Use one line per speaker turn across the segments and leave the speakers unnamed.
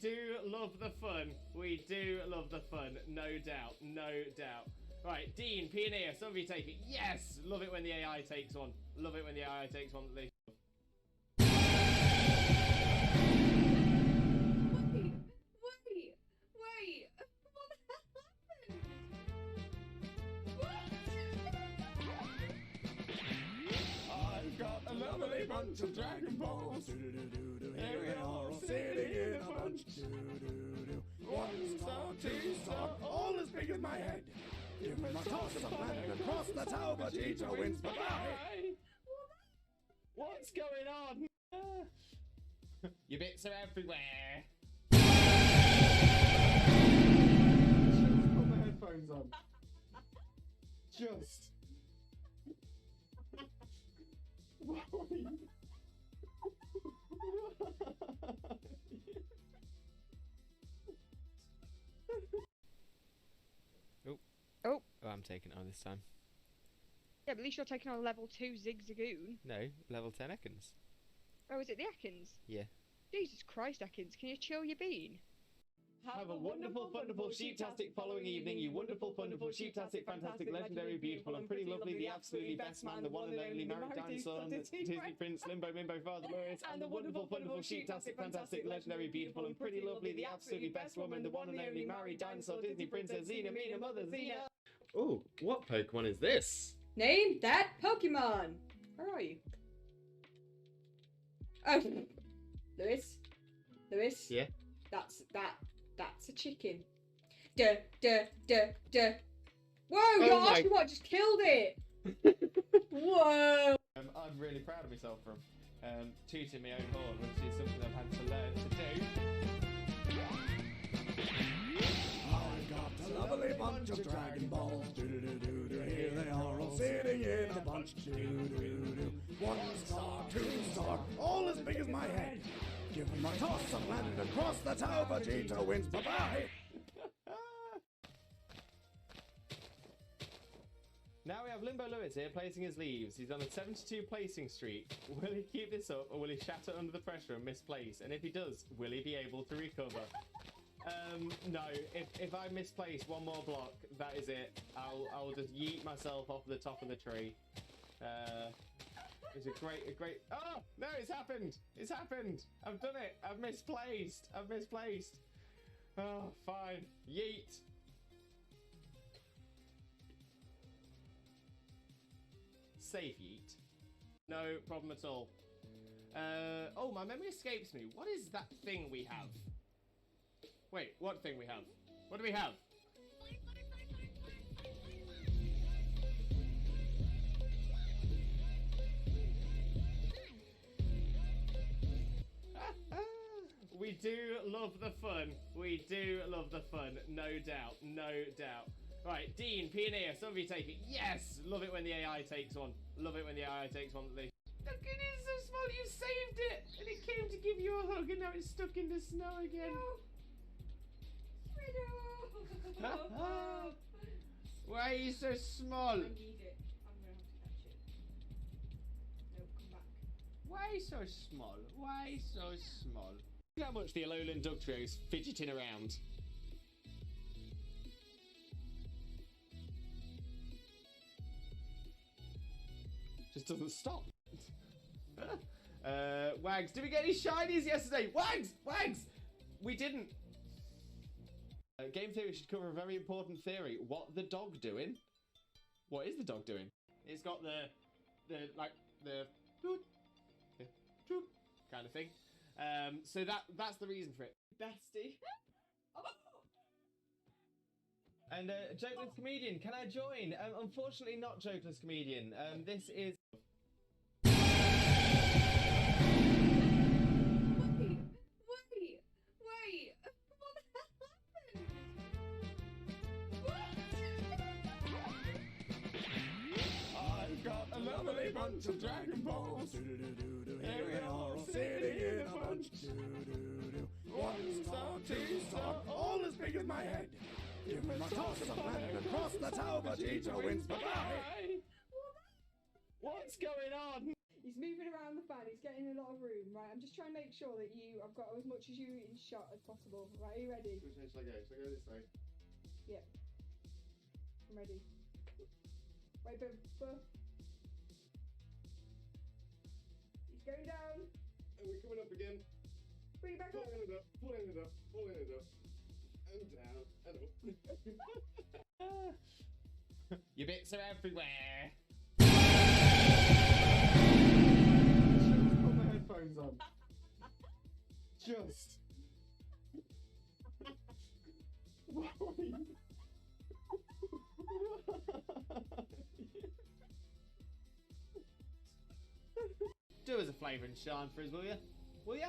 do love the fun. We do love the fun. No doubt. No doubt. Right, Dean, Pioneer, some of you take it. Yes! Love it when the AI takes one. Love it when the AI takes one that they
Wait. What the hell happened?
I've got a lovely bunch of Dragon Balls. Here we are, all sitting in a bunch. 1 star, 2 star, all as big as my head. Give me my toss of a planet and cross the tower, Vegeta wins. Bye-bye.
What's going on? Your bits are everywhere.
Just put my headphones on. Just.
Oh, I'm taking it on this time.
Yeah, but at least you're taking on level 2 Zigzagoon.
No, level 10 Ekans.
Oh, is it the Ekans?
Yeah.
Jesus Christ, Ekans, can you chill your bean?
Have a wonderful, wonderful, sheeptastic following evening, you wonderful, wonderful, sheeptastic, fantastic, legendary, beautiful, and pretty lovely, the absolutely best man, the one and only married dinosaur, Disney Prince, Limbo, Mimbo, Father Lewis, and the wonderful, wonderful, sheeptastic, fantastic, legendary, beautiful, and pretty lovely, the absolutely best woman, the one and only married dinosaur, Disney Princess, Xena, Mina, Mother, Xena. Oh, what Pokemon is this?
Name that Pokemon! Where are you? Oh! Lewis?
Yeah?
That's a chicken. Duh. Whoa,
Oh
you're
my-
asking what just killed it! Whoa!
I'm really proud of myself from tooting my own horn, which is something I've had to learn to do.
I've got a lovely bunch of Dragon Balls. Here they are, all sitting in a bunch. 1 star, 2 star, all as big as my head. Give them a toss of planet and cross the tower, Vegeta wins. Bye-bye.
Now we have Limbo Lewis here placing his leaves. He's on a 72 placing streak. Will he keep this up or will he shatter under the pressure and misplace? And if he does, will he be able to recover? No, if I misplace one more block, that is it. I'll just yeet myself off the top of the tree. It's a great. Oh no! It's happened! It's happened! I've done it! I've misplaced! Oh, fine. Yeet. Safe yeet. No problem at all. Oh, my memory escapes me. What is that thing we have? Wait, what thing we have? What do we have? We do love the fun. We do love the fun. No doubt. No doubt. Right, Dean, Pioneer, some of you take it. Yes! Love it when the AI takes one. Love it when the AI takes one. Look, it is so small. You saved it. And it came to give you a hug and now it's stuck in the snow again. Why are you so small?
I need it. I'm gonna have to catch it. No, come back.
Why so small? Why so small? Look how much the Alolan Dugtrio is fidgeting around. Just doesn't stop. Wags, did we get any shinies yesterday? Wags! We didn't. Game theory should cover a very important theory. What the dog doing? What is the dog doing? It's got the toot kind of thing. So that's the reason for it. Bestie. And Jokeless Comedian, can I join? Unfortunately not Jokeless Comedian. This is...
Wait. What the hell happened?
I've got a lovely bunch of Dragon Balls. Here we are, all sitting in a bunch. 1 star, 2 star, all as big as my head. Give me my toss of a planet and cross the tower, Vegeta wins. Bye-bye.
What's going on?
He's moving around the fan. He's getting a lot of room. Right, I'm just trying to make sure that I've got as much as you in shot as possible. Right, are you ready?
Which way shall I go? Shall I go this way?
Yeah. I'm ready. Wait, but he's going down.
And we're coming up again.
Bring it back up.
Pulling it up, pulling it up, pulling it up. And down, and up. Your bits are everywhere. Just put my headphones on. Just. Do us a flavour and shine for us, will you? Will you?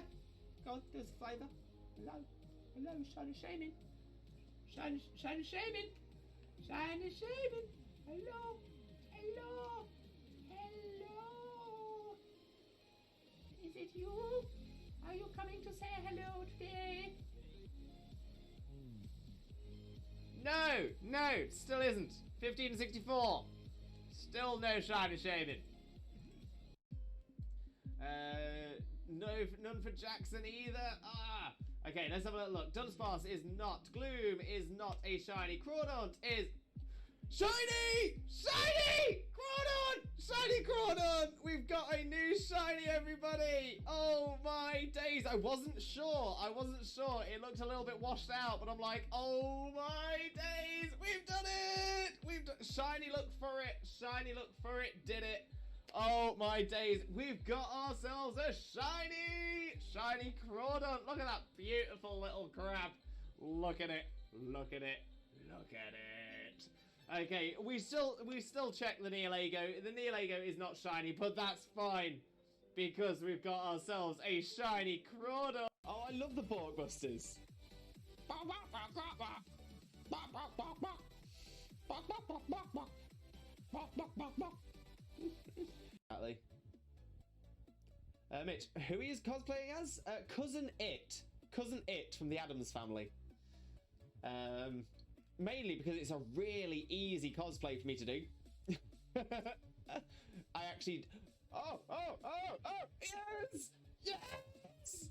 Go on, do us a flavour. Hello, hello, shiny shaming. Shiny shaming. Shiny shaming. Hello, hello, hello. Is it you? Are you coming to say hello today? No, still isn't. 1564. Still no shiny shaming. No, none for Jackson either. Ah. Okay, let's have a little look. Dunsparce is not. Gloom is not a shiny. Crawdaunt is shiny! Shiny! Crawdaunt! Shiny Crawdaunt! We've got a new shiny, everybody! Oh my days! I wasn't sure. It looked a little bit washed out, but I'm like, oh my days! We've done it! Shiny, look for it. Shiny, look for it. Did it. Oh my days, we've got ourselves a shiny Crawdaunt. Look at that beautiful little crab. Look at it. Okay, we still check the Nihilego. The Nihilego is not shiny, but that's fine because we've got ourselves a shiny Crawdaunt. Oh, I love the Borkbusters. Exactly. Mitch, who he is cosplaying as? Cousin It from the Addams Family. Mainly because it's a really easy cosplay for me to do. I actually... Oh! Yes!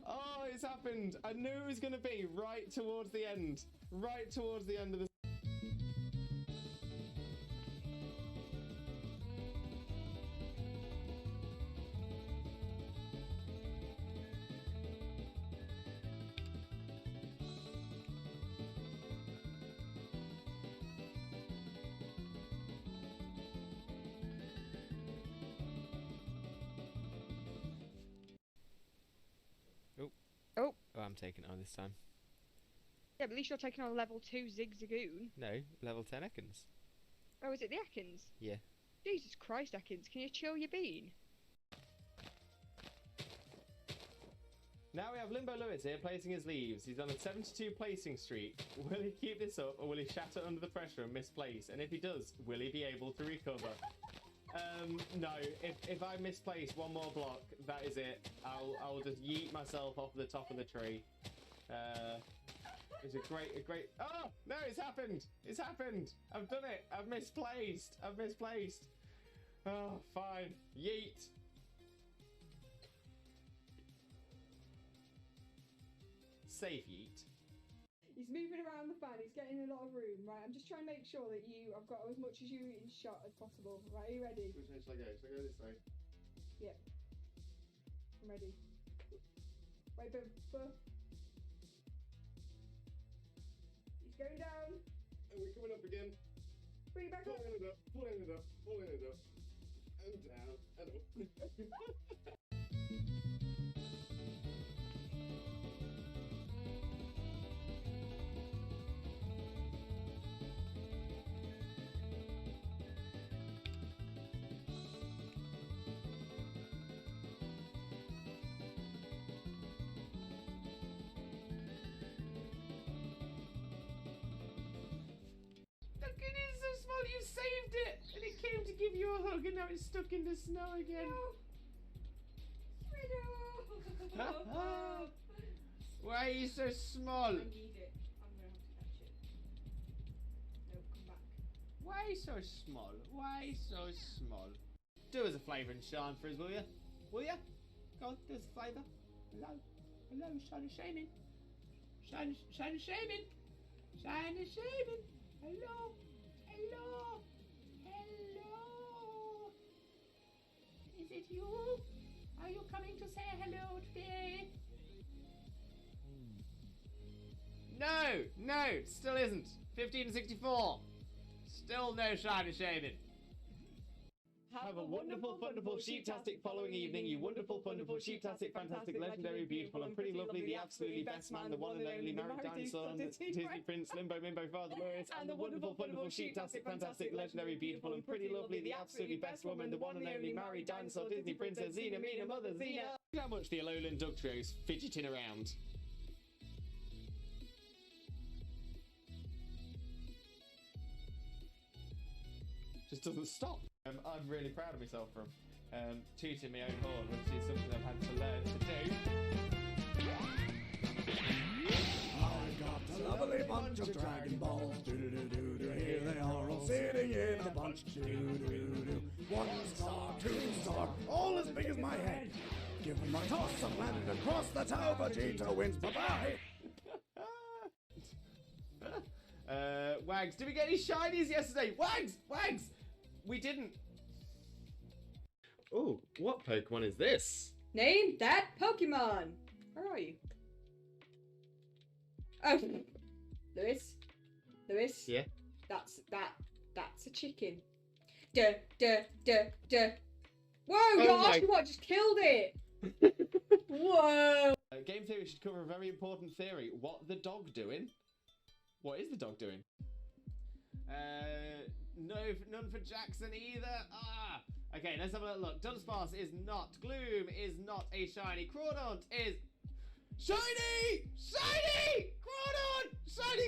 Oh, it's happened. I knew it was going to be right towards the end. Right towards the end of the... Oh, I'm taking it on this time.
Yeah, but at least you're taking on level 2 Zigzagoon.
No, level 10 Ekans.
Oh, is it the Ekans?
Yeah.
Jesus Christ, Ekans, can you chill your bean?
Now we have Limbo Lewis here placing his leaves. He's on a 72 placing streak. Will he keep this up or will he shatter under the pressure and misplace? And if he does, will he be able to recover? No, if I misplace one more block, that is it. I'll just yeet myself off the top of the tree. It's a great... Oh! No, it's happened! It's happened! I've done it! I've misplaced! Oh, fine. Yeet! Safe yeet.
He's moving around the fan. He's getting a lot of room. Right, I'm just trying to make sure that I've got as much as you in shot as possible. Right, are you ready?
Which way shall I go? Shall I go this way?
Yeah. I'm ready. Wait, but he's going down.
And we're coming up again.
Bring it back up.
Pulling it up. And down, and up. You saved it! And it came to give you a hug and now it's stuck in the snow again.
No.
Why are you so small?
I need it. I'm gonna have to catch it. Nope, come
Why so small? Why so small? Do us a flavour and shine for us, will you? Will you? Go on, do us a flavour. Hello. Hello, shine and shaming. Shine and shaming. Shine and shaming. Hello. Hello. Hello. Is it you? Are you coming to say hello today? No, still isn't. 1564. Still no shine and shaming. Have a wonderful, wonderful, sheep-tastic following evening, you wonderful, wonderful, sheep-tastic, fantastic, legendary, beautiful, and pretty lovely, the absolutely best man, the one and only married dinosaur, Disney Prince, Limbo, Mimbo, Father Lewis, and the wonderful, wonderful, sheep-tastic, fantastic, legendary, beautiful, and pretty lovely, the absolutely best woman, the one and only married dinosaur, Disney Princess, Xena, Mina, Mother, Xena. Look how much the Alolan Duck Trio's fidgeting around. Just doesn't stop. I'm really proud of myself from tooting my own horn, which is something I've had to learn to do.
I got a lovely bunch of Dragon Balls. Do-do-do-do-do. Here they are all sitting in a bunch. Do-do-do-do. 1 star, 2 star, all as big as my head. Give them a toss and landed across the tower. Vegeta wins. Bye-bye.
Wags, did we get any shinies yesterday? Wags! We didn't. Oh, what Pokemon is this?
Name that Pokemon. Where are you? Oh, Lewis.
Yeah.
That's a chicken. Duh. Whoa,
Oh
you're
my-
asking what just killed it. Whoa.
Game theory should cover a very important theory. What the dog doing? What is the dog doing? No, none for Jackson either. Okay, let's have a little look. Dunsparce is not. Gloom is not a shiny. Crawdaunt is shiny! Shiny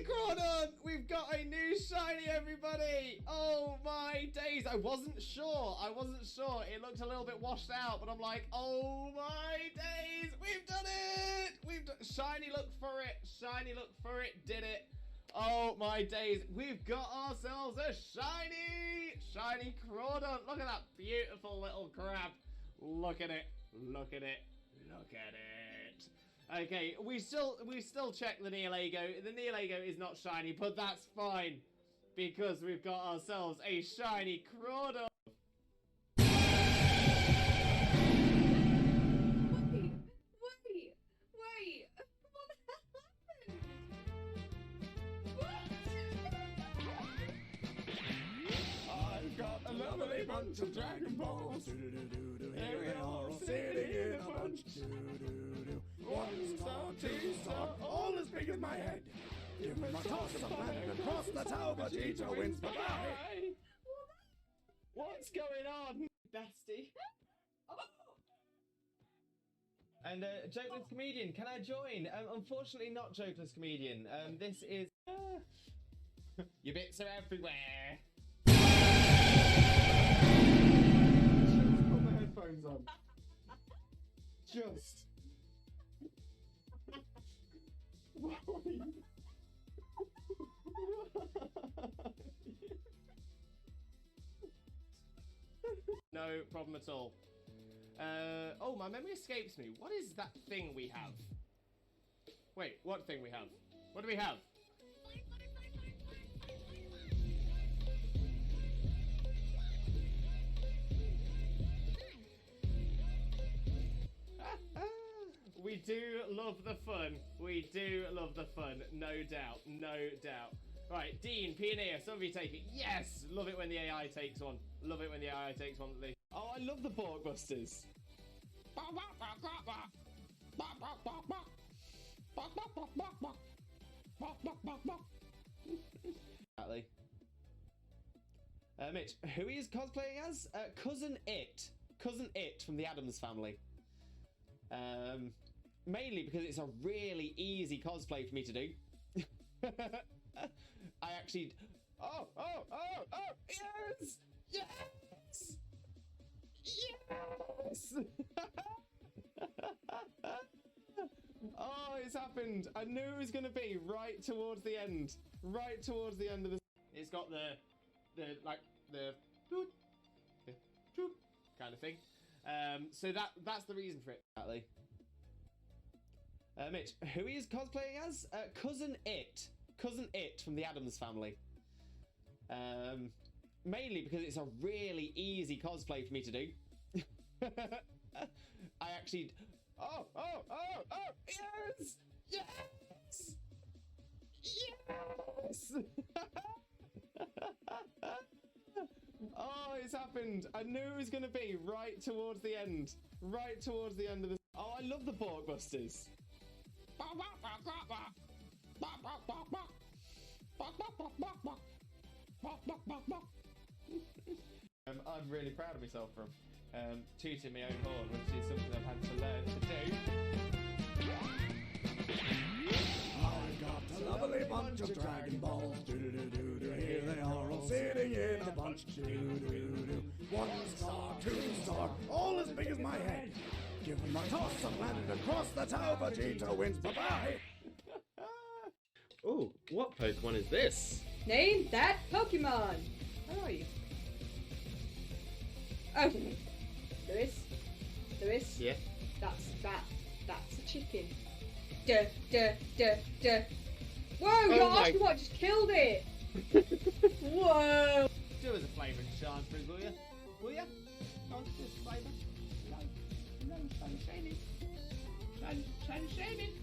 Crawdaunt! We've got a new shiny, everybody! Oh my days! I wasn't sure. It looked a little bit washed out, but I'm like, oh my days! We've done it! Shiny, look for it. Did it. Oh my days, we've got ourselves a shiny Crawdaunt. Look at that beautiful little crab. Look at it. Okay, we still check the Nihilego. The Nihilego is not shiny, but that's fine because we've got ourselves a shiny Crawdaunt.
Wait.
I've got a lovely bunch of Dragon Balls. Do-do-do-do. Here they are all sitting in a bunch. Do-do-do. 1 star, 2 star, all as big as my head. Give them a toss and landed across the tower. Vegeta wins. Bye-bye.
What's going on?
Bestie.
And Jokeless Comedian, can I join? Unfortunately not Jokeless Comedian. This is... Your bits are everywhere. Just put my headphones on. Just. No problem at all. Oh, my memory escapes me. What is that thing we have? Wait, what thing we have? What do we have? We do love the fun. No doubt. Right, Dean, Pioneer, some of you take it. Yes! Love it when the AI takes one. Oh, I love the Porkbusters. Exactly. Mitch, who he is cosplaying as? Cousin It from the Addams Family. Mainly because it's a really easy cosplay for me to do. I actually... Oh, yes! Oh, it's happened. I knew it was going to be right towards the end of the... It's got the the kind of thing. So that's the reason for it. Exactly. Mitch, who he is cosplaying as? Cousin It from the Addams Family. Mainly because it's a really easy cosplay for me to do. I actually... Oh, yes! Yes! Yes! Oh, it's happened. I knew it was going to be right towards the end. Right towards the end of the... Oh, I love the Porkbusters. I'm really proud of myself from tooting my own horn, which is something I've had to learn to do.
I've got a lovely bunch of Dragon Balls. Do-do-do-do-do. Here they are all sitting in a bunch. Do-do-do-do. 1 star, 2 star, all as big as my head. Give them a toss and landed across the tower. Vegeta wins. Bye-bye.
Oh, what Pokemon is this?
Name that Pokemon. Where are you? Oh, Lewis.
Yeah.
That's a chicken. Duh. Whoa, you're asking what just killed it. Whoa.
Do us a flavouring chance, please, will you? Will you? Oh, just flavour. No, sun shaving. Sun shaving.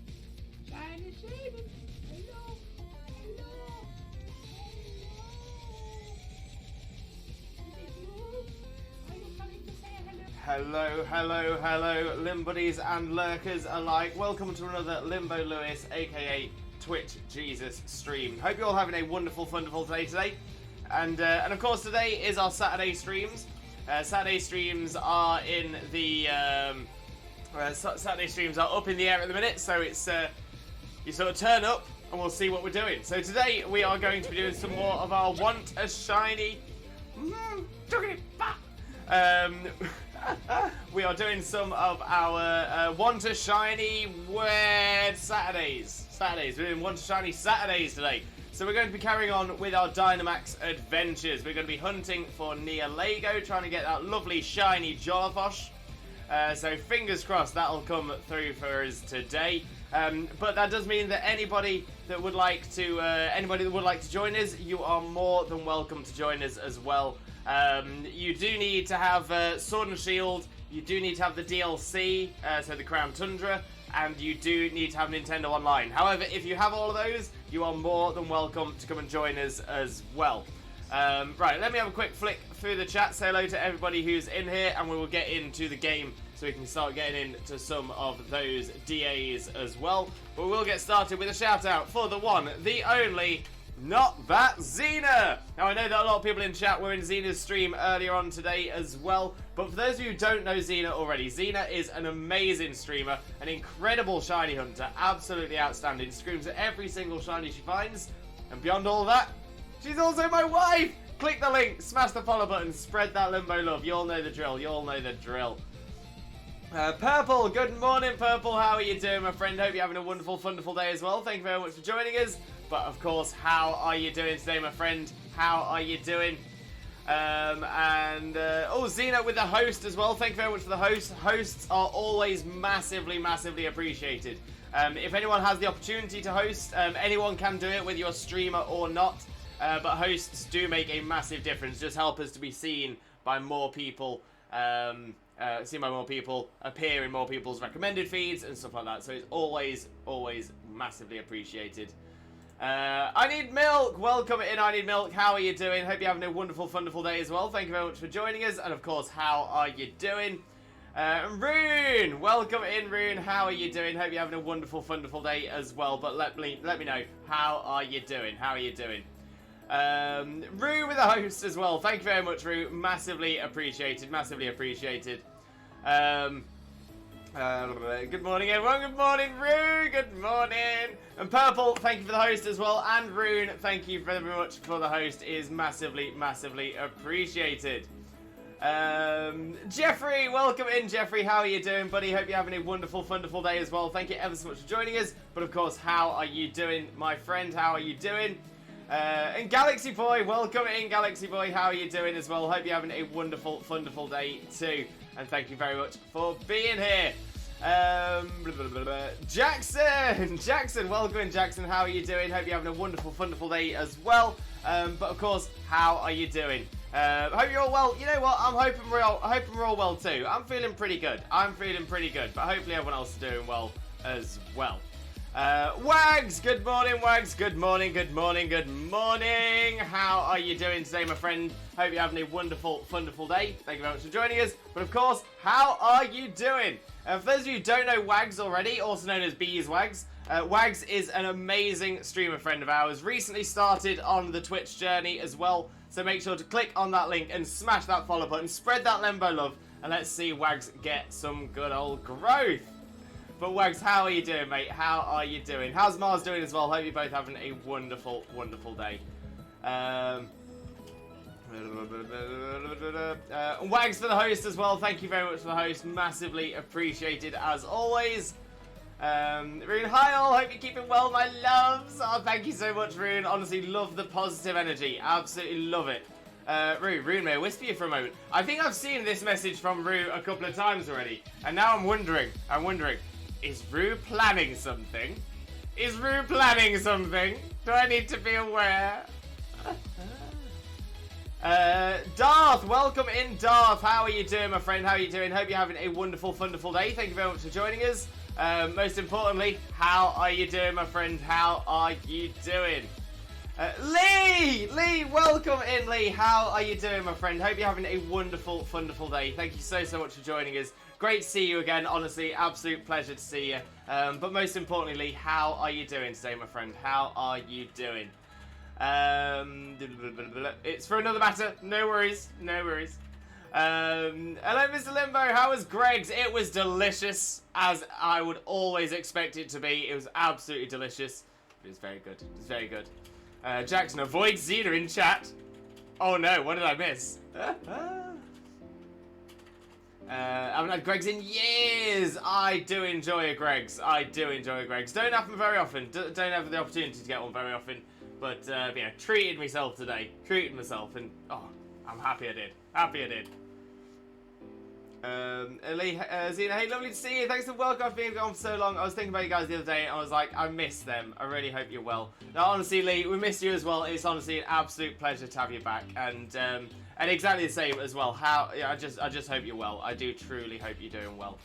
Hello. Hello, Limbuddies and lurkers alike. Welcome to another Limbo Lewis, aka Twitch Jesus stream. Hope you're all having a wonderful day today. And of course, today is our Saturday streams. Saturday streams are in the Saturday streams are up in the air at the minute, so it's you sort of turn up and we'll see what we're doing. So today we are going to be doing some more of our Want a Shiny. We are doing some of our Want a Shiny Weird Saturdays. We're doing Want a Shiny Saturdays today. So we're going to be carrying on with our Dynamax adventures. We're going to be hunting for Nihilego, trying to get that lovely shiny Jolliposh. So fingers crossed that'll come through for us today. But that does mean that anybody that would like to join us, you are more than welcome to join us as well. You do need to have Sword and Shield, you do need to have the DLC, so the Crown Tundra, and you do need to have Nintendo Online. However, if you have all of those, you are more than welcome to come and join us as well. Right, let me have a quick flick through the chat, say hello to everybody who's in here, and we will get into the game so we can start getting into some of those DAs as well. But we'll get started with a shout out for the one, the only... Not that Xena! Now I know that a lot of people in chat were in Xena's stream earlier on today as well, but for those of you who don't know Xena already, Xena is an amazing streamer, an incredible shiny hunter, absolutely outstanding, screams at every single shiny she finds, and beyond all that, she's also my wife! Click the link, smash the follow button, spread that Limbo love, you all know the drill, Purple, good morning Purple, how are you doing my friend? Hope you're having a wonderful, wonderful day as well, thank you very much for joining us. But of course, how are you doing today, my friend? How are you doing? Xena with the host as well. Thank you very much for the host. Hosts are always massively, massively appreciated. If anyone has the opportunity to host, anyone can do it, whether you're a streamer or not. But hosts do make a massive difference. Just help us to be seen by more people. Appear in more people's recommended feeds and stuff like that. So it's always, always massively appreciated. I Need Milk, welcome in I Need Milk, how are you doing? Hope you're having a wonderful, wonderful day as well. Thank you very much for joining us, and of course, how are you doing? Rune, welcome in Rune, how are you doing? Hope you're having a wonderful, wonderful day as well, but let me know, how are you doing? Rue with the host as well, thank you very much Rue, massively appreciated, good morning everyone, good morning Rue, good morning. And Purple, thank you for the host as well, and Rune, thank you very much for the host, is massively, massively appreciated. Jeffrey, welcome in Jeffrey, how are you doing buddy? Hope you're having a wonderful, wonderful day as well. Thank you ever so much for joining us, but of course, how are you doing my friend, how are you doing? And Galaxy Boy, welcome in, Galaxy Boy. How are you doing as well? Hope you're having a wonderful, wonderful day too. And thank you very much for being here. Jackson, welcome in, Jackson. How are you doing? Hope you're having a wonderful, wonderful day as well. But of course, how are you doing? Hope you're all well. You know what? I'm hoping we're all well too. I'm feeling pretty good. But hopefully everyone else is doing well as well. Wags, good morning, Wags. Good morning. How are you doing today, my friend? Hope you're having a wonderful, wonderful day. Thank you very much for joining us. But of course, how are you doing? For those of you who don't know Wags already, also known as Bees Wags, Wags is an amazing streamer friend of ours. Recently started on the Twitch journey as well. So make sure to click on that link and smash that follow button. Spread that Lembo love. And let's see Wags get some good old growth. But Wags, how are you doing, mate? How are you doing? How's Mars doing as well? Hope you're both having a wonderful, wonderful day. Wags for the host as well. Thank you very much for the host. Massively appreciated as always. Rune, hi all. Hope you're keeping well, my loves. Oh, thank you so much, Rune. Honestly, love the positive energy. Absolutely love it. Rune, may I whisper you for a moment? I think I've seen this message from Rue a couple of times already. And now I'm wondering, is Rue planning something? Do I need to be aware? Darth, welcome in, Darth. How are you doing, my friend? How are you doing? Hope you're having a wonderful, wonderful day. Thank you very much for joining us. Most importantly, how are you doing, my friend? How are you doing? Lee, welcome in, Lee. How are you doing, my friend? Hope you're having a wonderful, wonderful day. Thank you so much for joining us. Great to see you again. Honestly, absolute pleasure to see you. But most importantly, Lee, how are you doing today, my friend? How are you doing? It's for another matter. No worries. Hello, Mr. Limbo. How was Greg's? It was delicious, as I would always expect it to be. It was absolutely delicious. It was very good. Jackson, avoid Xena in chat. Oh no, what did I miss? I haven't had Greg's in years. I do enjoy a Greg's. Don't happen very often. Don't have the opportunity to get one very often. But yeah, treated myself today. And oh, I'm happy I did. Xena, hey, lovely to see you. Thanks for welcome for being gone for so long. I was thinking about you guys the other day, and I was like, I miss them. I really hope you're well. Now, honestly, Lee, we missed you as well. It's honestly an absolute pleasure to have you back, and exactly the same as well. I just hope you're well. I do truly hope you're doing well.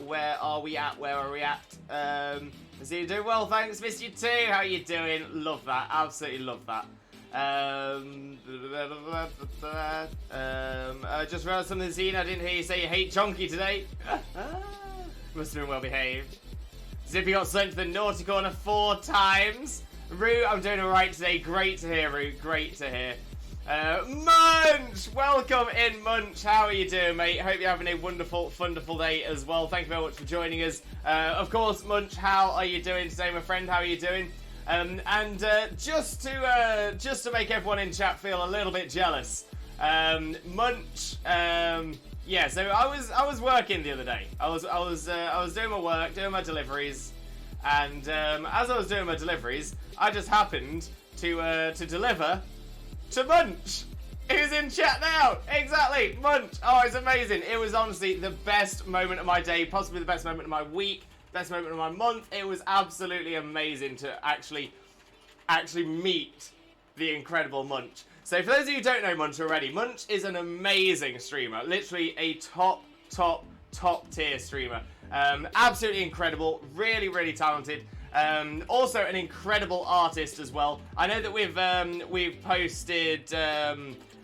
Where are we at? Xena, doing well, thanks. Miss you too. How are you doing? Love that. Absolutely love that. Just realized something, Xena. I didn't hear you say you hate Chonky today. Must have been well behaved. Zippy got sent to the naughty corner 4 times. Rue, I'm doing alright today. Great to hear, Rue. Great to hear. Munch! Welcome in, Munch. How are you doing, mate? Hope you're having a wonderful, wonderful day as well. Thank you very much for joining us. Of course, Munch, how are you doing today, my friend? How are you doing? Just to make everyone in chat feel a little bit jealous, Munch. Yeah, so I was working the other day. I was doing my work, doing my deliveries, and as I was doing my deliveries, I just happened to deliver to Munch, who's in chat now. Exactly, Munch. Oh, it's amazing. It was honestly the best moment of my day, possibly the best moment of my week. Best moment of my month. It was absolutely amazing to actually meet the incredible Munch. So for those of you who don't know Munch already, Munch is an amazing streamer. Literally a top tier streamer. Absolutely incredible. Really talented. Also an incredible artist as well. I know that we've posted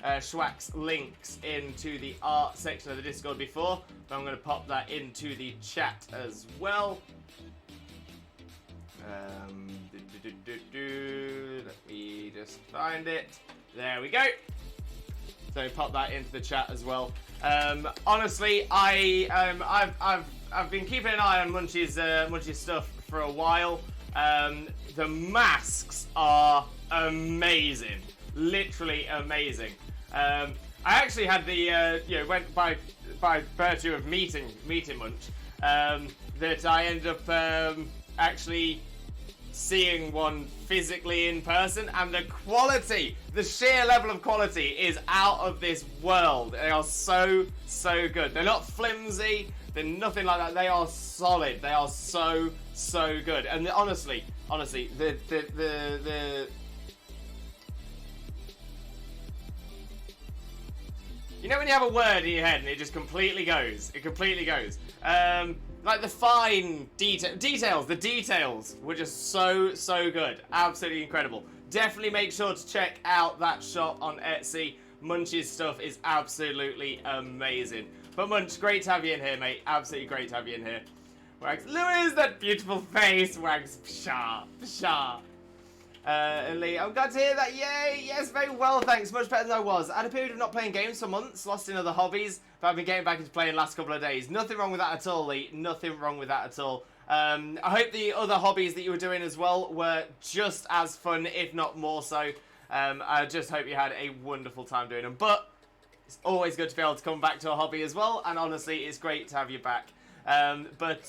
Schwack's links into the art section of the Discord before, but I'm going to pop that into the chat as well. Let me just find it. There we go. So pop that into the chat as well. Honestly, I've been keeping an eye on Munch's stuff for a while. The masks are amazing, literally amazing. I actually had the went by virtue of meeting Munch, that I ended up actually seeing one physically in person, and the quality, the sheer level of quality is out of this world. They are so good. They're not flimsy, they're nothing like that. They are solid. They are so good. And honestly, the you know when you have a word in your head and it just completely goes? It completely goes. Like the fine details, the details were just so good. Absolutely incredible. Definitely make sure to check out that shop on Etsy. Munch's stuff is absolutely amazing. But Munch, great to have you in here, mate. Absolutely great to have you in here. Wags, Lewis, that beautiful face. Wags, pshaw, pshaw. And Lee, I'm glad to hear that. Yay! Yes, very well, thanks. Much better than I was. I had a period of not playing games for months, lost in other hobbies, but I've been getting back into playing the last couple of days. Nothing wrong with that at all, Lee. Nothing wrong with that at all. I hope the other hobbies that you were doing as well were just as fun, if not more so. I just hope you had a wonderful time doing them. But it's always good to be able to come back to a hobby as well, and honestly, it's great to have you back. But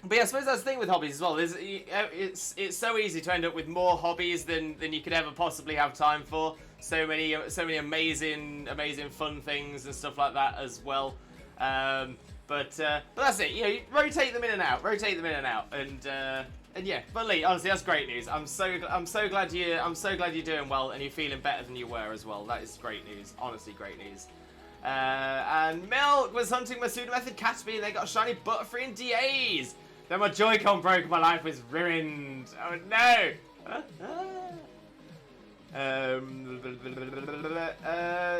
yeah, I suppose that's the thing with hobbies as well. It's so easy to end up with more hobbies than you could ever possibly have time for. So many amazing fun things and stuff like that as well. But that's it. You know, you rotate them in and out, and yeah. But Lee, honestly, that's great news. I'm so glad you're doing well and you're feeling better than you were as well. That is great news. Honestly, great news. And Milk was hunting my pseudo method Caterpie and they got a shiny Butterfree and DAs. Then my Joy-Con broke, my life was ruined. Oh no!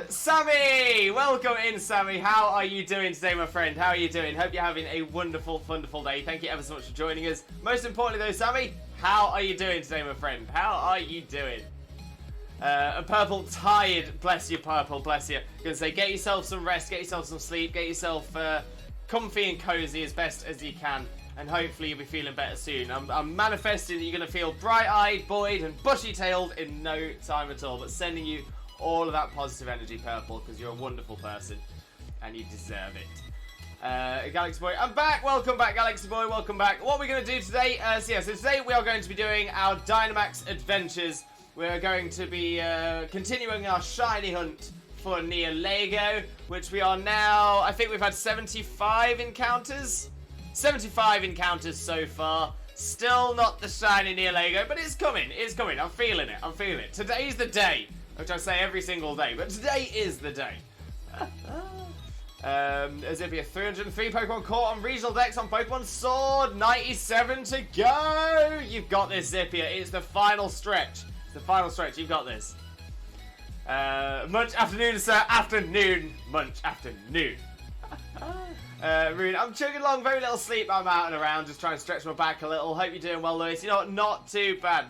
Sammy! Welcome in, Sammy. How are you doing today, my friend? How are you doing? Hope you're having a wonderful day. Thank you ever so much for joining us. Most importantly though, Sammy, how are you doing today, my friend? How are you doing? And Purple, tired. Bless you, Purple, bless you. I'm gonna say, get yourself some rest, get yourself some sleep, get yourself comfy and cozy as best as you can. And hopefully you'll be feeling better soon. I'm manifesting that you're going to feel bright-eyed, buoyed, and bushy-tailed in no time at all. But sending you all of that positive energy, Purple, because you're a wonderful person. And you deserve it. Galaxy Boy, I'm back! Welcome back, Galaxy Boy, welcome back. What we're going to do today, so today we are going to be doing our Dynamax adventures. We're going to be continuing our shiny hunt for Nihilego, which we are now, I think we've had 75 encounters. 75 encounters so far. Still not the shiny Nihilego, but it's coming. It's coming. I'm feeling it. Today's the day, which I say every single day, but today is the day. Azipia, 303 Pokemon caught on regional decks on Pokemon Sword. 97 to go. You've got this, Zippia. It's the final stretch. You've got this. Munch afternoon, sir. Afternoon. Munch afternoon. Rune, I'm chugging along, very little sleep, I'm out and around, just trying to stretch my back a little. Hope you're doing well, Lewis. You know what, not too bad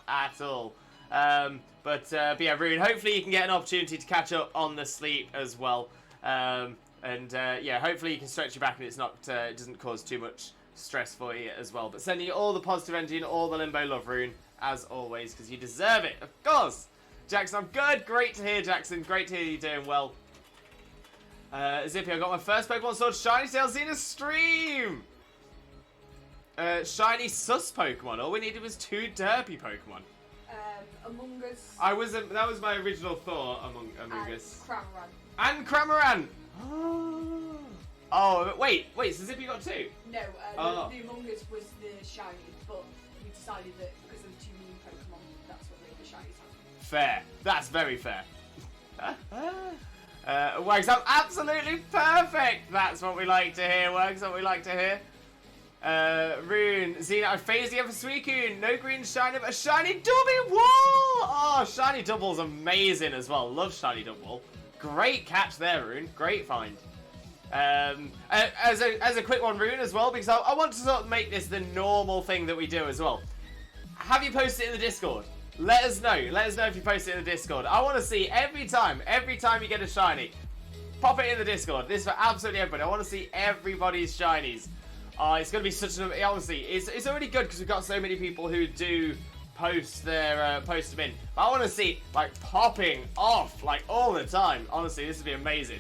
at all. But yeah, Rune, hopefully you can get an opportunity to catch up on the sleep as well. Yeah, hopefully you can stretch your back and it's not, it doesn't cause too much stress for you as well. But sending you all the positive energy and all the Limbo love, Rune, as always, because you deserve it, of course. Jackson, I'm good. Great to hear, Jackson. Great to hear you doing well. Zippy, I got my first Pokemon Sword Shiny Sales in a stream! Shiny sus Pokemon. All we needed was 2 derpy Pokemon.
Among Us.
That was my original thought, Among Us.
Cramorant.
And Cramorant! Oh, wait, so Zippy got 2?
No, the Among Us was the shiny, but we decided that because of the 2 new Pokemon, that's what made the shinies happen.
Fair. That's very fair. Wags, I'm absolutely perfect! That's what we like to hear, Wags, what we like to hear. Rune, Xena, I phased the other Suicune. No green shiny, but a shiny Dubby Wall! Oh, shiny Double's amazing as well. Love shiny Double. Great catch there, Rune. Great find. As a quick one, Rune, as well, because I want to sort of make this the normal thing that we do as well. Have you posted it in the Discord? Let us know. Let us know if you post it in the Discord. I want to see every time you get a shiny, pop it in the Discord. This is for absolutely everybody. I want to see everybody's shinies. It's going to be such an... Honestly, it's already good because we've got so many people who do post them in. But I want to see, like, popping off, like, all the time. Honestly, this would be amazing.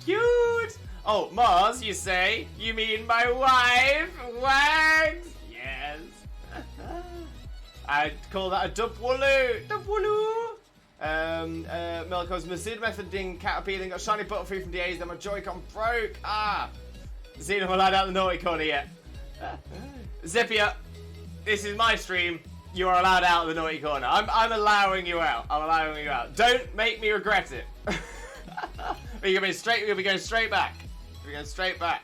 Cute! Oh, Mars, you say? You mean my wife? Wags? Yes. I'd call that a dubwaloo. Dubwaloo! Milko's Mazid method ding cat appealing, got shiny butterfree from DAs, then my Joy-Con broke. Ah! Xena allowed out the naughty corner yet. Zippia, this is my stream. You are allowed out of the naughty corner. I'm allowing you out. I'm allowing you out. Don't make me regret it. We're gonna be going straight back. We're going straight back.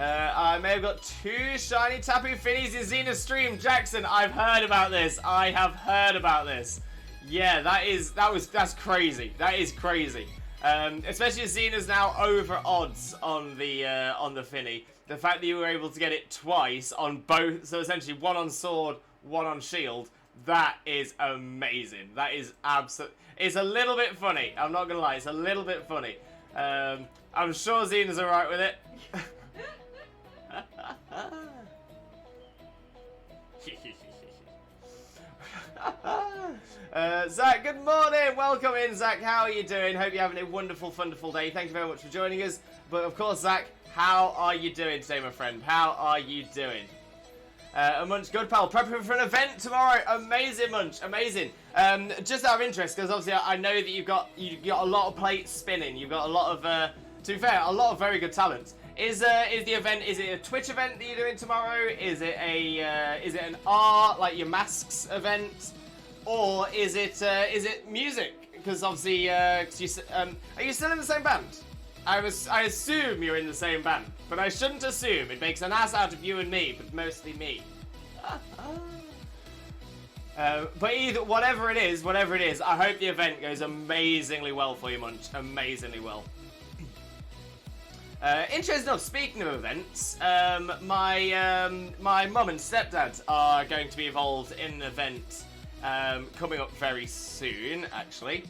I may have got 2 shiny Tapu Finis in Xena's stream. Jackson, I've heard about this. I have heard about this. Yeah, that's crazy. That is crazy. Especially as Xena's now over odds on the Finny. The fact that you were able to get it twice on both, so essentially one on sword, one on shield, that is amazing. That is absolute. It's a little bit funny. I'm not gonna lie, it's a little bit funny. I'm sure Xena's alright with it. Zach, good morning. Welcome in, Zach. How are you doing? Hope you're having a wonderful, wonderful day. Thank you very much for joining us. But of course, Zach, how are you doing today, my friend? How are you doing? Munch, good pal. Prepping for an event tomorrow. Amazing, Munch. Amazing. Just out of interest, because obviously I know that you've got a lot of plates spinning. You've got a lot of, to be fair, a lot of very good talent. Is the event? Is it a Twitch event that you're doing tomorrow? Is it an art like your masks event, or is it music? Because obviously, are you still in the same band? I assume you're in the same band, but I shouldn't assume. It makes an ass out of you and me, but mostly me. But whatever it is, I hope the event goes amazingly well for you, Munch. Amazingly well. Interesting enough, speaking of events, my mum and stepdad are going to be involved in an event coming up very soon, actually.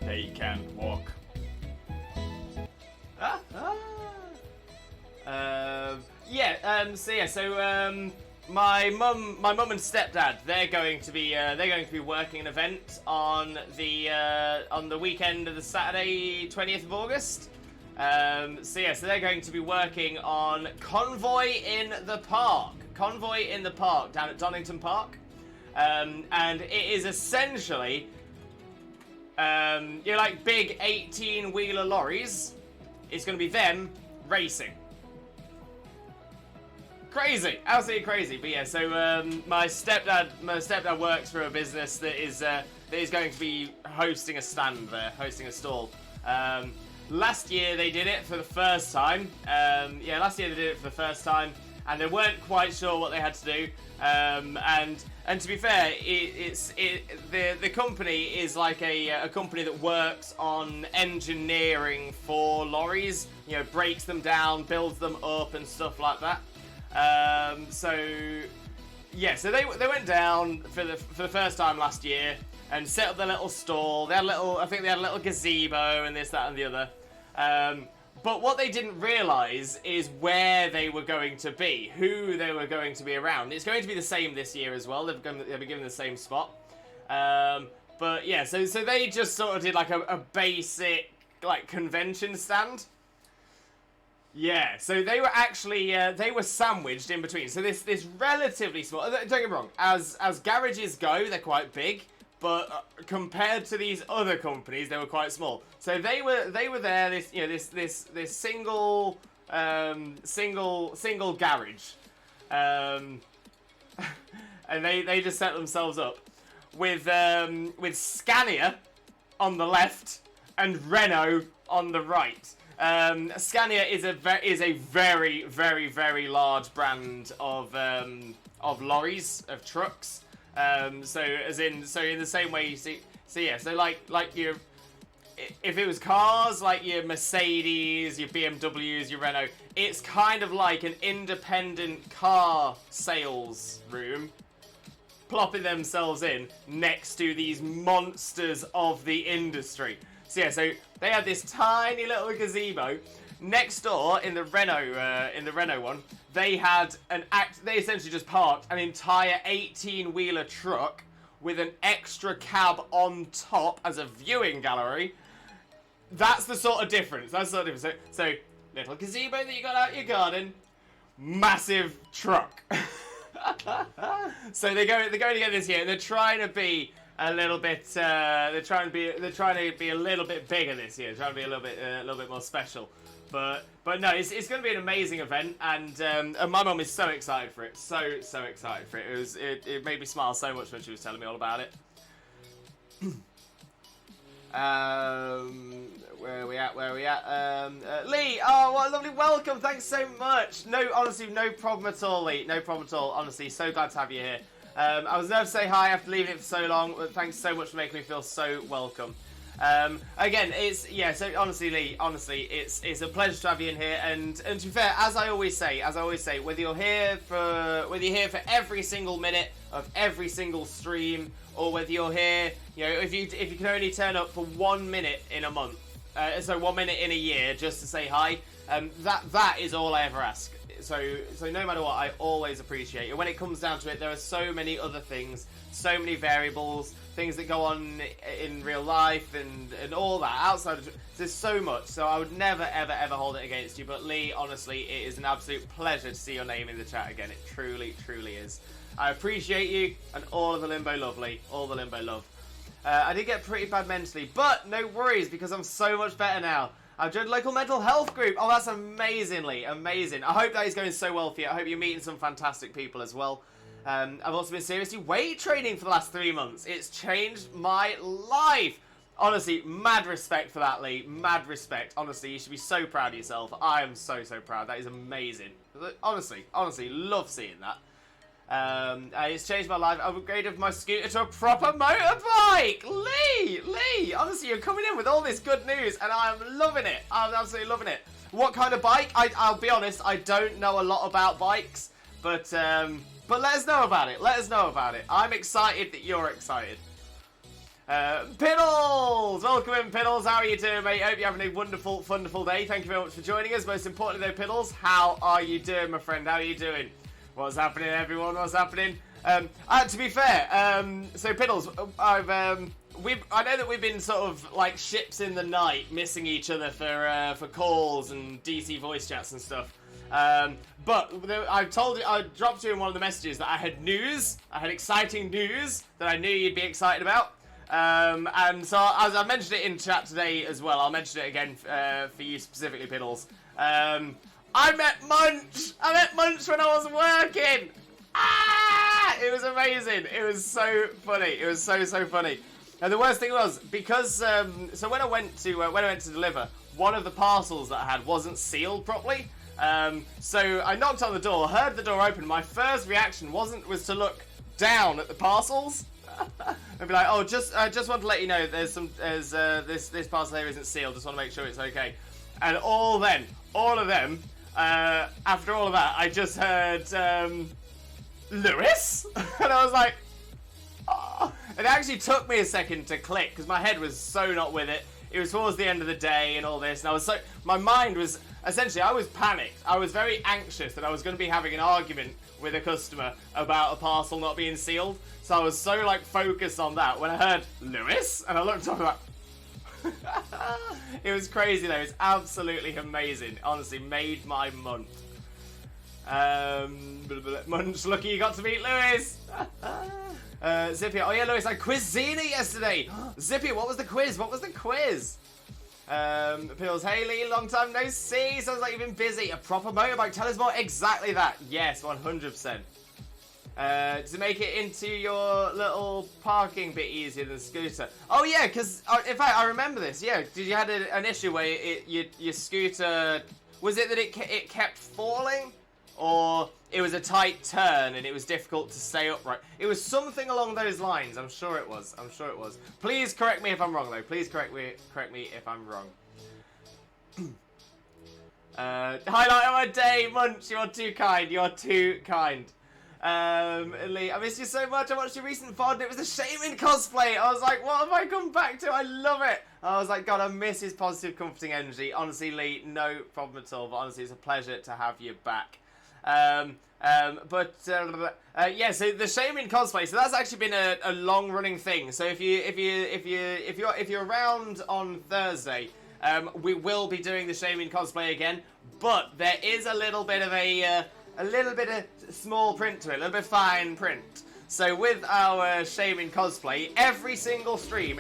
They can walk. My mum and stepdad, they're going to be working an event on the weekend of the Saturday 20th of August. So they're going to be working on Convoy in the Park down at Donington Park, and it is essentially like big 18-wheeler lorries. It's going to be them racing. Crazy, absolutely crazy. But yeah, so my stepdad works for a business that is going to be hosting a stand there, hosting a stall. Last year they did it for the first time. And they weren't quite sure what they had to do. And to be fair, the company is like a company that works on engineering for lorries. You know, breaks them down, builds them up, and stuff like that. So they went down for the first time last year and set up their little stall. I think they had a little gazebo and this, that, and the other. But what they didn't realise is where they were going to be, who they were going to be around. It's going to be the same this year as well. They'll be given the same spot. But yeah, so they just sort of did like a basic like convention stand. Yeah, so they were actually they were sandwiched in between. So this relatively small. Don't get me wrong. As garages go, they're quite big, but compared to these other companies, they were quite small. So they were there. This single garage, and they just set themselves up with Scania on the left and Renault on the right. Scania is a very, very, very large brand of lorries, of trucks. So in the same way you see, so like your, if it was cars, like your Mercedes, your BMWs, your Renault, it's kind of like an independent car sales room
plopping themselves in next to these monsters of the industry. So yeah, so they had this tiny little gazebo. Next door in the Renault one, they had they essentially just parked an entire 18-wheeler truck with an extra cab on top as a viewing gallery. That's the sort of difference. So little gazebo that you got out your garden, massive truck. So they're going to get this year. They're trying to be a little bit. They're trying to be a little bit bigger this year. They're trying to be a little bit more special. But no, it's going to be an amazing event, and my mum is so excited for it. So excited for it. It made me smile so much when she was telling me all about it. Where are we at? Lee, oh, what a lovely welcome. Thanks so much. No, honestly, no problem at all, Lee. No problem at all. Honestly, so glad to have you here. I was nervous to say hi after leaving it for so long, but thanks so much for making me feel so welcome. Again, so honestly, Lee, it's a pleasure to have you in here, and to be fair, as I always say, whether you're here for every single minute of every single stream, or whether you're here, if you can only turn up for 1 minute in a month, so 1 minute in a year just to say hi, that is all I ever ask. So no matter what, I always appreciate it. When it comes down to it, there are so many other things, so many variables, things that go on in real life and all that outside of there's so much. So I would never ever hold it against you. But Lee, honestly, it is an absolute pleasure to see your name in the chat again. It truly is. I appreciate you and all of the Limbo lovely, all the Limbo love. I did get pretty bad mentally, but no worries because I'm so much better now. I've joined a local mental health group. Oh, that's amazing. I hope that is going so well for you. I hope you're meeting some fantastic people as well. I've also been seriously weight training for the last 3 months. It's changed my life. Honestly, mad respect for that, Lee. Mad respect. Honestly, you should be so proud of yourself. I am so proud. That is amazing. Honestly, love seeing that. It's changed my life. I've upgraded my scooter to a proper motorbike. Lee, honestly, you're coming in with all this good news, and I'm loving it. I'm absolutely loving it. What kind of bike? I'll be honest, I don't know a lot about bikes, but let us know about it. I'm excited that you're excited. Piddles! Welcome in, Piddles. How are you doing, mate? Hope you're having a wonderful day. Thank you very much for joining us. Most importantly, though, Piddles, how are you doing, my friend? How are you doing? What's happening, everyone? What's happening? To be fair, so Piddles, I know that we've been sort of like ships in the night, missing each other for calls and DC voice chats and stuff. But I dropped you in one of the messages that I had exciting news that I knew you'd be excited about. And so as I mentioned it in chat today as well, I'll mention it again for you specifically, Piddles. I met Munch when I was working. It was amazing. It was so funny. It was so funny. And the worst thing was because so when I went to deliver, one of the parcels that I had wasn't sealed properly. So I knocked on the door, heard the door open. My first reaction was to look down at the parcels and be like, "Oh, I just want to let you know this parcel here isn't sealed. Just want to make sure it's okay." And all of them. After all of that, I just heard Lewis, and I was like, oh. It actually took me a second to click because my head was so not with it. It was towards the end of the day and all this, and my mind was essentially, I was panicked. I was very anxious that I was going to be having an argument with a customer about a parcel not being sealed. So I was so focused on that when I heard Lewis, and I looked up like. It was crazy though. It's absolutely amazing. Honestly, made my month. Munch, lucky you got to meet Lewis. Zippy, oh yeah, Lewis, I quizzed Xena yesterday. Zippy, what was the quiz? Pills, Haley, long time no see. Sounds like you've been busy. A proper motorbike. Tell us more. Exactly that. Yes, 100%. Does it make it into your little parking bit easier than the scooter? Oh yeah, because in fact I remember this. Yeah, did you had an issue where your scooter, was it that it kept falling, or it was a tight turn and it was difficult to stay upright? It was something along those lines. I'm sure it was. Please correct me if I'm wrong though. Please correct me if I'm wrong. Highlight of my day, Munch. You're too kind. Lee, I missed you so much. I watched your recent VOD and it was a Shaman cosplay. I was like, what have I come back to? I love it. I was like, God, I miss his positive, comforting energy. Honestly, Lee, no problem at all. But honestly, it's a pleasure to have you back. Yeah, so the Shaman cosplay. So that's actually been a long-running thing. So if you're around on Thursday, we will be doing the Shaman cosplay again. But there is a little bit of small print to it, a little bit of fine print. So with our Shaman cosplay, every single stream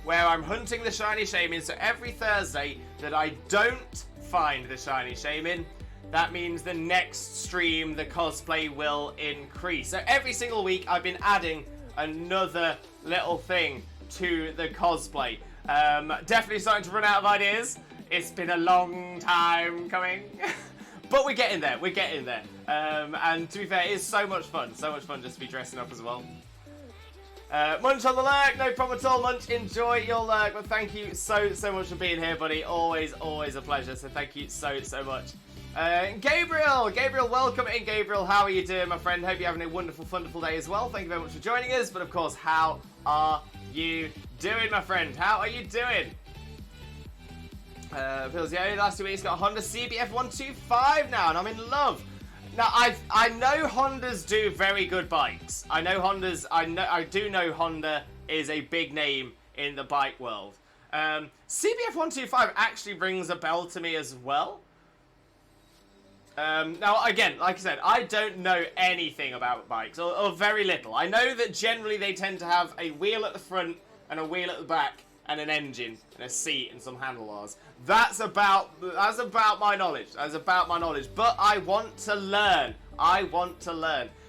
where I'm hunting the shiny Shaman, so every Thursday that I don't find the shiny Shaman, that means the next stream the cosplay will increase. So every single week I've been adding another little thing to the cosplay. Definitely starting to run out of ideas. It's been a long time coming. But we're getting there, and to be fair, it is so much fun just to be dressing up as well. Munch on the lurk, no problem at all, Munch, enjoy your lurk, but thank you so much for being here, buddy, always a pleasure, so thank you so much. Gabriel, welcome in, Gabriel, how are you doing, my friend? Hope you're having a wonderful day as well, thank you very much for joining us, but of course, how are you doing, my friend? How are you doing? Feels the only last 2 weeks got a Honda CBF 125 now, and I'm in love. Now I know Hondas do very good bikes. I do know Honda is a big name in the bike world. CBF 125 actually rings a bell to me as well. Now again, like I said, I don't know anything about bikes, or very little. I know that generally they tend to have a wheel at the front and a wheel at the back, and an engine, and a seat, and some handlebars. That's about my knowledge. But I want to learn.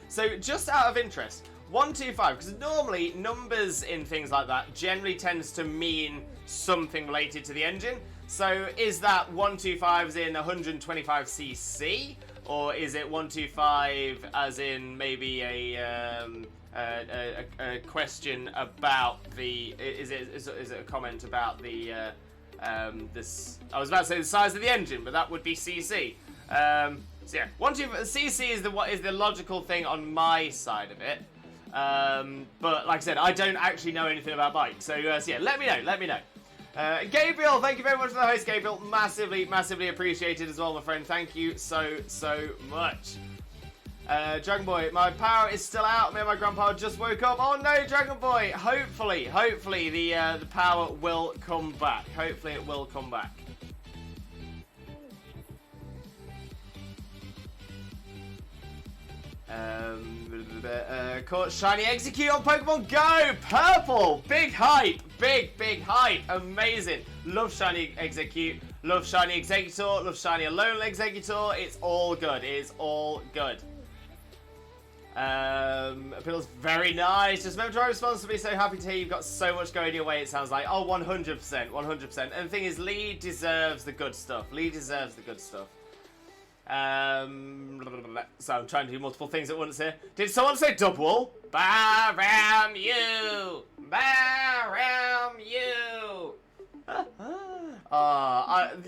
So just out of interest, 125, because normally numbers in things like that generally tends to mean something related to the engine. So is that 125 as in 125cc, or is it 125 as in maybe a question about the? Is it a comment about the? This, I was about to say the size of the engine, but that would be cc. So yeah, 125 cc is the logical thing on my side of it. But like I said, I don't actually know anything about bikes, so yeah, let me know. Gabriel, thank you very much for the host, Gabriel. Massively appreciated as well, my friend. Thank you so much. Dragon Boy, my power is still out. Me and my grandpa just woke up. Oh no, Dragon Boy. Hopefully the power will come back. Hopefully it will come back. Caught shiny execute on Pokemon Go. Purple. Big hype. Big hype. Amazing. Love shiny execute. Love shiny executor. Love shiny alone executor. It's all good. Feels very nice. Just remember to drive responsibly. So happy to hear you've got so much going your way. It sounds like. Oh, 100%. And the thing is, Lee deserves the good stuff. So I'm trying to do multiple things at once here. Did someone say double? Baram you.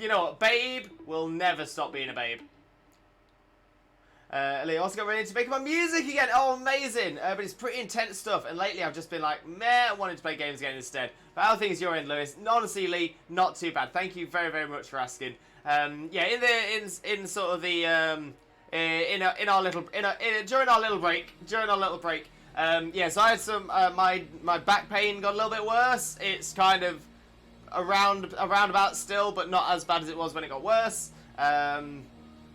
You know what? Babe will never stop being a babe. Lee, also got ready to make my music again. Oh, amazing. But it's pretty intense stuff. And lately I've just been like, meh, wanting to play games again instead. But how are things your end, Lewis? Honestly, Lee, not too bad. Thank you very much for asking. Yeah, in sort of the during our little break. Yeah, so I had some my back pain got a little bit worse. It's kind of around about still, but not as bad as it was when it got worse.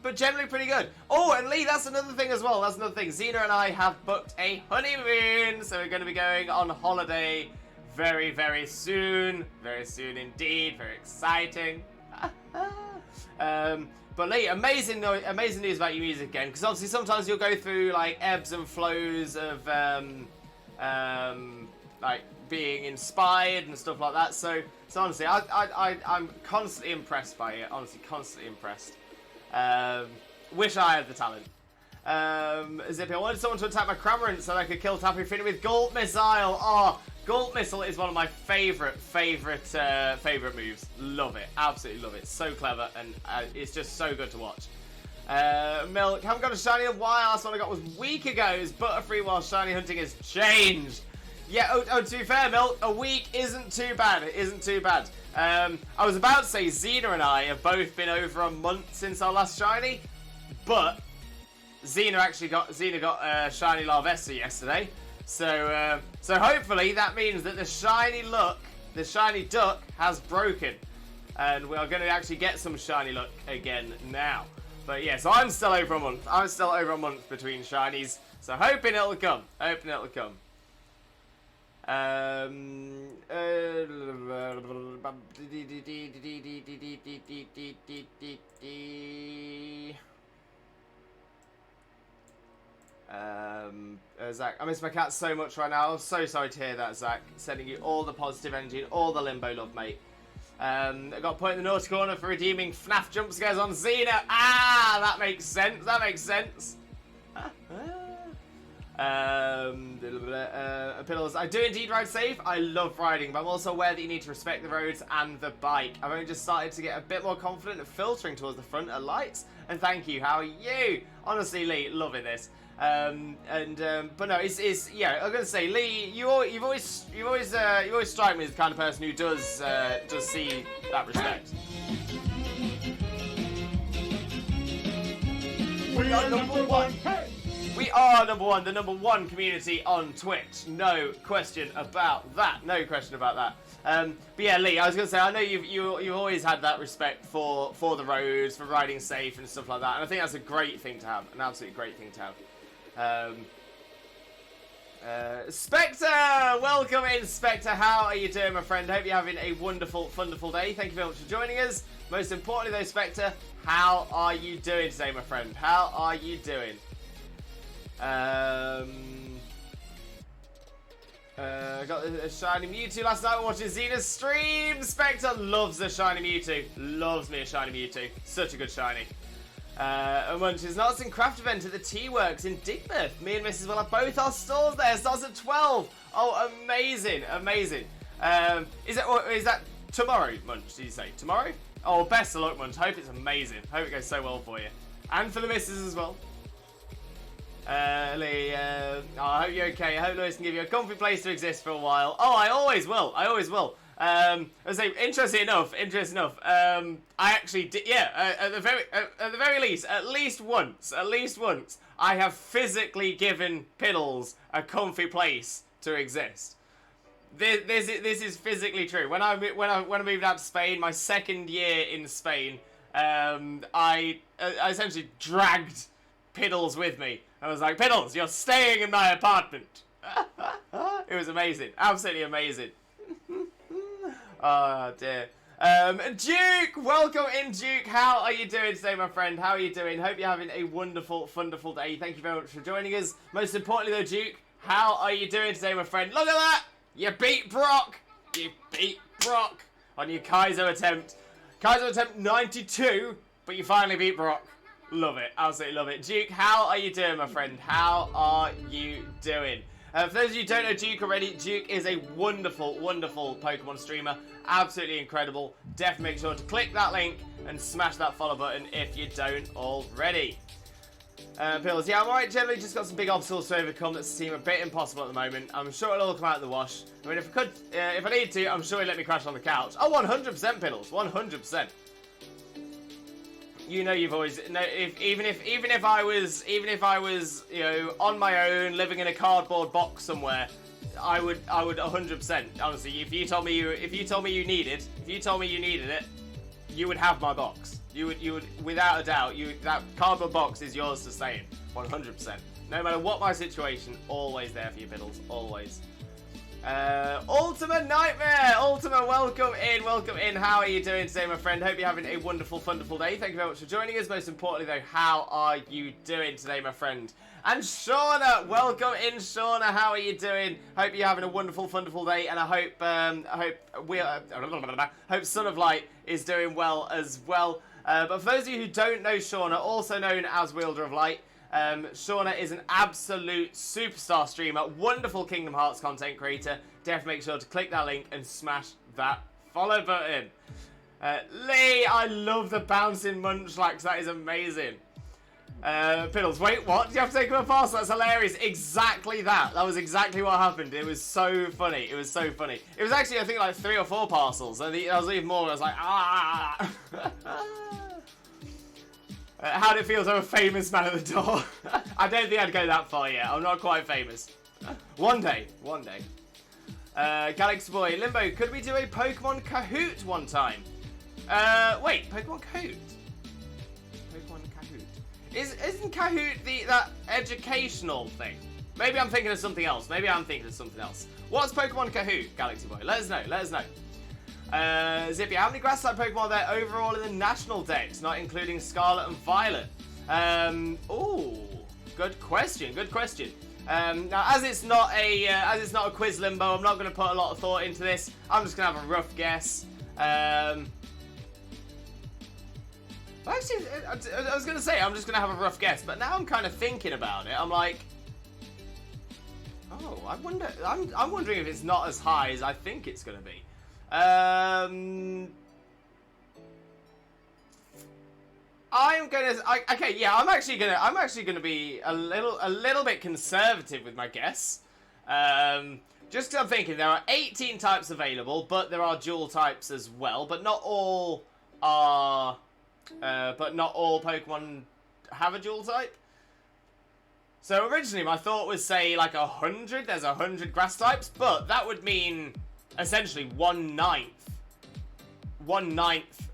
But generally pretty good. Oh, and Lee, that's another thing as well. Xena and I have booked a honeymoon, so we're going to be going on holiday very soon. Very soon indeed. Very exciting. But Lee, amazing news about your music again, because obviously sometimes you'll go through like ebbs and flows of like being inspired and stuff like that. So honestly, I'm constantly impressed by it. Honestly, constantly impressed. Wish I had the talent. Zippy, I wanted someone to attack my Cramorant so I could kill Tapu Fini with Gulp Missile. Oh, Gulp Missile is one of my favorite moves. Love it, absolutely love it. So clever, and it's just so good to watch. Milk, haven't got a shiny in a while. Last one I got was a week ago. It's Butterfree while shiny hunting has changed. Yeah, oh, to be fair, Milk, a week isn't too bad. It isn't too bad. I was about to say Xena and I have both been over a month since our last shiny, but Xena got shiny Larvesta yesterday. So hopefully that means that the shiny duck has broken, and we are going to actually get some shiny luck again now. But yeah, so I'm still over a month. I'm still over a month between shinies, so hoping it'll come. Hoping it'll come. Zach, I miss my cat so much right now. I'm so sorry to hear that, Zach. Sending you all the positive energy and all the limbo love, mate. I got a point in the naughty corner for redeeming FNAF jump scares on Xena. Ah, that makes sense. That makes sense. Pillows. I do indeed ride safe. I love riding, but I'm also aware that you need to respect the roads and the bike. I've only just started to get a bit more confident of filtering towards the front at lights. And thank you. How are you? Honestly, Lee, loving this. But no, it's yeah. I'm gonna say, Lee, you always strike me as the kind of person who does see that respect.
We are number one. Hey!
We are number one, the number one community on Twitch. No question about that. No question about that. But yeah, Lee, I was gonna say, I know you've always had that respect for the roads, for riding safe and stuff like that, and I think that's a great thing to have, an absolutely great thing to have. Spectre, welcome in, Spectre. How are you doing, my friend? Hope you're having a wonderful, wonderful day. Thank you very much for joining us. Most importantly, though, Spectre, how are you doing today, my friend? How are you doing? I got a shiny Mewtwo last night watching Xena's stream. Spectre loves the shiny Mewtwo. Loves me a shiny Mewtwo. Such a good shiny. And Munch's Nuts and Craft event at the Tea-Works in Digbeth. Me and Mrs. will have both our stalls there. Starts at 12. Oh, amazing, amazing. Is that tomorrow, Munch? Did you say tomorrow? Oh, best of luck, Munch. Hope it's amazing. Hope it goes so well for you, and for the missus as well. Lee, I hope you're okay. I hope Lewis can give you a comfy place to exist for a while. Oh, I always will. I always will. I say, interesting enough. I actually did. Yeah, at the very least, at least once, I have physically given Piddles a comfy place to exist. This is physically true. When I moved out to Spain, my second year in Spain, I essentially dragged Piddles with me. I was like, Piddles, you're staying in my apartment. It was amazing. Absolutely amazing. Oh, dear. Duke, welcome in, Duke. How are you doing today, my friend? How are you doing? Hope you're having a wonderful, wonderful day. Thank you very much for joining us. Most importantly, though, Duke, how are you doing today, my friend? Look at that. You beat Brock. You beat Brock on your Kaizo attempt. Kaizo attempt 92, but you finally beat Brock. Love it. Absolutely love it. Duke, how are you doing, my friend? How are you doing? For those of you who don't know Duke already, Duke is a wonderful, wonderful Pokemon streamer. Absolutely incredible. Definitely make sure to click that link and smash that follow button if you don't already. Pills, yeah, I'm alright. Generally just got some big obstacles to overcome that seem a bit impossible at the moment. I'm sure it'll all come out of the wash. I mean, if I need to, I'm sure he'll let me crash on the couch. Oh, 100% Piddles. 100%. You know, you've always even if I was you know, on my own living in a cardboard box somewhere, I would 100%. Honestly, if you told me you needed it, you would have my box. You would without a doubt. That cardboard box is yours to stay in. 100%. No matter what my situation, always there for you, Piddles. Always. Ultima Nightmare! Ultima, welcome in. How are you doing today, my friend? Hope you're having a wonderful, wonderful day. Thank you very much for joining us. Most importantly, though, how are you doing today, my friend? And Shauna, welcome in, Shauna. How are you doing? Hope you're having a wonderful, wonderful day, and I hope Son of Light is doing well as well. But for those of you who don't know Shauna, also known as Wielder of Light, Shauna is an absolute superstar streamer, wonderful Kingdom Hearts content creator. Definitely make sure to click that link and smash that follow button. Lee, I love the bouncing munchlax. That is amazing. Piddles, wait, what? Do you have to take him a parcel? That's hilarious. Exactly that. That was exactly what happened. It was so funny. It was so funny. It was actually, I think, like 3 or 4 parcels. I was even more. I was like, ah. How did it feel to have a famous man at the door? I don't think I'd go that far yet. I'm not quite famous. One day. One day. Galaxy Boy, Limbo, could we do a Pokemon Kahoot one time? Wait, Pokemon Kahoot? Pokemon Kahoot. Isn't Kahoot that educational thing? Maybe I'm thinking of something else. What's Pokemon Kahoot, Galaxy Boy? Let us know. Zippy, how many grass type Pokemon are there overall in the national decks, not including Scarlet and Violet? Ooh, good question. Now, as it's not a quiz, Limbo, I'm not going to put a lot of thought into this. I'm just going to have a rough guess. Actually, I was going to say I'm just going to have a rough guess, but now I'm kind of thinking about it. I'm like, oh, I wonder. I'm wondering if it's not as high as I think it's going to be. I'm actually gonna be a little bit conservative with my guess. Just 'cause I'm thinking there are 18 types available, but there are dual types as well. But not all Pokemon have a dual type. So originally my thought was, say, like 100. There's 100 grass types, but that would mean essentially 1/9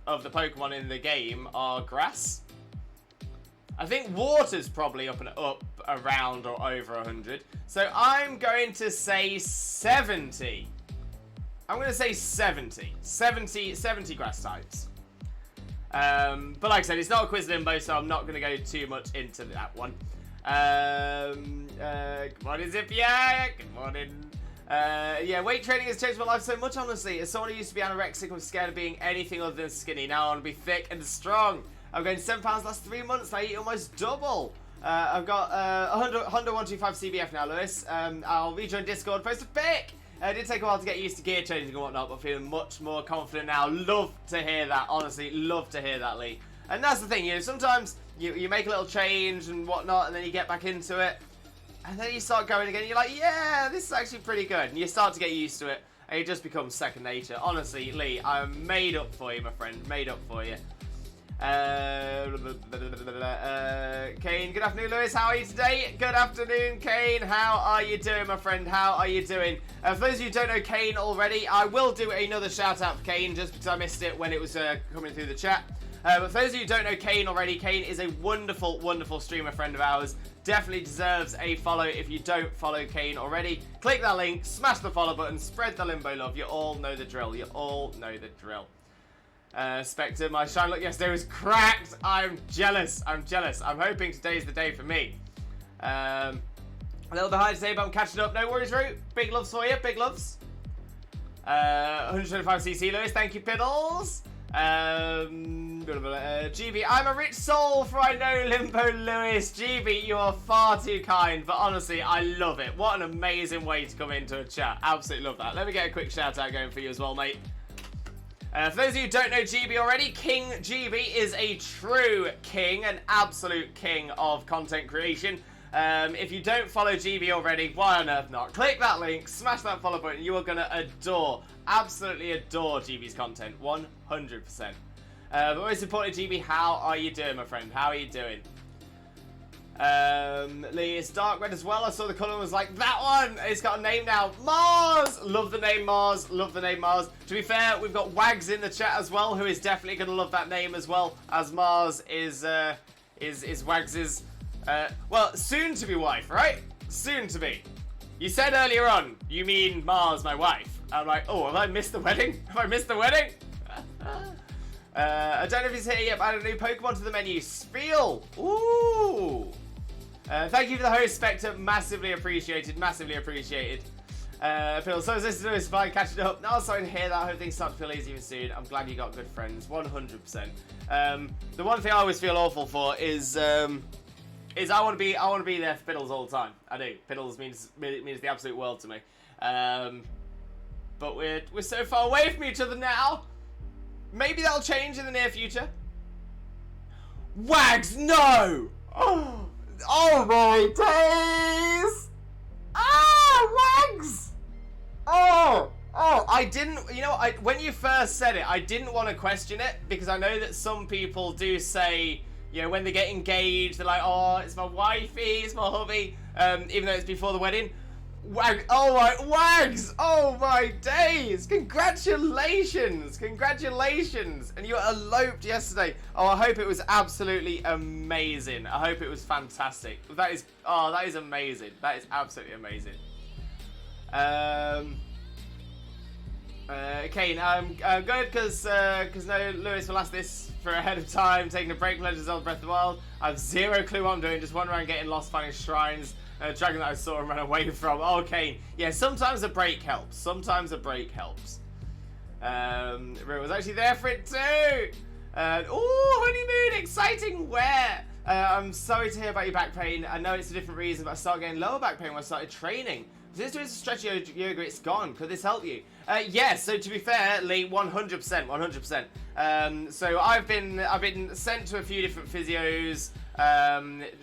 of the Pokemon in the game are grass. I think water's probably up around or over 100. So I'm going to say 70. I'm going to say 70 grass types. But like I said, it's not a quiz, Limbo, so I'm not going to go too much into that one. Good morning, Zippia. Good morning. Yeah, weight training has changed my life so much, honestly. As someone who used to be anorexic and was scared of being anything other than skinny, now I want to be thick and strong. I've gained 7 pounds last 3 months. I eat almost double. I've got 125 CBF now, Lewis. I'll rejoin Discord, post a pic. It did take a while to get used to gear changing and whatnot, but feeling much more confident now. Love to hear that, honestly. Love to hear that, Lee. And that's the thing, sometimes you make a little change and whatnot, and then you get back into it. And then you start going again, and you're like, yeah, this is actually pretty good. And you start to get used to it, and it just becomes second nature. Honestly, Lee, I'm made up for you, my friend. Made up for you. Kane, good afternoon, Lewis. How are you today? Good afternoon, Kane. How are you doing, my friend? How are you doing? For those of you who don't know Kane already, I will do another shout out for Kane just because I missed it when it was coming through the chat. But for those of you who don't know Kane already, Kane is a wonderful, wonderful streamer friend of ours. Definitely deserves a follow if you don't follow Kane already. Click that link, smash the follow button, spread the Limbo love. You all know the drill. Spectre, my shine look yesterday was cracked. I'm jealous. I'm hoping today's the day for me. A little behind today, but I'm catching up. No worries, Root. Big loves for you. Big loves. 125cc, Lewis. Thank you, Piddles. GB, I'm a rich soul, for I know Limbo Lewis. GB, you are far too kind, but honestly, I love it. What an amazing way to come into a chat. Absolutely love that. Let me get a quick shout out going for you as well, mate. For those of you who don't know GB already, King GB is a true king, an absolute king of content creation. If you don't follow GB already, why on earth not? Click that link, smash that follow button, you are going to absolutely adore GB's content, 100%. But most importantly, GB, how are you doing, my friend? How are you doing? Lee, it's dark red as well. I saw the colour and was like, that one! It's got a name now. Mars! Love the name Mars. Love the name Mars. To be fair, we've got Wags in the chat as well, who is definitely going to love that name as well, as Mars is Wags's, well, soon to be wife, right? Soon to be. You said earlier on, you mean Mars, my wife. I'm like, oh, have I missed the wedding? Have I missed the wedding? I don't know if he's here yet, but added a new Pokemon to the menu. Spiel! Ooh! Thank you for the host, Spectre. Massively appreciated. Massively appreciated. Phil, so is this to us by catching up? No, sorry to hear that. I hope things start to feel easier soon. I'm glad you got good friends. 100%. The one thing I always feel awful for is I want to be there for Piddles all the time. I do. Piddles means the absolute world to me. But we're so far away from each other now. Maybe that'll change in the near future. Wags, no! Oh my days! Ah, legs! Oh, I didn't, you know, when you first said it, I didn't want to question it, because I know that some people do say, you know, when they get engaged, they're like, oh, it's my wifey, it's my hubby, even though it's before the wedding. Oh my, wags! Oh my days! Congratulations! Congratulations! And you eloped yesterday. Oh, I hope it was absolutely amazing. I hope it was fantastic. That is, oh, that is amazing. That is absolutely amazing. Okay, I'm good because no Lewis will ask this for ahead of time. Taking a break from Legends of Zelda Breath of the Wild. I have zero clue what I'm doing. Just wandering around getting lost, finding shrines. Dragon that I saw and ran away from. Okay, yeah, sometimes a break helps. Sometimes a break helps. Rue was actually there for it too. Oh, honeymoon, exciting. Where? I'm sorry to hear about your back pain. I know it's a different reason, but I started getting lower back pain when I started training. Since doing some stretch yoga, it's gone. Could this help you? Yes. So to be fair, Lee, 100%, 100%. So I've been sent to a few different physios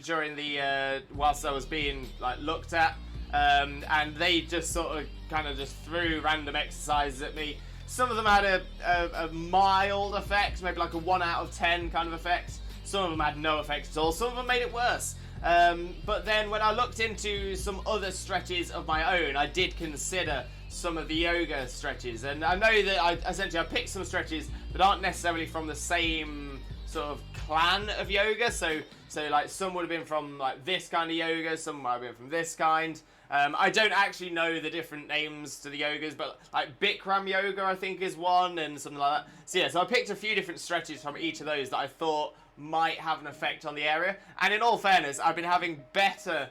during the whilst I was being like looked at, and they just sort of kind of just threw random exercises at me. Some of them had a mild effect, maybe like a 1 out of 10 kind of effect. Some of them had no effect at all. Some of them made it worse. But then when I looked into some other stretches of my own, I did consider some of the yoga stretches. And I know that I picked some stretches that aren't necessarily from the same sort of clan of yoga. So like some would have been from like this kind of yoga, some might have been from this kind. I don't actually know the different names to the yogas, but like Bikram yoga I think is one and something like that. So yeah, so I picked a few different stretches from each of those that I thought might have an effect on the area. And in all fairness, I've been having better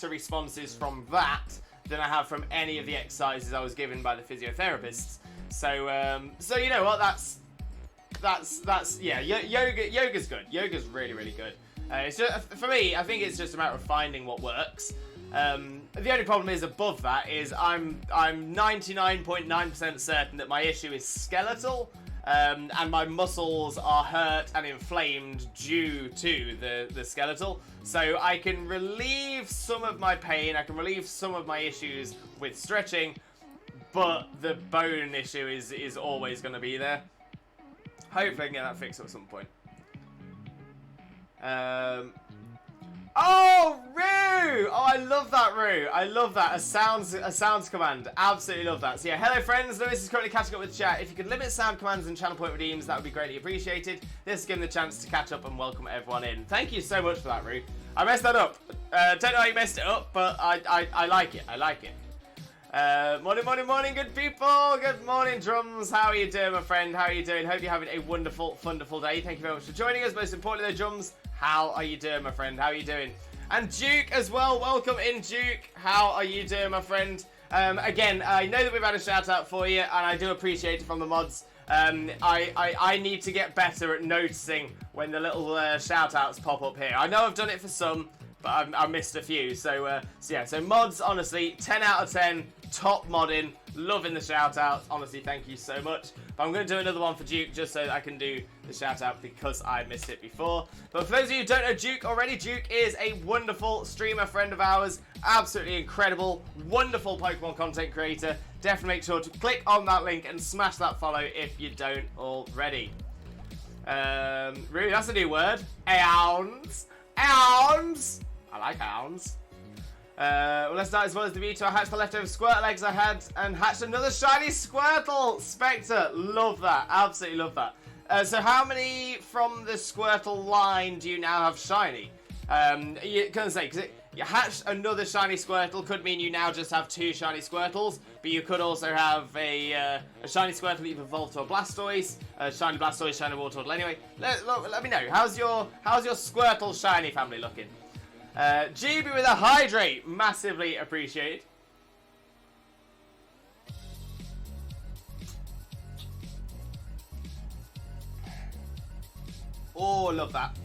responses from that than I have from any of the exercises I was given by the physiotherapists. So you know what, that's yeah, yoga's good. Yoga's really, really good. It's just, for me, I think it's just a matter of finding what works. The only problem is above that is I'm 99.9% certain that my issue is skeletal, and my muscles are hurt and inflamed due to the skeletal. So I can relieve some of my pain, I can relieve some of my issues with stretching, but the bone issue is always going to be there. Hopefully I can get that fixed at some point. Oh, Roo! Oh, I love that, Roo. I love that. A sounds command. Absolutely love that. So yeah, hello friends. Lewis is currently catching up with chat. If you could limit sound commands and channel point redeems, that would be greatly appreciated. This is giving the chance to catch up and welcome everyone in. Thank you so much for that, Roo. I messed that up. Don't know how you messed it up, but I like it. I like it. Morning, good people. Good morning, Drums. How are you doing, my friend? How are you doing? Hope you're having a wonderful day. Thank you very much for joining us. Most importantly, though, Drums, how are you doing, my friend? How are you doing? And Duke as well. Welcome in, Duke. How are you doing, my friend? Again, I know that we've had a shout out for you, and I do appreciate it from the mods. I need to get better at noticing when the little shout outs pop up here. I know I've done it for some, but I missed a few. So yeah, so mods, honestly, 10 out of 10, top modding, loving the shout out. Honestly, thank you so much. But I'm going to do another one for Duke just so that I can do the shout out because I missed it before. But for those of you who don't know Duke already, Duke is a wonderful streamer friend of ours. Absolutely incredible, wonderful Pokemon content creator. Definitely make sure to click on that link and smash that follow if you don't already. Really, that's a new word. Ounds. Ounds. I like ounds. Well, let's start as well as the Vito. I hatched the leftover Squirtle eggs I had and hatched another shiny Squirtle. Spectre, love that. Absolutely love that. So how many from the Squirtle line do you now have shiny? You can say, because you hatched another shiny Squirtle could mean you now just have 2 shiny Squirtles, but you could also have a shiny Squirtle that you've evolved to a Blastoise, a shiny Blastoise, shiny Wartortle. Anyway, let me know. How's your Squirtle shiny family looking? GB with a hydrate, massively appreciated. Oh, love that,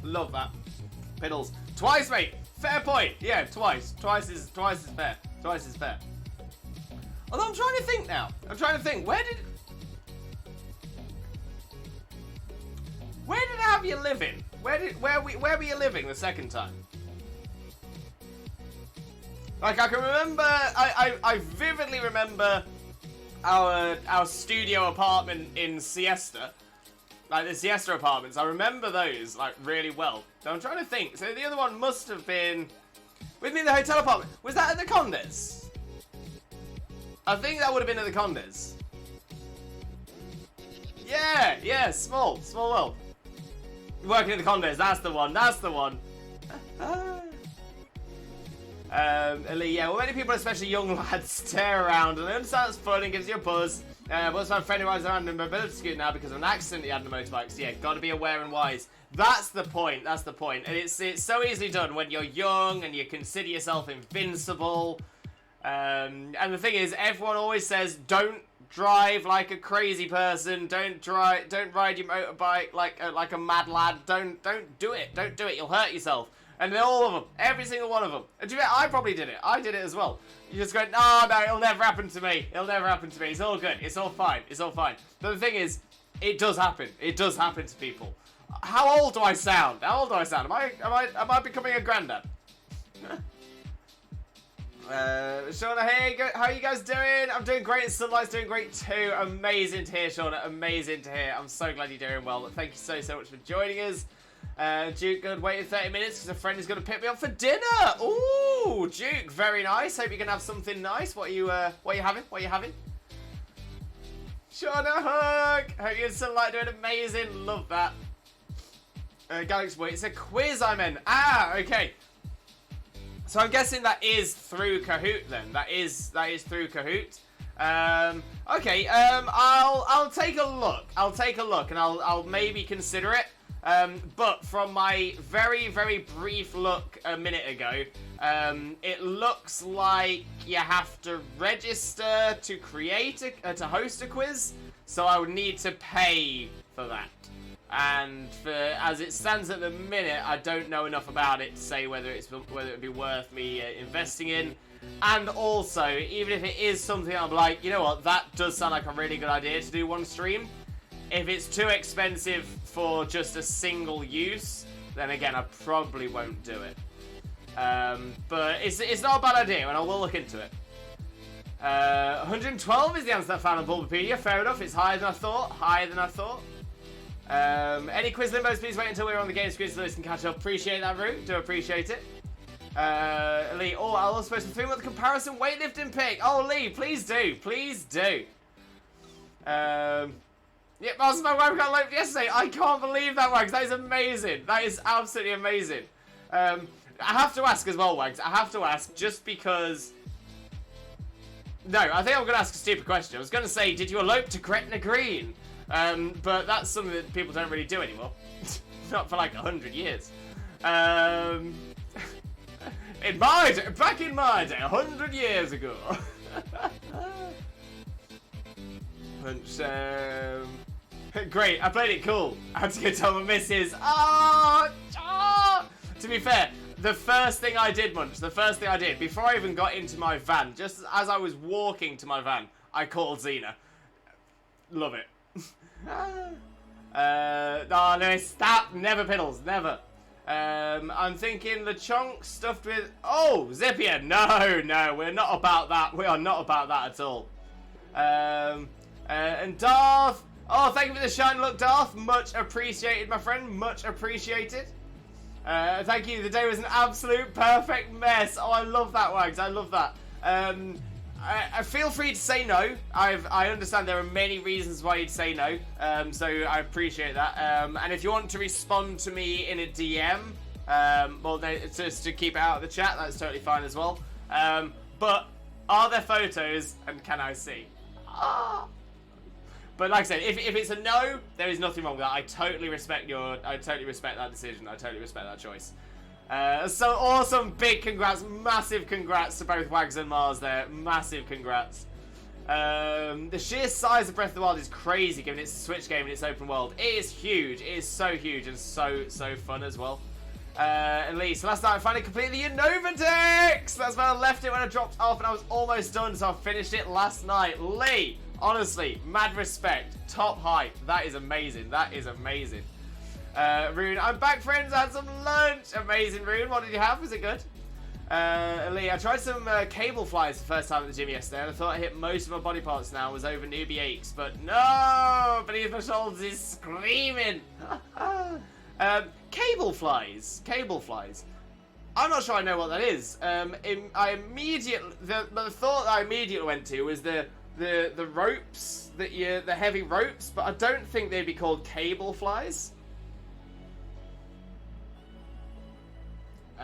Piddles, twice, mate. Fair point. Yeah, twice. Twice is fair. Twice is fair. Although I'm trying to think now. Where did I have you living? Where were you living the second time? Like, I can remember, I vividly remember our studio apartment in Siesta. Like, the Siesta apartments, I remember those, like, really well. So I'm trying to think. So the other one must have been with me in the hotel apartment. Was that at the Condes? I think that would have been at the Condes. Yeah, small world. Working at the Condes, that's the one. Yeah, well, many people, especially young lads, stare around, and I understand it's fun and gives you a buzz. What's my friend who rides around in a mobility scooter now because of an accident he had on a motorbike? So yeah, gotta be aware and wise. That's the point. And it's so easily done when you're young and you consider yourself invincible. And the thing is, everyone always says, don't drive like a crazy person. Don't ride your motorbike like a mad lad. Don't do it. Don't do it. You'll hurt yourself. And all of them, every single one of them. And do you know, I probably did it. I did it as well. You just go, no, it'll never happen to me. It's all good. It's all fine. But the thing is, it does happen. It does happen to people. How old do I sound? Am I becoming a granddad? Shauna, hey, how are you guys doing? I'm doing great. Sunlight's doing great too. Amazing to hear, Shauna. Amazing to hear. I'm so glad you're doing well. Thank you so much for joining us. Duke, good. Waiting 30 minutes because a friend is going to pick me up for dinner. Ooh, Duke, very nice. Hope you can have something nice. What are you having? Shauna, hug. Hope you and Sunlight doing amazing. Love that. Galaxy Boy, it's a quiz I'm in. Ah, okay. So I'm guessing that is through Kahoot then. That is through Kahoot. Okay. I'll take a look. And I'll maybe consider it. But from my very, very brief look a minute ago, it looks like you have to register to to host a quiz. So I would need to pay for that. And as it stands at the minute, I don't know enough about it to say whether it would be worth me investing in. And also, even if it is something I'm like, you know what, that does sound like a really good idea to do one stream. If it's too expensive for just a single use, then again, I probably won't do it. But it's not a bad idea, and I will look into it. 112 is the answer I found on Bulbapedia. Fair enough, it's higher than I thought. Any quiz limbos, please wait until we're on the game screen so we can catch up. Appreciate that, Roo. Do appreciate it. Lee, I'll also post a 3-month comparison weightlifting pick. Oh, Lee, please do. Yep, I was my wife got late yesterday. I can't believe that, Wags. That is amazing. That is absolutely amazing. I have to ask as well, Wags. I have to ask just because... No, I think I'm going to ask a stupid question. I was going to say, did you elope to Gretna Green? But that's something that people don't really do anymore. Not for like 100 years. Back in my day, 100 years ago. Great, I played it cool. I had to go tell my missus. To be fair, the first thing I did, before I even got into my van, just as I was walking to my van, I called Xena. Love it. No, stop. Never piddles, never. I'm thinking the chunk stuffed with... Oh, Zippia. No, we're not about that. We are not about that at all. And Darth. Oh, thank you for the shine look, Darth. Much appreciated, my friend. Much appreciated. Thank you. The day was an absolute perfect mess. Oh, I love that, Wags. I love that. I feel free to say no. I understand there are many reasons why you'd say no. So I appreciate that. And if you want to respond to me in a DM, well, just to keep it out of the chat, that's totally fine as well. But are there photos and can I see? But like I said, if it's a no, there is nothing wrong with that. I totally respect that decision. I totally respect that choice. So awesome, big congrats, massive congrats to both Wags and Mars there. Massive congrats. The sheer size of Breath of the Wild is crazy given it's a Switch game and it's open world. It is huge. It is so huge and so fun as well. And Lee, so last night I finally completed the Unova Dex! That's when I left it when I dropped off and I was almost done, so I finished it last night. Lee, honestly, mad respect. Top hype. That is amazing. Rune, I'm back, friends. I had some lunch. Amazing, Rune. What did you have? Was it good? Lee, I tried some cable flies the first time at the gym yesterday, and I thought I hit most of my body parts now. Was over newbie aches, but no! Beneath my shoulders is screaming. Cable flies. Cable flies. I'm not sure I know what that is. The thought that I immediately went to was the ropes, the heavy ropes, but I don't think they'd be called cable flies.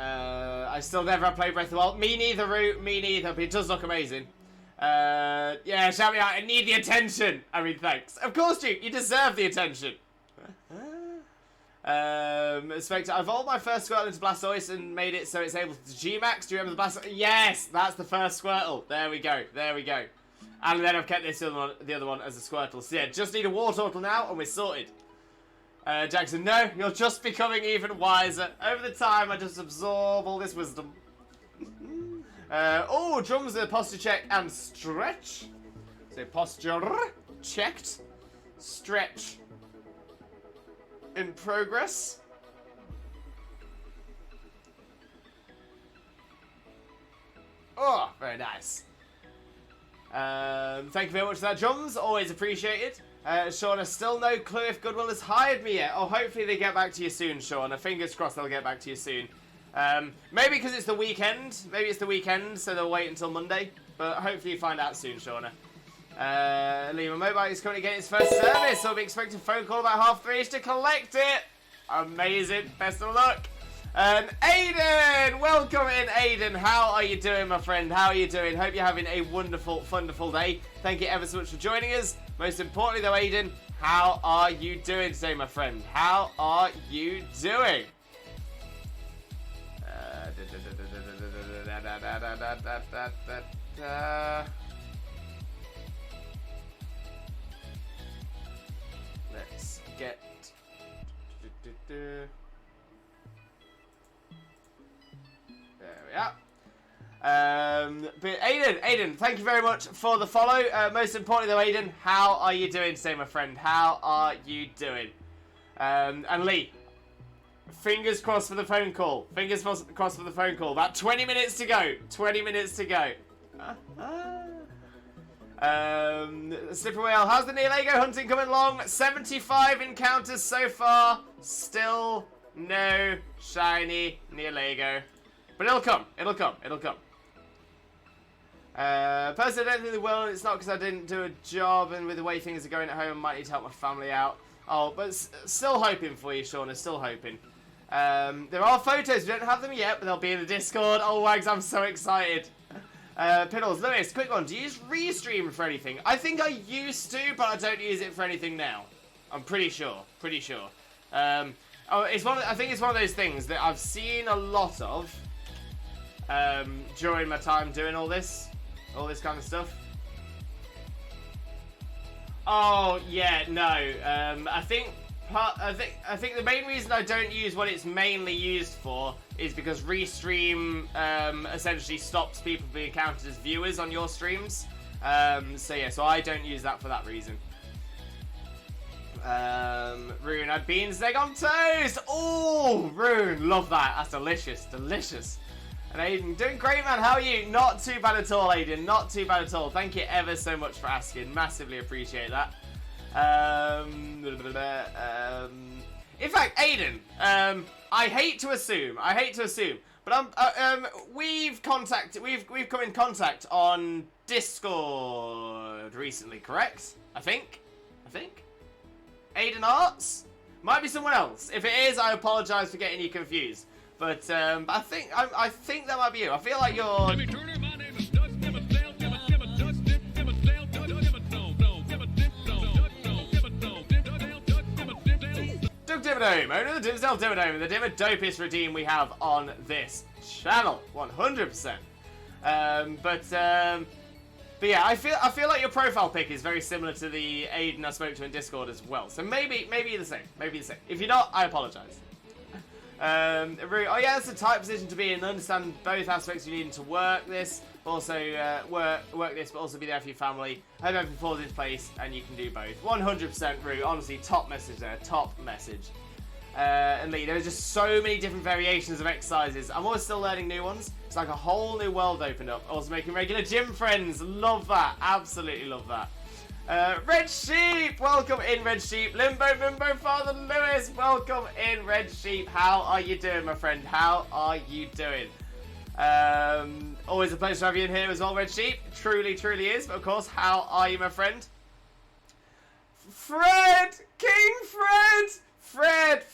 I still never have played Breath of the Wild. Me neither, Root. Me neither, but it does look amazing. Yeah, shout me out. I need the attention. I mean, thanks. Of course, Duke. You deserve the attention. Spectre, I evolved my first Squirtle into Blastoise and made it so it's able to G-Max. Do you remember the Blastoise? Yes, that's the first Squirtle. There we go. There we go. And then I've kept the other one as a Squirtle. So yeah, just need a Wartortle now and we're sorted. Jackson, no, you're just becoming even wiser. Over the time, I just absorb all this wisdom. Oh, drums with a posture check and stretch. So posture checked. Stretch in progress. Oh, very nice. Thank you very much for that, drums. Always appreciated. Shauna, still no clue if Goodwill has hired me yet. Oh, hopefully they get back to you soon, Shauna. Fingers crossed they'll get back to you soon. Maybe because it's the weekend. Maybe it's the weekend, so they'll wait until Monday. But hopefully you find out soon, Shauna. Lima Mobile is currently getting its first service, so I'll be expecting a phone call about 3:30 to collect it. Amazing. Best of luck. Aiden! Welcome in, Aiden. How are you doing, my friend? How are you doing? Hope you're having a wonderful, wonderful day. Thank you ever so much for joining us. Most importantly, though, Aiden, how are you doing today, my friend? How are you doing? Let's get... There we are. But Aiden, thank you very much for the follow. Most importantly though, Aiden, how are you doing today, my friend? How are you doing? And Lee, fingers crossed for the phone call. Fingers crossed for the phone call. About 20 minutes to go. 20 minutes to go. Slippery Whale, how's the Nihilego hunting coming along? 75 encounters so far. Still no shiny Nihilego. But it'll come. It'll come. It'll come. Personally, I don't think they will. It's not because I didn't do a job, and with the way things are going at home, I might need to help my family out. Oh, but still hoping for you, Shauna. Still hoping. There are photos. We don't have them yet, but they'll be in the Discord. Oh, Wags, I'm so excited. Piddles, Lewis, quick one. Do you use Restream for anything? I think I used to, but I don't use it for anything now. I'm pretty sure. Pretty sure. Oh, I think it's one of those things that I've seen a lot of during my time doing all this kind of stuff. Oh yeah, no. I think the main reason I don't use what it's mainly used for is because Restream essentially stops people being counted as viewers on your streams. So yeah, so I don't use that for that reason. Rune had beans, egg on toast. Oh, Rune, love that. That's delicious, delicious. And Aiden, doing great, man. How are you? Not too bad at all, Aiden. Not too bad at all. Thank you ever so much for asking. Massively appreciate that. In fact, Aiden, I hate to assume, but we've come in contact on Discord recently, correct? I think. Aiden Arts? Might be someone else. If it is, I apologise for getting you confused. But I think that might be you. I feel like you're... Doug Dimmadome, owner of the Dimsdale Dimmadome, and the Dimmadopest redeem we have on this channel, 100%. But yeah, I feel like your profile pic is very similar to the Aiden I spoke to in Discord as well. So maybe you're the same. Maybe the same. If you're not, I apologise. Oh yeah, that's a tight position to be in. Understand both aspects you need to work this, but also work this, but also be there for your family. Hope everything falls into place and you can do both. 100% Rue. Honestly, top message there. Top message. and Lee. There are just so many different variations of exercises. I'm always still learning new ones. It's like a whole new world opened up. Also making regular gym friends. Love that. Absolutely love that. Red Sheep, welcome in, Red Sheep. Limbo, Father Lewis, welcome in, Red Sheep. How are you doing, my friend? How are you doing? Always a pleasure to have you in here as well, Red Sheep. Truly, truly is. But of course, how are you, my friend? Fred! King Fred! Fred,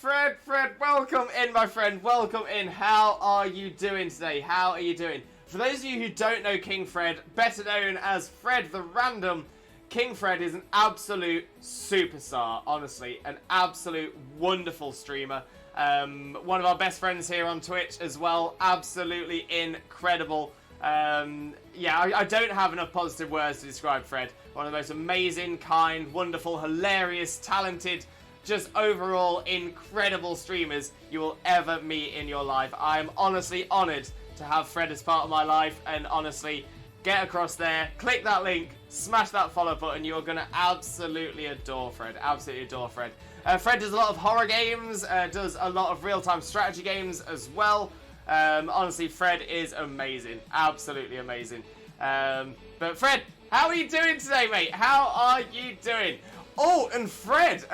welcome in, my friend. Welcome in. How are you doing today? How are you doing? For those of you who don't know King Fred, better known as Fred the Random, King Fred is an absolute superstar, honestly. An absolute wonderful streamer. One of our best friends here on Twitch as well. Absolutely incredible. Yeah, I don't have enough positive words to describe Fred. One of the most amazing, kind, wonderful, hilarious, talented, just overall incredible streamers you will ever meet in your life. I am honestly honoured to have Fred as part of my life, and honestly, get across there, click that link, smash that follow button. You are going to absolutely adore Fred. Absolutely adore Fred. Fred does a lot of horror games, does a lot of real-time strategy games as well. Honestly, Fred is amazing. Absolutely amazing. But Fred, how are you doing today, mate? How are you doing? Oh, and Fred,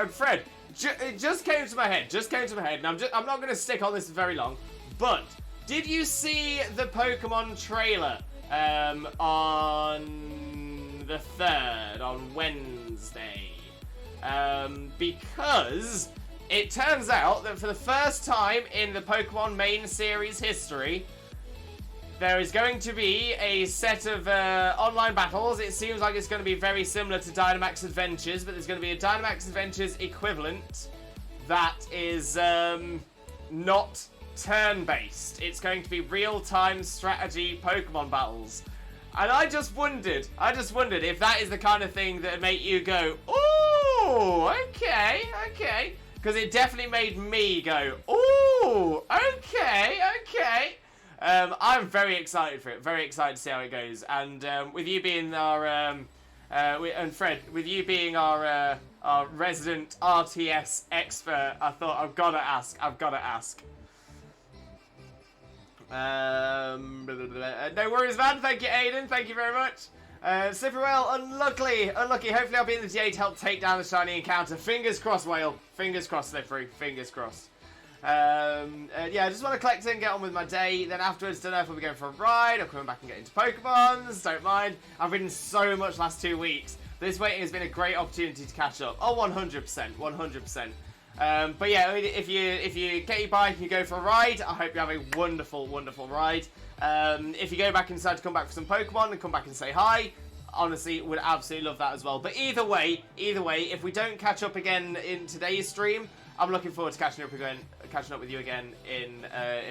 it just came to my head. And I'm not going to stick on this very long, but did you see the Pokemon trailer on the 3rd, on Wednesday? Because it turns out that for the first time in the Pokemon main series history, there is going to be a set of online battles. It seems like it's going to be very similar to Dynamax Adventures, but there's going to be a Dynamax Adventures equivalent that is not turn-based. It's going to be real-time strategy Pokemon battles. And I just wondered if that is the kind of thing that would make you go, ooh, okay. Because it definitely made me go, ooh, okay. I'm very excited for it. Very excited to see how it goes. And with you being our and Fred, with you being our resident RTS expert, I thought I've got to ask. No worries, man. Thank you, Aiden. Thank you very much. Slippery Whale, unlucky. Hopefully I'll be in the GA to help take down the shiny encounter. Fingers crossed, Whale. Fingers crossed, Slippery. Fingers crossed. Yeah, I just want to collect it and get on with my day. Then afterwards, don't know if I'll be going for a ride or coming back and getting into Pokemons. Don't mind. I've ridden so much last 2 weeks. This waiting has been a great opportunity to catch up. Oh, 100%. But yeah, if you get your bike and you go for a ride, I hope you have a wonderful ride. If you go back and decide to come back for some Pokemon and come back and say hi, honestly, would absolutely love that as well. But either way, if we don't catch up again in today's stream, I'm looking forward to catching up with you again in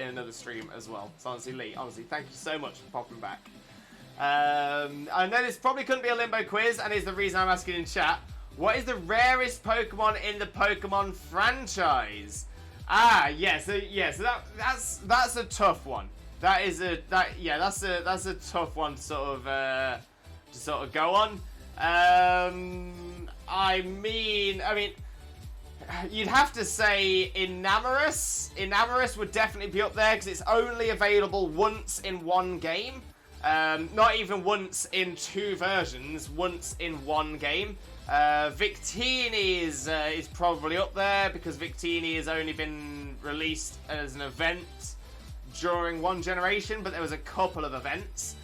another stream as well. So honestly, Lee, thank you so much for popping back. I know this probably couldn't be a Limbo quiz, and is the reason I'm asking in chat. What is the rarest Pokemon in the Pokemon franchise? So that's a tough one. That's a tough one to sort of go on. I mean, you'd have to say Enamorus. Enamorus would definitely be up there because it's only available once in one game. Not even once in 2 versions, once in one game. Victini is probably up there because Victini has only been released as an event during one generation, but there was a couple of events.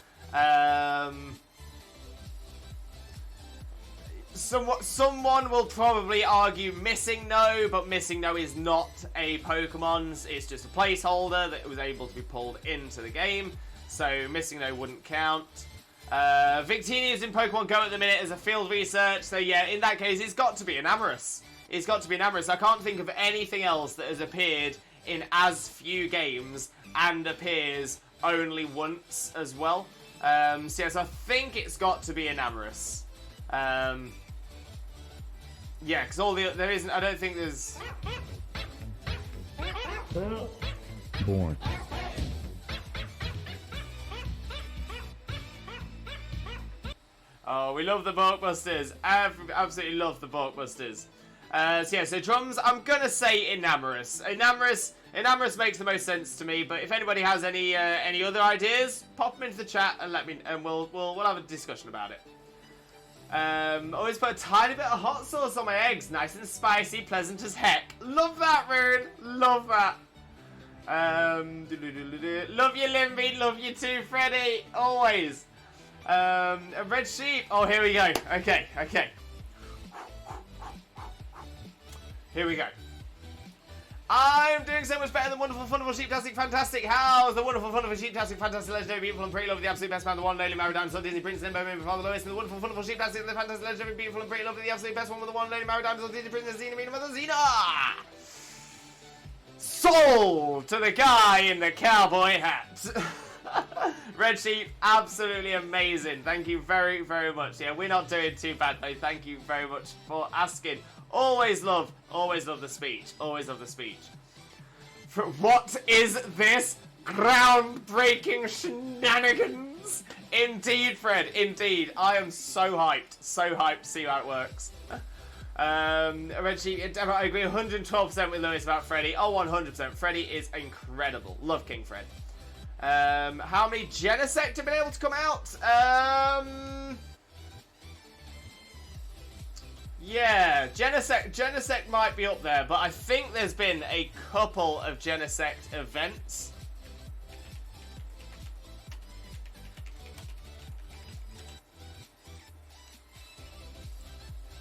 Someone will probably argue Missing No, but Missing No is not a Pokemon. It's just a placeholder that was able to be pulled into the game, so Missing No wouldn't count. Victini is in Pokemon Go at the minute as a field research, so yeah, in that case, it's got to be Enamorus. I can't think of anything else that has appeared in as few games and appears only once as well. So yes, I think it's got to be Enamorus. Yeah, because there isn't. I don't think there's.
Born.
Oh, we love the Bulkbusters. Absolutely love the Bulkbusters. So yeah, so drums, I'm gonna say Enamorous. Enamorous makes the most sense to me, but if anybody has any other ideas, pop them into the chat and let me, and we'll have a discussion about it. Always put a tiny bit of hot sauce on my eggs, nice and spicy, pleasant as heck. Love that, Rune. Love that. Love you, Limby. Love you too, Freddy. Always. A red sheep. Oh, here we go. Okay. Here we go. I'm doing so much better than wonderful, wonderful, sheeptastic, fantastic. How's the wonderful, wonderful, sheeptastic, fantastic, legendary, beautiful, and pretty lovely, the absolute best man, the one, only married diamond, son, Disney Prince, Limbo, Mimber, Father Lois, and the wonderful, wonderful, sheeptastic, the fantastic, legendary, beautiful, and pretty lovely, the absolute best one with the one, only married diamond, son, Disney Prince, Xena, Mina, Mother, Xena! Sold to the guy in the cowboy hat. Red Sheep, absolutely amazing. Thank you very, very much. Yeah, we're not doing too bad, though. Thank you very much for asking. Always love the speech. Always love the speech. What is this groundbreaking shenanigans? Indeed, Fred. Indeed. I am so hyped. So hyped to see how it works. Red Sheep, I agree 112% with Lewis about Freddy. Oh, 100%. Freddy is incredible. Love King Fred. How many Genesect have been able to come out? Yeah, Genesect might be up there, but I think there's been a couple of Genesect events.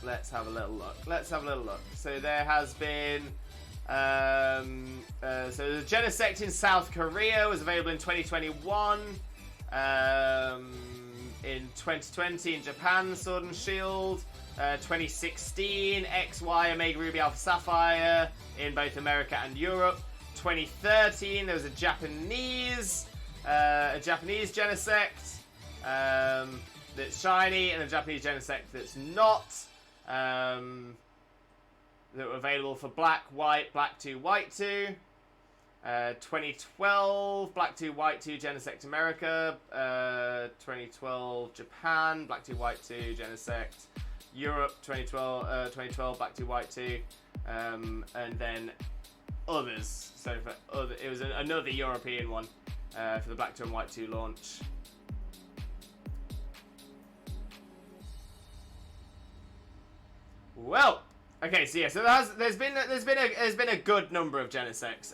Let's have a little look. So there has been... so the Genesect in South Korea was available in 2021. In 2020 in Japan, Sword and Shield. 2016, XY, Omega Ruby Alpha Sapphire in both America and Europe. 2013, there was a Japanese Genesect that's shiny, and a Japanese Genesect that's not. That were available for Black 2, White 2. 2012, Black 2, White 2, Genesect America. 2012, Japan, Black 2, White 2, Genesect. Europe, 2012, Black 2, White 2. And then others. So it was another European one for the Black 2 and White 2 launch. Well, okay, so yeah, so there's been a good number of Genesects,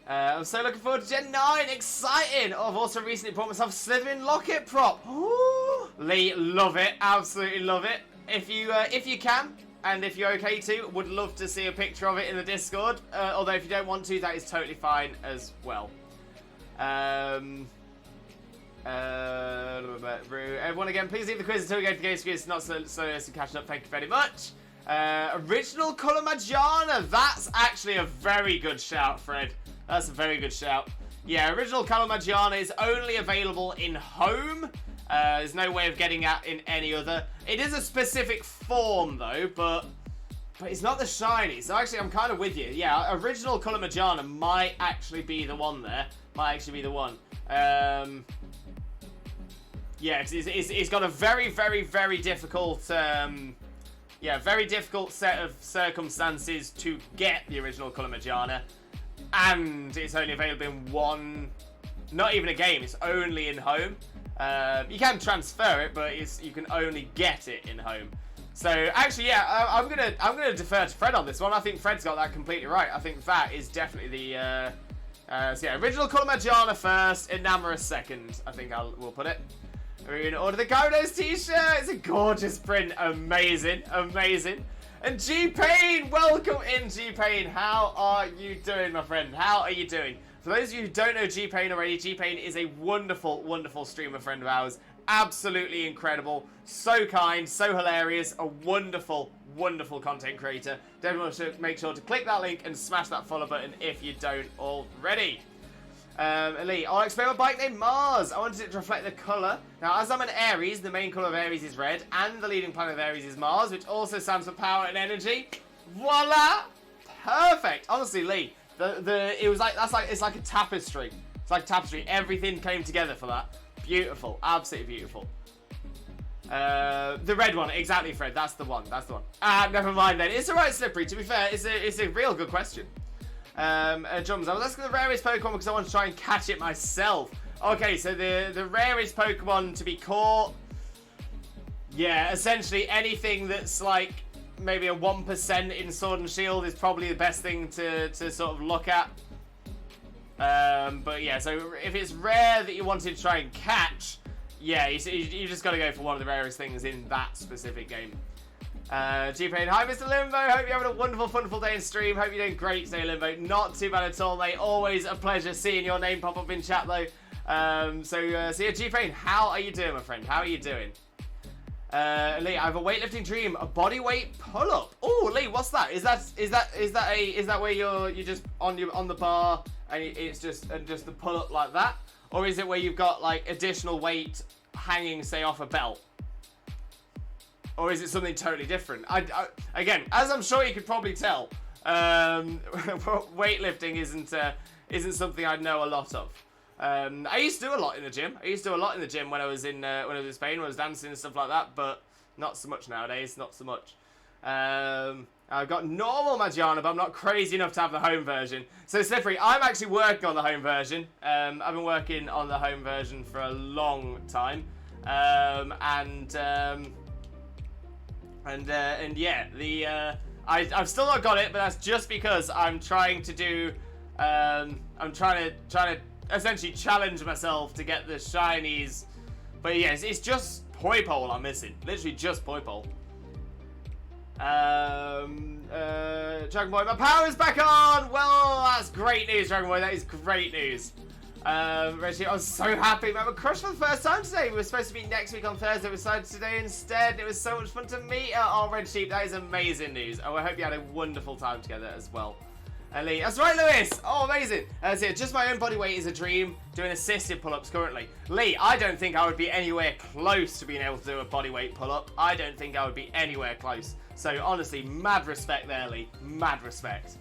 I'm so looking forward to Gen 9, exciting! Oh, I've also recently bought myself a Slytherin Locket prop. Ooh. Lee, love it, absolutely love it. If you can, and if you're okay to, would love to see a picture of it in the Discord. Although if you don't want to, that is totally fine as well. Everyone again, please leave the quiz until we go to the game quiz. Not so catching up. Thank you very much. Original Colour Magiana. That's actually a very good shout, Fred. That's a very good shout. Yeah, Original Colour Magiana is only available in home. There's no way of getting that in any other. It is a specific form though, but it's not the shiny. So actually, I'm kind of with you. Yeah, Original Colour Magiana might actually be the one there. Yeah, because it's got a very, very, very difficult, very difficult set of circumstances to get the Original Colour Magiana, and it's only available in one, not even a game. It's only in home. You can transfer it, but you can only get it in home. So actually, yeah, I'm gonna defer to Fred on this one. I think Fred's got that completely right. I think that is definitely the so yeah, Original Colour Magiana first, Enamorous second. I think we'll put it. We're going to order the Gyarados t-shirt. It's a gorgeous print. Amazing. Amazing. And G-Pain, welcome in, G-Pain. How are you doing, my friend? How are you doing? For those of you who don't know G-Pain already, G-Pain is a wonderful, wonderful streamer friend of ours. Absolutely incredible. So kind, so hilarious. A wonderful, wonderful content creator. Definitely make sure to click that link and smash that follow button if you don't already. Elite, I'll explain my bike named Mars. I wanted it to reflect the colour. Now, as I'm an Aries, the main colour of Aries is red, and the leading planet of Aries is Mars, which also stands for power and energy. Voila! Perfect. Honestly, Lee, it's like a tapestry. It's like a tapestry. Everything came together for that. Beautiful. Absolutely beautiful. The red one, exactly, Fred. That's the one. That's the one. Ah, never mind then. It's alright, Slippery. To be fair, it's a real good question. Drums, I was asking the rarest Pokemon because I want to try and catch it myself. Okay, so the rarest Pokemon to be caught, yeah, essentially anything that's like maybe a 1% in Sword and Shield is probably the best thing to sort of look at. But yeah, so if it's rare that you wanted to try and catch, yeah, you just got to go for one of the rarest things in that specific game. G-Pain, hi Mr. Limbo, hope you're having a wonderful day in stream, hope you're doing great today, Limbo. Not too bad at all, mate, always a pleasure seeing your name pop up in chat though. So yeah, G-Pain, how are you doing, my friend, how are you doing? Lee, I have a weightlifting dream, a body weight pull-up. Oh, Lee, what's that? Is that where you're just on the bar and it's just the pull-up like that, or is it where you've got like additional weight hanging, say, off a belt? Or is it something totally different? Again, as I'm sure you could probably tell, weightlifting isn't something I know a lot of. I used to do a lot in the gym. When I was in Spain, when I was dancing and stuff like that, but not so much nowadays. Not so much. I've got normal Magiana, but I'm not crazy enough to have the home version. So Slippery, I'm actually working on the home version. I've been working on the home version for a long time, and yeah, I've still not got it, but that's just because I'm trying to do, I'm trying to essentially challenge myself to get the shinies. But yes, it's just Poipole I'm missing, literally just Poipole. Dragon Boy, my power is back on. Well, that's great news, Dragon Boy. That is great news. Reggie, I was so happy. Man, we're crushed for the first time today. We were supposed to be next week on Thursday. We decided today instead. It was so much fun to meet her. Oh, Red Sheep, that is amazing news. Oh, I hope you had a wonderful time together as well. Lee, that's right, Lewis. Oh, amazing. So just my own body weight is a dream. Doing assisted pull-ups currently. Lee, I don't think I would be anywhere close to being able to do a body weight pull-up. I don't think I would be anywhere close. So honestly, mad respect there, Lee. Mad respect.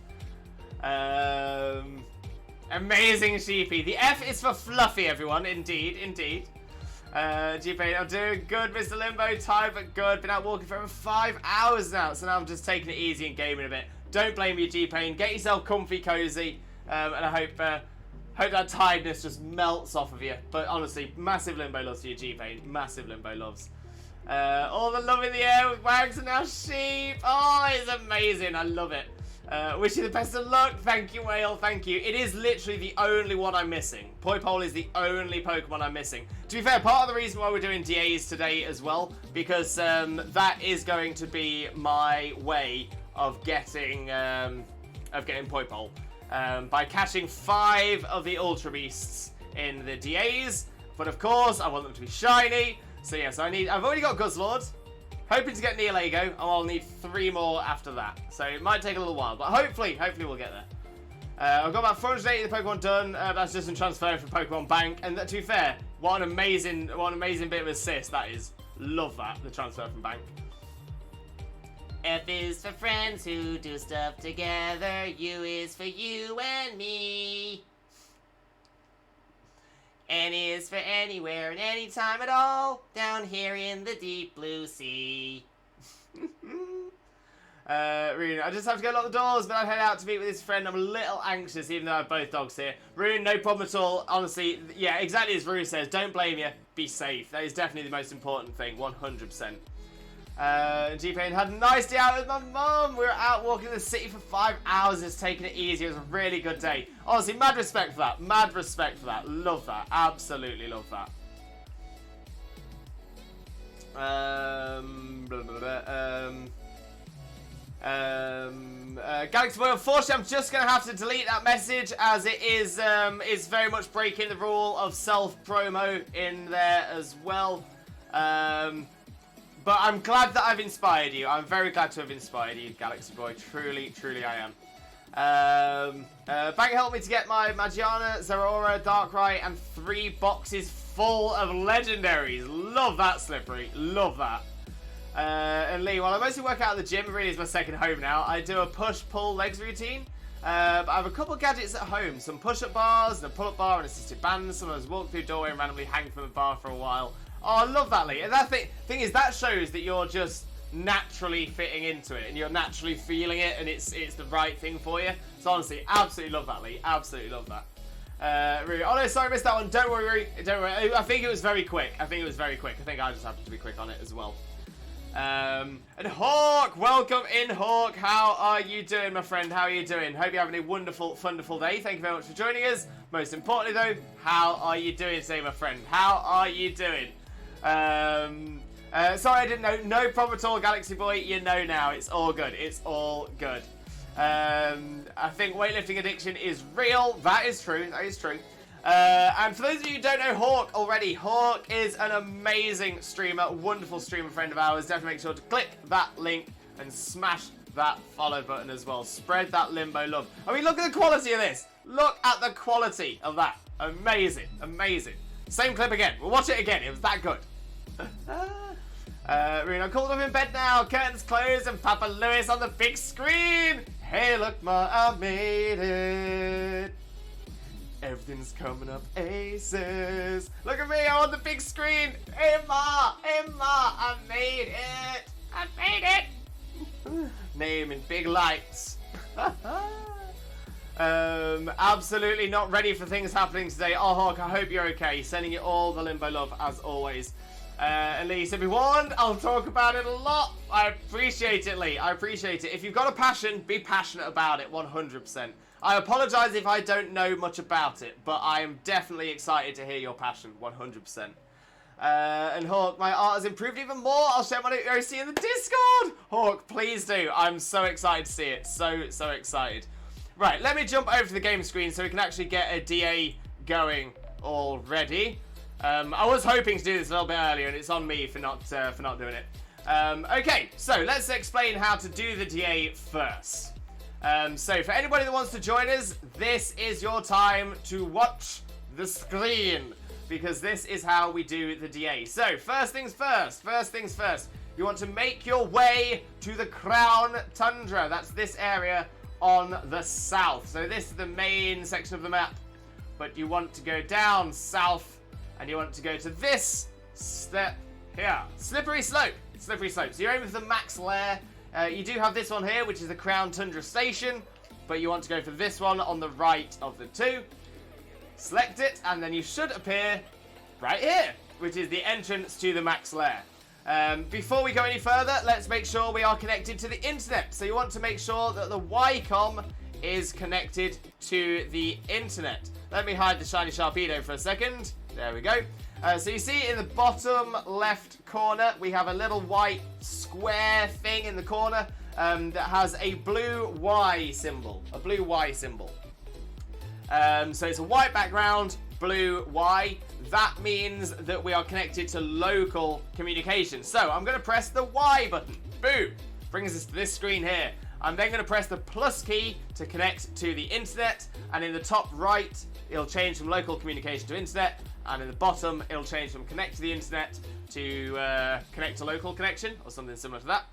Amazing, Sheepy. The F is for Fluffy, everyone. Indeed, indeed. G-Pain, I'm doing good, Mr. Limbo. Tired but good. Been out walking for over 5 hours now, so now I'm just taking it easy and gaming a bit. Don't blame me, G-Pain. Get yourself comfy, cozy, and I hope that tiredness just melts off of you. But honestly, massive Limbo loves to you, G-Pain. Massive Limbo loves. All the love in the air with Wags and now Sheep. Oh, it's amazing. I love it. Wish you the best of luck. Thank you, Whale. Thank you. It is literally the only one I'm missing. Poipole is the only Pokemon I'm missing. To be fair, part of the reason why we're doing DAs today as well, because that is going to be my way of getting Poipole. By catching 5 of the Ultra Beasts in the DAs. But of course, I want them to be shiny. So yes, I've already got Guzzlord. Hoping to get Nihilego, and I'll need 3 more after that. So it might take a little while, but hopefully we'll get there. I've got about 480 of the Pokemon done. That's just in transferring from Pokemon Bank. And to be fair, what an amazing bit of assist that is. Love that, the transfer from Bank. F is for friends who do stuff together. U is for you and me. N is for anywhere and anytime at all, down here in the deep blue sea. Rune, I just have to go lock the doors, but I'll head out to meet with this friend. I'm a little anxious, even though I have both dogs here. Rune, no problem at all. Honestly, yeah, exactly as Rune says, don't blame you. Be safe. That is definitely the most important thing, 100%. G-Pain had a nice day out with my mum. We were out walking the city for 5 hours, just taking it easy. It was a really good day. Honestly, mad respect for that. Mad respect for that. Love that. Absolutely love that. Galaxy Boy, unfortunately, I'm just going to have to delete that message as it is very much breaking the rule of self-promo in there as well. But I'm glad that I've inspired you. I'm very glad to have inspired you, Galaxy Boy. Truly, truly I am. Bank helped me to get my Magiana, Zeraora, Darkrai, and 3 boxes full of legendaries. Love that, Slippery. Love that. And Lee, while I mostly work out at the gym, it really is my second home now. I do a push-pull legs routine. But I have a couple of gadgets at home. Some push-up bars, and a pull-up bar, and assisted bands. Sometimes walk through a doorway and randomly hang from a bar for a while. Oh, I love that, Lee. And that thing is, that shows that you're just naturally fitting into it and you're naturally feeling it and it's the right thing for you. So honestly, absolutely love that, Lee. Absolutely love that. Rui. Oh no, sorry, I missed that one. Don't worry, Rui. Don't worry. I think it was very quick. I think I just happened to be quick on it as well. And Hawk, welcome in, Hawk. How are you doing, my friend? How are you doing? Hope you're having a wonderful, wonderful day. Thank you very much for joining us. Most importantly, though, how are you doing today, my friend? How are you doing? Sorry, I didn't know. No problem at all, Galaxy Boy. You know now. It's all good. It's all good. I think weightlifting addiction is real. That is true. That is true. And for those of you who don't know Hawk already, Hawk is an amazing streamer, wonderful streamer friend of ours. Definitely make sure to click that link and smash that follow button as well. Spread that Limbo love. I mean, look at the quality of this. Look at the quality of that. Amazing, amazing. Same clip again. We'll watch it again. It was that good. Reno, called up in bed now. Curtains closed and Papa Lewis on the big screen. Hey, look, Ma, I made it. Everything's coming up aces. Look at me, I'm on the big screen. Hey, Ma, I made it. I made it. Name in big lights. Absolutely not ready for things happening today. Oh, Hawk, I hope you're okay. Sending you all the Limbo love as always. And Lee said, everyone, I'll talk about it a lot. I appreciate it, Lee. I appreciate it. If you've got a passion, be passionate about it 100%. I apologise if I don't know much about it, but I am definitely excited to hear your passion 100%. And Hawk, my art has improved even more. I'll share my OC in the Discord. Hawk, please do. I'm so excited to see it. So excited. Right, let me jump over to the game screen so we can actually get a DA going already. I was hoping to do this a little bit earlier, and it's on me for not doing it. Okay, so let's explain how to do the DA first. So for anybody that wants to join us, this is your time to watch the screen, because this is how we do the DA. So first things first, you want to make your way to the Crown Tundra. That's this area on the south. So this is the main section of the map, but you want to go down south and you want to go to this step here. Slippery slope. So you're aiming for the max lair. You do have this one here, which is the Crown Tundra Station, but you want to go for this one on the right of the two. Select it, and then you should appear right here, which is the entrance to the max lair. Before we go any further, let's make sure we are connected to the internet. So you want to make sure that the Ycom is connected to the internet. Let me hide the shiny Sharpedo for a second. There we go. So you see in the bottom left corner, we have a little white square thing in the corner that has a blue Y symbol. So it's a white background, blue Y. That means that we are connected to local communication. So I'm going to press the Y button. Boom. Brings us to this screen here. I'm then going to press the plus key to connect to the internet. And in the top right, it'll change from local communication to internet. And in the bottom, it'll change from connect to the internet to connect to local connection, or something similar to that.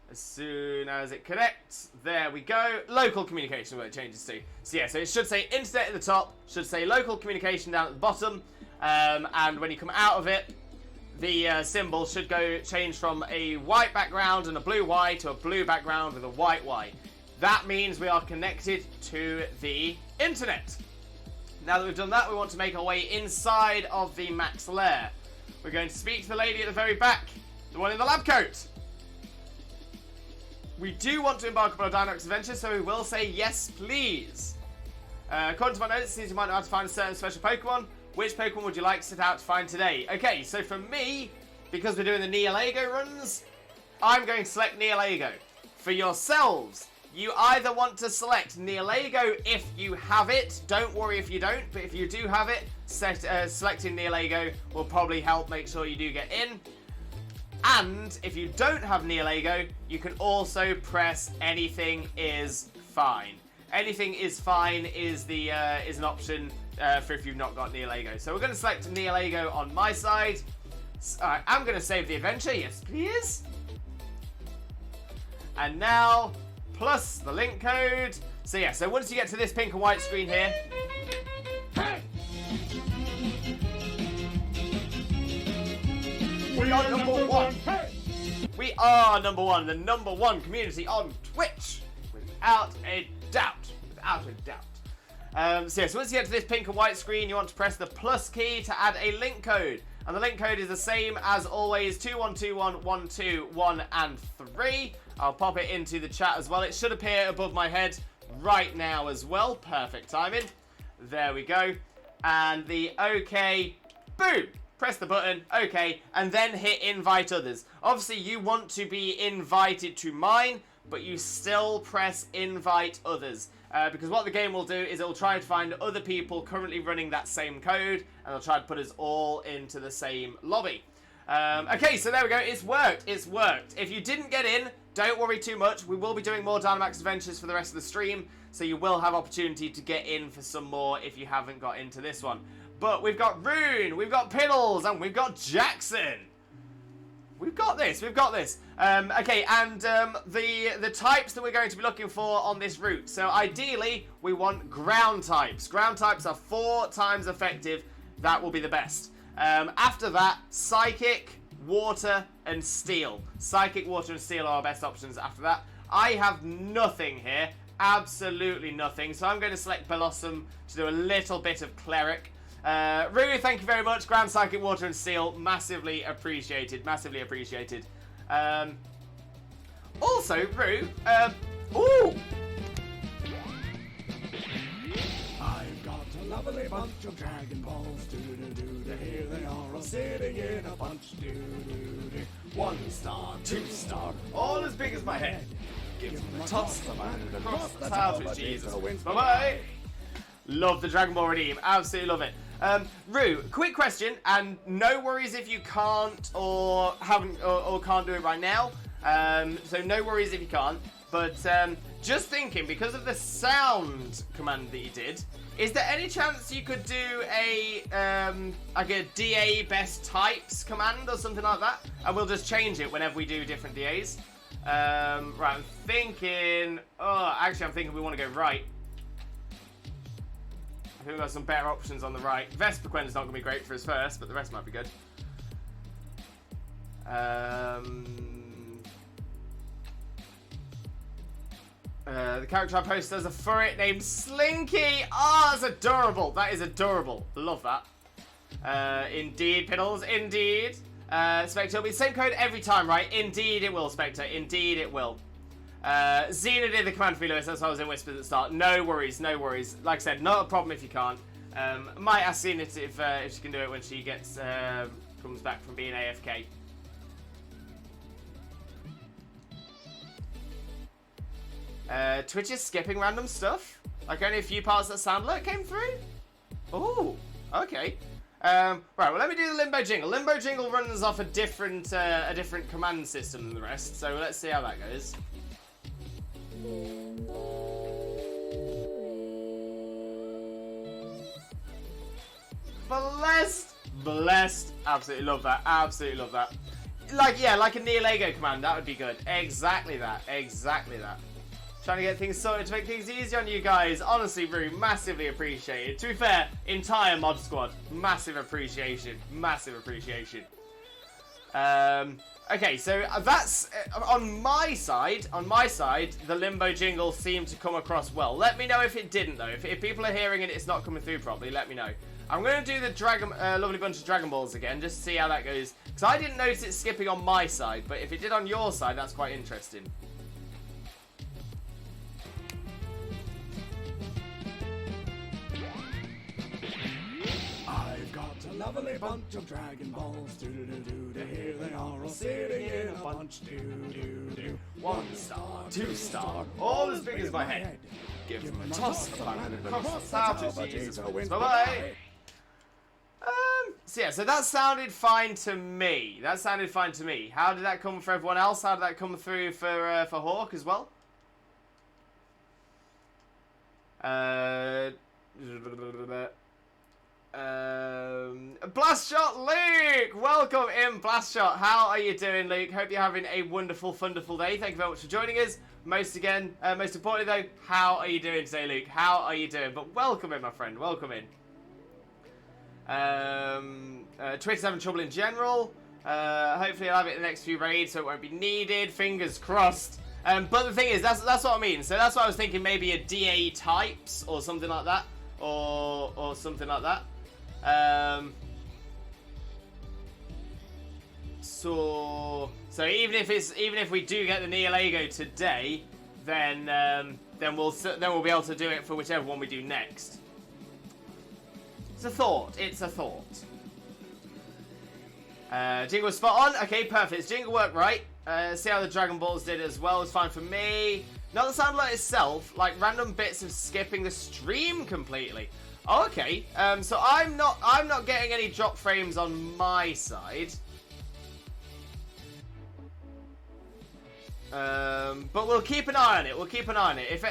As soon as it connects, there we go. Local communication, where it changes to. So yeah, so it should say internet at the top, should say local communication down at the bottom, and when you come out of it, the symbol should change from a white background and a blue Y to a blue background with a white Y. That means we are connected to the internet. Now that we've done that, we want to make our way inside of the max lair. We're going to speak to the lady at the very back, the one in the lab coat. We do want to embark upon a Dynamax adventure, so we will say yes, please. According to my notes, it seems you might know how to find a certain special Pokemon. Which Pokemon would you like to set out to find today? Okay, so for me, because we're doing the Nihilego runs, I'm going to select Nihilego. For yourselves, you either want to select Nihilego if you have it. Don't worry if you don't, but if you do have it, selecting Nihilego will probably help make sure you do get in. And if you don't have Nihilego, you can also press anything is fine. Anything is fine is an option for if you've not got Nihilego. So we're going to select Nihilego on my side. I'm going to save the adventure. Yes, please. And now, plus the link code. So yeah, so once you get to this pink and white screen here. We are number one. We are number one, the number one community on Twitch, without a doubt. Without a doubt. So once you get to this pink and white screen, you want to press the plus key to add a link code. And the link code is the same as always, 2121121 and 3. I'll pop it into the chat as well. It should appear above my head right now as well. Perfect timing. There we go. And the OK, boom. Press the button, OK, and then hit invite others. Obviously, you want to be invited to mine, but you still press invite others. Because what the game will do is it will try to find other people currently running that same code, and it'll try to put us all into the same lobby. Okay, so there we go. It's worked. It's worked. If you didn't get in, don't worry too much. We will be doing more Dynamax adventures for the rest of the stream, so you will have opportunity to get in for some more if you haven't got into this one. But we've got Rune, we've got Piddles, and we've got Jackson. We've got this, we've got this. Okay, and the types that we're going to be looking for on this route. So ideally, we want ground types. Ground types are 4 times effective. That will be the best. After that, Psychic, Water, and Steel. Psychic, Water, and Steel are our best options after that. I have nothing here. Absolutely nothing. So I'm going to select Blossom to do a little bit of Cleric. Rue, thank you very much. Ground, Psychic, Water, and Steel. Massively appreciated. Massively appreciated. Also, Rue, ooh!
I've got a lovely bunch of Dragon Balls. Do-do-do-do. Here they are all sitting in a bunch. Do-do-do-do. 1 star, 2 star,
All as big as my head.
give them a
Toss
toss, and
across the
top
top,
of
Jesus.
wins.
Bye-bye. Love the Dragon Ball Redeem. Absolutely love it. Rue, quick question, and no worries if you can't or haven't or can't do it right now. So no worries if you can't. But just thinking, because of the sound command that you did, is there any chance you could do a like a DA best types command or something like that? And we'll just change it whenever we do different DAs. Right, I'm thinking. Oh, actually, I'm thinking we want to go right. I think we've got some better options on the right. Vesperquen's not going to be great for us first, but the rest might be good. The character I posted has a furret named Slinky. Ah, that's adorable. That is adorable. Love that. Indeed, Piddles. Indeed. Spectre will be the same code every time, right? Indeed it will, Spectre. Indeed it will. Xena did the command for me, Lewis. That's why I was in Whispers at the start. No worries, no worries. Like I said, not a problem if you can't. Might ask Xena if she can do it when she gets comes back from being AFK. Twitch is skipping random stuff. Like only a few parts that sound like came through. Oh, okay. Right, well, let me do the Limbo Jingle. Limbo Jingle runs off a different command system than the rest, so let's see how that goes. Blessed. Absolutely love that. Absolutely love that. Like, yeah, like a Nihilego command. That would be good. Exactly that. Trying to get things sorted to make things easier on you guys. Honestly, Rue, massively appreciated. To be fair, entire mod squad, massive appreciation. Okay, so that's on my side. On my side, the Limbo Jingle seemed to come across well. Let me know if it didn't, though. If people are hearing it, it's not coming through properly. Let me know. I'm going to do the lovely bunch of Dragon Balls again, just to see how that goes. Because I didn't notice it skipping on my side, but if it did on your side, that's quite interesting.
I've got a lovely bunch of Dragon Balls. Do-do-do-do. Here they are all sitting in a bunch. Do-do-do. 1 star, 2 star,
all as big as my head. Give them a toss across the top, Jesus. Bye-bye. So yeah, so that sounded fine to me. How did that come for everyone else? How did that come through for Hawk as well? Blastshot Luke! Welcome in, Blastshot. How are you doing, Luke? Hope you're having a wonderful day. Thank you very much for joining us. Most importantly though, how are you doing today, Luke? How are you doing? But welcome in, my friend. Welcome in. Twitter's having trouble in general. Hopefully I'll have it in the next few raids, so it won't be needed. Fingers crossed. But the thing is, that's what I mean. So that's what I was thinking, maybe a DA types or something like that, or something like that. So even if we do get the Nihilego today, then we'll be able to do it for whichever one we do next. It's a thought. It's a thought. Jingle was spot on. Okay, perfect. Jingle worked right. See how the Dragon Balls did as well. It's fine for me. Not the sound alert itself, like random bits of skipping the stream completely. Oh, okay. So I'm not getting any drop frames on my side. But we'll keep an eye on it. We'll keep an eye on it. If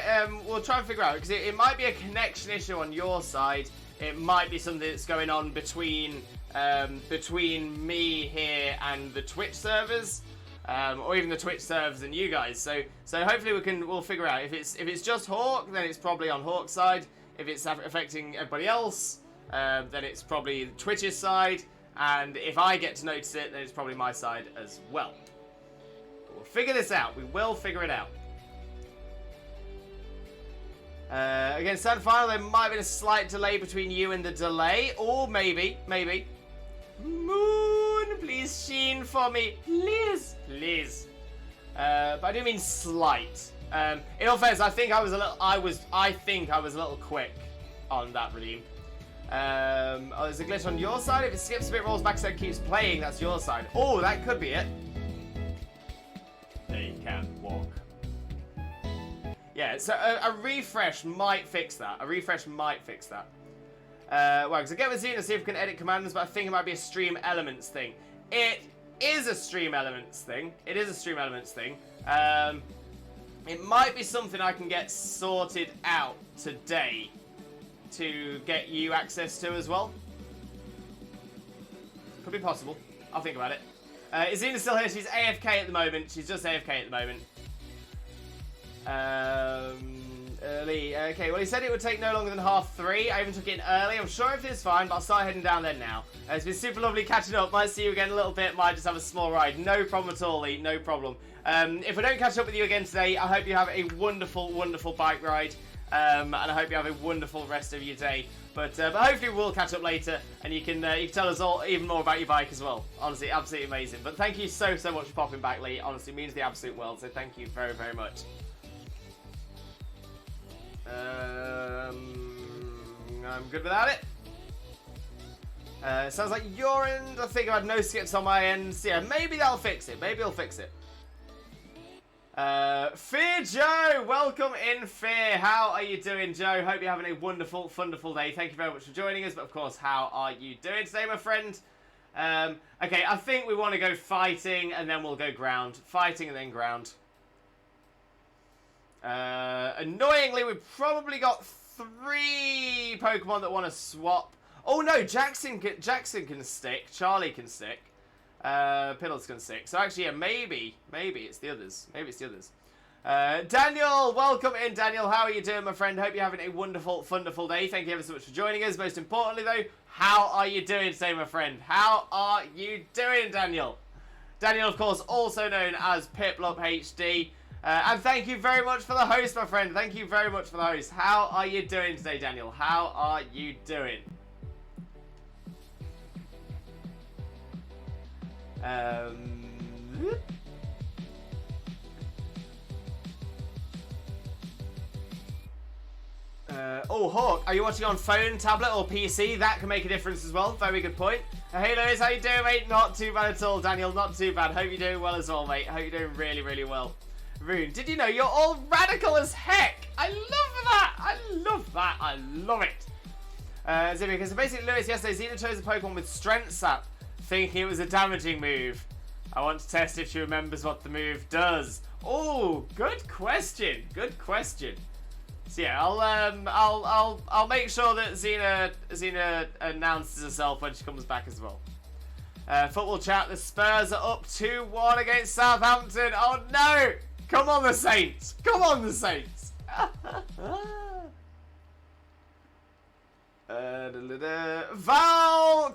we'll try and figure out, because it might be a connection issue on your side. It might be something that's going on between me here and the Twitch servers, or even the Twitch servers and you guys. So hopefully we'll figure out if it's just Hawk, then it's probably on Hawk's side. If it's affecting everybody else, then it's probably Twitch's side. And if I get to notice it, then it's probably my side as well. But we'll figure this out. We will figure it out. Against Stand Final, there might have been a slight delay between you and the delay. Or maybe. Moon, please sheen for me. Please. But I do mean slight. In all fairness, I think I was a little quick on that redeem. Oh, there's a glitch on your side. If it skips a bit, rolls back, so it keeps playing, that's your side. Oh, that could be it. They can walk. Yeah, so a refresh might fix that. Well, because I get with Xena to see if we can edit commands, but I think it might be a stream elements thing. It is a stream elements thing. It might be something I can get sorted out today to get you access to as well. Could be possible. I'll think about it. Is Xena still here? She's AFK at the moment. She's just AFK at the moment. Early. Okay, well, he said it would take no longer than 3:30. I even took it in early. I'm sure everything's fine, but I'll start heading down there now. It's been super lovely catching up. Might see you again a little bit. Might just have a small ride. No problem at all, Lee. No problem. If I don't catch up with you again today, I hope you have a wonderful, wonderful bike ride. And I hope you have a wonderful rest of your day. But hopefully we'll catch up later, and you can tell us all even more about your bike as well. Honestly, absolutely amazing. But thank you so much for popping back, Lee. Honestly, it means the absolute world. So thank you very, very much. I'm good without it. Sounds like your end. I think I had no skips on my end. So yeah, maybe that'll fix it. Maybe it'll fix it. Fear Joe, welcome in, Fear. How are you doing, Joe? Hope you're having a wonderful, wonderful day. Thank you very much for joining us. But of course, how are you doing today, my friend? Okay, I think we want to go fighting and then we'll go ground. Fighting and then ground. Annoyingly, we've probably got 3 Pokemon that want to swap. Oh no, Jackson can stick. Charlie can stick. Piddles can stick. So actually, yeah, maybe it's the others. Daniel, welcome in, Daniel. How are you doing, my friend? Hope you're having a wonderful, wonderful day. Thank you ever so much for joining us. Most importantly, though, how are you doing today, my friend? How are you doing, Daniel? Daniel, of course, also known as Piplup HD. And thank you very much for the host, my friend. Thank you very much for the host. How are you doing today, Daniel? How are you doing? Oh, Hawk, are you watching on phone, tablet, or PC? That can make a difference as well. Very good point. Hey, Lewis, how you doing, mate? Not too bad at all, Daniel. Not too bad. Hope you're doing well as well, mate. Hope you're doing really, really well. Rune, did you know you're all radical as heck? I love that. I love it. Zimmy, because basically, Lewis, yesterday, Xena chose a Pokemon with Strength Sap, thinking it was a damaging move. I want to test if she remembers what the move does. Oh, good question. So yeah, I'll make sure that Xena announces herself when she comes back as well. Football chat, the Spurs are up 2-1 against Southampton. Oh no! Come on, the Saints! Valk,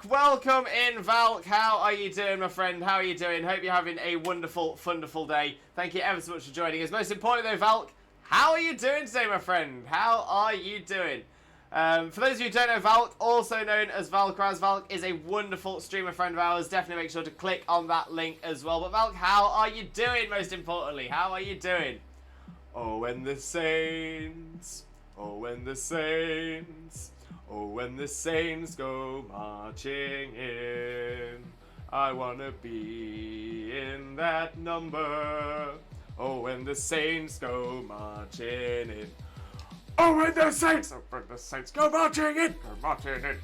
welcome in, Valk. How are you doing, my friend? How are you doing? Hope you're having a wonderful, wonderful day. Thank you ever so much for joining us. Most importantly, though, Valk, how are you doing today, my friend? How are you doing? For those of you who don't know, Valk, also known as Valkraz, Valk is a wonderful streamer friend of ours. Definitely make sure to click on that link as well. But Valk, how are you doing, most importantly? How are you doing? Oh, when the Saints, oh, when the Saints, oh, when the Saints go marching in, I wanna be in that number. Oh, when the Saints go marching in. Oh, when the Saints go marching in, go marching in.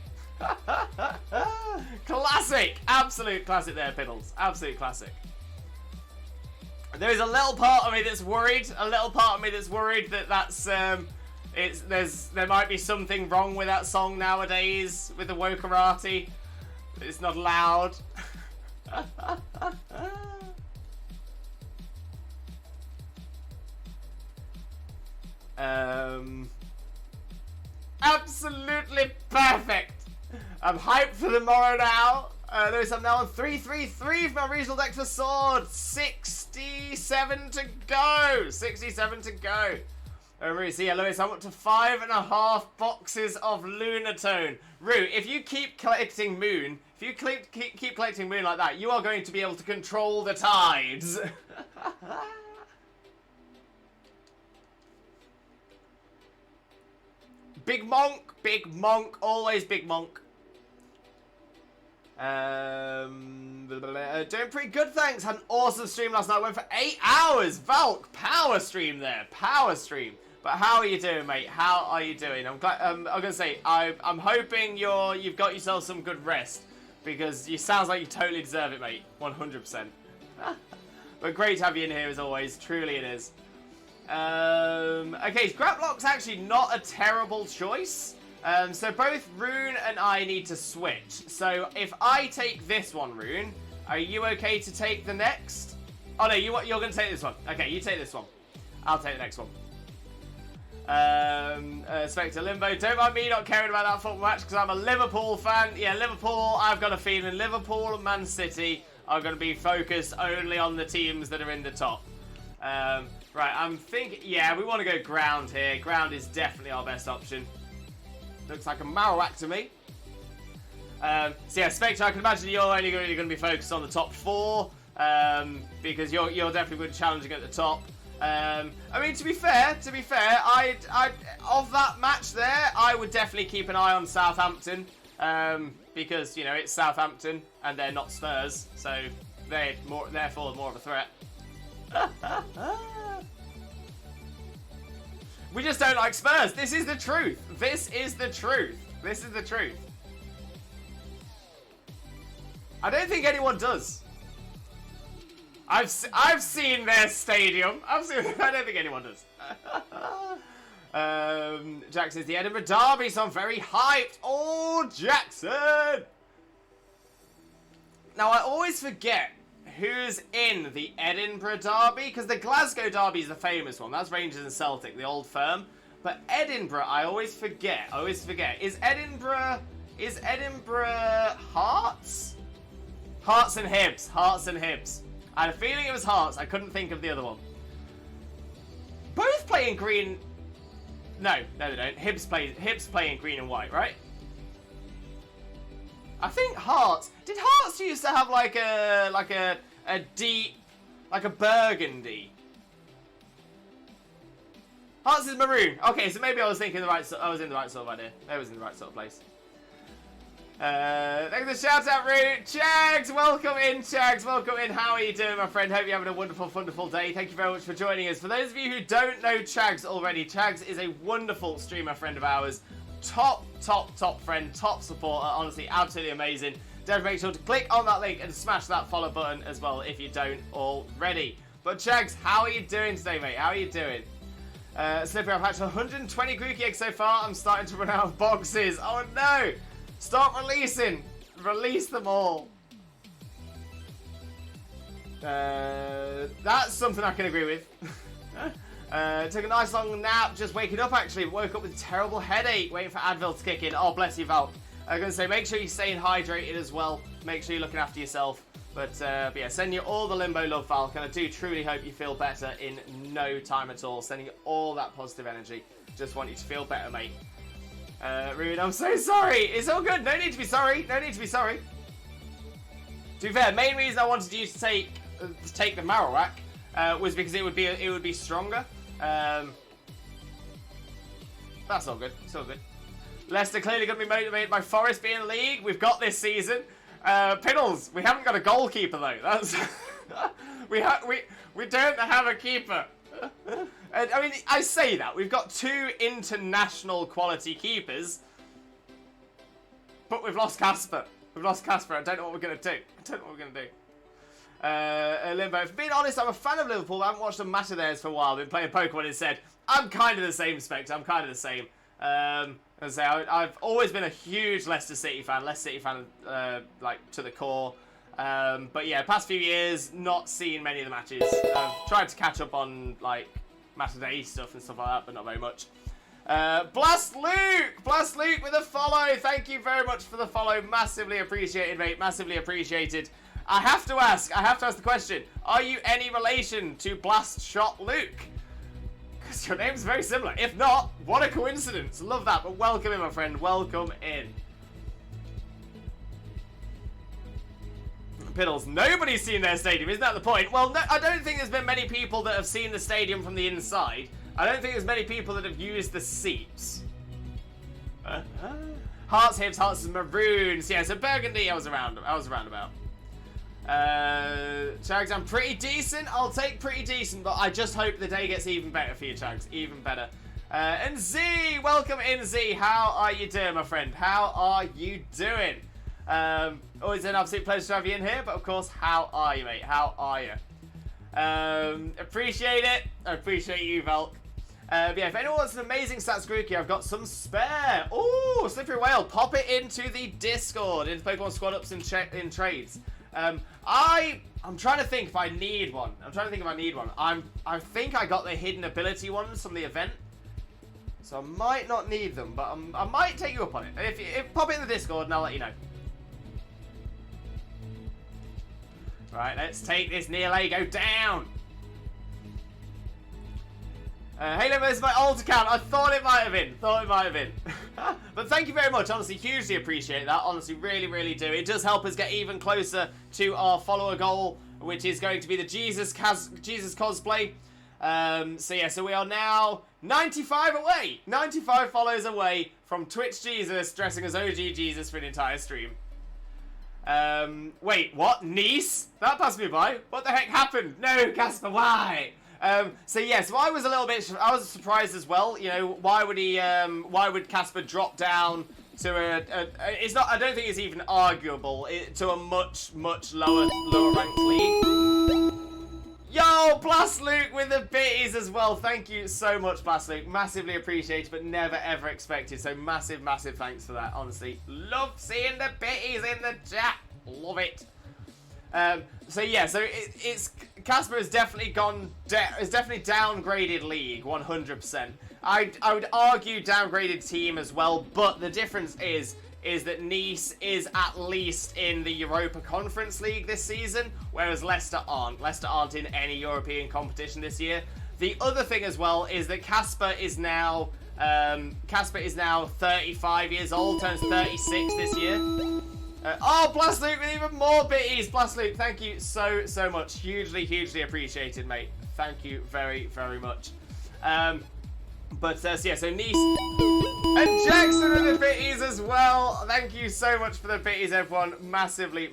Classic, absolute classic there, Piddles. Absolute classic. There is a little part of me that's worried. There might be something wrong with that song nowadays with the Wokarati. It's not loud. Absolutely perfect. I'm hyped for tomorrow now. I'm now on 333 for my regional deck for Sword. 67 to go. 67 to go. So yeah, Lewis, I'm up to 5.5 boxes of Lunatone. Rue, if you keep collecting Moon, keep collecting Moon like that, you are going to be able to control the tides. Big Monk, always Big Monk. Doing pretty good, thanks. Had an awesome stream last night. Went for 8 hours. Valk, power stream there, power stream. But how are you doing, mate? How are you doing? I'm glad. I'm gonna say I'm hoping you've got yourself some good rest, because you sounds like you totally deserve it, mate. 100%. But great to have you in here as always. Truly it is. Okay, Scraplock's actually not a terrible choice. So both Rune and I need to switch. So if I take this one, Rune, are you okay to take the next? Oh no, you're going to take this one. Okay, you take this one. I'll take the next one. Spectre Limbo. Don't mind me not caring about that football match because I'm a Liverpool fan. Yeah, Liverpool, I've got a feeling Liverpool and Man City are going to be focused only on the teams that are in the top. Right, I'm thinking, yeah, we want to go ground here. Ground is definitely our best option. Looks like a Marowak to me. So yeah, Spectre, I can imagine you're only really going to be focused on the top 4, because you're definitely going to be challenging at the top. I mean, to be fair, I of that match there, I would definitely keep an eye on Southampton, because you know it's Southampton and they're not Spurs, so they're therefore more of a threat. We just don't like Spurs. This is the truth. This is the truth. This is the truth. I don't think anyone does. I've seen their stadium. I don't think anyone does. Jack says the Edinburgh Derby, so I'm very hyped. Oh, Jackson! Now I always forget who's in the Edinburgh Derby, because the Glasgow Derby is the famous one. That's Rangers and Celtic, the old firm. But Edinburgh, I always forget. Is Edinburgh Hearts? Hearts and Hibs. I had a feeling it was Hearts. I couldn't think of the other one. Both play in green. No, they don't. Hibs play in green and white, right? I think Hearts. Did Hearts used to have like a deep, like a burgundy? Hearts is maroon. Okay, so maybe I was thinking I was in the right sort of idea. I was in the right sort of place. Thanks for the shout out, Root. Chags, welcome in, Chags. Welcome in. How are you doing, my friend? Hope you're having a wonderful, wonderful day. Thank you very much for joining us. For those of you who don't know Chags already, Chags is a wonderful streamer friend of ours. Top friend, top supporter. Honestly, absolutely amazing. Don't make sure to click on that link and smash that follow button as well if you don't already. But Chags, how are you doing today, mate? How are you doing? Slippery, I've hatched 120 Grookey eggs so far. I'm starting to run out of boxes. Oh no! Stop releasing! Release them all. That's something I can agree with. Took a nice long nap, just waking up actually. Woke up with a terrible headache, waiting for Advil to kick in. Oh, bless you, Val. I'm going to say, make sure you're staying hydrated as well. Make sure you're looking after yourself. But yeah, sending you all the Limbo love, Val. And I do truly hope you feel better in no time at all. Sending you all that positive energy. Just want you to feel better, mate. Ruben, I'm so sorry. It's all good. No need to be sorry. No need to be sorry. To be fair, main reason I wanted you to take the Marowak was because it would be stronger. That's all good. It's all good. Leicester clearly going to be motivated by Forest being in the league. We've got this season. Piddles, we haven't got a goalkeeper though. That's we don't have a keeper. I mean, I say that we've got 2 international quality keepers, but we've lost Casper. We've lost Casper. I don't know what we're gonna do. Limbo. If being honest, I'm a fan of Liverpool. I haven't watched a match of theirs for a while. Been playing Pokemon instead. I'm kind of the same, Spectre. I'm kind of the same. I've always been a huge Leicester City fan. Like to the core. But yeah, past few years, not seeing many of the matches. I've tried to catch up on like match of the day stuff and stuff like that, but not very much. Blast Luke with a follow. Thank you very much for the follow. Massively appreciated, mate. Massively appreciated. I have to ask the question. Are you any relation to Blast Shot Luke? Because your name's very similar. If not, what a coincidence. Love that. But welcome in, my friend. Welcome in. Piddles, nobody's seen their stadium. Isn't that the point? Well, no, I don't think there's been many people that have seen the stadium from the inside. I don't think there's many people that have used the seats. Hearts, hips, hearts, and maroons. Yeah, so Burgundy, I was around about. Chags, I'm pretty decent. I'll take pretty decent, but I just hope the day gets even better for you, Chags. Even better. And Z, welcome in, Z. How are you doing, my friend? How are you doing? Always an absolute pleasure to have you in here, but of course, how are you, mate? How are you? Appreciate it. I appreciate you, Velk. But yeah, if anyone wants an amazing stats Grookey, I've got some spare. Ooh, Slippery Whale. Pop it into the Discord, into Pokemon Squad Ups in trades. I'm trying to think if I need one. I think I got the hidden ability ones from the event. So I might not need them, but I might take you up on it. If pop it in the Discord and I'll let you know. Right, let's take this Nihilego down. Hey, this is my old account. I thought it might have been. But thank you very much. Honestly, hugely appreciate that. Honestly, really, really do. It does help us get even closer to our follower goal, which is going to be the Jesus cosplay. So yeah, so we are now 95 away. 95 followers away from Twitch Jesus dressing as OG Jesus for an entire stream. Wait, what? Nice? That passed me by. What the heck happened? No, Casper, why? So yes, I was surprised as well. You know, why would Casper drop down to it's not, I don't think it's even arguable, to a much lower ranked league. Yo, Blast Luke with the bitties as well. Thank you so much, Blast Luke. Massively appreciated, but never ever expected. So massive thanks for that. Honestly, love seeing the bitties in the chat. Love it. So yeah, so it's Casper has definitely downgraded league 100%. I would argue downgraded team as well, but the difference is that Nice is at least in the Europa Conference League this season, whereas Leicester aren't. Leicester aren't in any European competition this year. The other thing as well is that Casper is now 35 years old, turns 36 this year. Oh, Blast Luke with even more bitties. Blast Luke, thank you so much. Hugely appreciated, mate. Thank you very much. So yeah, so Nice and Jackson with the bitties as well. Thank you so much for the bitties, everyone. Massively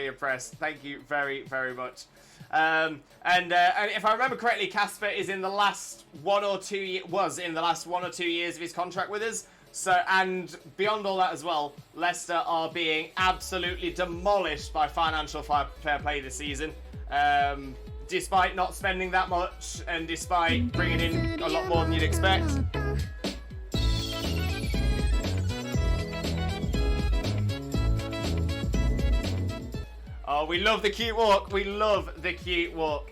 impressed. Thank you very much. And if I remember correctly, Casper is in the last 1 or 2 years of his contract with us. So, and beyond all that as well, Leicester are being absolutely demolished by financial fair play this season. Despite not spending that much and despite bringing in a lot more than you'd expect. Oh, we love the cute walk.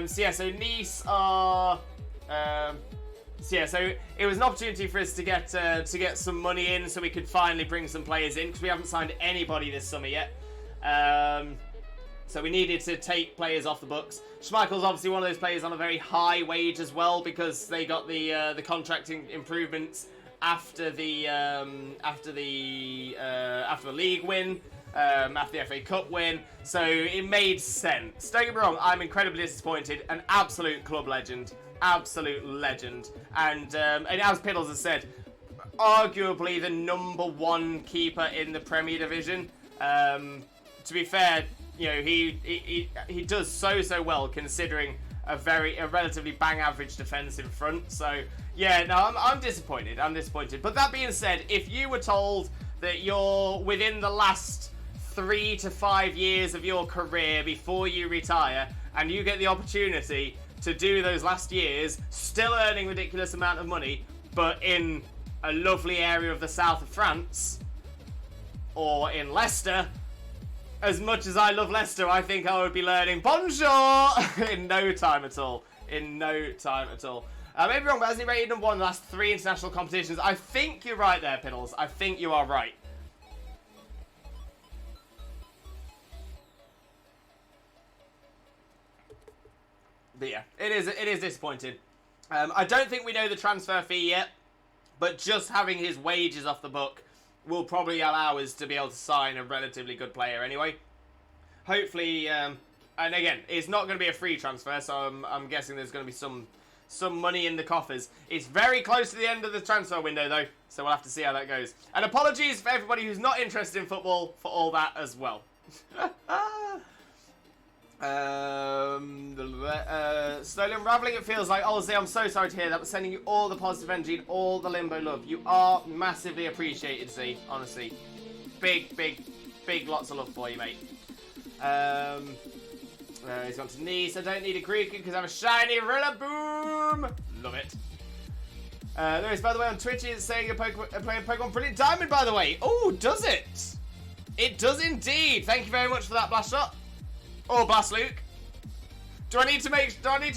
So yeah, so Nice are So it was an opportunity for us to get some money in, so we could finally bring some players in, because we haven't signed anybody this summer yet. So we needed to take players off the books. Schmeichel's obviously one of those players on a very high wage as well, because they got the contracting improvements after the league win, after the FA Cup win. So it made sense. Don't get me wrong, I'm incredibly disappointed. An absolute club legend. Absolute legend. And as Piddles has said, arguably the #1 keeper in the Premier Division. To be fair, you know, he does so well, considering a relatively bang average defence in front. So yeah, no, I'm disappointed. I'm disappointed. But that being said, if you were told that you're within the last 3 to 5 years of your career before you retire, and you get the opportunity to do those last years, still earning ridiculous amount of money, but in a lovely area of the south of France, or in Leicester, as much as I love Leicester, I think I would be learning bonjour in no time at all. In no time at all. Maybe wrong, but hasn't he rated #1 in the last 3 international competitions? I think you're right there, Piddles. I think you are right. But yeah, it is disappointing. I don't think we know the transfer fee yet, but just having his wages off the book will probably allow us to be able to sign a relatively good player anyway. Hopefully, and again, it's not going to be a free transfer, so I'm guessing there's going to be some money in the coffers. It's very close to the end of the transfer window, though, so we'll have to see how that goes. And apologies for everybody who's not interested in football for all that as well. Slowly unraveling, it feels like. Honestly, I'm so sorry to hear that, but sending you all the positive energy and all the Limbo love. You are massively appreciated, Z. Honestly, big lots of love for you, mate. He's gone to Nice. I don't need a Greek because I have a shiny Rillaboom. Love it. There is, by the way, on Twitch, it's saying you're playing Pokemon Brilliant Diamond, by the way. Oh, does it? It does indeed. Thank you very much for that, Blast Shot. Or Blast Luke. Do I need to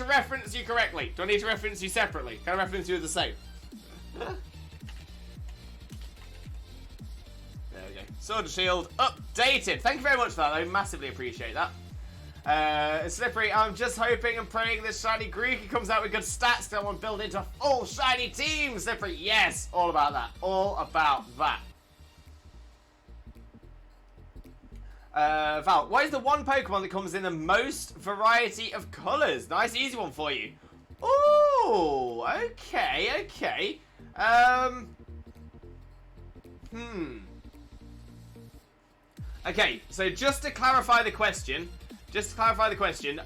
reference you correctly? Do I need to reference you separately? Can I reference you as the same? There we go. Sword and Shield updated. Thank you very much for that. I massively appreciate that. Slippery, I'm just hoping and praying this shiny Greek comes out with good stats. I want to build into a full shiny team. Slippery, yes. All about that. All about that. Val, what is the one Pokemon that comes in the most variety of colours? Nice, easy one for you. Ooh, okay. Okay, so just to clarify the question,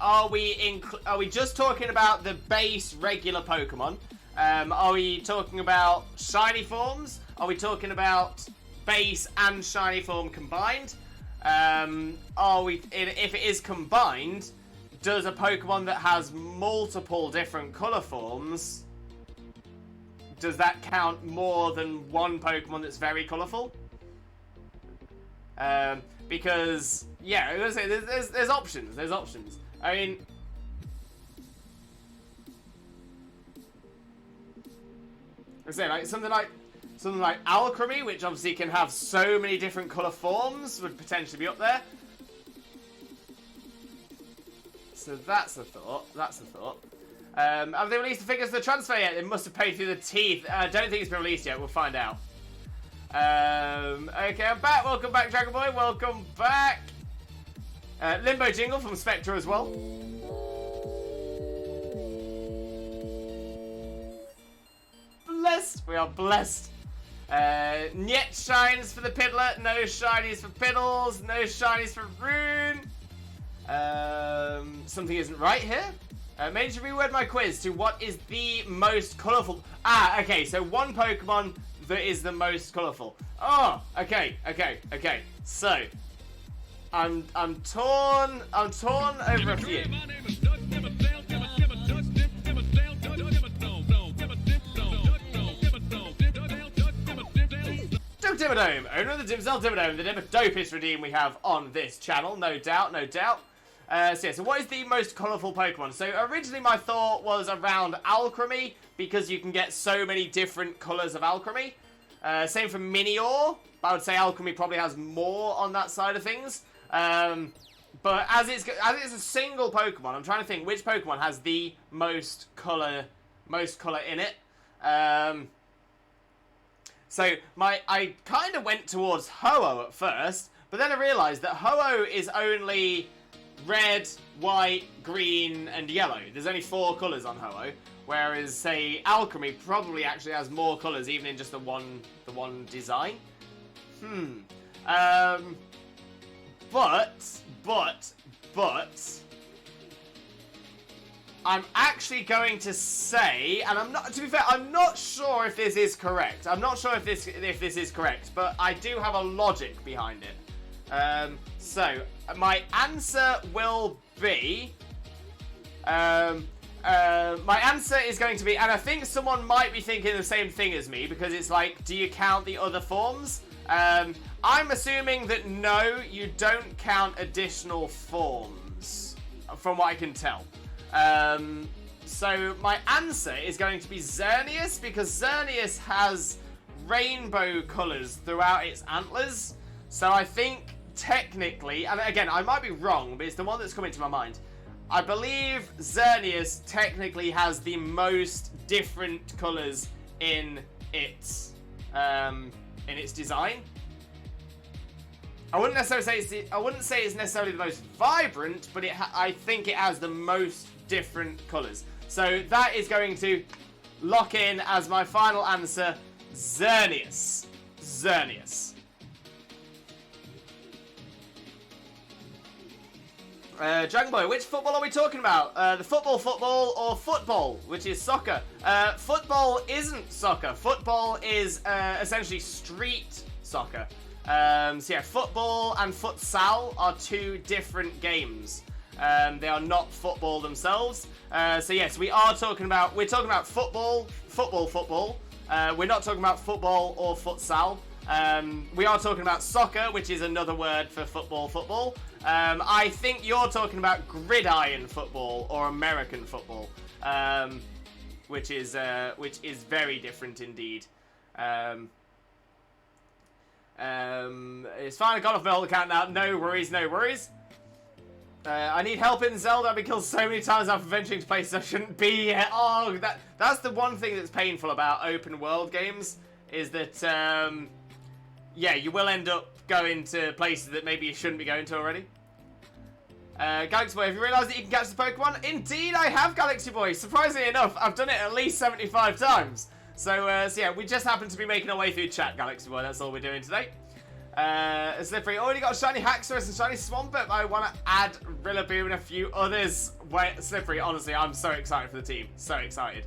are we just talking about the base regular Pokemon? Are we talking about shiny forms? Are we talking about base and shiny form combined? If it is combined, does a Pokemon that has multiple different colour forms, does that count more than one Pokemon that's very colourful? Because, yeah, I was gonna say, there's options. I mean, I say like something like Alchemy, which obviously can have so many different colour forms, would potentially be up there. So that's a thought. Have they released the figures for the transfer yet? They must have paid through the teeth. I don't think it's been released yet. We'll find out. Okay, I'm back. Welcome back, Dragon Boy. Welcome back. Limbo jingle from Spectre as well. Blessed. We are blessed. Niet shines for the Piddler, no shinies for Piddles, no shinies for Rune. Something isn't right here. Maybe to reword my quiz to what is the most colourful. Okay, so one Pokemon that is the most colourful. Oh, okay. So, I'm torn over a few. Dimmadome, owner of the Dimsdale Dimmadome, the dopest redeem we have on this channel, no doubt. So what is the most colourful Pokemon? So originally my thought was around Alchemy, because you can get so many different colours of Alchemy. Same for Minior, but I would say Alchemy probably has more on that side of things. But as it's a single Pokemon, I'm trying to think which Pokemon has the most colour in it. So I kind of went towards Ho-Oh at first, but then I realised that Ho-Oh is only red, white, green, and yellow. There's only 4 colours on Ho-Oh, whereas, say, Alchemy probably actually has more colours, even in just the one design. But I'm actually going to say, and to be fair, I'm not sure if this is correct. I'm not sure if this is correct, but I do have a logic behind it. So my answer will be, my answer is going to be, and I think someone might be thinking the same thing as me, because it's like, do you count the other forms? I'm assuming that no, you don't count additional forms, from what I can tell. So my answer is going to be Xerneas, because Xerneas has rainbow colours throughout its antlers. So I think technically, and again, I might be wrong, but it's the one that's coming to my mind. I believe Xerneas technically has the most different colours in its design. I wouldn't necessarily say it's necessarily the most vibrant, but I think it has the most different colours. So that is going to lock in as my final answer, Xerneas. Xerneas. Dragon Boy, which football are we talking about? The football or football, which is soccer? Football isn't soccer. Football is essentially street soccer. So yeah, football and futsal are 2 different games. They are not football themselves. So yes, we're talking about football. We're not talking about football or futsal. We are talking about soccer, which is another word for football. I think you're talking about gridiron football or American football, which is very different indeed. It's fine, I got off my old account now. No worries. I need help in Zelda. I've been killed so many times after venturing to places I shouldn't be yet. Oh, that's the one thing that's painful about open world games, is that, yeah, you will end up going to places that maybe you shouldn't be going to already. Galaxy Boy, have you realised that you can catch the Pokemon? Indeed, I have, Galaxy Boy. Surprisingly enough, I've done it at least 75 times. So yeah, we just happen to be making our way through chat, Galaxy Boy. That's all we're doing today. Slippery, already got a shiny Haxorus and shiny Swampert. I want to add Rillaboom and a few others. Wait, Slippery, honestly, I'm so excited for the team. So excited.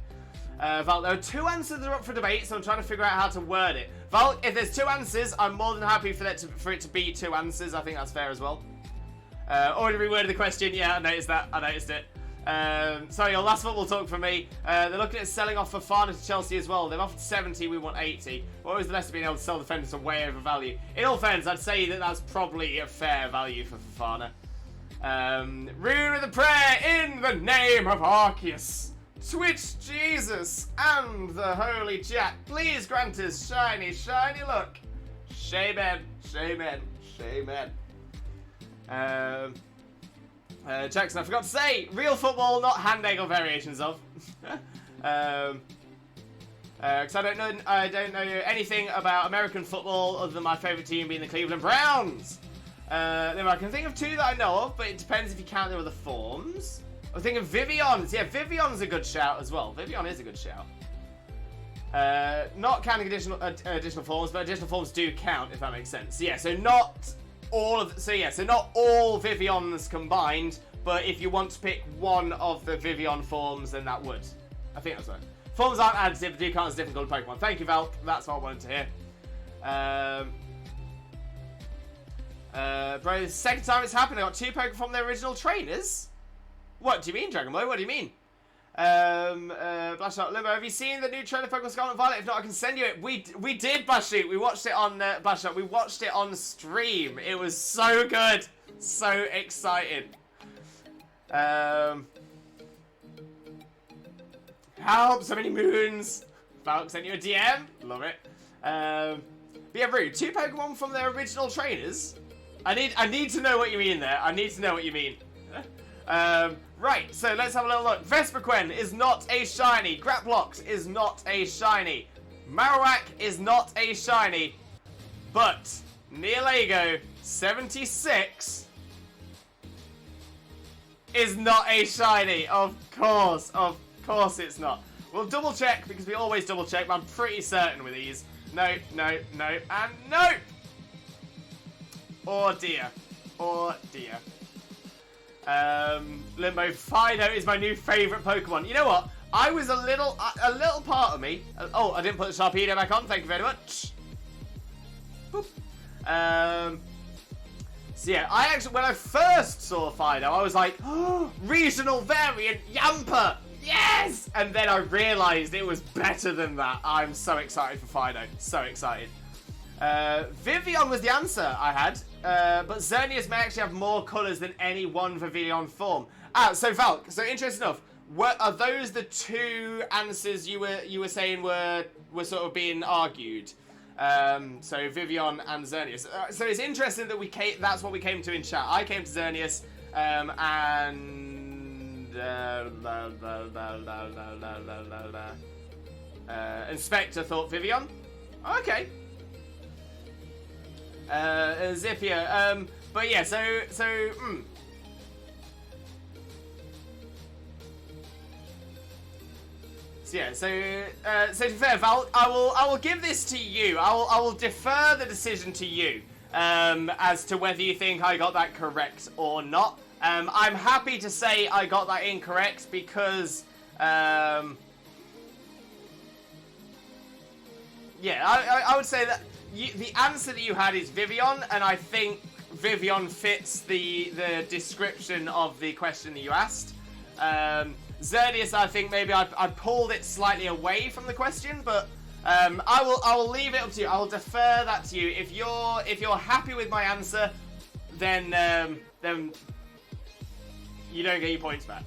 Val, there are 2 answers that are up for debate, so I'm trying to figure out how to word it. Val, if there's 2 answers, I'm more than happy for it to be 2 answers. I think that's fair as well. Already reworded the question. Yeah, I noticed that. I noticed it. Sorry, your last football talk from me. They're looking at selling off Fafana to Chelsea as well. They've offered 70, we want 80. What was the best of being able to sell defenders for way over value? In all fairness, I'd say that that's probably a fair value for Fafana. Rune with a prayer in the name of Arceus, Twitch Jesus, and the Holy Chat. Please grant us shiny, shiny luck. Shaman. Jackson, I forgot to say, real football, not hand egg or variations of. Because I don't know anything about American football other than my favourite team being the Cleveland Browns. Then I can think of 2 that I know of, but it depends if you count the other forms. I'm thinking Vivion's. Yeah, Vivion's a good shout as well. Vivion is a good shout. Not counting additional forms, but additional forms do count, if that makes sense. Yeah, so not all Vivions combined, but if you want to pick one of the Vivion forms, then that would. I think that's right. Forms aren't additive, but do count as different colored Pokemon. Thank you, Val. That's what I wanted to hear. Bro, the second time it's happened, I got 2 Pokemon from their original trainers. What do you mean, Dragon Boy? What do you mean? Blashot Limbo, have you seen the new trailer for Pokemon Scarlet and Violet? If not, I can send you it. We did, Blashot. We watched it on Blashot. We watched it on stream. It was so good. So excited. Help! So many moons. Falk sent you a DM. Love it. But yeah, Rude. 2 Pokemon from their original trainers. I need to know what you mean there. I need to know what you mean. Right, so let's have a little look. Vespiquen is not a shiny. Graplox is not a shiny. Marowak is not a shiny. But Nihilego 76 is not a shiny. Of course it's not. We'll double check because we always double check, but I'm pretty certain with these. No, no, no, and no! Oh dear. Oh dear. Limbo Fido is my new favourite Pokemon. You know what? I was a little part of me. Oh, I didn't put the Sharpedo back on. Thank you very much. Boop. So yeah, I actually, when I first saw Fido, I was like, oh, regional variant Yamper. Yes! And then I realised it was better than that. I'm so excited for Fido. So excited. Vivian was the answer I had. But Xerneas may actually have more colours than any one Vivillon form. So Valk, so interesting enough, are those the 2 answers you were saying were sort of being argued? So Vivian and Xerneas. So it's interesting that that's what we came to in chat. I came to Xerneas, and Inspector thought Vivian. Okay. Zipia. But yeah, so yeah, so to be fair, Val, I will give this to you. I will defer the decision to you as to whether you think I got that correct or not. I'm happy to say I got that incorrect because yeah, I would say that the answer that you had is Vivian, and I think Vivian fits the description of the question that you asked. Xerneas, I think maybe I pulled it slightly away from the question, but I will leave it up to you. I will defer that to you. If you're happy with my answer, then you don't get your points back.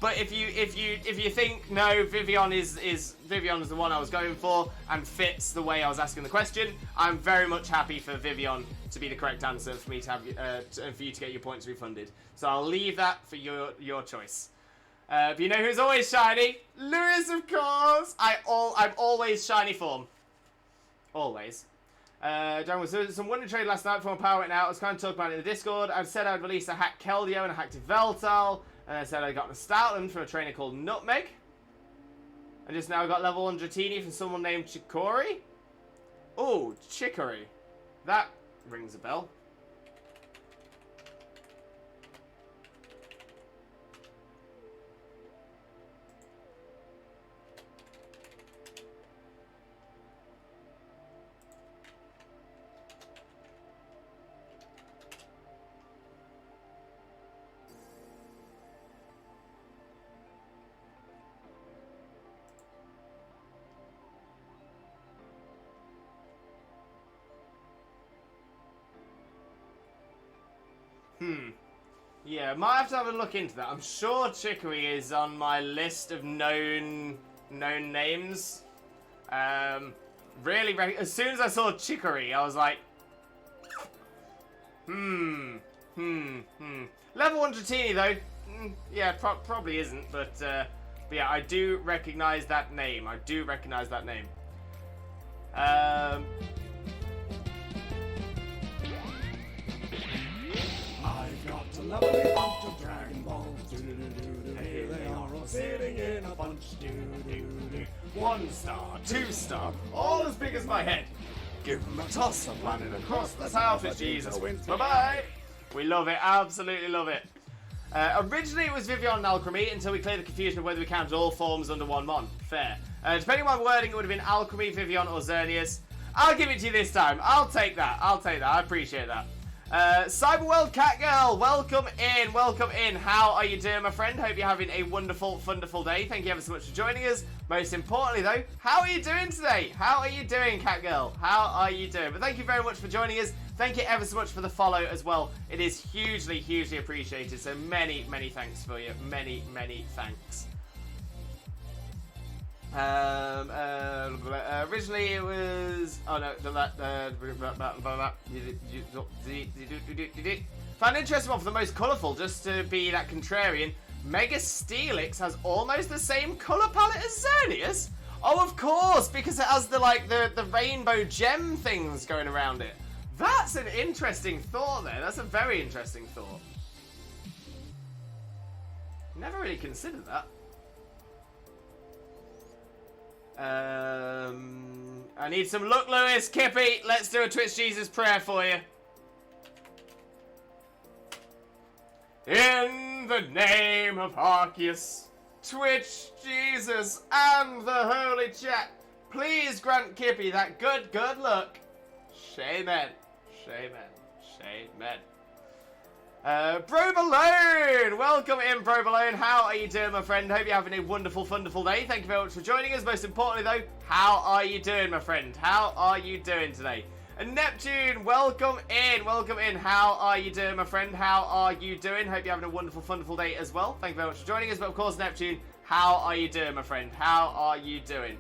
But if you think no, Vivian is the one I was going for and fits the way I was asking the question, I'm very much happy for Vivian to be the correct answer for me to have for you to get your points refunded. So I'll leave that for your choice. But you know who's always shiny? Lewis, of course. I'm always shiny form. Always. John was some Wonder Trade last night from a power went out. I was kind of talking about it in the Discord. I said I'd release a hacked Keldeo and a hacked Veltal. And I said I got a Stoutland from a trainer called Nutmeg. I just now got level 1 Dratini from someone named Chicory. Oh, Chicory. That rings a bell. Yeah, might have to have a look into that. I'm sure Chicory is on my list of known names. Really, as soon as I saw Chicory, I was like, Level 1 Dratini though, yeah, probably isn't, but yeah, I do recognise that name. I do recognise that name.
I've got a lovely bunch of Dragon Balls. Here they are all sitting in a bunch.
1 star, 2 star, all as big as my head. Give them a toss and land it across the south for Jesus. Bye-bye. We love it. Absolutely love it. Originally, it was Vivian and Alchemy until we cleared the confusion of whether we counted all forms under one mon. Fair. Depending on my wording, it would have been Alchemy, Vivian, or Xerneas. I'll give it to you this time. I'll take that. I'll take that. I appreciate that. Cyberworld Catgirl, welcome in, welcome in. How are you doing, my friend? Hope you're having a wonderful, wonderful day. Thank you ever so much for joining us. Most importantly, though, how are you doing today? How are you doing, Catgirl? How are you doing? But thank you very much for joining us. Thank you ever so much for the follow as well. It is hugely, hugely appreciated. So many, many thanks for you. Many, many thanks. Originally it was... Oh no. Found an interesting one for the most colourful, just to be that contrarian. Mega Steelix has almost the same colour palette as Xerneas. Oh, of course, because it has the rainbow gem things going around it. That's an interesting thought there. That's a very interesting thought. Never really considered that. I need some luck, Lewis. Kippy, let's do a Twitch Jesus prayer for you. In the name of Arceus, Twitch Jesus, and the Holy Chat, please grant Kippy that good luck. Shaman. Bro Balone! Welcome in, Bro Balone. How are you doing, my friend? Hope you're having a wonderful, wonderful day. Thank you very much for joining us. Most importantly, though, how are you doing, my friend? How are you doing today? And Neptune, welcome in. Welcome in. How are you doing, my friend? How are you doing? Hope you're having a wonderful, wonderful day as well. Thank you very much for joining us. But, of course, Neptune, how are you doing, my friend? How are you doing?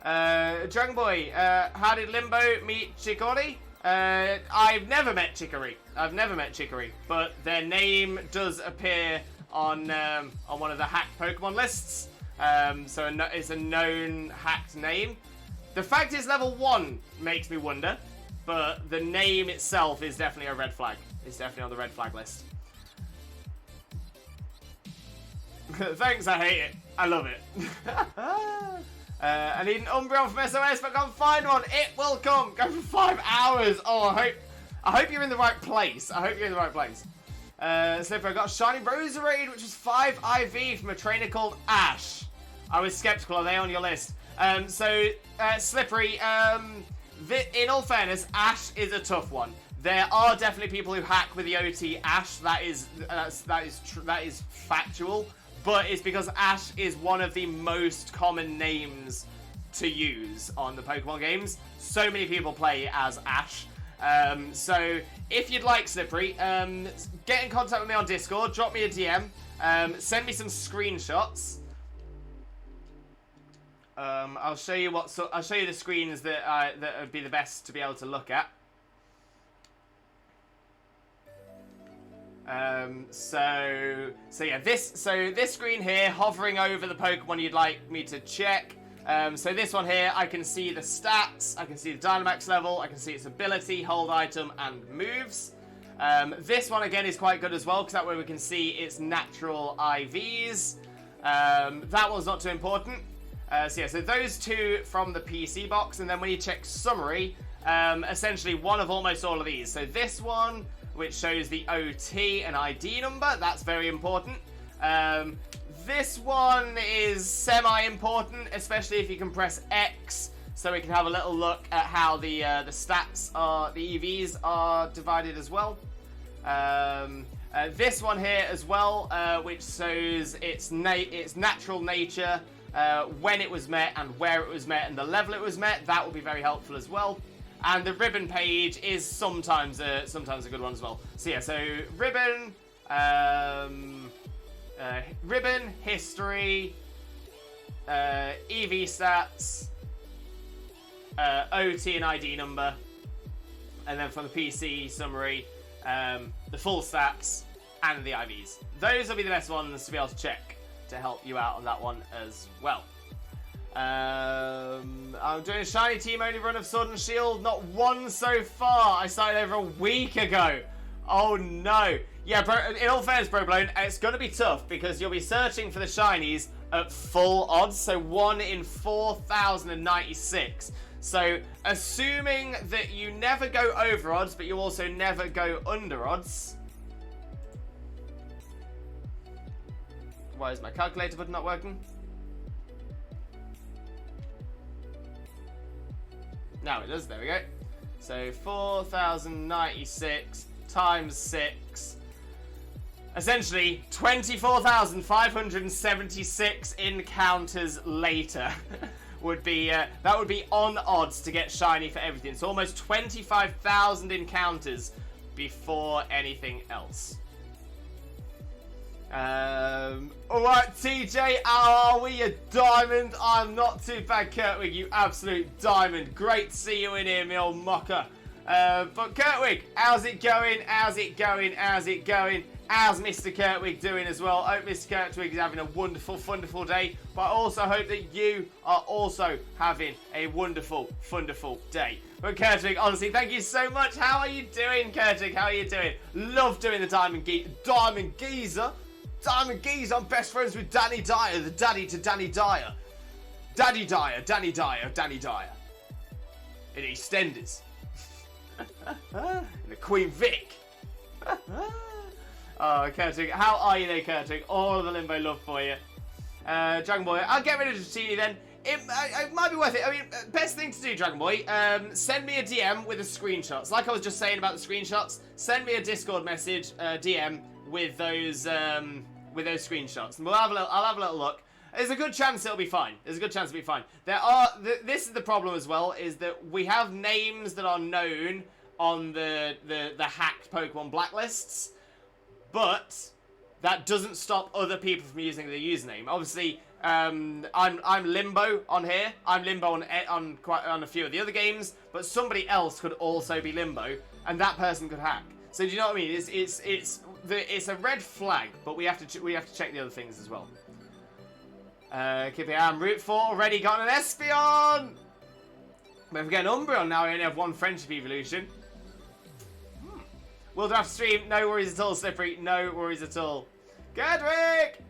Dragon Boy, how did Limbo meet Chicory? I've never met Chicory. But their name does appear on one of the hacked Pokemon lists. So it's a known hacked name. The fact is level 1 makes me wonder, but the name itself is definitely a red flag. It's definitely on the red flag list. Thanks, I hate it. I love it. I need an Umbreon from SOS, but I can't find one. It will come. Go for 5 hours. Oh, I hope you're in the right place. Slipper, I got a Shiny Roserade, which is 5 IV from a trainer called Ash. I was skeptical. Are they on your list? Slippery, in all fairness, Ash is a tough one. There are definitely people who hack with the OT Ash. That is factual. But it's because Ash is one of the most common names to use on the Pokemon games. So many people play as Ash. So if you'd like, Slippery, get in contact with me on Discord. Drop me a DM. Send me some screenshots. I'll show you I'll show you the screens that would be the best to be able to look at. So yeah, this screen here, hovering over the Pokemon you'd like me to check. So this one here, I can see the stats, I can see the Dynamax level, I can see its ability, hold item, and moves. This one again is quite good as well, because that way we can see its natural IVs. That one's not too important. So those two from the PC box, and then when you check summary, essentially one of almost all of these. So this one, which shows the OT and ID number, that's very important. This one is semi-important, especially if you can press X, so we can have a little look at how the stats are, the EVs are divided as well. This one here as well, which shows its natural nature, when it was met and where it was met and the level it was met. That will be very helpful as well. And the ribbon page is sometimes a good one as well. So yeah, so ribbon, ribbon, history, EV stats, OT and ID number, and then from the PC summary, the full stats and the IVs. Those will be the best ones to be able to check to help you out on that one as well. I'm doing a shiny team only run of Sword and Shield, not one so far. I started over a week ago. Oh no. Yeah, bro, in all fairness, Bro Blown, it's going to be tough because you'll be searching for the shinies at full odds, so 1 in 4,096. So, assuming that you never go over odds, but you also never go under odds. Why is my calculator button not working? Now it does, there we go. So 4,096 times 6. Essentially, 24,576 encounters later. would be on odds to get shiny for everything. So almost 25,000 encounters before anything else. Alright, TJ, how are we? You diamond? I'm not too bad, Kurtwig, you absolute diamond. Great to see you in here, me old mocker. But Kurtwig, how's it going? How's it going? How's it going? How's Mr. Kurtwig doing as well? I hope Mr. Kurtwig is having a wonderful, wonderful day. But I also hope that you are also having a wonderful, wonderful day. But Kurtwig, honestly, thank you so much. How are you doing, Kurtwig? How are you doing? Love doing the Diamond Geezer. Diamond Geezer, I'm best friends with Danny Dyer, the daddy to Danny Dyer. Danny Dyer. In EastEnders. In the Queen Vic. Oh, Kurtwig, how are you there, Kurtwig? All of the Limbo love for you. Dragon Boy, I'll get rid of Dratini then. It might be worth it. I mean, best thing to do, Dragon Boy, send me a DM with the screenshots. Like I was just saying about the screenshots, send me a Discord message, DM, with those screenshots, and I'll have a little look. There's a good chance it'll be fine. This is the problem as well, is that we have names that are known on the hacked Pokemon blacklists, but that doesn't stop other people from using the username. Obviously, I'm Limbo on here. I'm Limbo on a few of the other games, but somebody else could also be Limbo, and that person could hack. So do you know what I mean? It's a red flag, but we have to check the other things as well. Keep it on Route 4 already got an Espeon. But if we get an Umbreon now, we only have one Friendship Evolution. We'll have to stream. No worries at all, Slippery. No worries at all. Gedrick!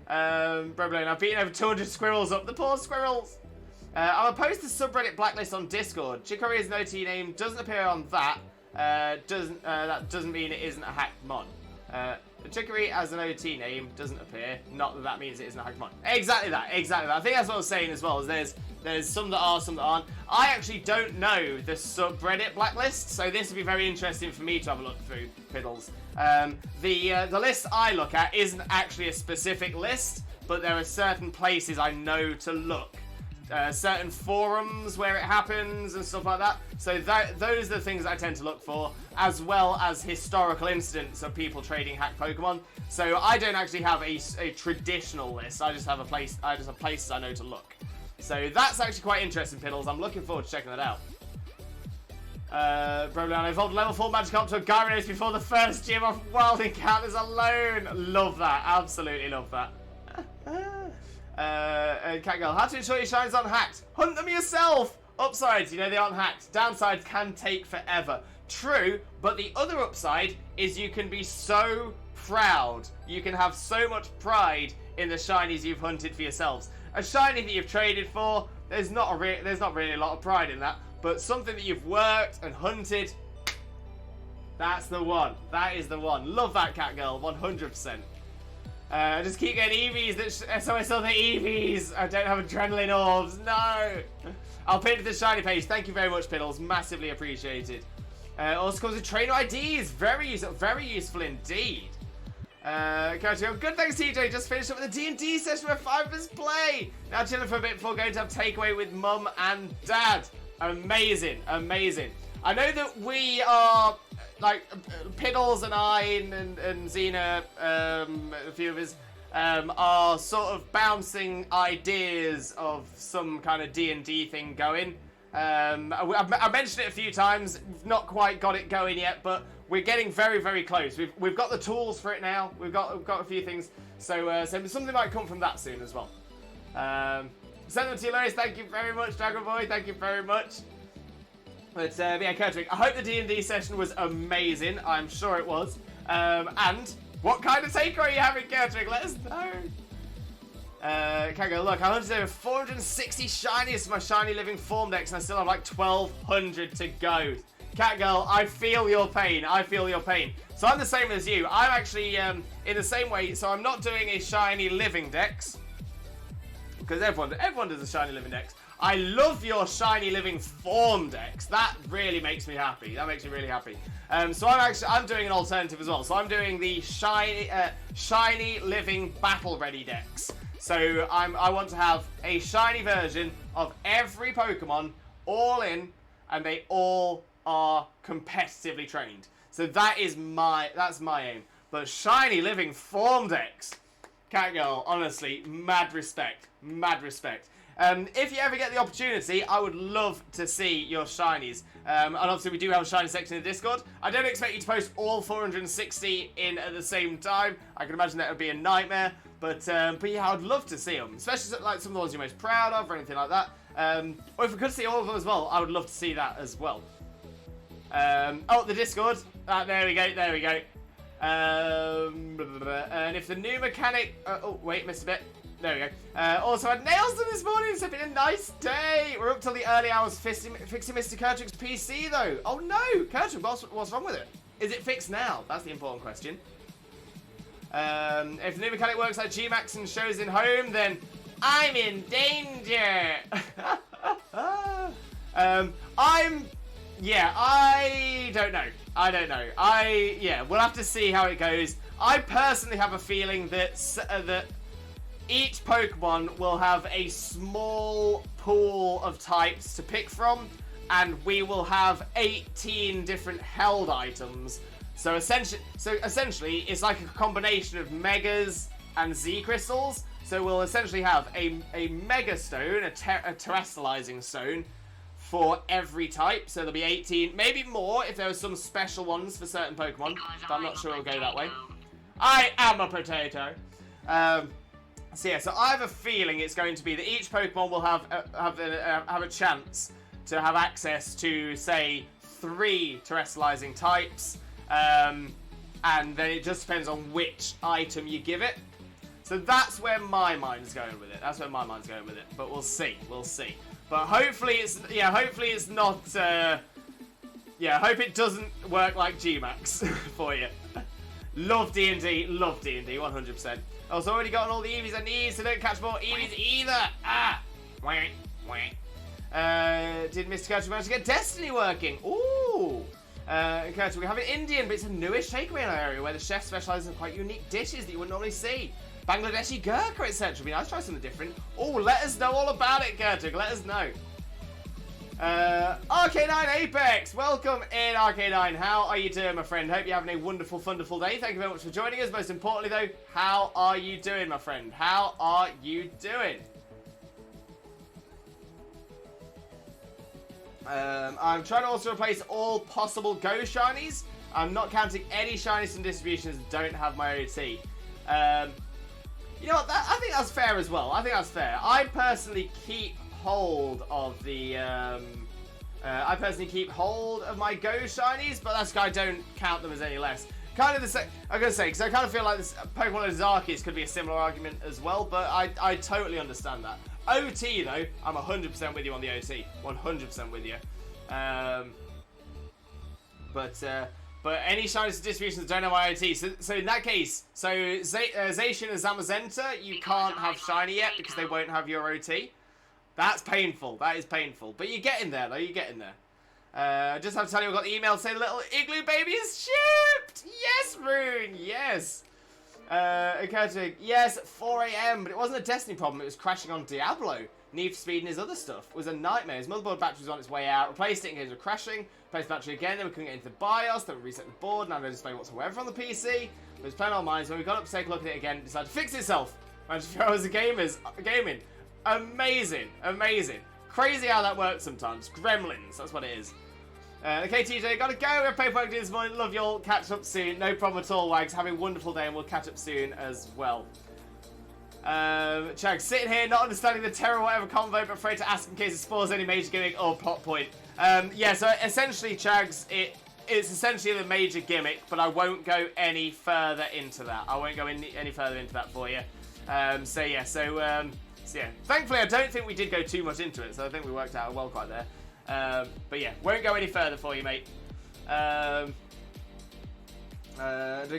Broblone, I've beaten over 200 squirrels up. The poor squirrels! I'll post the subreddit blacklist on Discord. Chicory is an OT name. Doesn't appear on that. That doesn't mean it isn't a hacked mon. The Chicory as an OT name doesn't appear. Not that means it isn't a hacked mon. Exactly that. I think that's what I was saying as well. Is there's some that are, some that aren't. I actually don't know the subreddit blacklist, so this would be very interesting for me to have a look through, Piddles. The list I look at isn't actually a specific list, but there are certain places I know to look. Certain forums where it happens and stuff like that. So those are the things I tend to look for, as well as historical incidents of people trading hacked Pokemon. So I don't actually have a traditional list. I just have places I know to look. So that's actually quite interesting, Piddles. I'm looking forward to checking that out. Broblon, I evolved level 4 Magikarp to a Gyarados before the first gym of Wild Encounters alone. Love that. Absolutely love that. Catgirl, how to ensure your shines aren't hacked? Hunt them yourself! Upsides, they aren't hacked. Downsides can take forever. True, but the other upside is you can be so proud. You can have so much pride in the shinies you've hunted for yourselves. A shiny that you've traded for, there's not really a lot of pride in that. But something that you've worked and hunted, that's the one. That is the one. Love that, Catgirl, 100%. I just keep getting EVs, so I saw the EVs. I don't have adrenaline orbs. No. I'll pin it to the shiny page. Thank you very much, Piddles. Massively appreciated. Also comes with trainer IDs. Very useful indeed. Good, thanks, TJ. Just finished up with the D&D session where 5 of us play. Now chilling for a bit before going to have takeaway with Mum and Dad. Amazing. I know that we are, like, Piddles and I and Xena, a few of us, are sort of bouncing ideas of some kind of D&D thing going. I mentioned it a few times, we've not quite got it going yet, but we're getting very, very close. We've got the tools for it now. We've got a few things, so something might come from that soon as well. Send them to you, Lois. Thank you very much, Dragon Boy. Thank you very much. But yeah, Kurtwig, I hope the D&D session was amazing. I'm sure it was. And what kind of takeaway are you having, Kurtwig? Let us know. Kango, look, I hunted over 460 shinies for my shiny living form decks, and I still have like 1,200 to go. Catgirl, I feel your pain. So I'm the same as you. I'm actually in the same way. So I'm not doing a shiny living dex, because everyone does a shiny living dex. I love your shiny living form decks. That really makes me happy. That makes me really happy. So I'm doing an alternative as well. So I'm doing the shiny living battle ready decks. So I want to have a shiny version of every Pokemon all in, and they all are competitively trained. So that's my aim. But shiny living form decks, Catgirl, honestly, mad respect, mad respect. If you ever get the opportunity, I would love to see your shinies. And obviously we do have a shiny section in the Discord. I don't expect you to post all 460 in at the same time. I can imagine that would be a nightmare. But yeah, I'd love to see them, especially like some of the ones you're most proud of or anything like that. Or if we could see all of them as well, I would love to see that as well. Oh, the Discord. There we go, there we go. And if the new mechanic... oh, wait, missed a bit. There we go. Also had nails done this morning, so it's been a nice day. We're up till the early hours fixing Mr. Kurtrik's PC, though. Oh, no. Kurtrik, what's wrong with it? Is it fixed now? That's the important question. If the new mechanic works like G-Max and shows in home, then I'm in danger. Yeah, I don't know. Yeah, we'll have to see how it goes. I personally have a feeling that that each Pokemon will have a small pool of types to pick from, and we will have 18 different held items. So essentially, it's like a combination of Megas and Z Crystals. So we'll essentially have a Mega Stone, a Terrestrializing Stone, for every type. So there'll be 18, maybe more if there are some special ones for certain Pokemon. But I'm not sure it'll go that way. I am a potato. So yeah, so I have a feeling it's going to be that each Pokemon will have a chance to have access to, say, 3 Terrestrializing types. And then it just depends on which item you give it. So that's where my mind's going with it. But we'll see. But hopefully it's not. I hope it doesn't work like G-Max for you. Love D&D, 100%. Also, already gotten all the Eevees I need, so don't catch more Eevees either. Did Mr. Kurtrik manage to get Destiny working? Ooh. Kurtrik, we have an Indian, but it's a newish takeaway in our area where the chef specialises in quite unique dishes that you wouldn't normally see. Bangladeshi gurkha, etc. It'd be nice to try something different. Oh, let us know all about it, Kurtrik. Let us know. RK9 Apex, welcome in, RK9. How are you doing, my friend? Hope you're having a wonderful, wonderful day. Thank you very much for joining us. Most importantly, though, how are you doing, my friend? How are you doing? I'm trying to also replace all possible Go Shinies. I'm not counting any Shinies from distributions that don't have my OT. You know what? I think that's fair as well. I personally keep hold of the. I personally keep hold of my Go Shinies, but that's I don't count them as any less. Kind of the same. I'm gonna say because I kind of feel like this Pokemon Ozarkis could be a similar argument as well, but I totally understand that. OT though, I'm 100% with you on the OT. 100% with you. But any Shinies distributions don't have IoT. So in that case, Zacian and Zamazenta, you can't have Shiny yet because they won't have your OT. That's painful. That is painful. But you're getting there, though. You're getting there. Just have to tell you, we got the email to say the little Igloo baby is shipped. Yes, Rune. Yes. Okay, yes, 4 AM, but it wasn't a Destiny problem. It was crashing on Diablo. Need for Speed and his other stuff. It was a nightmare. His motherboard battery was on its way out. Replaced it in case of crashing. Replaced the battery again. Then we couldn't get into the BIOS. Then we reset the board. Now no display whatsoever on the PC. It was playing on mine. So when we got up to take a look at it again, it decided to fix itself. Managed a few hours of gaming. Amazing. Crazy how that works sometimes. Gremlins. That's what it is. Okay, TJ, gotta go. We have paperwork to do this morning. Love you all. Catch up soon. No problem at all, Wags. Have a wonderful day, and we'll catch up soon as well. Chag, sitting here, not understanding the terror whatever convo, but afraid to ask in case it spoils any major gimmick or plot point. Yeah, so essentially, Chags, it's essentially the major gimmick, but I won't go any further into that. I won't go any further into that for you. So yeah. Thankfully, I don't think we did go too much into it, so I think we worked out well quite there. But yeah, won't go any further for you, mate. Doing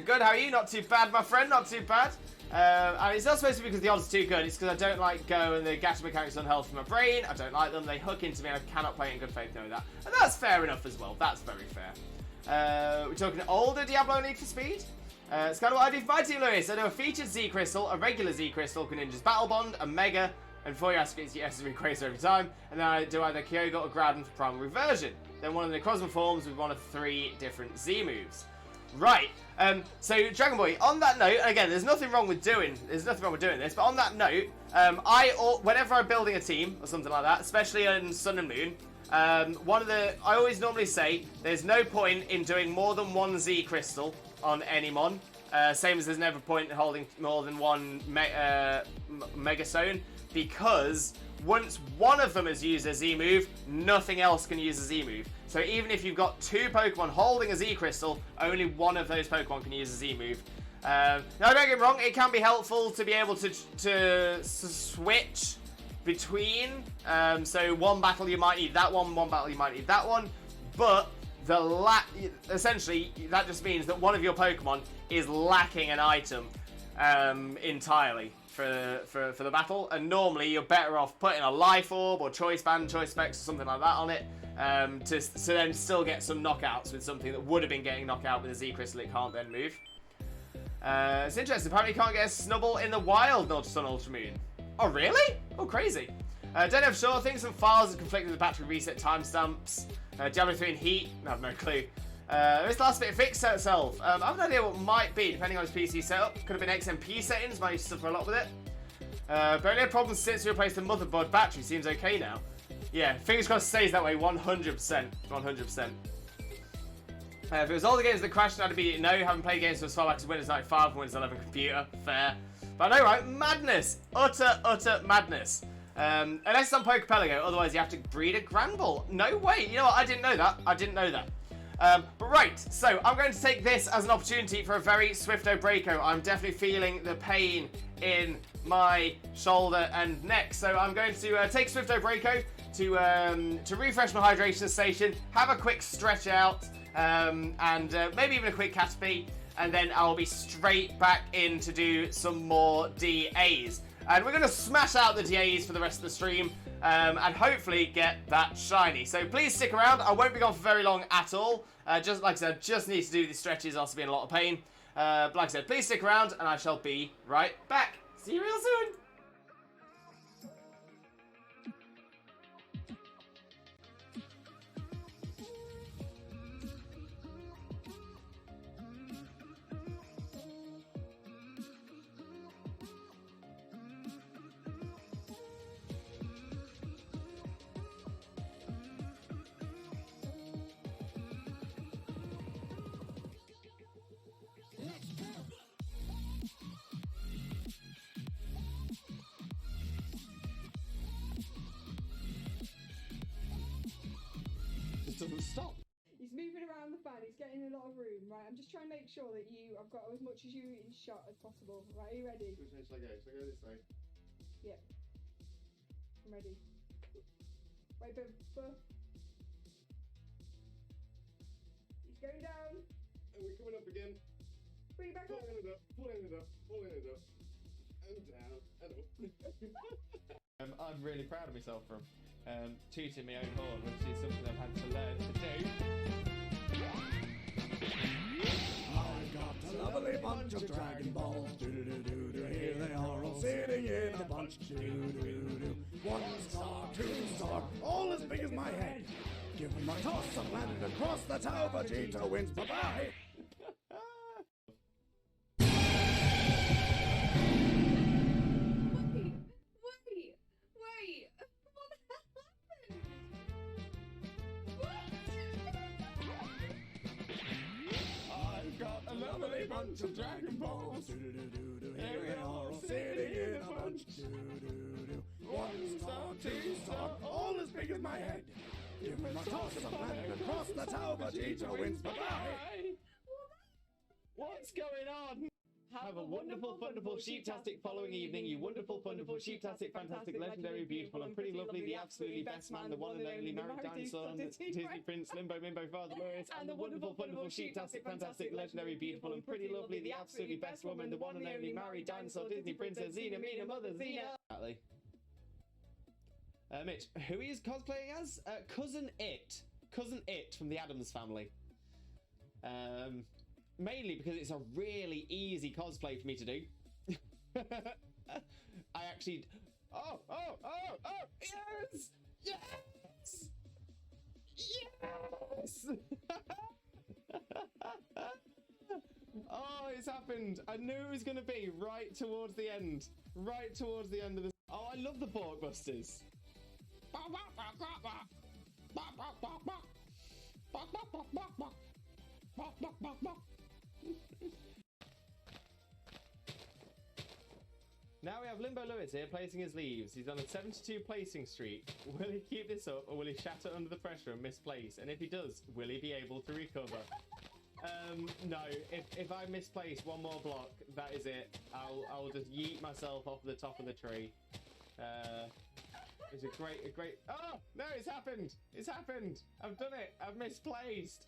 good, how are you? Not too bad, my friend, not too bad. And it's not supposed to be because the odds are too good, it's because I don't like Go and the gacha mechanics are unhealthy for my brain. I don't like them, they hook into me and I cannot play it in good faith knowing that. And that's fair enough as well, that's very fair. We're talking older Diablo Need for Speed? It's kind of what I do for my team, Lewis. I do a featured Z Crystal, a regular Z Crystal, Greninja's Battle Bond, a Mega, and 4 Yasuke's Quasar every time. And then I do either Kyoga or Groudon for primary version. Then one of the Necrozma forms with one of 3 different Z moves. Right. So Dragon Boy, on that note, again, there's nothing wrong with doing this, but on that note, whenever I'm building a team or something like that, especially in Sun and Moon, I always normally say there's no point in doing more than 1 Z Crystal on any mon. Same as there's never point in holding more than 1 Mega Stone, because once one of them has used a Z move, nothing else can use a Z move. So even if you've got 2 Pokemon holding a Z Crystal, only one of those Pokemon can use a Z move. Now, don't get me wrong, it can be helpful to be able to switch between. So one battle you might need that one battle you might need that one. But essentially, that just means that one of your Pokemon is lacking an item entirely for the battle, and normally you're better off putting a Life Orb or Choice Band, Choice Specs or something like that on it, to then still get some knockouts with something that would have been getting knocked out with a Z Crystal it can't then move. It's interesting, apparently you can't get a Snubble in the wild Sun Ultra Moon. Oh really? Oh crazy. Don't know for sure, things and files that conflict with the battery reset timestamps. Diablo 3 in Heat, I have no clue. This last bit of fix itself. I have no idea what it might be, depending on his PC setup. Could have been XMP settings, might suffer a lot with it. But only had problems since we replaced the motherboard battery, seems okay now. Yeah, fingers crossed it stays that way, 100%. 100%. If it was all the games that crashed, I'd immediately know. Haven't played games as far back as Windows 95 and Windows 11 computer. Fair. But I know, right? Madness. Utter madness. Unless it's on Pokepelago, otherwise you have to breed a Granbull. No way. You know what? I didn't know that. But right, so I'm going to take this as an opportunity for a very Swifto Breako. I'm definitely feeling the pain in my shoulder and neck. So I'm going to take Swifto Breako to refresh my hydration station, have a quick stretch out, and maybe even a quick Caterpie, and then I'll be straight back in to do some more DAs. And we're going to smash out the DAs for the rest of the stream, and hopefully get that shiny. So please stick around. I won't be gone for very long at all. Just like I said, just need to do these stretches, I'll be in a lot of pain. But like I said, please stick around, and I shall be right back. See you real soon.
Doesn't stop.
He's moving around the fan, he's getting a lot of room, right? I'm just trying to make sure that I've got as much as you in shot as possible, right? Are you ready?
Which way should I go? Should I go this way?
Yep. I'm ready. Wait, but he's going down.
And we're coming up again.
Bring it back up.
Pulling it up, pulling it up, pulling it up. And down, and up. I'm really proud of myself for tooting my own horn, which is something I've had to learn to do.
I've got a lovely bunch of Dragon Balls. Do-do-do-do-do. Here they are all sitting in a bunch. Do-do-do-do. 1 star, 2 star, all as big as my head. Give them a toss and landed across the tower. Vegeta wins. Bye-bye.
Lovely bunch of Dragon Balls.
Do-do-do-do-do. Here they are all sitting in a bunch. Do-do-do-do. 1 star, 2 star, all as big as my head. Give them a toss and landed across the tower. Vegeta wins. Bye-bye.
What's going on? Have a wonderful, wonderful, sheeptastic following evening, you wonderful, wonderful, sheeptastic, fantastic, legendary, beautiful, and pretty lovely, the absolutely best man, the one and only married dinosaur, Disney Prince, Limbo, Mimbo, Father Lewis, and the wonderful, wonderful, sheeptastic, fantastic, legendary, beautiful, and pretty lovely, the absolutely best woman, the one and only married dinosaur, Disney Princess, Xena, Mina, Mother, Xena. Exactly. Mitch, who he is cosplaying as? Cousin It. Cousin It from the Addams Family. mainly because it's a really easy cosplay for me to do. I actually... Oh! Yes! Yes! Yes! Oh, it's happened. I knew it was going to be right towards the end. Right towards the end of the... Oh, I love the Borkbusters. Now we have Limbo Lewis here placing his leaves. He's on a 72 placing streak. Will he keep this up or will he shatter under the pressure and misplace? And if he does, will he be able to recover? No, if I misplace one more block, that is it. I'll just yeet myself off the top of the tree. It's a great... Oh, no, it's happened. It's happened. I've done it. I've misplaced.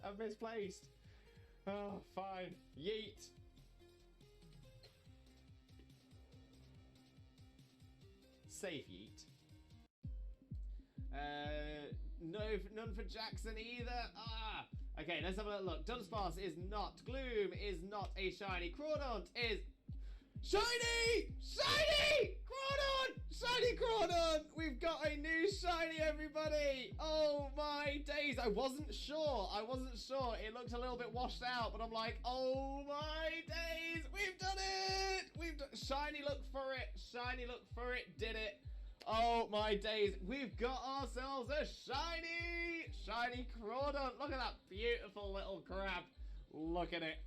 Oh, fine. Yeet. Safe yeet. None for Jackson either. Ah. Okay, let's have a little look. Dunsparce is not. Gloom is not a shiny. Crawdaunt is shiny! Shiny! Crawdaunt! Shiny Crawdaunt! We've got a new shiny, everybody! Oh my days! I wasn't sure. It looked a little bit washed out, but I'm like, oh my days! We've done it! Shiny, look for it. Did it. Oh my days! We've got ourselves a shiny Crawdaunt. Look at that beautiful little crab. Look at it.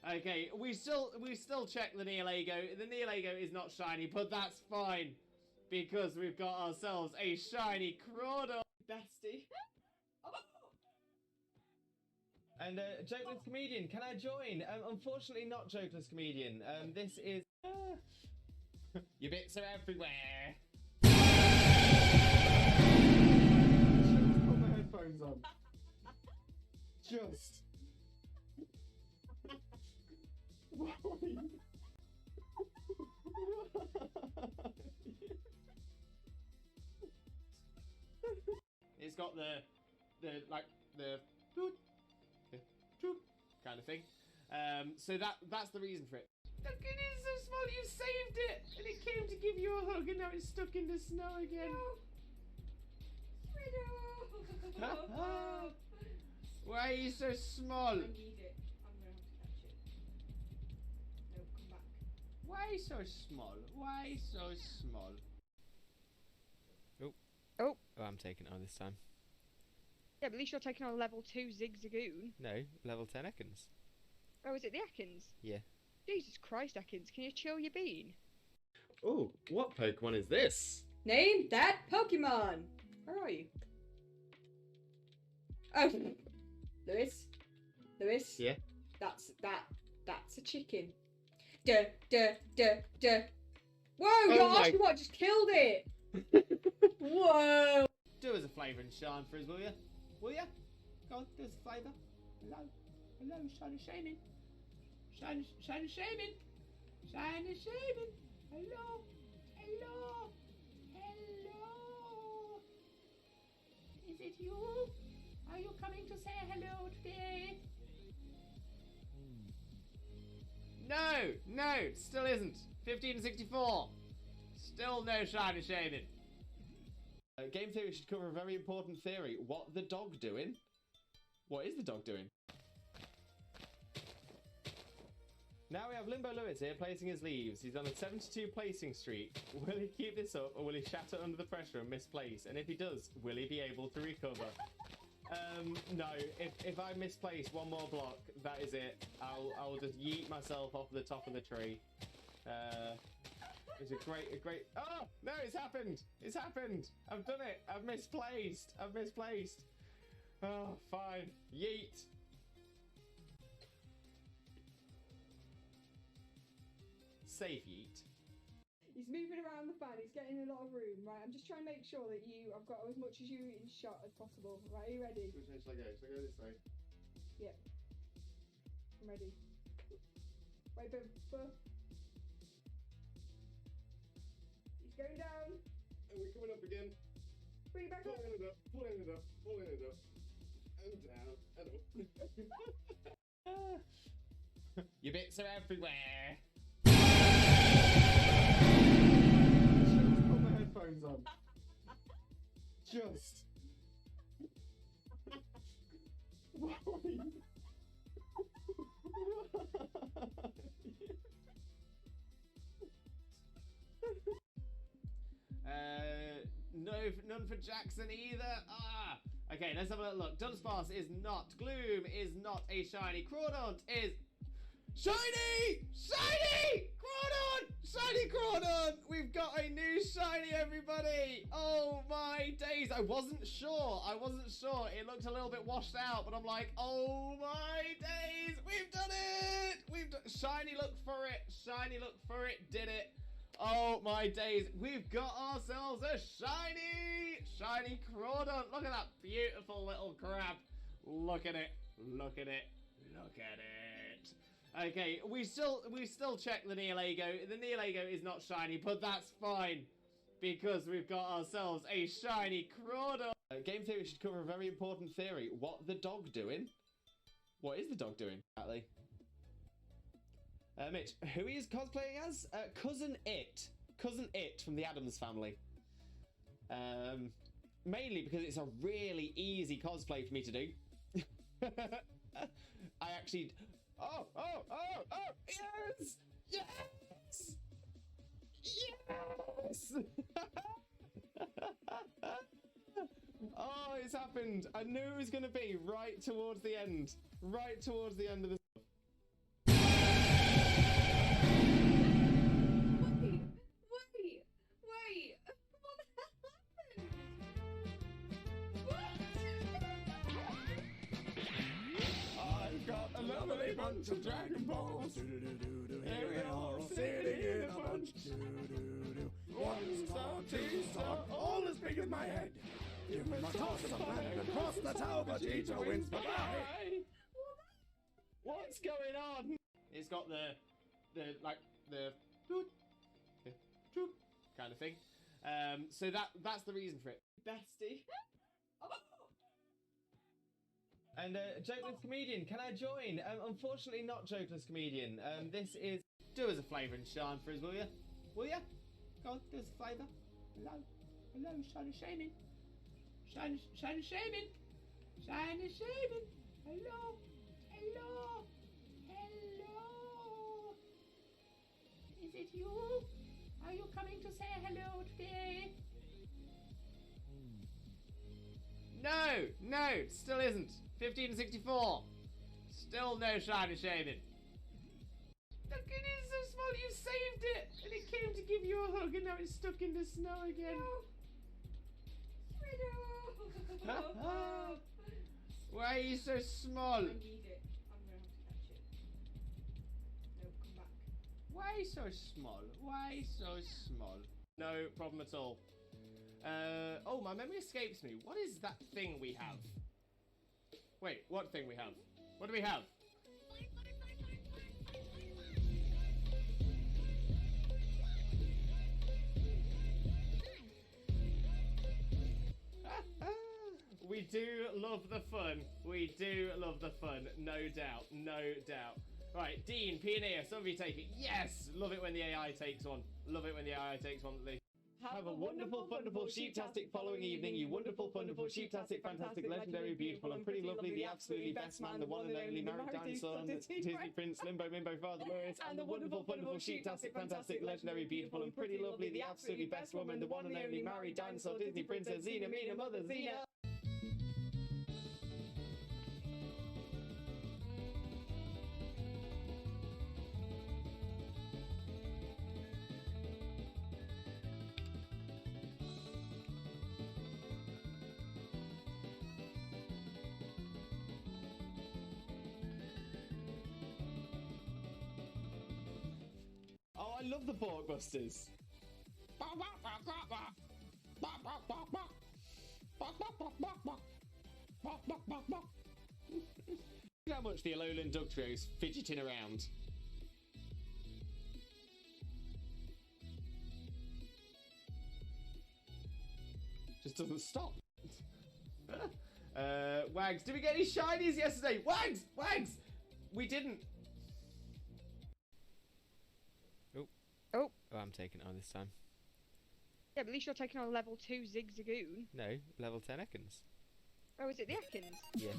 Okay, we still check the Nihilego. The Nihilego is not shiny, but that's fine because we've got ourselves a shiny Crawdaunt. Bestie. And Jokeless Comedian, can I join? Unfortunately, not Jokeless Comedian. This is. Your bits are everywhere. Just put my headphones on. Just. It's got the kind of thing. So that's the reason for it. Look, it is so small. You saved it, and it came to give you a hug, and now it's stuck in the snow again. No. Why are you so small?
I need it. I'm gonna have to catch it. No, come back.
Why so small?
Oh,
I'm taking it on this time.
yeah, but at least you're taking on level 2 Zigzagoon.
No, level 10 Ekans.
Oh, is it the Ekans?
Yeah.
Jesus Christ, Ekans, can you chill your bean?
Oh, what Pokemon is this?
Name that Pokemon. Where are you? Oh, Lewis.
Yeah.
That's a chicken. Duh. Whoa, your Oshawott just killed it. Whoa.
Do us a flavouring Sean for us, will you? Go on, do us a flavour. Hello, shiny shaming. Shiny shaming. Hello. Is it you? Are you coming to say hello today? No, still isn't. 1564. Still no shiny shaming. Game theory should cover a very important theory. What the dog doing? What is the dog doing? Now we have Limbo Lewis here placing his leaves. He's on a 72 placing streak. Will he keep this up or will he shatter under the pressure and misplace? And if he does, will he be able to recover? No, if I misplace one more block, that is it. I'll just yeet myself off the top of the tree. It's a great... Oh, no, it's happened. I've done it. I've misplaced. Oh, fine. Yeet. Safe yeet.
He's moving around the fan. He's getting a lot of room, right? I'm just trying to make sure that I've got as much as you in shot as possible. Right, are you ready?
Which way should I go? Should I go this way?
Yep. I'm ready. Wait, but... He's going down.
And we're coming up again.
Bring it back up.
Pulling it up. Your bits are everywhere. Just put my headphones on. Just. None for Jackson either. Ah. Okay, let's have a look. Dunsparce is not. Gloom is not a shiny. Crawdaunt is shiny! Shiny! Crawdaunt! Shiny Crawdaunt! We've got a new shiny, everybody! Oh my days! I wasn't sure. It looked a little bit washed out, but I'm like, oh my days! We've done it! Shiny, look for it. Shiny, look for it. Did it. Oh my days, we've got ourselves a shiny Crawdaunt. Look at that beautiful little crab. Look at it. Okay, we still check the Nihilego. The Nihilego is not shiny, but that's fine because we've got ourselves a shiny Crawdaunt. Game theory should cover a very important theory. What the dog doing? What is the dog doing? Exactly. Mitch, who he is cosplaying as? Cousin It from the Addams Family. Mainly because it's a really easy cosplay for me to do. I actually... Oh, yes! Oh, it's happened. I knew it was going to be right towards the end of the...
Wait. What the hell happened?
I've got a lovely bunch of Dragon Balls. Here they are all sitting in a bunch. One star, two star, all as big as my head. Give me my toss of planet across the tower, but Vegeta wins. Bye-bye.
What's going on? It's got the toot kind of thing. So that's the reason for it. Bestie. And Jokeless Comedian, can I join? Unfortunately not Jokeless Comedian. This is... Do us a flavour and shine for us, will ya? Will ya? Go on, do us a flavour. Hello, shiny shaming. Shiny shaming. Hello. Is it you? Are you coming to say hello today? No, still isn't. 15 to 64. Still no shiny shaming. Look, it is so small, you saved it! And it came to give you a hug and now it's stuck in the snow again. Why are you so small?
I need it. I'm gonna have to catch it. No, come back.
Why so small? No problem at all. Oh, my memory escapes me. What is that thing we have? Wait, what thing we have? What do we have? We do love the fun. No doubt. Right, Dean, Pioneer, some of you take it. Yes! Love it when the AI takes one. Have a wonderful, wonderful, sheep-tastic following evening, you wonderful, wonderful, sheep-tastic, fantastic, legendary, beautiful, and pretty lovely, the absolutely best man, the one and only married dinosaur, Disney Prince, Limbo, Mimbo, Father Lewis, and the wonderful, wonderful, sheep-tastic, fantastic, legendary, beautiful, and pretty lovely, the absolutely best woman, the one and only married dinosaur, Disney Princess, Xena, Mina, Mother, Xena. Oh, I love the Borkbusters. Look how much the Alolan Dug Trio is fidgeting around. Just doesn't stop. Wags, did we get any shinies yesterday? Wags! We didn't.
Oh.
Oh, I'm taking it on this time.
Yeah, but at least you're taking on a level 2 Zigzagoon.
No, level 10 Ekans.
Oh, is it the Ekans?
Yeah.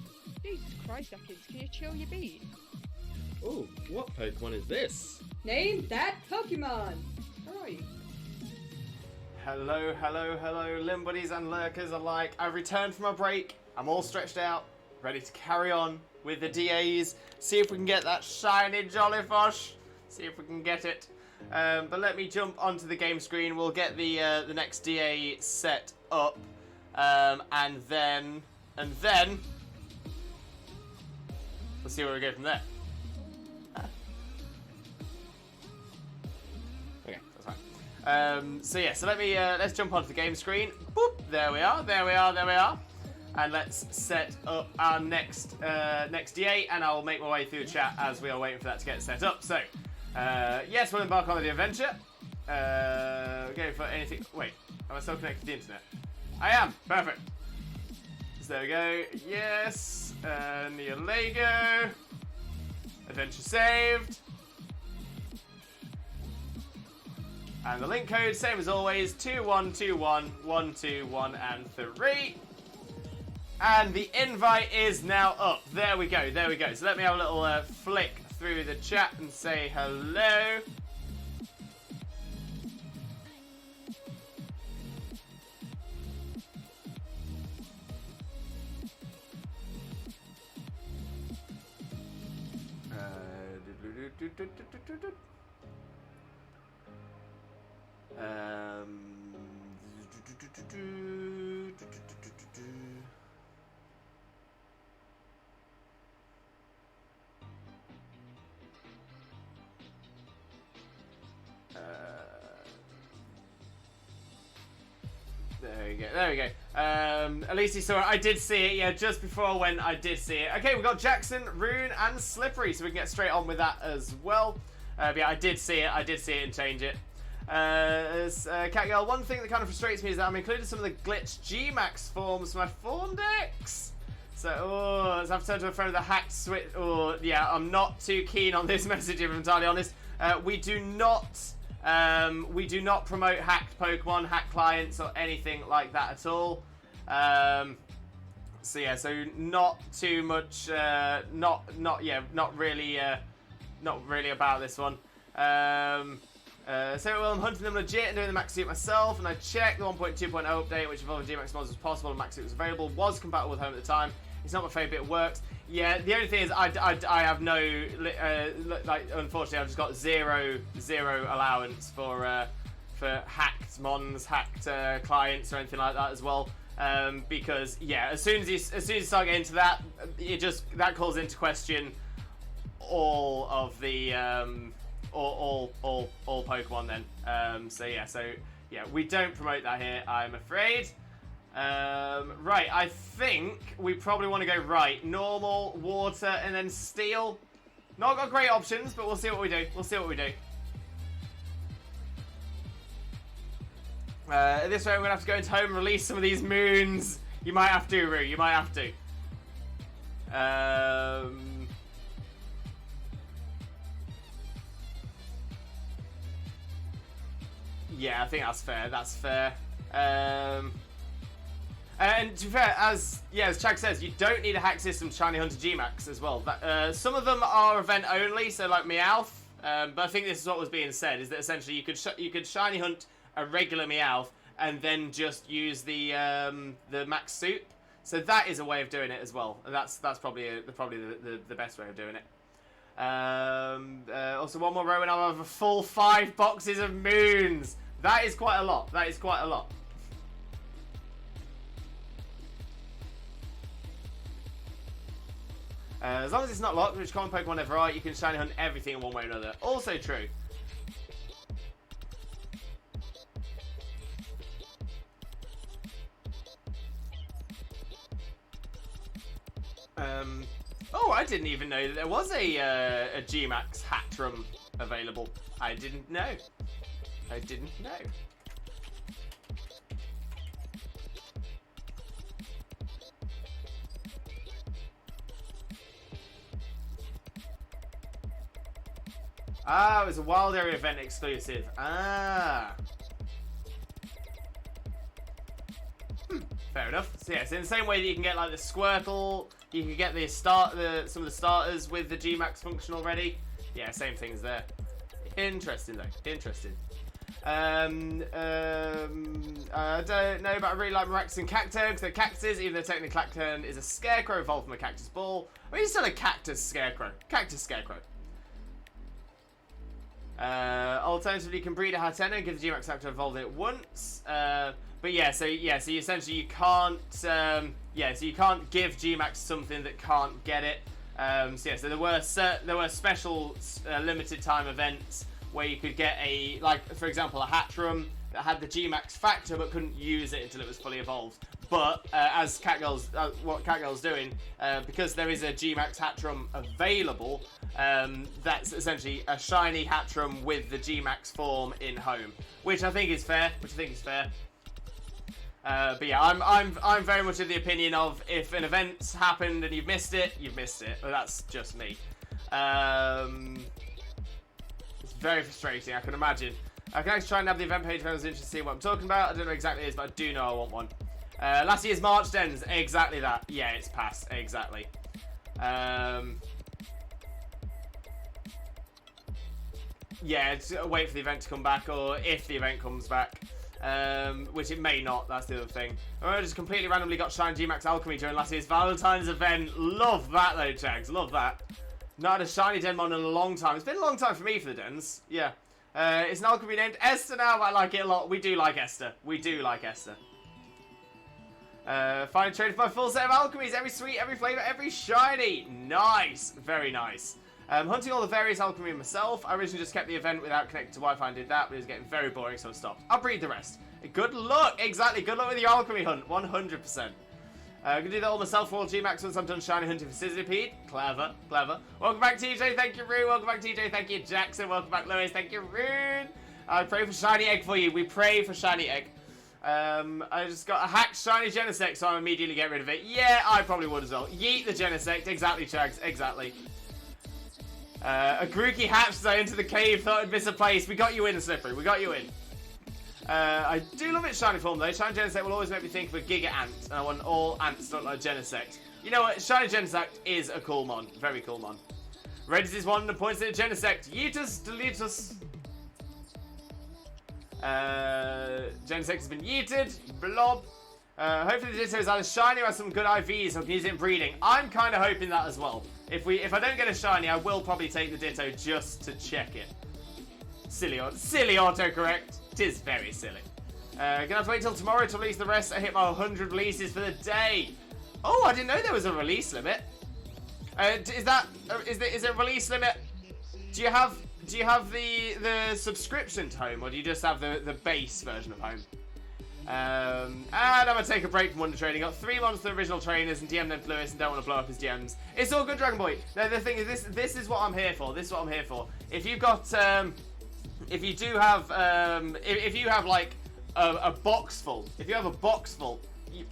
Jesus Christ, Ekans, can you chill your bean?
Oh, what Pokemon is this?
Name that Pokemon! Where are you?
Hello, Limbuddies and lurkers alike. I've returned from a break. I'm all stretched out, ready to carry on with the DAs. See if we can get that shiny Jollyfosh. See if we can get it. But let me jump onto the game screen. We'll get the next DA set up, and then we'll see where we go from there. Okay, that's fine. So yeah, so let's jump onto the game screen. Boop, there we are, and let's set up our next DA, and I'll make my way through the chat as we are waiting for that to get set up. So. Yes, we'll embark on the adventure. Go for anything. Wait, am I still connected to the internet? I am. Perfect. So there we go. Yes. Nihilego. Adventure saved. And the link code, same as always, 2121121 and 3. And the invite is now up. There we go. So let me have a little flick through the chat and say hello. There we go. At least you saw it. I did see it. Yeah, just before I went, I did see it. Okay, we've got Jackson, Rune, and Slippery, so we can get straight on with that as well. But yeah, I did see it and change it. Catgirl, one thing that kind of frustrates me is that I'm including some of the glitched G-Max forms for my Fawn decks. So, so I've turned to a friend of the hacked switch. Oh, yeah, I'm not too keen on this message, if I'm entirely honest. We do not promote hacked Pokemon, hacked clients, or anything like that at all. So yeah, so not too much. Not really about this one. So I'm hunting them legit and doing the max suit myself, and I checked the 1.2.0 update, which involved G-Max mods was possible and max suit was available, was compatible with home at the time. It's not my favourite, it works. Yeah, the only thing is I have no, unfortunately I've just got zero allowance for hacked mons, hacked clients or anything like that as well. Because yeah, as soon as you start getting into that, that calls into question all of the all Pokemon then. So yeah, we don't promote that here, I'm afraid. Right, I think we probably want to go right. Normal, water, and then steel. Not got great options, but we'll see what we do. At this rate, we're going to have to go into home and release some of these moons. You might have to, Roo. You might have to. Yeah, I think that's fair. And to be fair, as Chag says, you don't need a hack system to Shiny Hunter G-Max as well. Some of them are event only, so like Meowth. But I think this is what was being said, is that essentially you could Shiny Hunt a regular Meowth and then just use the Max Soup. So that is a way of doing it as well. And that's probably the best way of doing it. Also, one more row and I'll have a full 5 boxes of moons. That is quite a lot. As long as it's not locked, which common Pokemon ever are, you can Shiny Hunt everything in one way or another. Also true. Oh, I didn't even know that there was a G-Max hacked room available. I didn't know. Ah, it was a wild area event exclusive. Ah. Fair enough. So yeah, so in the same way that you can get like the Squirtle, you can get some of the starters with the Gmax function already. Yeah, same things there. Interesting though. Interesting. I don't know, but I really like Mirax and Cacturn because they're cactuses, even though technically Cacturn is a scarecrow evolved from a cactus ball. I mean, he's still a cactus scarecrow. Cactus scarecrow. Alternatively, you can breed a Hatena and give the Gmax Cacturn evolve it once. But yeah, so you essentially you can't, so you can't give Gmax something that can't get it. So there were special limited time events where you could get for example, a Hatchroom that had the Gmax factor but couldn't use it until it was fully evolved. But as what Catgirl's doing, because there is a Gmax Hatchroom available, that's essentially a shiny Hatchroom with the Gmax form in home, which I think is fair. But yeah, I'm very much of the opinion of if an event's happened and you've missed it, you've missed it. But that's just me. It's very frustrating, I can imagine. I can actually try and have the event page if anyone's interested to see what I'm talking about. I don't know exactly what it is, but I do know I want one. Last year's March Dens, exactly that. Yeah, it's passed, exactly. Yeah, wait for the event to come back, or if the event comes back. Which it may not, that's the other thing. I just completely randomly got Shine Gmax Alchemy during last year's Valentine's event. Love that though, Chags, love that. Not had a shiny Denmon in a long time. It's been a long time for me for the Dens, yeah. It's an Alchemy named Esther now, but I like it a lot. We do like Esther. Finally traded my full set of alchemies. Every sweet, every flavour, every shiny. Nice. Very nice. Hunting all the various alchemy myself. I originally just kept the event without connecting to Wi-Fi and did that, but it was getting very boring, so I stopped. I'll breed the rest. Good luck. Exactly. Good luck with your alchemy hunt. 100%. I'm going to do that all myself for all Gmax once I'm done shiny hunting for Sizzipede. Clever. Welcome back, TJ. Thank you, Rue. Welcome back, TJ. Thank you, Jackson. Welcome back, Lewis. Thank you, Rune. I pray for shiny egg for you. We pray for shiny egg. I just got a hacked shiny Genesect, so I'm immediately get rid of it. Yeah, I probably would as well. Yeet the Genesect. Exactly, Chags. Exactly. A Grookey hatched as I entered the cave, thought I'd miss a place. We got you in, Slippery. We got you in. I do love its shiny form, though. Shiny Genesect will always make me think of a Giga Ant, and I want all ants to look like Genesect. You know what? Shiny Genesect is a cool mon. Very cool mon. Raises his wand and points at Genesect. Yeetus, deletus. Genesect has been yeeted. Blob. Hopefully the Ditto is either shiny or has some good IVs so I can use it in breeding. I'm kind of hoping that as well. If I don't get a shiny, I will probably take the Ditto just to check it. Silly autocorrect. It is very silly. Gonna have to wait till tomorrow to release the rest. I hit my 100 releases for the day. Oh, I didn't know there was a release limit. Is there a release limit? Do you have the subscription to Home, or do you just have the base version of Home? And I'm gonna take a break from Wonder Trading. Got 3 months of the original trainers and DM them to Lewis and don't want to blow up his DMs. It's all good, Dragon Boy. No, the thing is, this is what I'm here for. This is what I'm here for. If you've got, if you have like a box full,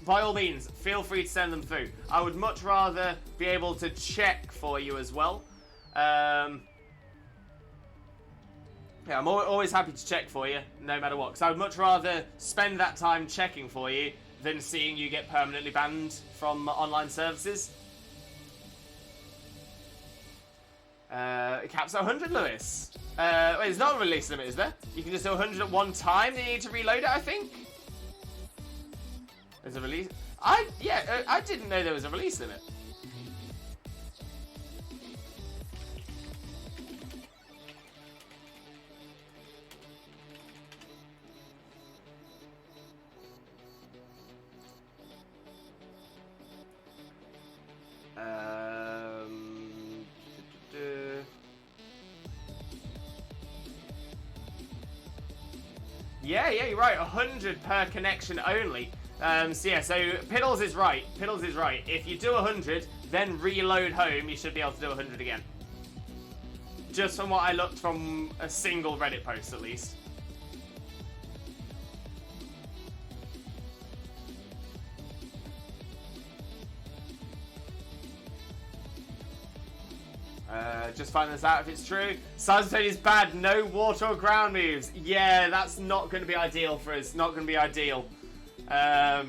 by all means, feel free to send them through. I would much rather be able to check for you as well. Yeah, I'm always happy to check for you, no matter what. Because I would much rather spend that time checking for you than seeing you get permanently banned from online services. Caps at 100, Lewis. Wait, there's not a release limit, is there? You can just do 100 at one time, then you need to reload it, I think. There's a release... I didn't know there was a release limit. Yeah, you're right. 100 per connection only. So Piddles is right. If you do 100, then reload Home, you should be able to do 100 again. Just from what I looked from a single Reddit post, at least. Just find this out if it's true. Size is bad. No water or ground moves. Yeah, that's not going to be ideal for us. Not going to be ideal. Yeah,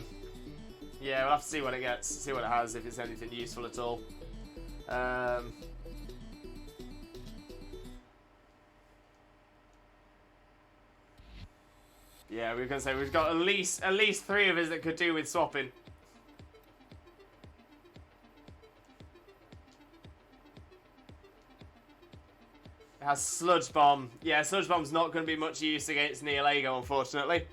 we'll have to see what it gets. See what it has, if it's anything useful at all. Yeah, we were going to say we've got at least 3 of us that could do with swapping. It has Sludge Bomb. Yeah, Sludge Bomb's not going to be much use against Nihilego, unfortunately.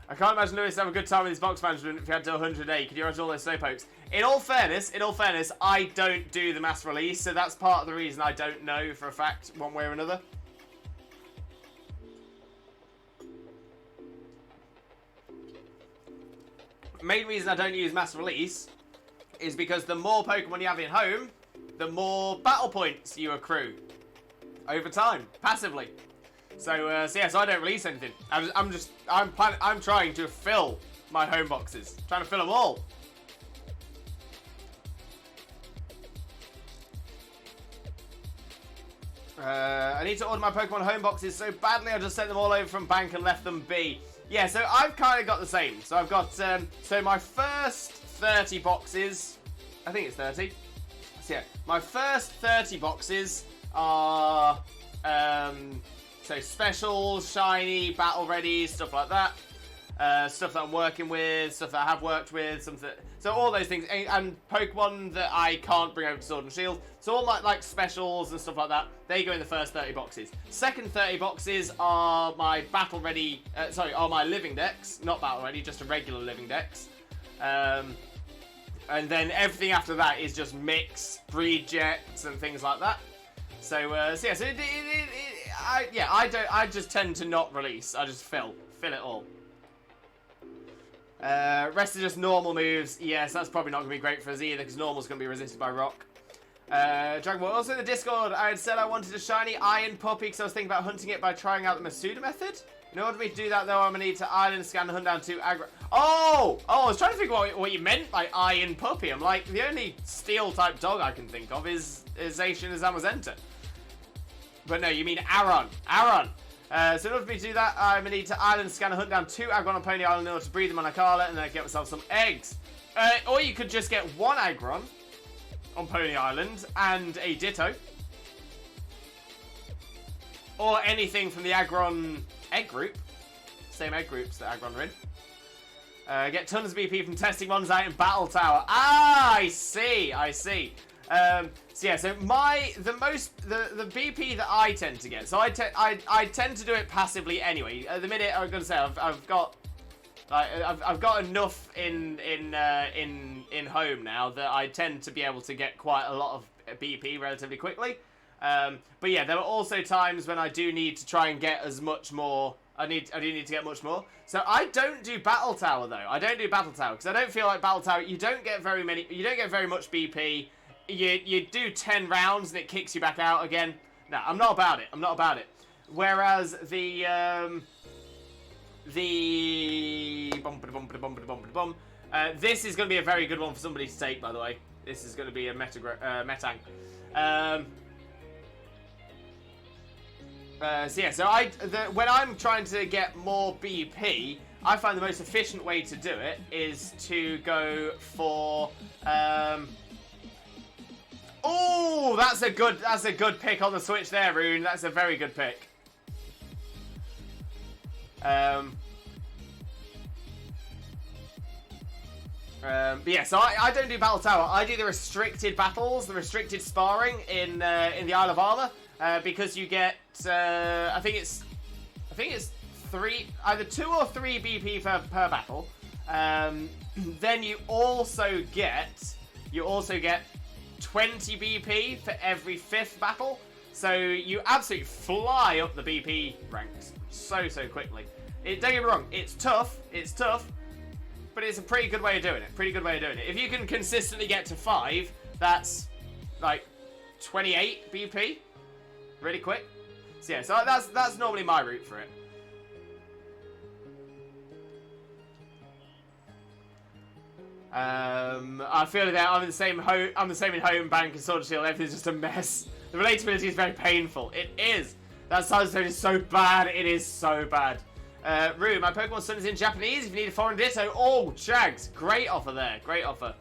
I can't imagine Lewis have a good time with his box management if he had to 100A. Could you imagine all those slowpokes? In all fairness, I don't do the mass release, so that's part of the reason I don't know for a fact, one way or another. Main reason I don't use mass release is because the more Pokemon you have in home, the more battle points you accrue over time, passively. So yeah, so I don't release anything. I'm trying to fill my home boxes. Trying to fill them all. I need to order my Pokemon home boxes so badly I just sent them all over from bank and left them be. Yeah, so I've kind of got the same. So I've got, so my first 30 boxes, I think it's 30. So yeah, my first 30 boxes are, so special, shiny, battle ready, stuff like that. Stuff that I'm working with, stuff that I have worked with, something. So all those things, and Pokemon that I can't bring over to Sword and Shield. So all like specials and stuff like that, they go in the first 30 boxes. Second 30 boxes are my battle ready, are my living decks, not battle ready, just a regular living decks. And then everything after that is just mix, breed jets, and things like that. So yeah, so I just tend to not release. I just fill it all. Rest is just normal moves. Yes, that's probably not going to be great for us either, because normal's going to be resisted by rock. Dragon Ball. Also in the Discord, I had said I wanted a shiny Iron Puppy because I was thinking about hunting it by trying out the Masuda method. In order for me to do that, though, I'm going to need to island scan and hunt down 2 aggro... Oh, I was trying to think what you meant by Iron Puppy. I'm like, the only steel-type dog I can think of is Zacian and Zamazenta. But no, you mean Aron. Aron. So in order for me to do that, I'm going to need to island scan and hunt down 2 Aggron on Pony Island in order to breed them on Akala and then get myself some eggs. Or you could just get 1 Aggron on Pony Island and a Ditto. Or anything from the Aggron egg group. Same egg groups that Aggron are in. Get tons of BP from testing ones out in Battle Tower. Ah, I see. So yeah, so the BP that I tend to get, so I tend to do it passively anyway. At the minute, I'm gonna say I've got enough in home now that I tend to be able to get quite a lot of BP relatively quickly. But yeah, there are also times when I do need to try and get as much more. I do need to get much more. So I don't do Battle Tower though. I don't do Battle Tower because I don't feel like Battle Tower. You don't get very much BP. You do 10 rounds and it kicks you back out again. No, I'm not about it. Whereas the this is going to be a very good one for somebody to take, by the way. This is going to be a Metang. So yeah, when I'm trying to get more BP, I find the most efficient way to do it is to go for oh, that's a good pick on the Switch there, Rune. That's a very good pick. But yeah, so I don't do Battle Tower. I do the restricted battles, the restricted sparring in the Isle of Armor, because you get I think it's 3, either 2 or 3 BP per battle. Then you also get 20 BP for every 5th battle. So you absolutely fly up the BP ranks so quickly. Don't get me wrong, it's tough, but it's a pretty good way of doing it. If you can consistently get to 5, that's like 28 BP, really quick. So yeah, so that's normally my route for it. I feel that I'm the same in home bank and Sword and Shield. Everything's just a mess. The relatability is very painful. It is. That sound is so bad. It is so bad. Rue, my Pokemon Sun is in Japanese. If you need a foreign ditto, oh, Jags, great offer there. Great offer.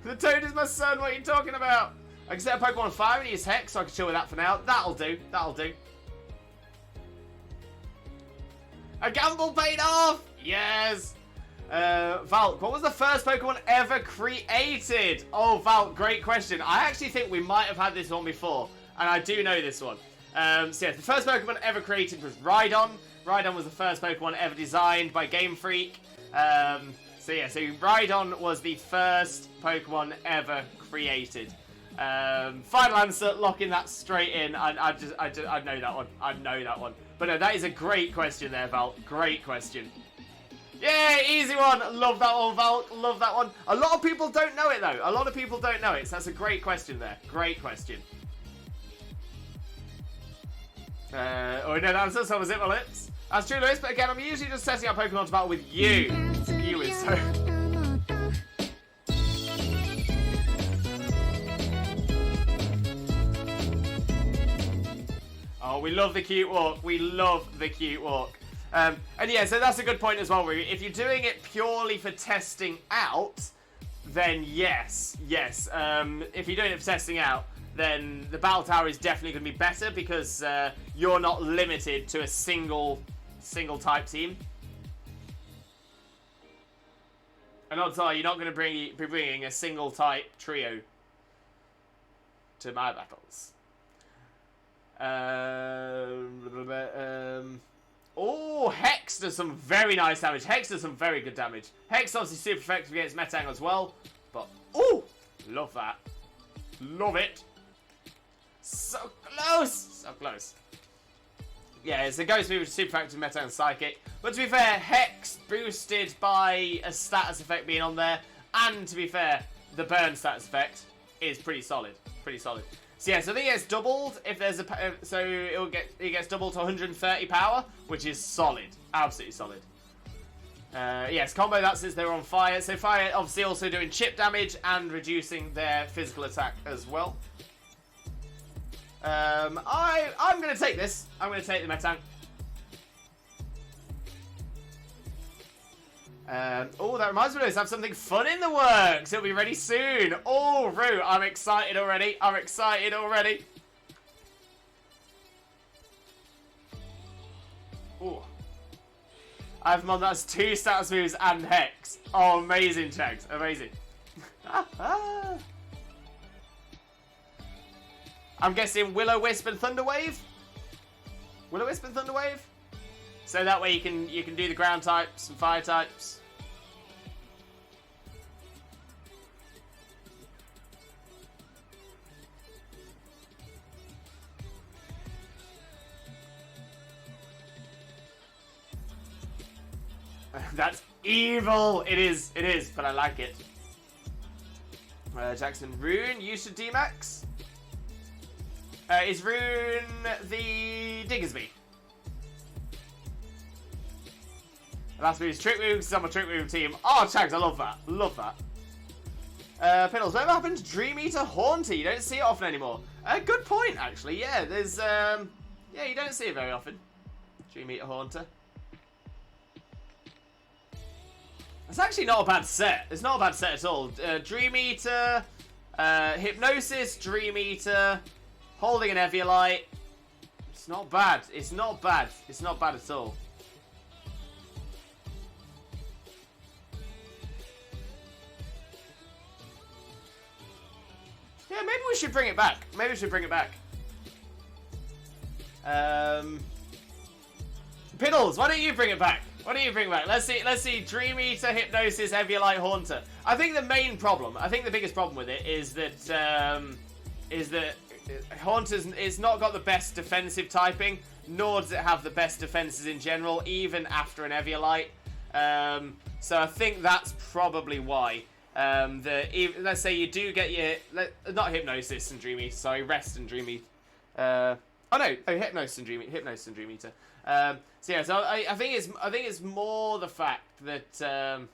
The Toad is my son. What are you talking about? I can set a Pokemon on fire and use Hex, so I can chill with that for now. That'll do. That'll do. A gamble paid off. Yes. Valk, what was the first Pokemon ever created? Oh, Valk, great question. I actually think we might have had this one before, and I do know this one. So yeah, the first Pokemon ever created was Rhydon. Rhydon was the first Pokemon ever designed by Game Freak. So Rhydon was the first Pokemon ever created. Final answer, locking that straight in. I know that one. I know that one. But no, that is a great question there, Valk. Great question. Yeah, easy one. Love that one, Valk. Love that one. A lot of people don't know it, though. A lot of people don't know it, so that's a great question there. Great question. Oh, no, that was it, my lips. That's true, Lewis, but again, I'm usually just setting up Pokemon to battle with you. You is so... Oh, we love the cute walk. We love the cute walk. And yeah, so that's a good point as well, Rui. If you're doing it purely for testing out, then yes. If you're doing it for testing out, then the Battle Tower is definitely going to be better because you're not limited to a single type team. And odds are you're not going to be bringing a single type trio to my battles. Oh, Hex does some very nice damage. Hex does some very good damage. Hex obviously super effective against Metang as well. But, oh, love that. Love it. So close. So close. Yeah, it's a Ghost move, which is super effective with Metang and Psychic. But to be fair, Hex boosted by a status effect being on there. And to be fair, the burn status effect is pretty solid. Pretty solid. So yeah, so I think it gets doubled if there's a... So it gets doubled to 130 power, which is solid. Absolutely solid. Yes, combo that since they're on fire. So fire obviously also doing chip damage and reducing their physical attack as well. I'm going to take this. I'm going to take the Metang. Oh, that reminds me of have something fun in the works. It'll be ready soon. Oh, Roo, I'm excited already. I'm excited already. Oh. I have one that's 2 status moves and Hex. Oh, amazing, Chags. Amazing. I'm guessing Will-O-Wisp and Thunderwave? Will-O-Wisp and Thunderwave? So that way you can do the ground types and fire types. That's evil! It is, but I like it. Jackson, Rune, use of Dynamax. Is Rune the Diggersby? Last move is Trick Move, because I'm a Trick Move team. Oh, Chags, I love that. Love that. Piddles, whatever happened to Dream Eater Haunter? You don't see it often anymore. Good point, actually. Yeah, there's, yeah, you don't see it very often. Dream Eater Haunter. It's actually not a bad set. It's not a bad set at all. Dream Eater, Hypnosis, Dream Eater, holding an Eviolite. It's not bad. It's not bad. It's not bad at all. Yeah, maybe we should bring it back. Maybe we should bring it back. Piddles, why don't you bring it back? Why don't you bring it back? Let's see. Dream Eater, Hypnosis, Eviolite, Haunter. I think the main problem, I think the biggest problem with it is that Haunter's it's not got the best defensive typing, nor does it have the best defenses in general, even after an Eviolite. So I think that's probably why. Let's say you do get your not Hypnosis and Dream Eater, sorry, Rest and Dream Eater. Hypnosis and Dream Eater. So yeah, I think it's more the fact that. Oh,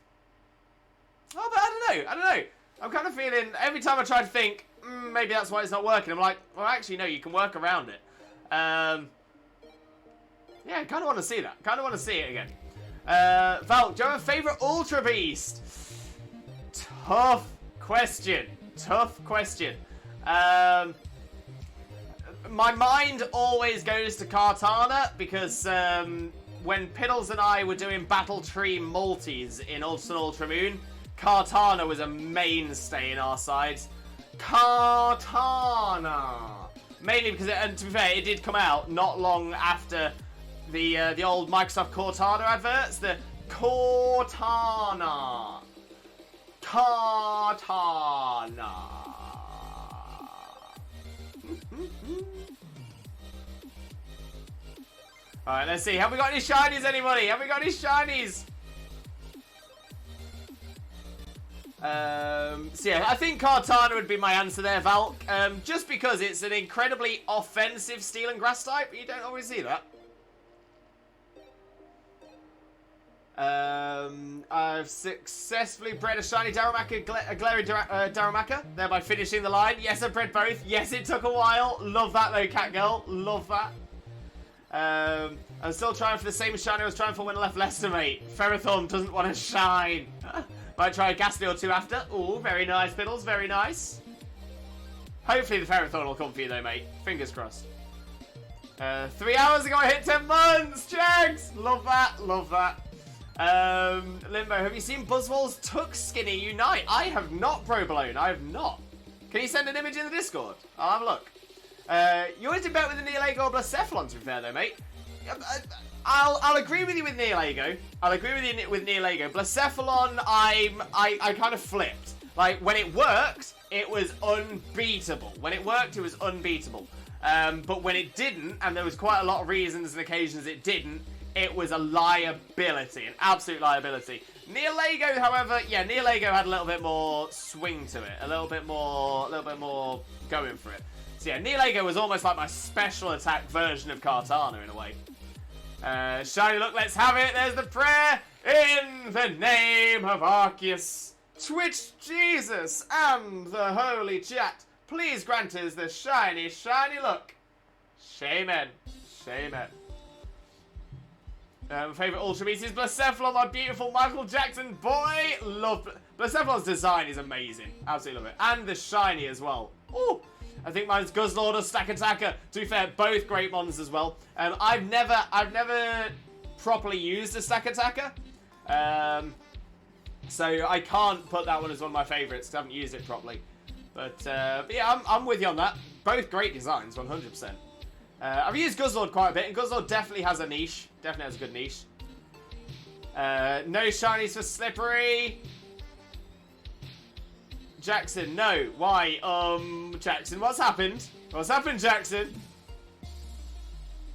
but I I don't know. I'm kind of feeling, every time I try to think, maybe that's why it's not working, I'm like, well, actually, no, you can work around it. Yeah, I kind of want to see that. Kind of want to see it again. Val, do you have a favourite Ultra Beast? Tough question. Tough question. My mind always goes to Kartana because when Piddles and I were doing Battle Tree multis in Ultra and Ultra Moon, Kartana was a mainstay in our sides. Kartana! Mainly because, and to be fair, it did come out not long after the old Microsoft Cortana adverts. The Cortana. Kartana. Alright, let's see. Have we got any shinies, anybody? Have we got any shinies? So yeah, I think Kartana would be my answer there, Valk. Just because it's an incredibly offensive steel and grass type. You don't always see that. I've successfully bred a shiny Darumaka, a glary Darumaka, thereby finishing the line. Yes, I've bred both. Yes, it took a while. Love that though, Catgirl. Love that. I'm still trying for the same shiny I was trying for when I left Leicester, mate. Ferrothorn doesn't want to shine. Might try a Ghastly or two after. Ooh, very nice, Piddles. Very nice. Hopefully the Ferrothorn will come for you though, mate. Fingers crossed. 3 hours ago I hit 10 months! Jags! Love that. Love that. Limbo, have you seen Buzzwall's Tuck Skinny Unite? I have not, Provolone. I have not. Can you send an image in the Discord? I'll have a look. You always did better with the Nihilego or Blacephalon, to be fair, though, mate. I'll agree with you with Nihilego. I'll agree with you with Nihilego. Blacephalon, I kind of flipped. Like, when it worked, it was unbeatable. When it worked, it was unbeatable. But when it didn't, and there was quite a lot of reasons and occasions it didn't, it was a liability, an absolute liability. Nihilego, however, yeah, Nihilego had a little bit more swing to it, a little bit more going for it. So yeah, Nihilego was almost like my special attack version of Kartana in a way. Shiny look, let's have it. There's the prayer. In the name of Arceus, Twitch Jesus, and the holy chat, please grant us the shiny, shiny look. Shaman. Shaman. Favourite Ultra Beast is Blacephalon, my beautiful Michael Jackson boy. Love Blacephalon's design is amazing. Absolutely love it. And the shiny as well. Ooh. I think mine's Guzzlord or Stack Attacker. To be fair, both great mons as well. I've never properly used a Stack Attacker. So I can't put that one as one of my favourites because I haven't used it properly. But yeah, I'm with you on that. Both great designs, 100%. I've used Guzzlord quite a bit, and Guzzlord definitely has a niche. Definitely has a good niche. No shinies for Slippery. Jackson, no. Why? Jackson, what's happened? What's happened, Jackson?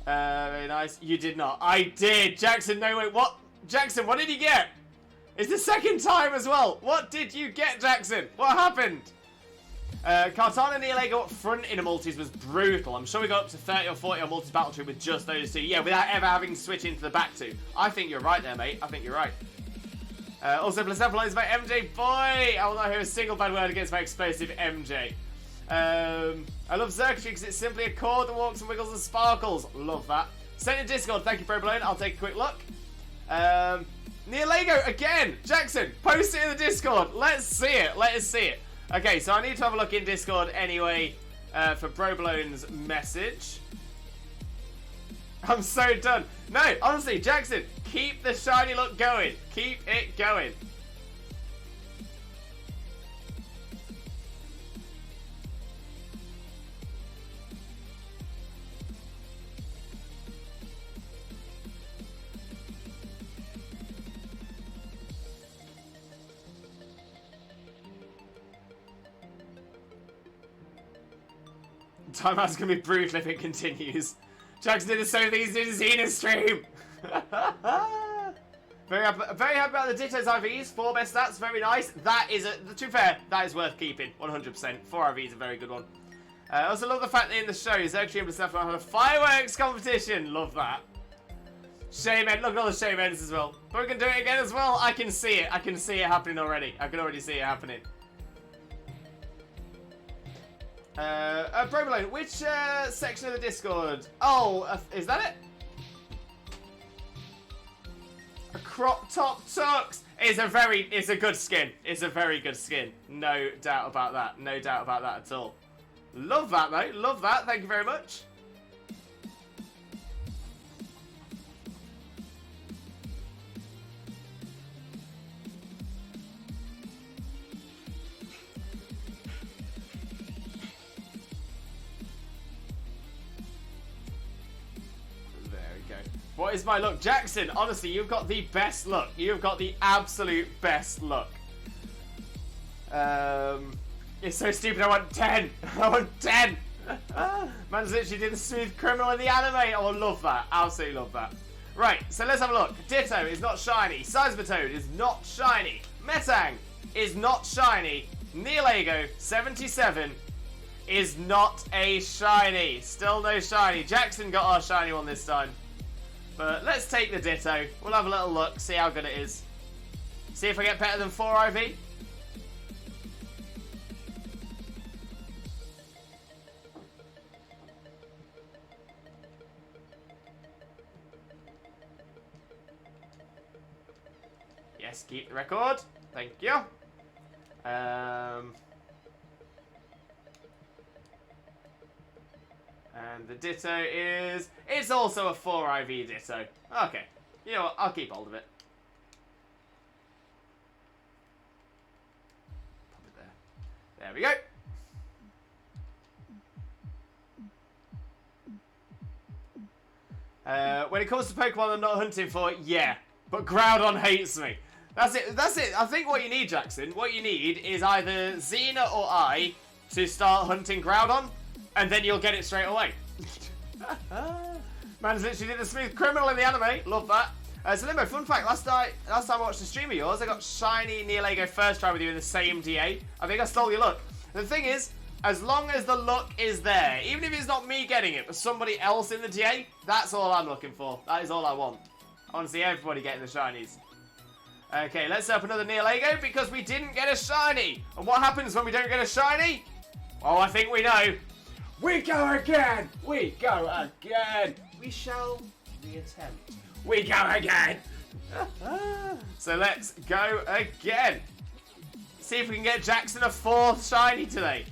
Very nice. You did not. I did. Jackson, no, wait, what? Jackson, what did you get? It's the second time as well. What did you get, Jackson? What happened? Kartana Nihilego up front in a multis was brutal. I'm sure we got up to 30 or 40 on multis battle tree with just those two. Yeah, without ever having to switch into the back two. I think you're right there, mate. I think you're right. Also, Blacephalon is my MJ boy. I will not hear a single bad word against my explosive MJ. I love Xerxes because it's simply a chord that walks and wiggles and sparkles. Love that. Send in Discord. Thank you, Provolone. I'll take a quick look. Nihilego again. Jackson, post it in the Discord. Let's see it. Let us see it. Okay, so I need to have a look in Discord anyway for Provolone's message. I'm so done. No, honestly, Jackson, keep the shiny look going. Keep it going. Timeout's gonna be brutal if it continues. Jackson did the same thing he did his Xena stream. very happy about the Ditto's IVs. 4 best stats, very nice. That is, to be fair, that is worth keeping, 100%. 4 IVs, a very good one. I also love the fact that in the show, Xerxes and Blacephalon had a fireworks competition. Love that. Shame end. Look at all the shame ends as well. But we can do it again as well. I can see it. I can see it happening already. I can already see it happening. Provolone, which section of the Discord? Oh, is that it? A crop top tux is a good skin. It's a very good skin. No doubt about that. No doubt about that at all. Love that though. Love that. Thank you very much. What is my look? Jackson, honestly, you've got the best look. You've got the absolute best look. It's so stupid, I want 10. I want 10. Man's literally did the smooth criminal in the anime. Oh, I love that. Absolutely love that. Right, so let's have a look. Ditto is not shiny. Seismitoad is not shiny. Metang is not shiny. Nihilego 77 is not a shiny. Still no shiny. Jackson got our shiny one this time. But let's take the Ditto. We'll have a little look, see how good it is. See if I get better than 4 IV. Yes, keep the record. Thank you. And the Ditto is... It's also a 4 IV Ditto. Okay. You know what? I'll keep hold of it. Pop it there. There we go. When it comes to Pokemon I'm not hunting for, yeah. But Groudon hates me. That's it. That's it. I think what you need, Jackson, what you need is either Xena or I to start hunting Groudon. And then you'll get it straight away. Man's literally did the smooth criminal in the anime. Love that. So Limbo, fun fact, last time I watched a stream of yours, I got shiny Nihilego first try with you in the same DA. I think I stole your look. The thing is, as long as the look is there, even if it's not me getting it, but somebody else in the DA, that's all I'm looking for. That is all I want. I want to see everybody getting the shinies. Okay, let's set up another Nihilego because we didn't get a shiny. And what happens when we don't get a shiny? Oh, I think we know. We go again! We go again! We shall reattempt. We go again! So let's go again. See if we can get Jackson a 4th shiny today.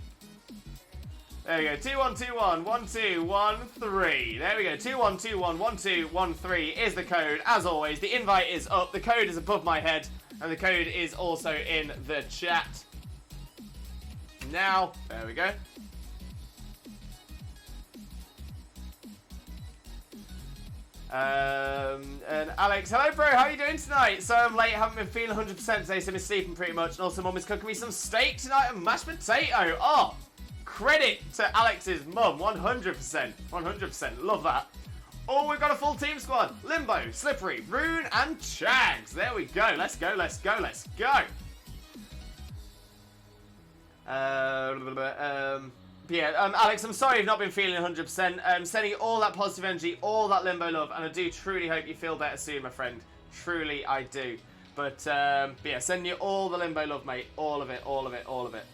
There we go. 2121 1213. There we go. 2121 1213 is the code. As always, the invite is up. The code is above my head. And the code is also in the chat. Now, there we go. And Alex, hello bro, how are you doing tonight? So I'm late, haven't been feeling 100% today, so I'm sleeping pretty much. And also mum is cooking me some steak tonight and mashed potato. Oh, credit to Alex's mum, 100%. 100%, love that. Oh, we've got a full team squad. Limbo, Slippery, Rune, and Chags. There we go, let's go, let's go, let's go. Alex, I'm sorry you've not been feeling 100%. Sending you all that positive energy, all that Limbo love, and I do truly hope you feel better soon, my friend. Truly, I do. But yeah, sending you all the Limbo love, mate. All of it, all of it, all of it.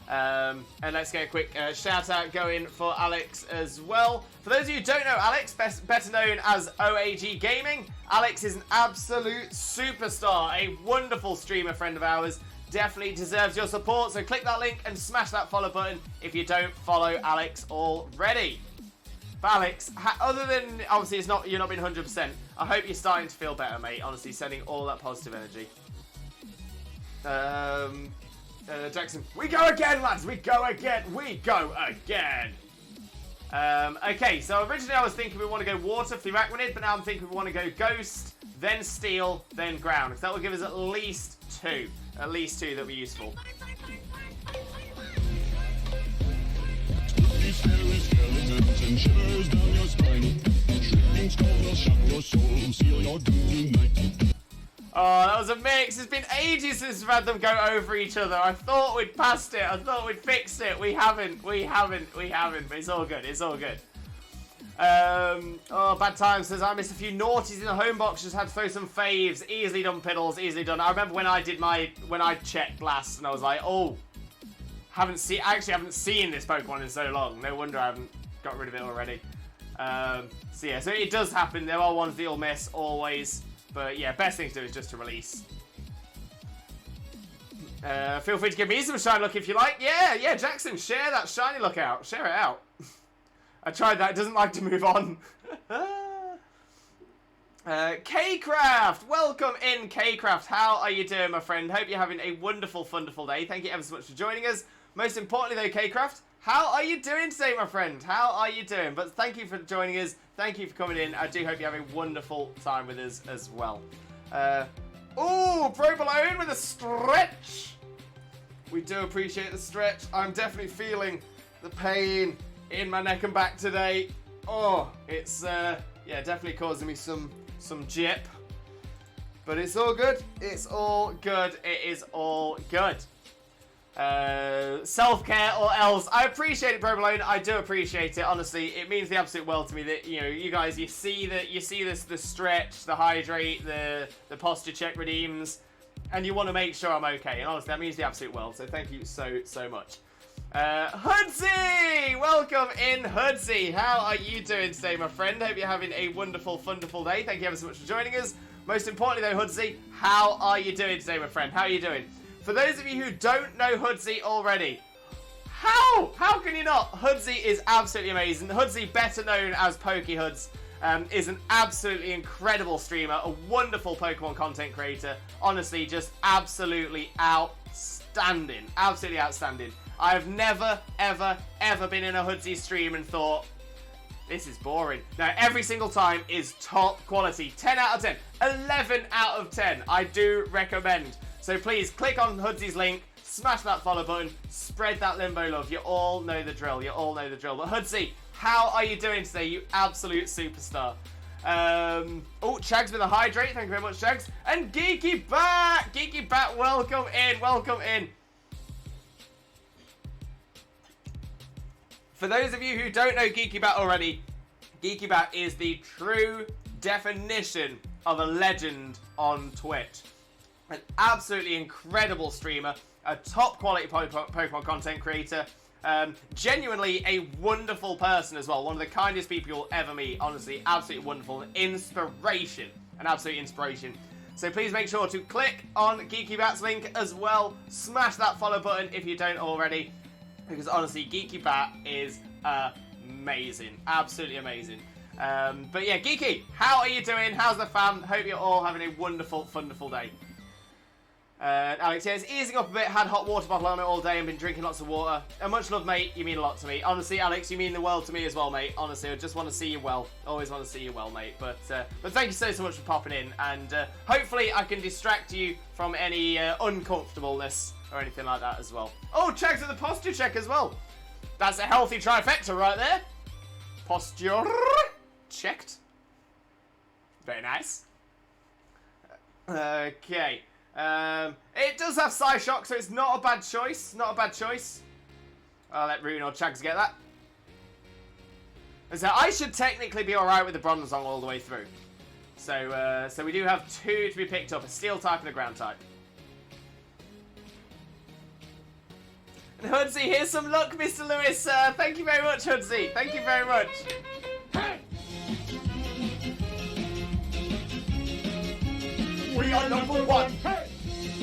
And let's get a quick shout out going for Alex as well. For those of you who don't know Alex, better known as OAG Gaming, Alex is an absolute superstar, a wonderful streamer friend of ours. Definitely deserves your support, so click that link and smash that follow button if you don't follow Alex already. But Alex, other than obviously you're not being 100%, I hope you're starting to feel better, mate. Honestly, sending all that positive energy. Jackson, we go again, lads. We go again. We go again. Okay, so originally I was thinking we want to go water for the Arachnid, but now I'm thinking we want to go ghost, then steel, then ground. Because that will give us at least 2. At least 2 that will be useful. Oh, that was a mix. It's been ages since we've had them go over each other. I thought we'd passed it. I thought we'd fixed it. We haven't. But it's all good. It's all good. Oh, Bad Time says, I missed a few naughties in the home box, just had to throw some faves. Easily done, Piddles, easily done. I remember when I checked last and I was like, oh, I actually haven't seen this Pokemon in so long. No wonder I haven't got rid of it already. So yeah, so it does happen. There are ones that you'll miss, always. But yeah, best thing to do is just to release. Feel free to give me some shiny look if you like. Yeah, Jackson, share that shiny look out. Share it out. I tried that. It doesn't like to move on. K-Craft! Welcome in, K-Craft. How are you doing, my friend? Hope you're having a wonderful, wonderful day. Thank you ever so much for joining us. Most importantly, though, K-Craft, how are you doing today, my friend? How are you doing? But thank you for joining us. Thank you for coming in. I do hope you have a wonderful time with us as well. Ooh, Provolone with a stretch. We do appreciate the stretch. I'm definitely feeling the pain in my neck and back today. Oh, it's yeah, definitely causing me some jip. But it's all good. It's all good. It is all good. Self-care or else. I appreciate it, Provolone. I do appreciate it. Honestly, it means the absolute world to me that you guys, you see this, the stretch, the hydrate, the posture check redeems, and you want to make sure I'm okay. And honestly, that means the absolute world. So thank you so much. Hoodsy! Welcome in, Hoodsy. How are you doing today, my friend? Hope you're having a wonderful, wonderful day. Thank you ever so much for joining us. Most importantly, though, Hoodsy, how are you doing today, my friend? How are you doing? For those of you who don't know Hoodsy already, how can you not? Hoodsy is absolutely amazing. Hoodsy, better known as PokeHoods, is an absolutely incredible streamer, a wonderful Pokemon content creator. Honestly, just absolutely outstanding. Absolutely outstanding. I have never, ever been in a Hoodsy stream and thought, this is boring. No, every single time is top quality. 10 out of 10. 11 out of 10. I do recommend. So please, click on Hoodsy's link, smash that follow button, spread that Limbo love. You all know the drill. You all know the drill. But Hoodsy, how are you doing today, you absolute superstar? Oh, Chags with a hydrate. Thank you very much, Chags. And Geeky Bat! Geeky Bat, welcome in. Welcome in. For those of you who don't know Geeky Bat already, Geeky Bat is the true definition of a legend on Twitch. An absolutely incredible streamer, a top quality Pokemon content creator, genuinely a wonderful person as well, one of the kindest people you'll ever meet, honestly, absolutely wonderful, an inspiration, an absolute inspiration. So please make sure to click on Geeky Bat's link as well, smash that follow button if you don't already, because honestly, Geeky Bat is amazing, absolutely amazing. But yeah, Geeky, how are you doing? How's the fam? Hope you're all having a wonderful, wonderful day. Alex says, easing up a bit, had hot water bottle on it all day and been drinking lots of water. And much love, mate, you mean a lot to me. Honestly, Alex, you mean the world to me as well, mate. Honestly, I just want to see you well. Always want to see you well, mate. But thank you so much for popping in, and hopefully I can distract you from any uncomfortableness or anything like that as well. Oh, Chags with the posture check as well. That's a healthy trifecta right there. Posture checked. Very nice. Okay. It does have Psyshock, so it's not a bad choice. Not a bad choice. I'll let Rune or Chags get that. So I should technically be alright with the Bronzong all the way through. So we do have two to be picked up, a Steel type and a Ground type. And Hoodsy, here's some luck, Mr. Lewis. Thank you very much, Hoodsy. Thank you very much.
We are number one. Hey!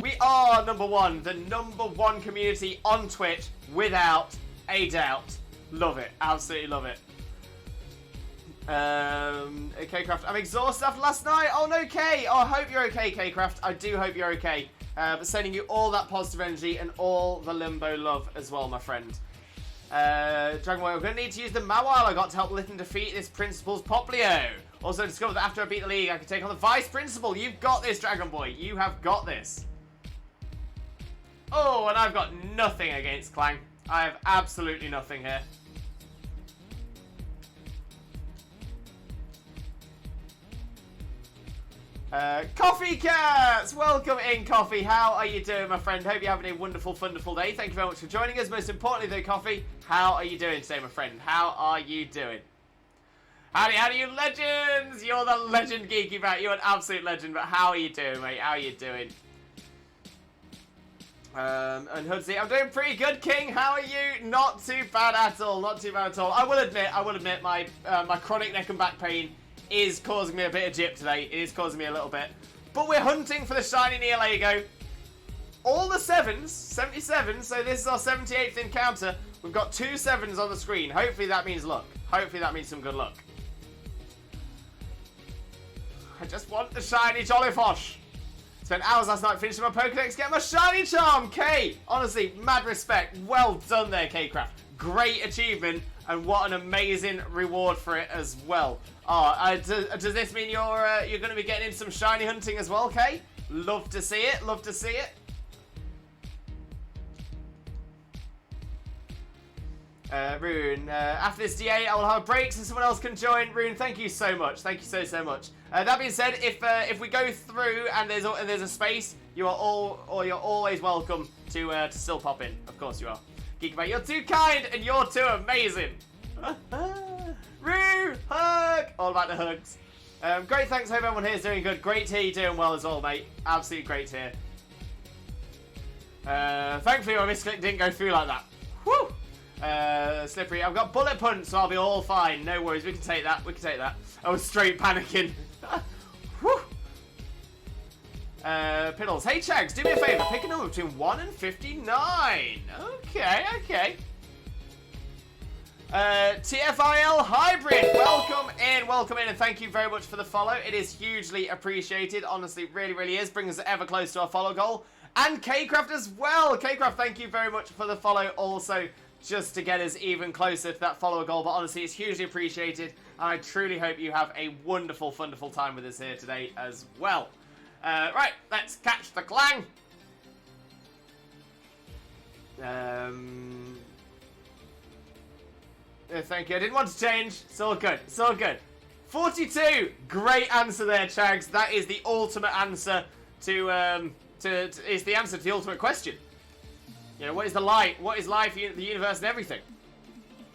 We are number one. The number one community on Twitch, without a doubt. Love it. Absolutely love it. K-Craft, I'm exhausted after last night. Oh, no, K. Oh, I hope you're okay, K-Craft. I do hope you're okay. But sending you all that positive energy and all the Limbo love as well, my friend. Dragon Boy, I'm going to need to use the Mawile I got to help Litten defeat this Principal's Poplio. Also discovered that after I beat the league, I could take on the Vice Principal. You've got this, Dragon Boy. You have got this. Oh, and I've got nothing against Clang. I have absolutely nothing here. Coffee Cats! Welcome in, Coffee. How are you doing, my friend? Hope you're having a wonderful, wonderful day. Thank you very much for joining us. Most importantly, though, Coffee, how are you doing today, my friend? How are you doing? Howdy, you legends! You're the legend, Geeky Bat. You're an absolute legend, but how are you doing, mate? How are you doing? And Hoodsy, I'm doing pretty good, King. How are you? Not too bad at all. Not too bad at all. I will admit, my chronic neck and back pain is causing me a bit of jip today. It is causing me a little bit. But we're hunting for the shiny Nihilego. All the 7s, 77, so this is our 78th encounter. We've got 2 7s on the screen. Hopefully that means luck. Hopefully that means some good luck. I just want the shiny Jollyfosh. Spent hours last night finishing my Pokedex, getting my shiny charm, K! Honestly, mad respect. Well done there, K-Craft. Great achievement, and what an amazing reward for it as well. Does this mean you're going to be getting into some shiny hunting as well, K? Love to see it, love to see it. Rune, after this DA, I will have a break so someone else can join. Rune, thank you so much. Thank you so much. That being said, if we go through and there's a space, you're always welcome to still pop in. Of course you are. Geekbait, you're too kind and you're too amazing. Rune, hug. All about the hugs. Great, thanks. Hope everyone here is doing good. Great to hear you're doing well as well, mate. Absolutely great to hear. Thankfully, my misclick didn't go through like that. Woo! Slippery, I've got bullet punch, so I'll be all fine. No worries, we can take that. I was straight panicking. Whew. Piddles, hey Chags, do me a favour, pick a number between 1 and 59. Okay. TFIL Hybrid, welcome in, and thank you very much for the follow. It is hugely appreciated, honestly, really is. Brings us ever close to our follow goal. And K-Craft as well. K-Craft, thank you very much for the follow also, just to get us even closer to that follower goal. But honestly, it's hugely appreciated. And I truly hope you have a wonderful time with us here today as well. Right, let's catch the clang. Thank you. I didn't want to change. It's all good. 42. Great answer there, Chags. That is the ultimate answer it's the answer to the ultimate question. You know, what is the light? What is life, the universe, and everything?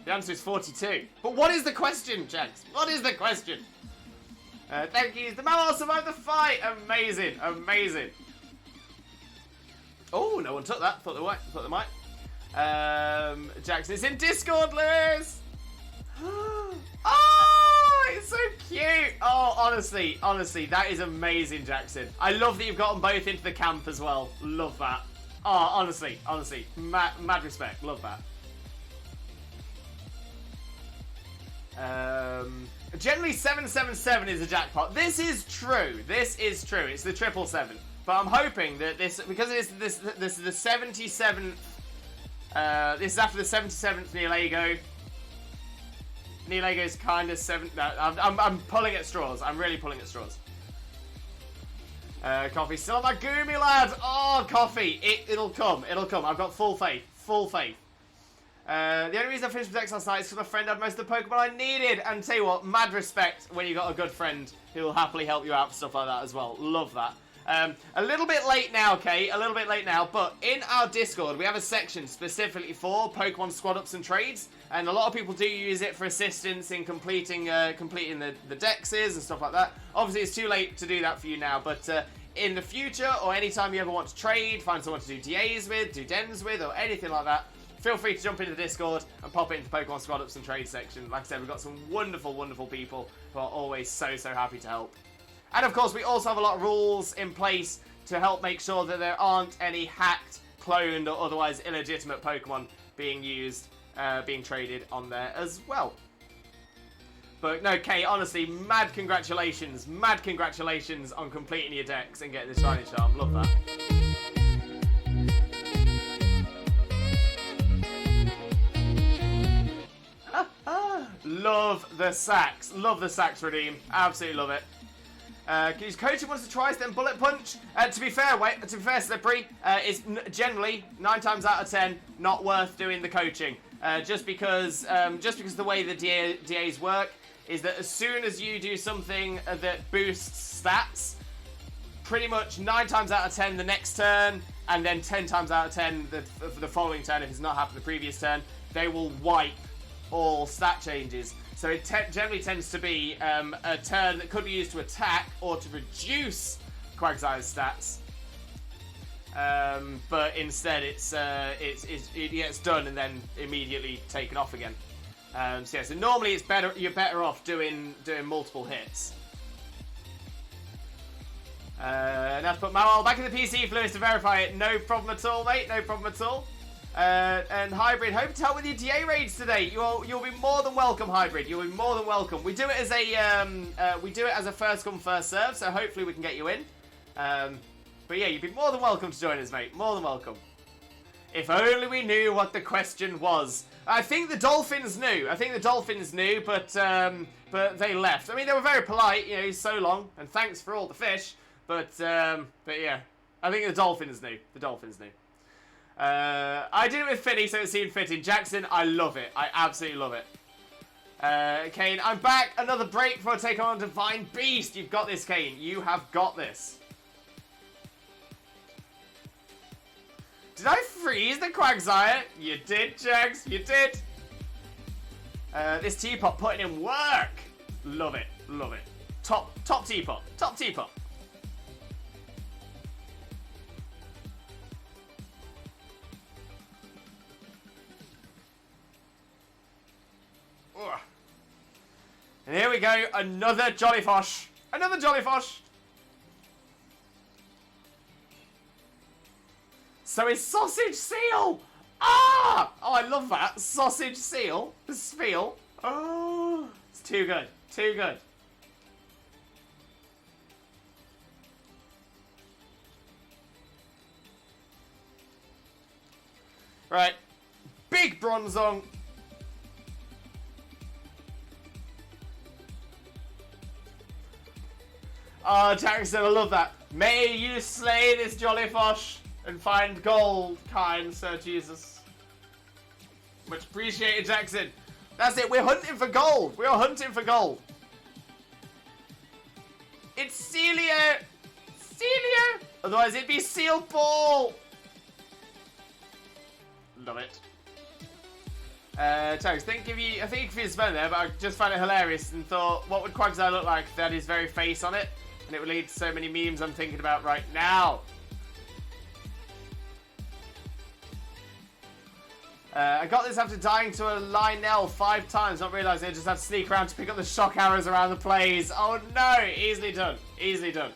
The answer is 42. But what is the question, Jax? What is the question? Thank you. The Mallow survived the fight. Amazing. Oh, no one took that. Thought they might. Jackson is in Discord, Lewis. Oh, it's so cute. Oh, honestly, that is amazing, Jackson. I love that you've got them both into the camp as well. Love that. Oh, honestly, mad respect. Love that. Generally, 777 is a jackpot. This is true. It's the 777. But I'm hoping that because this is the 77th. This is after the 77th Nihilego. Nihilego's kind of 7. No, I'm pulling at straws. I'm really pulling at straws. Coffee still on my Goomy, lad. Oh, Coffee. It'll come. I've got full faith. The only reason I finished Protect last night is because my friend had most of the Pokemon I needed. And tell you what, mad respect when you got a good friend who will happily help you out for stuff like that as well. Love that. A little bit late now, Kate. But in our Discord, we have a section specifically for Pokemon squad ups and trades. And a lot of people do use it for assistance in completing the dexes and stuff like that. Obviously, it's too late to do that for you now, but in the future, or anytime you ever want to trade, find someone to do DAs with, do dens with, or anything like that, feel free to jump into the Discord and pop it into the Pokemon squad ups and trades section. Like I said, we've got some wonderful people who are always so happy to help. And of course, we also have a lot of rules in place to help make sure that there aren't any hacked, cloned, or otherwise illegitimate Pokemon being used, being traded on there as well. But no, Kate, honestly, mad congratulations on completing your decks and getting the shiny charm. Love that. Love the sacks, Redeem. Absolutely love it. His coach wants to try then bullet punch. To be fair, Slippery, it's generally 9 times out of 10 not worth doing the coaching. Just because the way the DAs work is that as soon as you do something that boosts stats, pretty much 9 times out of 10 the next turn, and then 10 times out of 10 the following turn if it's not happened the previous turn, they will wipe all stat changes. So it generally tends to be a turn that could be used to attack or to reduce Quagsire's stats. But instead it gets done and then immediately taken off again. So yeah, so normally it's better. You're better off doing multiple hits. Now to put Mawal back in the PC for Lewis to verify it. No problem at all, mate. No problem at all. And Hybrid, hope to help with your DA raids today. You'll be more than welcome, Hybrid. You'll be more than welcome. We do it as a first come first serve. So hopefully we can get you in. But yeah, you'd be more than welcome to join us, mate. More than welcome. If only we knew what the question was. I think the Dolphins knew. But they left. I mean, they were very polite. You know, so long and thanks for all the fish. But yeah, I think the Dolphins knew. I did it with Finny, so it seemed fitting. Jackson, I love it. I absolutely love it. Kane, I'm back. Another break before I take on Divine Beast. You've got this, Kane. You have got this. Did I freeze the Quagsire? You did, Jags. You did. This teapot putting in work. Love it. Love it. Top teapot. Top teapot. Ugh. And here we go. Another Jollyfosh. Another Jollyfosh. So is Sausage Seal! Ah! Oh, I love that. Sausage Seal. The Spiel. Oh, it's too good. Too good. Right. Big Bronzong. Oh, Jackson, I love that. May you slay this Jollyfosh and find gold, kind Sir Jesus. Much appreciated, Jackson. That's it. We're hunting for gold. We are hunting for gold. It's Celio. Celio. Otherwise, it'd be Seal Ball. Love it. Jax, I think if you spent there, but I just found it hilarious and thought, what would Quagsire look like if they had his very face on it? And it would lead to so many memes I'm thinking about right now. I got this after dying to a Lionel 5 times, not realising I just had to sneak around to pick up the shock arrows around the plays. Oh no! Easily done. Easily done.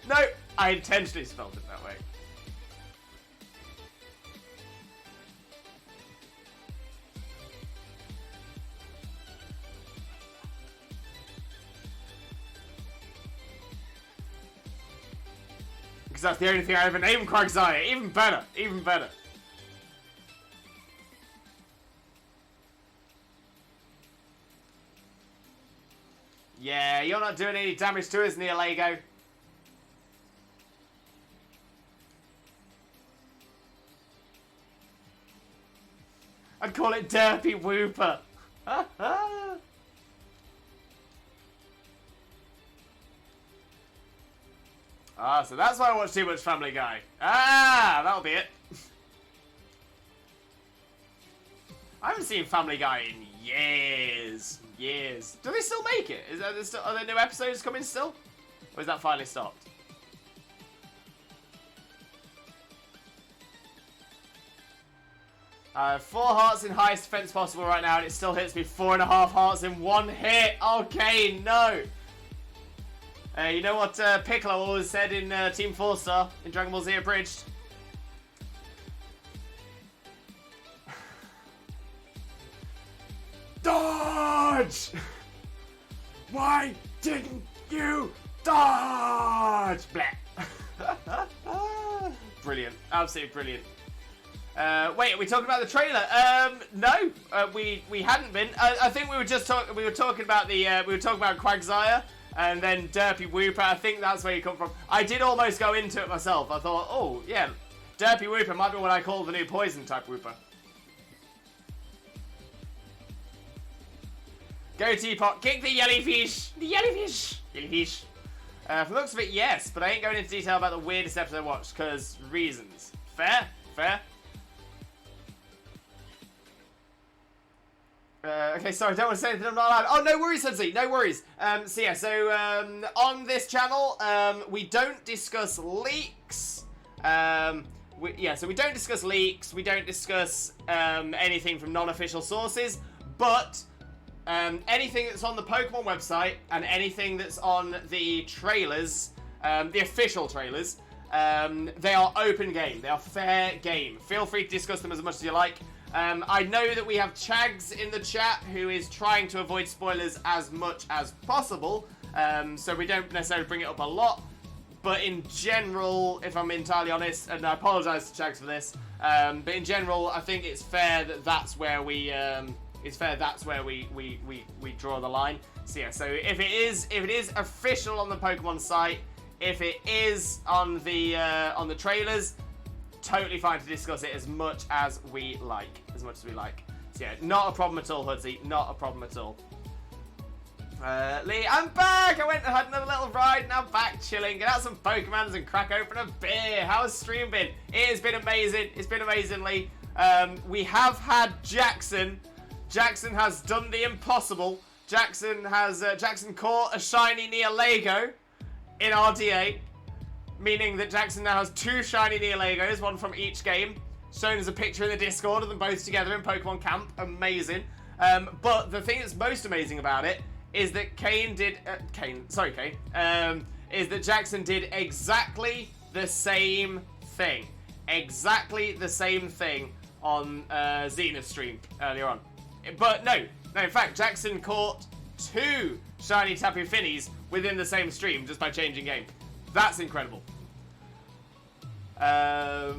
No! I intentionally spelled it that way. Because that's the only thing I ever named Quagsire. Even better. Even better. Yeah, you're not doing any damage to us, Nihilego. I'd call it Derpy Whooper. Ah, so that's why I watch too much Family Guy. Ah, that'll be it. I haven't seen Family Guy in years. Years. Do they still make it? Are there new episodes coming still? Or is that finally stopped? I have 4 hearts in highest defense possible right now, and it still hits me 4.5 hearts in 1 hit. Okay, no. You know what Piccolo always said in Team 4-Star in Dragon Ball Z Abridged? Dodge! Why didn't you dodge? Blah. Brilliant. Absolutely brilliant. Wait, are we talking about the trailer? No, we hadn't been. I think we were just talking. We were talking about Quagsire and then Derpy Whooper. I think that's where you come from. I did almost go into it myself. I thought, oh yeah, Derpy Whooper might be what I call the new poison type Whooper. Go Teapot, kick the jellyfish! The jellyfish! Jellyfish. From the looks of it, yes, but I ain't going into detail about the weirdest episode I watched, because reasons. Fair? Fair? Okay, sorry, I don't want to say anything I'm not allowed. Oh, no worries, Hudzy, no worries. On this channel, we don't discuss leaks. So we don't discuss leaks, we don't discuss anything from non-official sources, but anything that's on the Pokemon website and anything that's on the trailers, the official trailers, they are open game, they are fair game. Feel free to discuss them as much as you like. I know that we have Chags in the chat who is trying to avoid spoilers as much as possible, so we don't necessarily bring it up a lot. But in general, if I'm entirely honest, and I apologise to Chags for this, but in general, I think it's fair that that's where we draw the line. So yeah, so if it is official on the Pokemon site, if it is on the trailers, totally fine to discuss it as much as we like. So yeah, not a problem at all, Hudzy. Not a problem at all. Lee, I'm back! I went and had another little ride, now back chilling, get out some Pokemons and crack open a beer. How's stream been? It has been amazing. It's been amazing, Lee. We have had Jackson. Jackson has done the impossible. Jackson caught a shiny Nihilego in RDA. Meaning that Jackson now has 2 shiny Nihilegos, one from each game. Shown as a picture in the Discord of them both together in Pokemon Camp. Amazing. But the thing that's most amazing about it is that is that Jackson did exactly the same thing. Exactly the same thing on Xena's stream earlier on. But no, in fact, Jackson caught 2 shiny Tapu Finis within the same stream just by changing game. That's incredible. But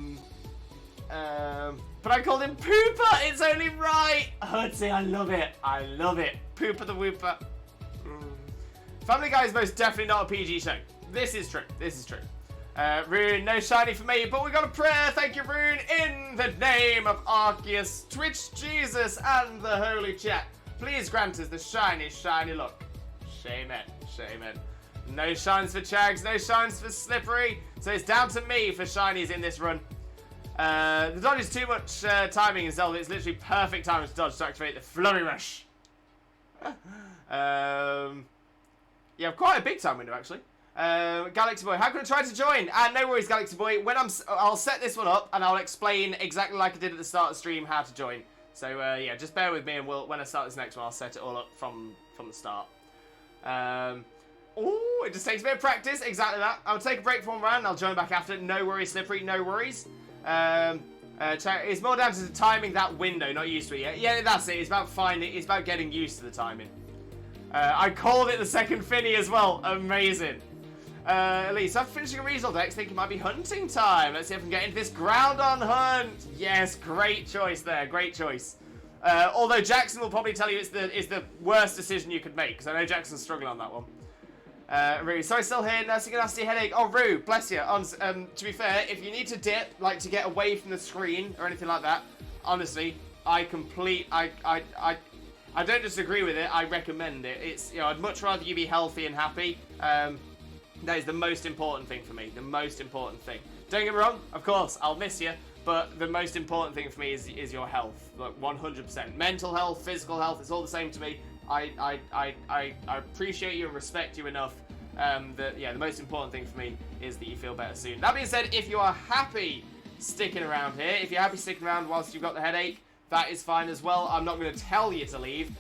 I called him Pooper. It's only right. Hudzy, I love it. I love it. Pooper the Wooper. Family Guy is most definitely not a PG show. This is true. This is true. Rune, no shiny for me, but we got a prayer. Thank you, Rune. In the name of Arceus, Twitch Jesus, and the Holy Chat, please grant us the shiny look. Shaman. No shines for Chags, no shines for Slippery. So it's down to me for shinies in this run. The dodge is too much timing in Zelda. It's literally perfect time to dodge to activate the Flurry Rush. Yeah, quite a big time window actually. Galaxy Boy, how can I try to join? No worries, Galaxy Boy. I'll set this one up and I'll explain exactly like I did at the start of the stream how to join. So yeah, just bear with me and when I start this next one, I'll set it all up from the start. Oh, it just takes a bit of practice. Exactly that. I'll take a break for 1 round and I'll join back after. No worries, Slippery. No worries. It's more down to the timing that window, not used to it yet. Yeah, that's it. It's about getting used to the timing. I called it the second Finny as well. Amazing. Elise, after finishing a Weasel deck, think it might be hunting time. Let's see if I can get into this Groudon hunt. Yes, great choice there. Great choice. Although Jackson will probably tell you it's the worst decision you could make, because I know Jackson's struggling on that one. Rue, sorry, still here, nursing a nasty headache. Oh, Rue, bless you. To be fair, if you need to dip, like to get away from the screen or anything like that, honestly, I don't disagree with it. I recommend it. It's, I'd much rather you be healthy and happy. That is the most important thing for me. The most important thing. Don't get me wrong. Of course, I'll miss you. But the most important thing for me is your health. Like 100%. Mental health, physical health. It's all the same to me. I appreciate you and respect you enough that, yeah, the most important thing for me is that you feel better soon. That being said, if you are happy sticking around here, if you're happy sticking around whilst you've got the headache, that is fine as well. I'm not going to tell you to leave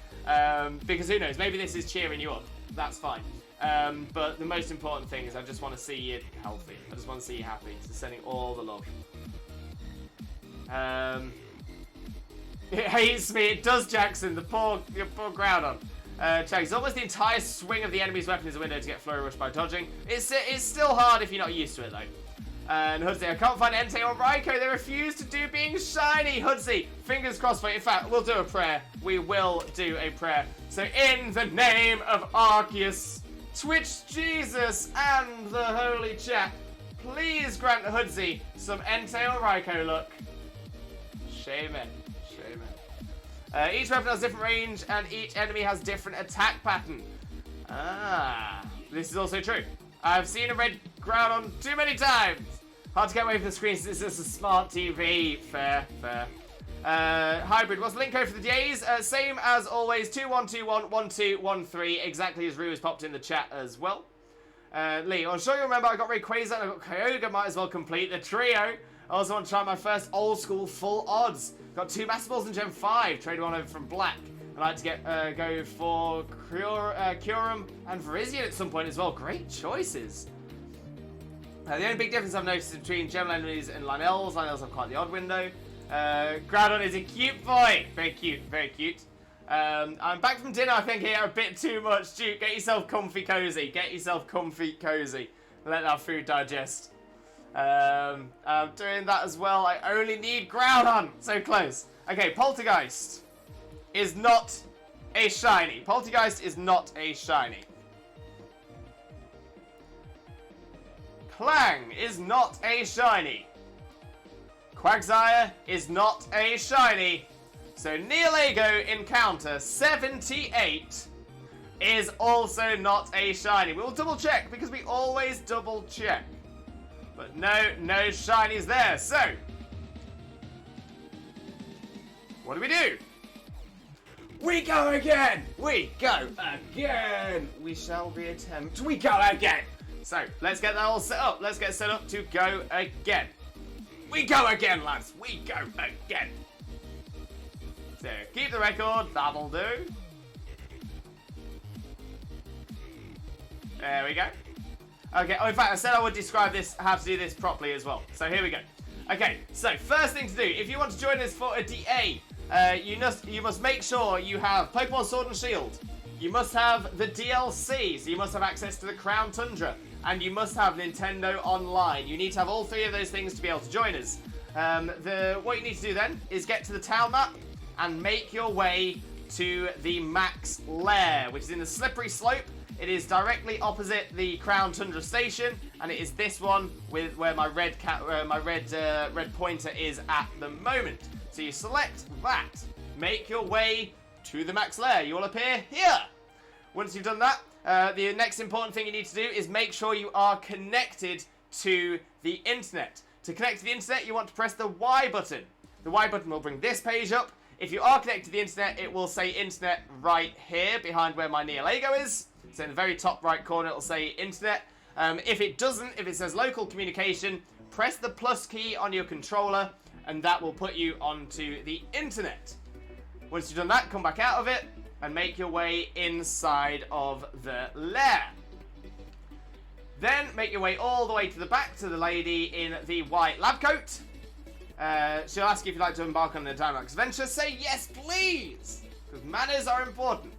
because who knows, maybe this is cheering you up. That's fine. But the most important thing is I just want to see you healthy. I just want to see you happy. So sending all the love. It hates me. It does, Jackson. Your poor Groudon. Chase, almost the entire swing of the enemy's weapon is a window to get Flurry Rush by dodging. It's still hard if you're not used to it, though. And Hudzy, I can't find Entei or Raikou. They refuse to do being shiny. Hudzy, fingers crossed for you. In fact, we'll do a prayer. We will do a prayer. So in the name of Arceus, Twitch Jesus, and the Holy Chat, please grant Hudzy some Entei or Raikou luck. Shaman. Each weapon has different range, and each enemy has different attack pattern. This is also true. I've seen a red Groudon too many times. Hard to get away from the screen since it's a smart TV. Fair. Hybrid, what's the link code for the DAs? Same as always, 21211213, exactly as Rue has popped in the chat as well. Lee, I'm sure you remember I got Rayquaza and I got Kyogre, might as well complete the trio. I also want to try my first old school full odds. Got 2 Master Balls in Gen 5, traded one over from Black. I'd like to get go for Kyurem and Virizion at some point as well. Great choices. The only big difference I've noticed between Gem Enemies and Lionels have quite the odd window. Groudon is a cute boy. Very cute, very cute. I'm back from dinner, I think, here a bit too much. Duke, get yourself comfy cozy. Get yourself comfy cozy. Let that food digest. I'm doing that as well. I only need Groudon. So close. Okay, Poltergeist is not a shiny. Poltergeist is not a shiny. Clang is not a shiny. Quagsire is not a shiny. So Nihilego Encounter 78 is also not a shiny. We will double check because we always double check. But no shinies there. So, what do? We go again! We go again! We shall reattempt. We go again! So, let's get that all set up. Let's get set up to go again. We go again, lads. We go again. So, keep the record. That'll do. There we go. Okay, oh, in fact, I said I would describe this, how to do this properly as well. So, here we go. Okay, so, first thing to do, if you want to join us for a DA, you must make sure you have Pokemon Sword and Shield. You must have the DLC, so you must have access to the Crown Tundra. And you must have Nintendo Online. You need to have all 3 of those things to be able to join us. What you need to do then is get to the town map and make your way to the Max Lair, which is in the Slippery Slope. It is directly opposite the Crown Tundra station, and it is this one with where my red pointer is at the moment. So you select that, make your way to the Max Lair. You will appear here. Once you've done that, the next important thing you need to do is make sure you are connected to the internet. To connect to the internet, you want to press the Y button. The Y button will bring this page up. If you are connected to the internet, it will say internet right here behind where my Nihilego is. So in the very top right corner, it will say internet. If it doesn't, if it says local communication, press the plus key on your controller, and that will put you onto the internet. Once you've done that, come back out of it and make your way inside of the lair. Then make your way all the way to the back to the lady in the white lab coat. She'll ask you if you'd like to embark on the Dynamax adventure. Say yes, please, because manners are important.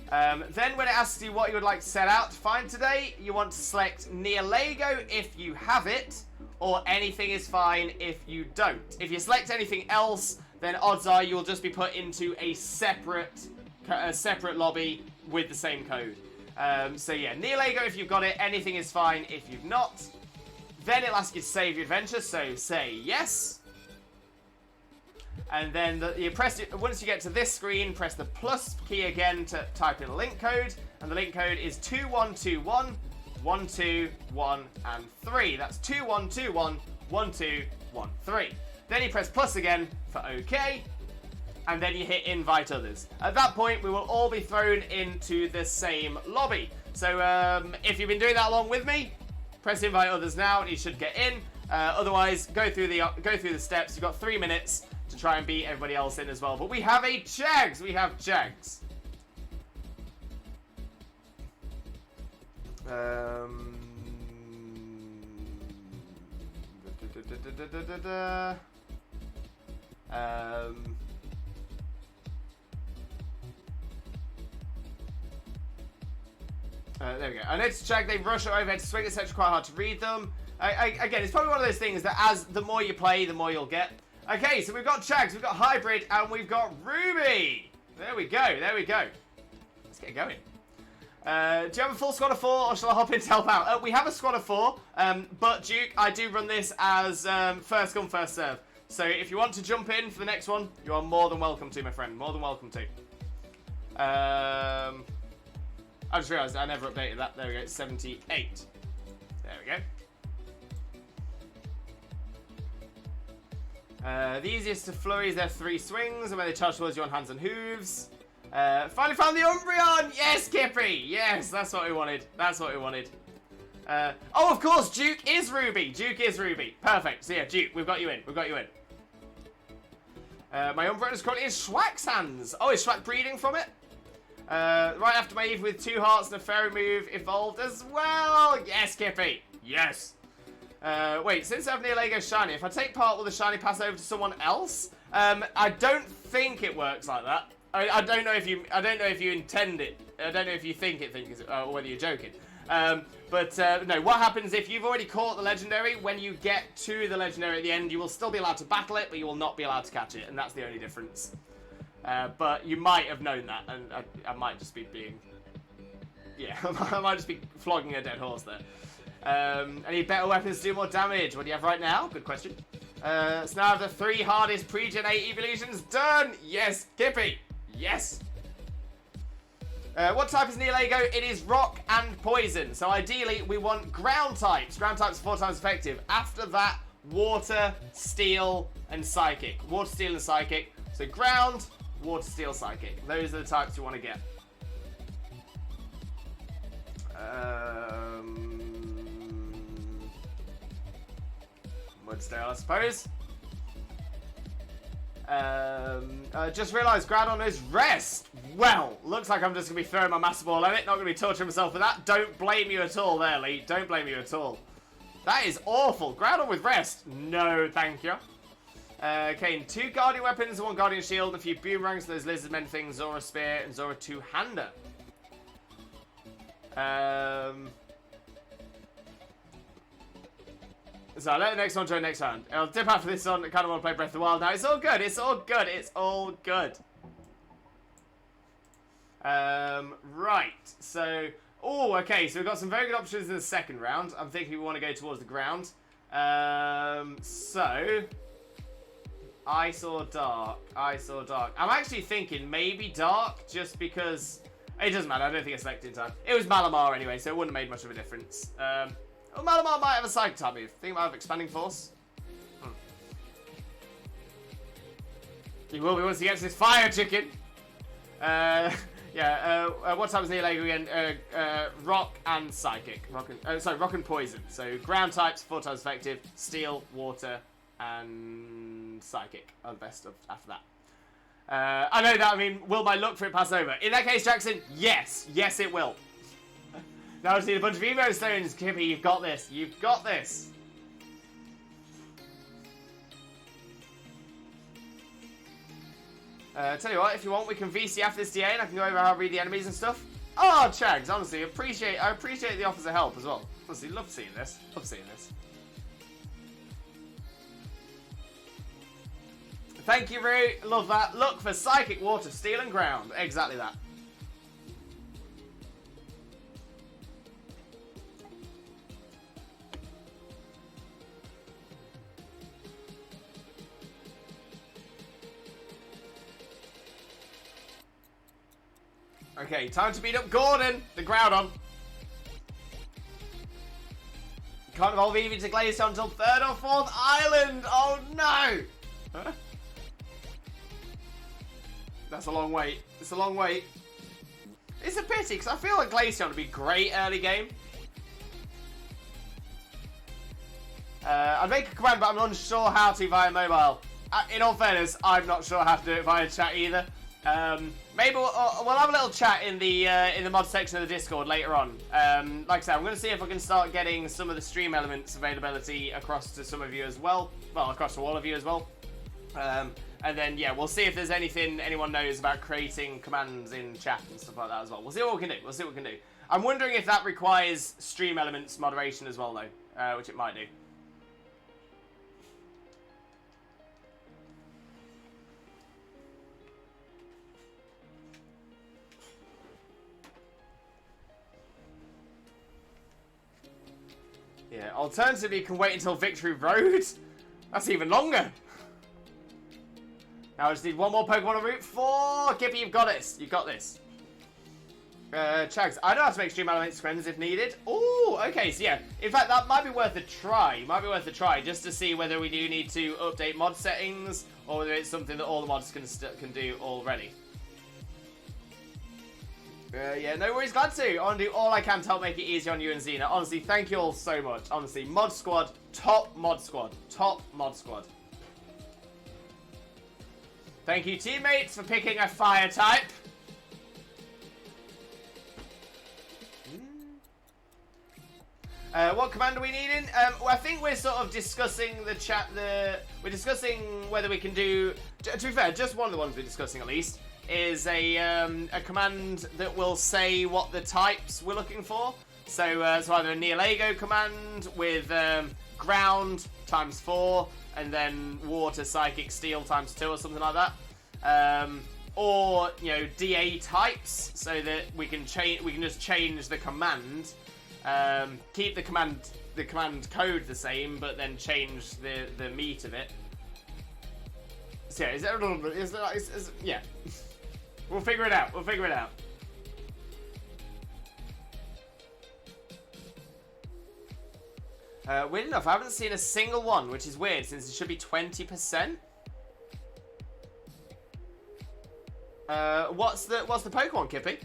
Then when it asks you what you would like to set out to find today, you want to select Nihilego if you have it, or anything is fine if you don't. If you select anything else, then odds are you'll just be put into a separate lobby with the same code. So yeah, Nihilego if you've got it, anything is fine if you've not. Then it'll ask you to save your adventure, so say yes. And then once you get to this screen, press the plus key again to type in a link code, and the link code is 2121 121 and 3. That's 2121 1213. Then you press plus again for OK, and then you hit invite others. At that point, we will all be thrown into the same lobby. So if you've been doing that along with me, press invite others now, and you should get in. Otherwise, go through the steps. You've got 3 minutes to try and beat everybody else in as well. But we have a Jags. We have Jags. There we go. I noticed Jag, they rush overhead to swing, it's actually quite hard to read them. Again, it's probably one of those things that as the more you play, the more you'll get. Okay, so we've got Jags, we've got Hybrid, and we've got Ruby. There we go, there we go. Let's get going. Do you have a full squad of 4, or shall I hop in to help out? We have a squad of 4, but Duke, I do run this as first come, first serve. So if you want to jump in for the next one, you are more than welcome to, my friend. More than welcome to. I just realised I never updated that. There we go, 78. There we go. The easiest to flurries, they're 3 swings, and when they charge towards you on hands and hooves. Finally found the Umbreon! Yes, Kippy! Yes, that's what we wanted. That's what we wanted. Oh, of course, Duke is Ruby. Duke is Ruby. Perfect. So yeah, Duke, we've got you in. We've got you in. My Umbreon's currently is Schwack's hands. Oh, is Schwack breeding from it? Right after my Eve with 2 hearts and a fairy move evolved as well. Yes, Kippy. Yes. Wait, since I have Nihilego shiny, if I take part, will the shiny pass over to someone else? I don't think it works like that. I don't know if you intend it. I don't know if you think it thinks or whether you're joking. But no, what happens if you've already caught the legendary? When you get to the legendary at the end, you will still be allowed to battle it, but you will not be allowed to catch it, and that's the only difference. But you might have known that, and I might just be being, yeah, I might just be flogging a dead horse there. I need better weapons to do more damage. What do you have right now? Good question. So now I have the 3 hardest pre-Gen 8 evolutions done. Yes, Kippy. Yes. What type is Nihilego? It is rock and poison. So ideally, we want ground types. Ground types are 4 times effective. After that, water, steel, and psychic. Water, steel, and psychic. So ground, water, steel, psychic. Those are the types you want to get. Mudstale, I suppose. Just realised Groudon is rest. Well, looks like I'm just going to be throwing my Master Ball at it. Not going to be torturing myself with that. Don't blame you at all there, Lee. Don't blame you at all. That is awful. Groudon with rest. No, thank you. Okay, 2 Guardian Weapons, 1 Guardian Shield, a few Boomerangs, those Lizardmen things, Zora Spear, and Zora 2-hander. So I'll let the next one join next round. I'll dip after this one. I kind of want to play Breath of the Wild now. It's all good. It's all good. It's all good. Right. So, oh, okay. So we've got some very good options in the second round. I'm thinking we want to go towards the ground. So, Ice or Dark? Ice or Dark? I'm actually thinking maybe Dark, just because it doesn't matter. I don't think I selected in time. It was Malamar anyway, so it wouldn't have made much of a difference. Well, Malamar might have a Psychic type move. Think it might have Expanding Force. He will be once he gets his Fire Chicken. Yeah, what type is Nihilego again? Rock and Psychic. Rock and Poison. So ground types, 4 times effective. Steel, Water, and Psychic are the best after that. I know that, I mean, will my luck for it pass over? In that case, Jackson, yes. Yes, it will. Now I just need a bunch of Evo Stones. Kippy, you've got this. You've got this. Tell you what, if you want, we can VC after this DA and I can go over how to read the enemies and stuff. Oh, Chags, honestly, I appreciate the offers of help as well. Honestly, love seeing this. Love seeing this. Thank you, Roo. Love that. Look for Psychic, Water, Steel, and Ground. Exactly that. Okay, time to beat up Gordon, the Groudon. Can't evolve Eevee to Glaceon until 3rd or 4th Island. Oh no! Huh? That's a long wait. It's a long wait. It's a pity because I feel like Glaceon would be great early game. I'd make a command, but I'm unsure how to via mobile. In all fairness, I'm not sure how to do it via chat either. Maybe we'll have a little chat in the mod section of the Discord later on. Like I said, I'm going to see if I can start getting some of the stream elements availability across to some of you as well. Well, across to all of you as well. And then, yeah, we'll see if there's anything anyone knows about creating commands in chat and stuff like that as well. We'll see what we can do. We'll see what we can do. I'm wondering if that requires stream elements moderation as well, though, which it might do. Yeah, alternatively, you can wait until Victory Road. That's even longer. Now I just need one more Pokemon en route. 4! Kippy, you've got this. You've got this. Chags, I know how to make stream animated screens if needed. Oh, okay, so yeah. In fact, that might be worth a try. Just to see whether we do need to update mod settings or whether it's something that all the mods can do already. Yeah, no worries, glad to. I want to do all I can to help make it easier on you and Xena. Honestly, thank you all so much. Honestly, mod squad, top mod squad, top mod squad. Thank you, teammates, for picking a fire type. What command are we needing? Well, I think we're sort of discussing we're discussing whether we can do. To be fair, just one of the ones we're discussing at least is a command that will say what the types we're looking for. So either a Nihilego command with ground ×4 and then water, psychic, steel ×2 or something like that. Or DA types so that we can just change the command. Keep the command code the same, but then change the meat of it. So yeah, yeah. We'll figure it out. Weird enough, I haven't seen a single one, which is weird since it should be 20%. What's the Pokemon, Kippy?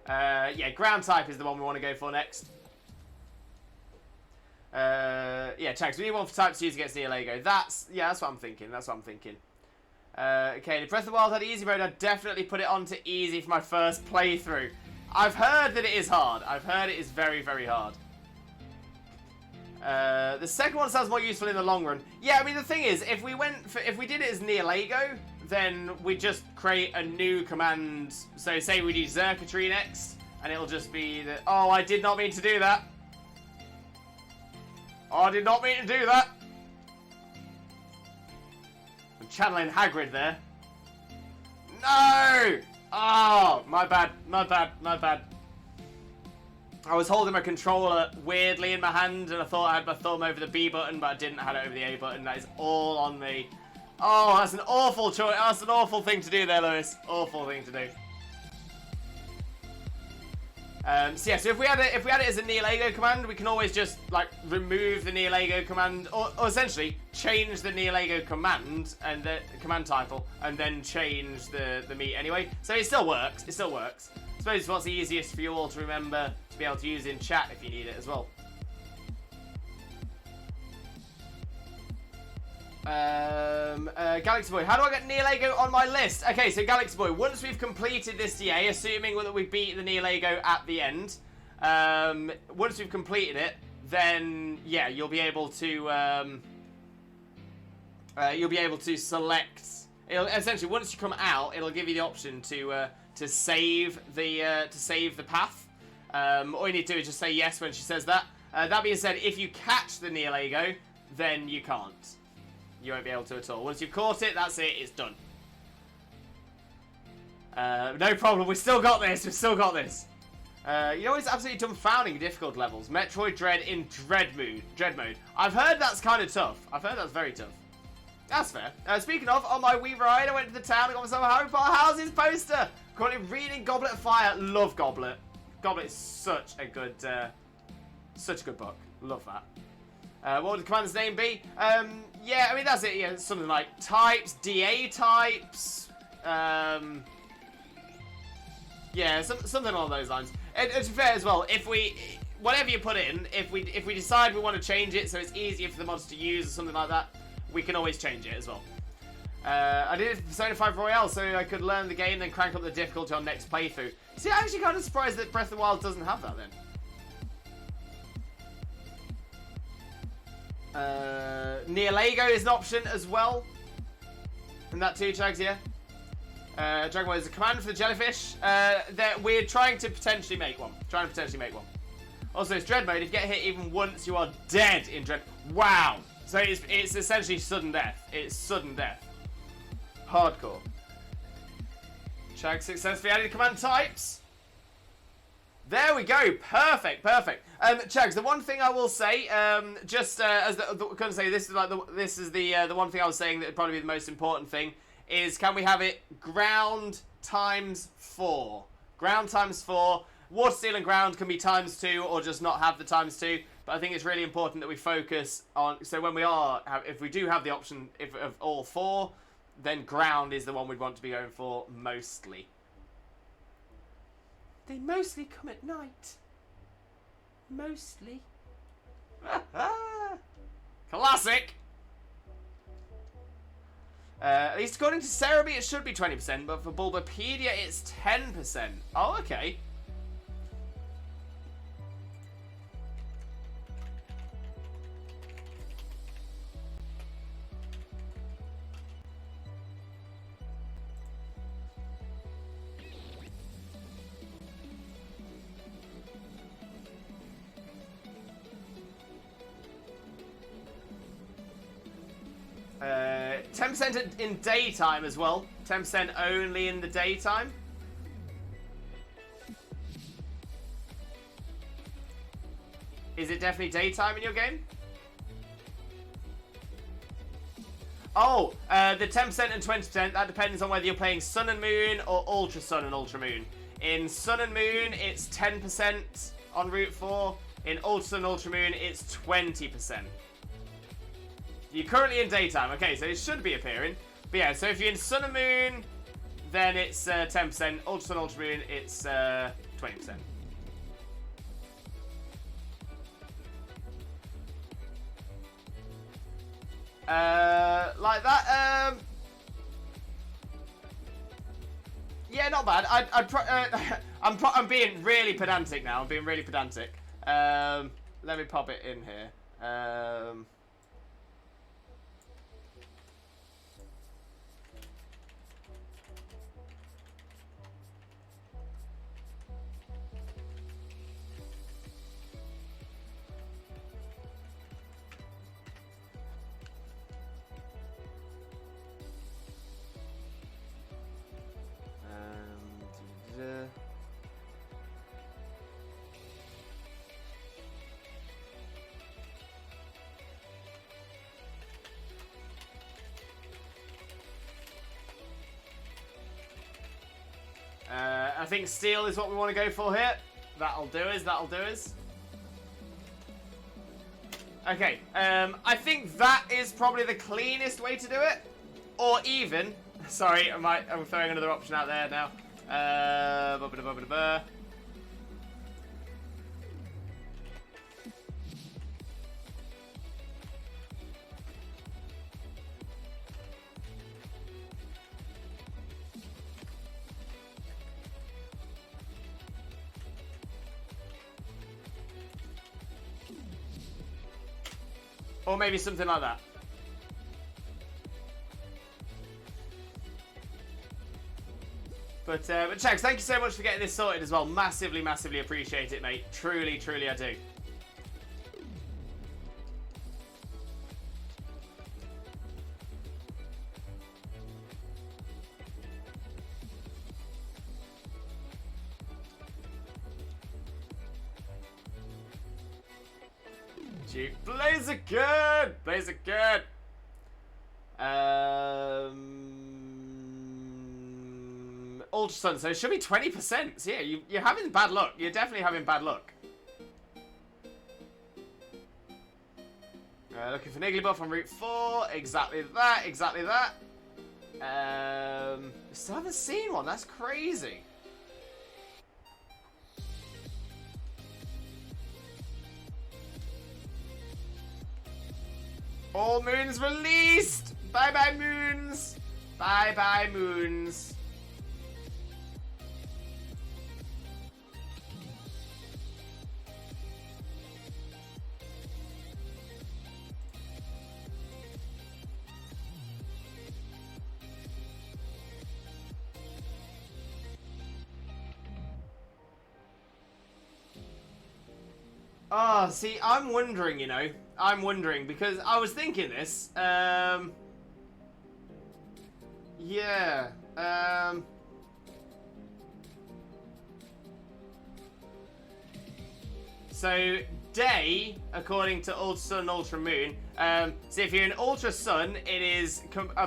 Yeah, ground type is the one we want to go for next. Yeah, Chags, we need one for type 2 against Nihilego. That's what I'm thinking. Okay, the Breath of the Wild had easy mode. I'd definitely put it on to easy for my first playthrough. I've heard that it is hard. I've heard it is very, very hard. The second one sounds more useful in the long run. Yeah, I mean, the thing is, if we did it as Nihilego, then we just create a new command. So say we do Circuitry next, and it'll just be the... Oh, I did not mean to do that. I'm channeling Hagrid there. No! Oh, my bad. I was holding my controller weirdly in my hand, and I thought I had my thumb over the B button, but I didn't have it over the A button. That is all on me. Oh, that's an awful choice. That's an awful thing to do there, Lewis. Awful thing to do. So yeah, so if we had it as a Nihilego command, we can always just remove the Nihilego command, or essentially change the Nihilego command and the command title, and then change the meat anyway. So it still works. I suppose what's easiest for you all to remember to be able to use in chat if you need it as well. Galaxy Boy, how do I get Nihilego on my list? Okay, so Galaxy Boy, once we've completed this DA, assuming that we beat the Nihilego at the end, once we've completed it, then yeah, you'll be able to select. Essentially, once you come out, it'll give you the option to save the path. All you need to do is just say yes when she says that. That being said, if you catch the Nihilego, then you can't. You won't be able to at all. Once you've caught it, that's it. It's done. No problem. We've still got this. You know, it's absolutely dumbfounding difficult levels. Metroid Dread in Dread mode. I've heard that's kind of tough. I've heard that's very tough. That's fair. Speaking of, on my Wii ride, I went to the town and got myself a Harry Potter houses poster. Currently reading Goblet of Fire. Love Goblet. Goblet is such a good book. Love that. What would the commander's name be? Yeah, I mean, that's it. Yeah, something like types, DA types. Yeah, something along those lines. It's fair as well. Whatever you put in, if we decide we want to change it so it's easier for the mods to use or something like that, we can always change it as well. I did it for Persona 5 Royale so I could learn the game and then crank up the difficulty on next playthrough. See, I'm actually kind of surprised that Breath of the Wild doesn't have that then. Nihilego is an option as well. And that too, Chags, yeah. Dragon Ball is a command for the jellyfish. That we're trying to potentially make one. Also, it's Dread mode. If you get hit even once, you are dead in Dread. Wow. So it's essentially sudden death. It's sudden death. Hardcore. Chags successfully added command types. There we go. Perfect. Chags, the one thing I will say, this is the one thing I was saying that would probably be the most important thing is, can we have it ground ×4? Ground times 4. Water, steel, and ground can be times 2 or just not have the times 2. But I think it's really important that we focus on... So when we are... If we do have the option of all 4, then ground is the one we'd want to be going for mostly. They mostly come at night. Mostly. Classic! At least according to Cerebi, it should be 20%, but for Bulbapedia, it's 10%. Oh, okay. 10% in daytime as well. 10% only in the daytime. Is it definitely daytime in your game? Oh, the 10% and 20%, that depends on whether you're playing Sun and Moon or Ultra Sun and Ultra Moon. In Sun and Moon, it's 10% on Route 4. In Ultra Sun and Ultra Moon, it's 20%. You're currently in daytime. Okay, so it should be appearing. But yeah, so if you're in Sun and Moon, then it's 10%. Ultra Sun, Ultra Moon, it's 20%. Like that. Yeah, not bad. I'm being really pedantic now. I'm being really pedantic. Let me pop it in here. I think steel is what we want to go for here. That'll do us. Okay, I think that is probably the cleanest way to do it. Or even, sorry, I'm throwing another option out there now. Or maybe something like that. But Chags, thank you so much for getting this sorted as well. Massively, massively appreciate it, mate. Truly, truly I do. Blazer good! Blazer good! Ultra Sun, so it should be 20%. So yeah, you're having bad luck. You're definitely having bad luck. Looking for Nigglybuff on Route 4. Exactly that, exactly that. Still haven't seen one. That's crazy. All moons released! Bye-bye, moons! Bye-bye, moons. Oh, see, I'm wondering, you know. I'm wondering, because I was thinking this. Yeah. So, day, according to Ultra Sun, Ultra Moon. So if you're in Ultra Sun, it is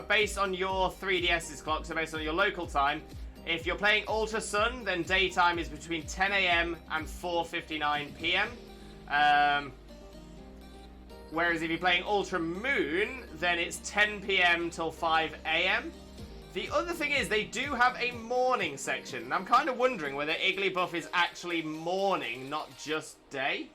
based on your 3DS's clock, so based on your local time. If you're playing Ultra Sun, then daytime is between 10 a.m. and 4:59 p.m. Whereas if you're playing Ultra Moon, then it's 10 p.m. till 5 a.m. The other thing is they do have a morning section. And I'm kind of wondering whether Igglybuff is actually morning, not just day.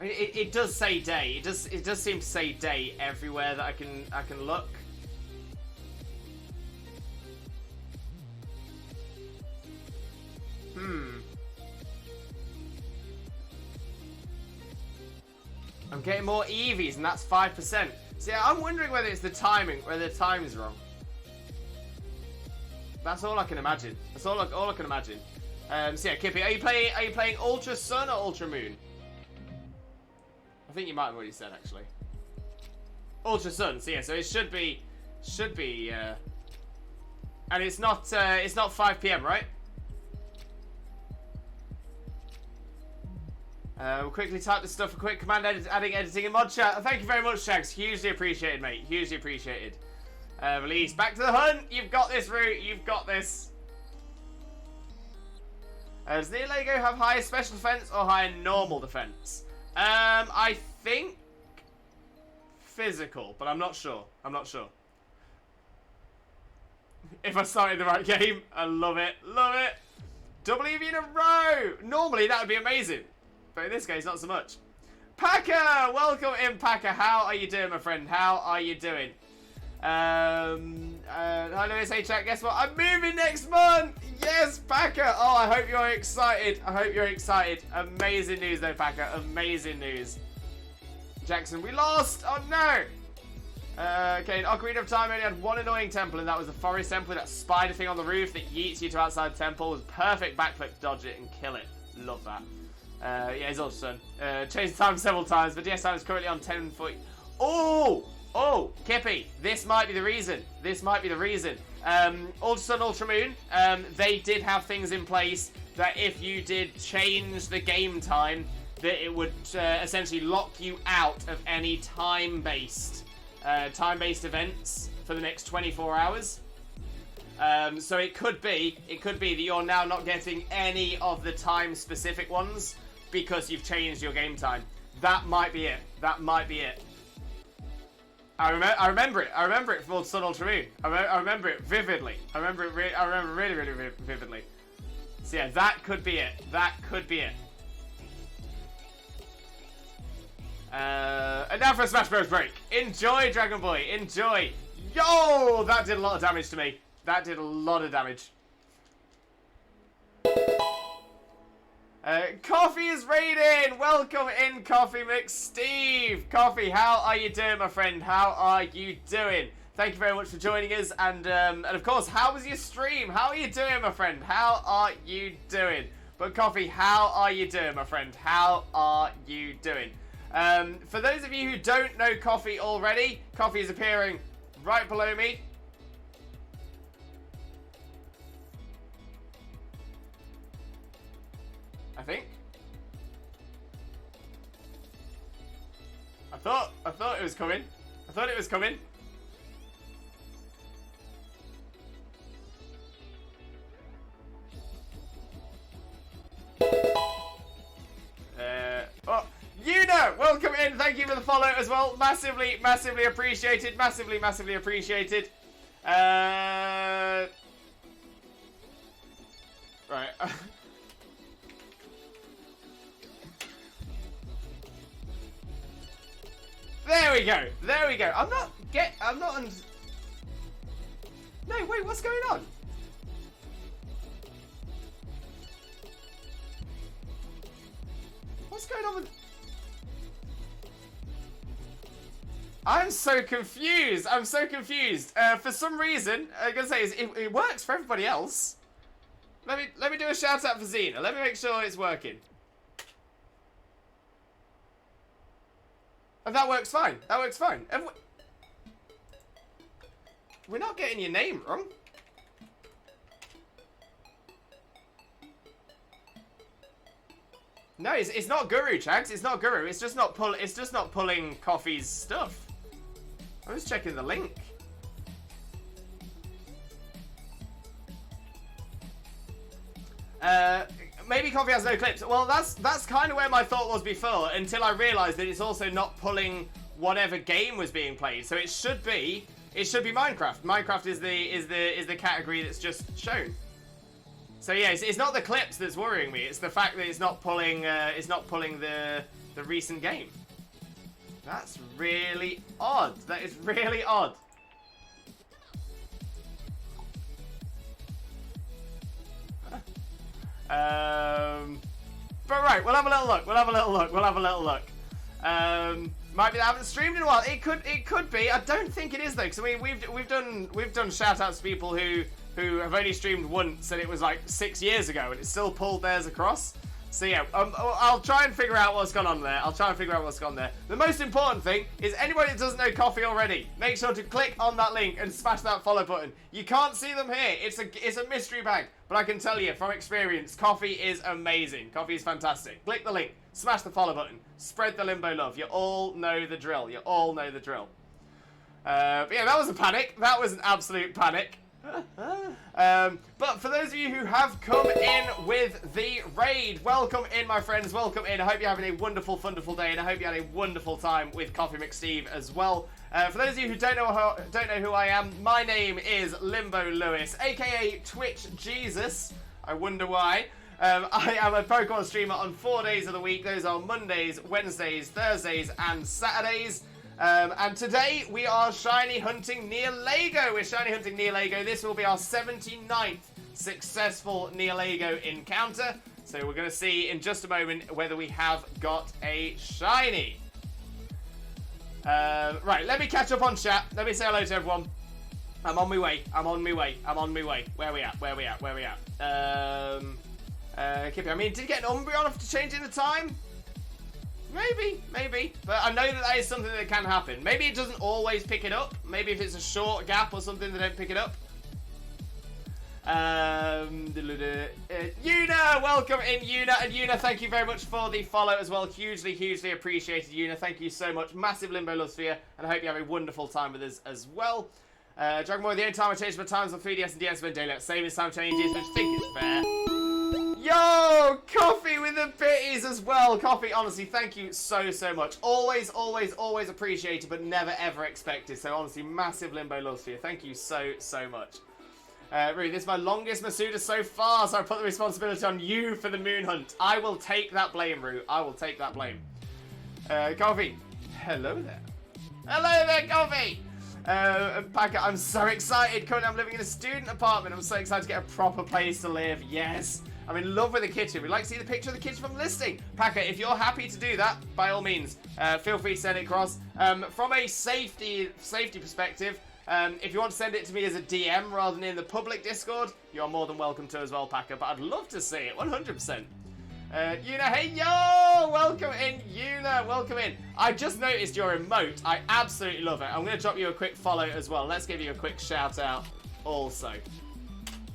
I mean, it does say day. It does seem to say day everywhere that I can look. I'm getting more Eevees, and that's 5%. See, I'm wondering whether it's the timing, whether the time's wrong. That's all I can imagine. That's all I can imagine. So yeah, Kippy, are you playing Ultra Sun or Ultra Moon? I think you might have already said, actually. Ultra Sun, so yeah, so it should be, and it's not 5 p.m., right? We'll quickly type this stuff for quick command adding editing and mod chat. Thank you very much, Shags. Hugely appreciated, mate. Hugely appreciated. Release. Back to the hunt. You've got this, Root. You've got this. Does Nihilego have higher special defense or higher normal defense? I think physical, but I'm not sure. I'm not sure. If I started the right game, I love it. Love it. Double EV in a row. Normally, that would be amazing. But in this case, not so much. Packer! Welcome in, Packer. How are you doing, my friend? How are you doing? Hi, Lewis. Hey, chat. Guess what? I'm moving next month! Yes, Packer! Oh, I hope you're excited. I hope you're excited. Amazing news, though, Packer. Amazing news. Jackson, we lost! Oh, no! Okay, in Ocarina of Time, I only had one annoying temple, and that was the forest temple with that spider thing on the roof that yeets you to outside the temple. It was perfect backflip, dodge it, and kill it. Love that. Yeah, he's also done. Changed the time several times, but DS time is currently on 10 foot. Oh! Oh, Kippy, this might be the reason. This might be the reason. Ultra Sun, Ultra Moon, they did have things in place that if you did change the game time, that it would essentially lock you out of any time-based events for the next 24 hours. So it could be that you're now not getting any of the time-specific ones because you've changed your game time. That might be it. That might be it. I remember it. I remember it from Ultra Sun, Ultra Moon. I remember it vividly. I remember really, really vividly. So yeah, that could be it. That could be it. And now for a Smash Bros. Break. Enjoy, Dragon Boy. Enjoy. Yo, that did a lot of damage to me. That did a lot of damage. Coffee is raiding! Welcome in, Coffee McSteve! Coffee, how are you doing, my friend? How are you doing? Thank you very much for joining us, and of course, how was your stream? How are you doing, my friend? How are you doing? But Coffee, how are you doing, my friend? How are you doing? For those of you who don't know Coffee already, Coffee is appearing right below me. I think. I thought it was coming. I thought it was coming. Oh, Yuna, welcome in. Thank you for the follow as well. Massively, massively appreciated. Massively, massively appreciated. Right. There we go. There we go. I'm not. No, wait. What's going on? What's going on with? I'm so confused. I'm so confused. For some reason, I'm gonna say it works for everybody else. Let me do a shout out for Xena. Let me make sure it's working. And that works fine. That works fine. We're not getting your name wrong. No, it's not Guru, Chags. It's not Guru. It's just not pulling Coffee's stuff. I'm just checking the link. Maybe Coffee has no clips. Well, that's kind of where my thought was before, until I realised that it's also not pulling whatever game was being played. So it should be Minecraft. Minecraft is the category that's just shown. So yeah, it's not the clips that's worrying me. It's the fact that it's not pulling the recent game. That's really odd. That is really odd. But right, we'll have a little look. Might be that I haven't streamed in a while. It could be. I don't think it is though, because I mean we've done shout outs to people who have only streamed once, and it was like 6 years ago, and it still pulled theirs across. So yeah, I'll try and figure out what's gone on there. The most important thing is anybody that doesn't know Coffee already, make sure to click on that link and smash that follow button. You can't see them here. It's a mystery bag, but I can tell you from experience, Coffee is amazing. Coffee is fantastic. Click the link, smash the follow button, spread the Limbo love. You all know the drill. But yeah, that was a panic. That was an absolute panic. But for those of you who have come in with the raid, welcome in, my friends, welcome in. I hope you're having a wonderful day, and I hope you had a wonderful time with Coffee McSteve as well. For those of you who don't know who I am, my name is Limbo Lewis, aka Twitch Jesus. I wonder why. I am a Pokemon streamer on 4 days of the week. Those are Mondays, Wednesdays, Thursdays, and Saturdays. And today we are shiny hunting Nihilego. We're shiny hunting Nihilego. This will be our 79th successful Nihilego encounter. So we're going to see in just a moment whether we have got a shiny. Right, let me catch up on chat. Let me say hello to everyone. I'm on my way. Where are we at? Kippy, I mean, did you get an Umbreon after changing the time? Maybe. But I know that is something that can happen. Maybe it doesn't always pick it up. Maybe if it's a short gap or something, they don't pick it up. Yuna, welcome in, Yuna. And Yuna, thank you very much for the follow as well. Hugely appreciated, Yuna. Thank you so much. Massive Limbo love for you. And I hope you have a wonderful time with us as well. Dragon Boy, the only time I changed my times on 3DS and DS when daylight. Same as time changes, which I think is fair. Yo, Coffee with the bitties as well. Coffee, honestly, thank you so much. Always appreciated, but never ever expected. So honestly, massive Limbo love for you. Thank you so much. Really, this is my longest Masuda so far, so I put the responsibility on you for the moon hunt. I will take that blame, Roo. I will take that blame. Coffee, hello there. Hello there, Coffee. Packer, I'm so excited. Currently, I'm living in a student apartment. I'm so excited to get a proper place to live. Yes. I'm in love with the kitchen. We'd like to see the picture of the kitchen from the listing. Packer, if you're happy to do that, by all means, feel free to send it across. From a safety perspective, if you want to send it to me as a DM rather than in the public Discord, you're more than welcome to as well, Packer. But I'd love to see it, 100%. Yuna, hey yo! Welcome in, Yuna, welcome in. I just noticed your emote. I absolutely love it. I'm going to drop you a quick follow as well. Let's give you a quick shout out also.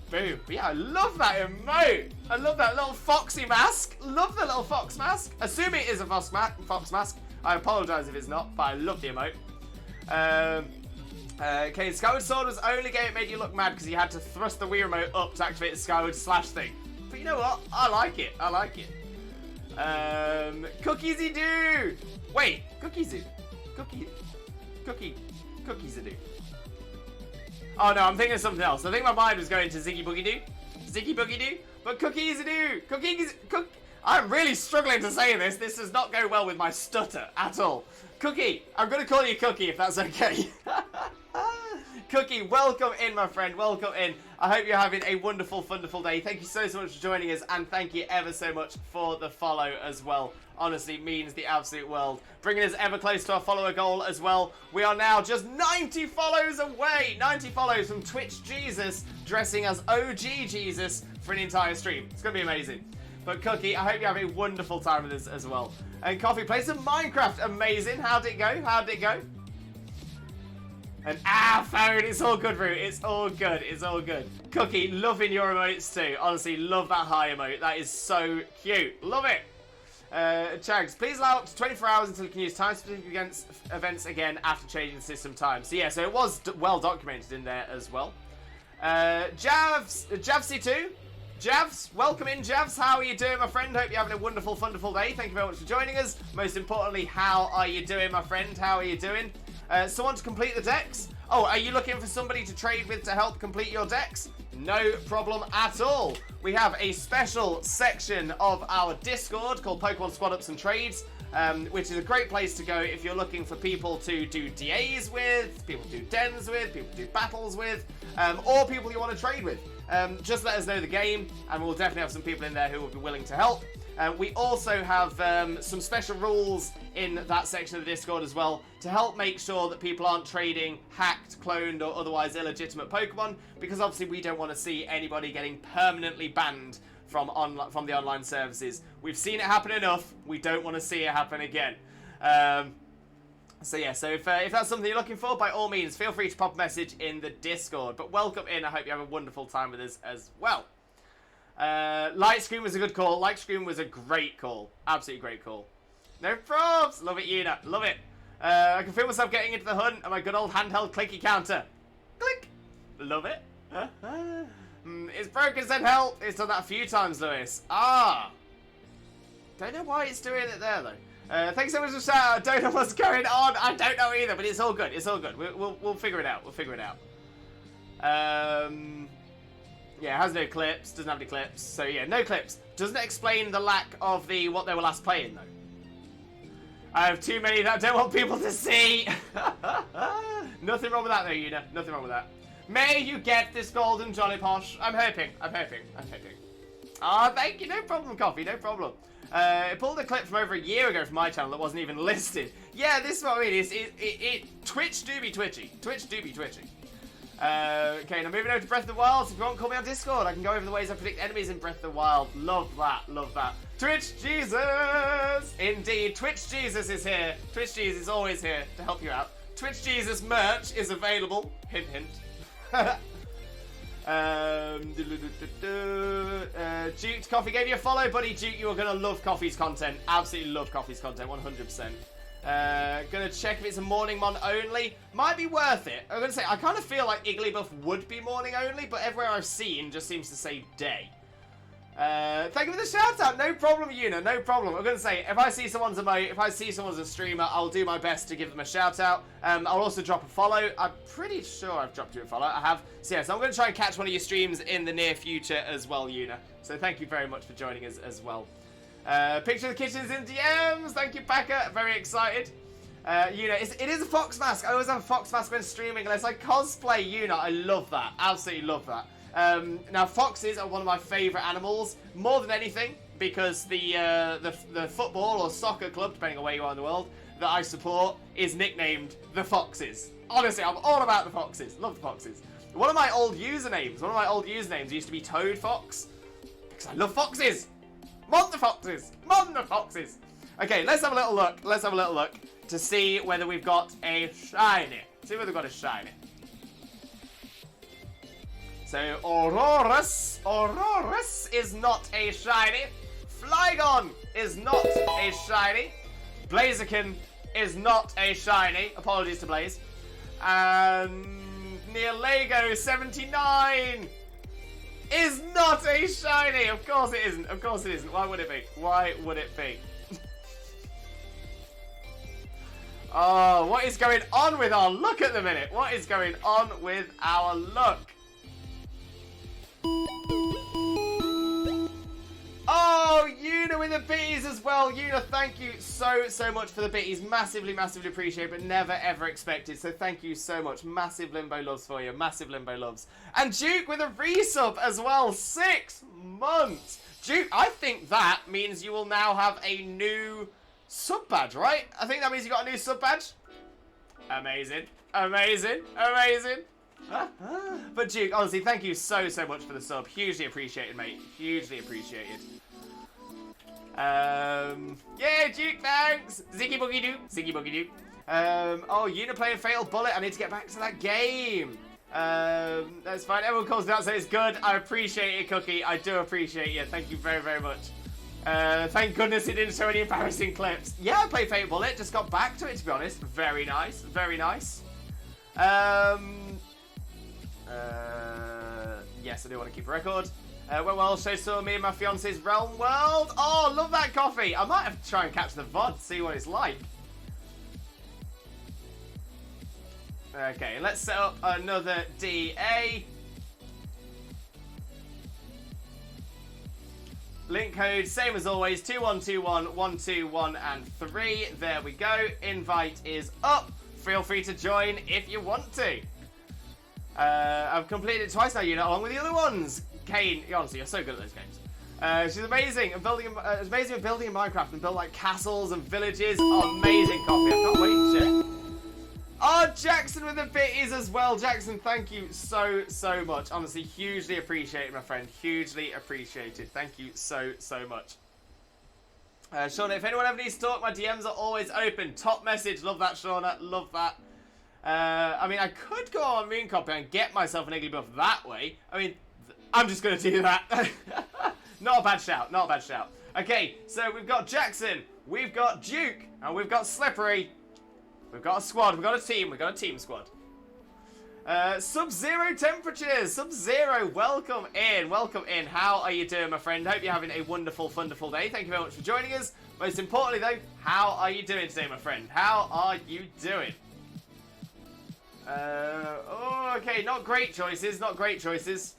Boom. But yeah, I love that emote. I love that little foxy mask. Love the little fox mask. Assuming it is a fox mask. I apologise if it's not, but I love the emote. Okay, Skyward Sword was only game that made you look mad because you had to thrust the Wii remote up to activate the Skyward Slash thing. But you know what? I like it. Cookiesy Doo. Wait, Cookiesy. Cookiesy Doo. Oh no, I'm thinking of something else. I think my mind was going to Ziggy Boogie Doo. But Cookiesy Doo. I'm really struggling to say this. This does not go well with my stutter at all. Cookie. I'm going to call you Cookie if that's okay. Cookie, welcome in, my friend. Welcome in. I hope you're having a wonderful day. Thank you so much for joining us, and thank you ever so much for the follow as well. Honestly, means the absolute world. Bringing us ever close to our follower goal as well. We are now just 90 follows away. 90 follows from Twitch Jesus dressing as OG Jesus for an entire stream. It's going to be amazing. But Cookie, I hope you have a wonderful time with us as well. And Coffee plays some Minecraft. Amazing. How'd it go? And phone. It's all good, Roo. It's all good. Cookie, loving your emotes too. Honestly, love that high emote. That is so cute. Love it. Chags, please allow up to 24 hours until you can use time-specific events again after changing the system time. So yeah, so it was well documented in there as well. Javsy2. Javs, welcome in, Javs. How are you doing, my friend? Hope you're having a wonderful, wonderful day. Thank you very much for joining us. Most importantly, how are you doing, my friend? How are you doing? Someone to complete the decks? Oh, are you looking for somebody to trade with to help complete your decks? No problem at all. We have a special section of our Discord called Pokemon Squad Ups and Trades, which is a great place to go if you're looking for people to do DAs with, people to do dens with, people to do battles with, or people you want to trade with. Just let us know the game, and we'll definitely have some people in there who will be willing to help. We also have some special rules in that section of the Discord as well to help make sure that people aren't trading hacked, cloned, or otherwise illegitimate Pokemon, because obviously we don't want to see anybody getting permanently banned from the online services. We've seen it happen enough. We don't want to see it happen again. So yeah, so if that's something you're looking for, by all means, feel free to pop a message in the Discord. But welcome in. I hope you have a wonderful time with us as well. Light Screen was a good call. Light Screen was a great call. Absolutely great call. No probs. Love it, Yuna. Love it. I can feel myself getting into the hunt and my good old handheld clicky counter. Click. Love it. It's broken, send help. It's done that a few times, Lewis. Don't know why it's doing it there, though. Thanks so much for shout out. I don't know what's going on. I don't know either, but it's all good. It's all good. We'll figure it out. We'll figure it out. Yeah, it has no clips. Doesn't have any clips. So yeah, no clips. Doesn't explain the lack of the what they were last playing, though. I have too many that I don't want people to see. Nothing wrong with that, though, Una. Nothing wrong with that. May you get this golden Jolly Posh. I'm hoping. Thank you. No problem, Coffee. No problem. It pulled a clip from over a year ago from my channel that wasn't even listed. Yeah, this is what I mean. Twitch do be twitchy. Okay, now moving over to Breath of the Wild. So if you want, call me on Discord. I can go over the ways I predict enemies in Breath of the Wild. Love that. Twitch Jesus! Indeed, Twitch Jesus is here. Twitch Jesus is always here to help you out. Twitch Jesus merch is available. Hint, hint. Duke Coffee gave you a follow, buddy. Duke, you are going to love Coffee's content. Absolutely love Coffee's content, 100%. Gonna check if it's a morning mon only. Might be worth it. I'm gonna say, I kind of feel like Igglybuff would be morning only, but everywhere I've seen just seems to say day. Thank you for the shout out. No problem, Una. No problem. I'm gonna say, if I see someone's emote, if I see someone's a streamer, I'll do my best to give them a shout out. I'll also drop a follow. I'm pretty sure I've dropped you a follow. I have. So yeah, so I'm gonna try and catch one of your streams in the near future as well, Una. So thank you very much for joining us as well. Picture of the kitchens in DMs. Thank you, Packer. Very excited. It is a fox mask. I always have a fox mask when streaming, unless I cosplay Una. I love that. Absolutely love that. Now, foxes are one of my favourite animals, more than anything, because the football or soccer club, depending on where you are in the world, that I support is nicknamed the Foxes. Honestly, I'm all about the Foxes. Love the Foxes. One of my old usernames used to be Toad Fox, because I love foxes. Mon the foxes! Okay, let's have a little look. To see whether we've got a shiny. So, Aurorus is not a shiny. Flygon is not a shiny. Blaziken is not a shiny. Apologies to Blaze. And Nihilego 79 is not a shiny. Of course it isn't. Why would it be? Oh, what is going on with our luck at the minute? Oh, Una with the bitties as well. Una, thank you so much for the bitties. Massively appreciate, but never ever expected. So thank you so much. Massive limbo loves for you. Massive limbo loves. And Duke with a resub as well. 6 months. Duke, I think that means you will now have a new sub badge, right? I think that means you got a new sub badge. Amazing. But Duke, honestly, thank you so much for the sub. Hugely appreciated, mate. Hugely appreciated. Yeah, Duke, thanks. Ziggy Boogie Doo. Oh, Una playing Fatal Bullet. I need to get back to that game. That's fine. Everyone calls me out, so it's good. I appreciate it, Cookie. I do appreciate you. Thank you very much. Thank goodness he didn't show any embarrassing clips. Yeah, I played Fate Bullet, just got back to it, to be honest. Very nice, very nice. Yes, I do want to keep a record. Well, show some of me and my fiance's Realm World. Oh, love that coffee. I might have to try and catch the VOD, see what it's like. Okay, let's set up another DA. Link code, same as always, 2121 121 and 3. There we go. Invite is up. Feel free to join if you want to. I've completed it twice now, Unit, along with the other ones. Kane, honestly, you're so good at those games. She's amazing. And building, amazing at building in Minecraft and build like castles and villages. Amazing coffee. I can't wait to check. Oh, Jackson with the bitties as well. Jackson, thank you so much. Honestly, hugely appreciated, my friend. Hugely appreciated. Thank you so much. Shauna, if anyone ever needs to talk, my DMs are always open. Top message. Love that, Shauna. Love that. I mean, I could go on Moon Copy and get myself an Iggly buff that way. I mean, I'm just going to do that. Not a bad shout. Not a bad shout. Okay, so we've got Jackson. We've got Duke. And we've got Slippery. We've got a squad. We've got a team. We've got a team squad. Sub-Zero temperatures. Sub-Zero, welcome in. Welcome in. How are you doing, my friend? Hope you're having a wonderful, wonderful day. Thank you very much for joining us. Most importantly, though, how are you doing today, my friend? How are you doing? Oh, okay. Not great choices. Not great choices.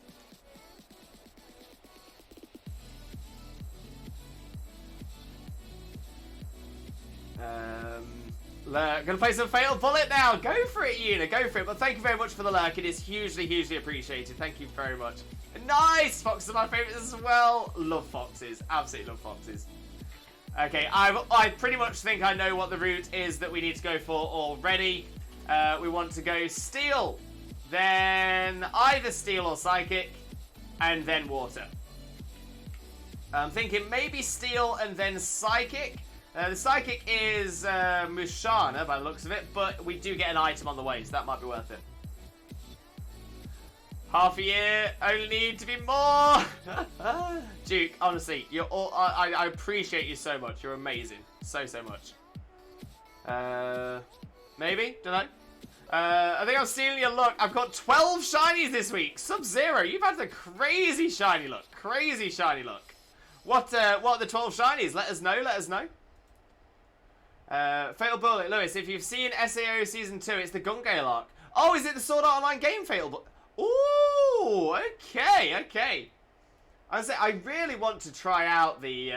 Gonna play some Fatal Bullet now. Go for it, Una. Go for it. But thank you very much for the lurk. It is hugely appreciated. Thank you very much. Nice! Foxes are my favourites as well. Love foxes. Absolutely love foxes. Okay, I pretty much think I know what the route is that we need to go for already. We want to go Steel, then either Steel or Psychic, and then Water. I'm thinking maybe Steel and then Psychic. The Psychic is Mushana by the looks of it, but we do get an item on the way, so that might be worth it. Half a year, only need to be more. Duke, honestly, you're all, I appreciate you so much. You're amazing, so much. Maybe, don't know. I think I'm stealing your luck. I've got 12 shinies this week. Sub-Zero, you've had the crazy shiny luck. Crazy shiny luck. What are the 12 shinies? Let us know. Let us know. Fatal Bullet, Lewis, if you've seen SAO Season 2, it's the Gungale arc. Oh, is it the Sword Art Online game Fatal Bullet? Ooh, okay. I really want to try out the,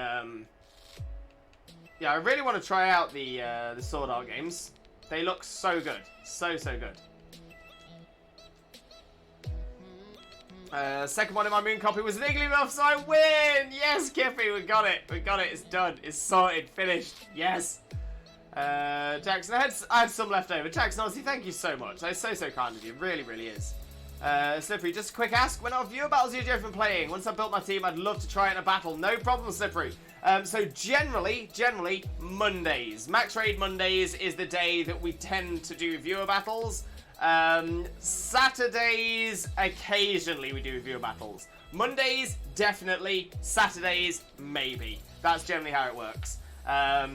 yeah, I really want to try out the Sword Art games. They look so good. So good. Second one in my Moon copy was an Iggly buff, so I win! Yes, Kiffy, we got it. It's done. It's sorted. Finished. Yes. Jackson, I had some left over. Jackson, honestly, thank you so much. That is so kind of you. Really is. Slippery, just a quick ask. When our viewer battles you from playing, once I've built my team, I'd love to try it in a battle. No problem, Slippery. So generally, Mondays. Max Raid Mondays is the day that we tend to do viewer battles. Saturdays, occasionally we do viewer battles. Mondays, definitely. Saturdays, maybe. That's generally how it works. I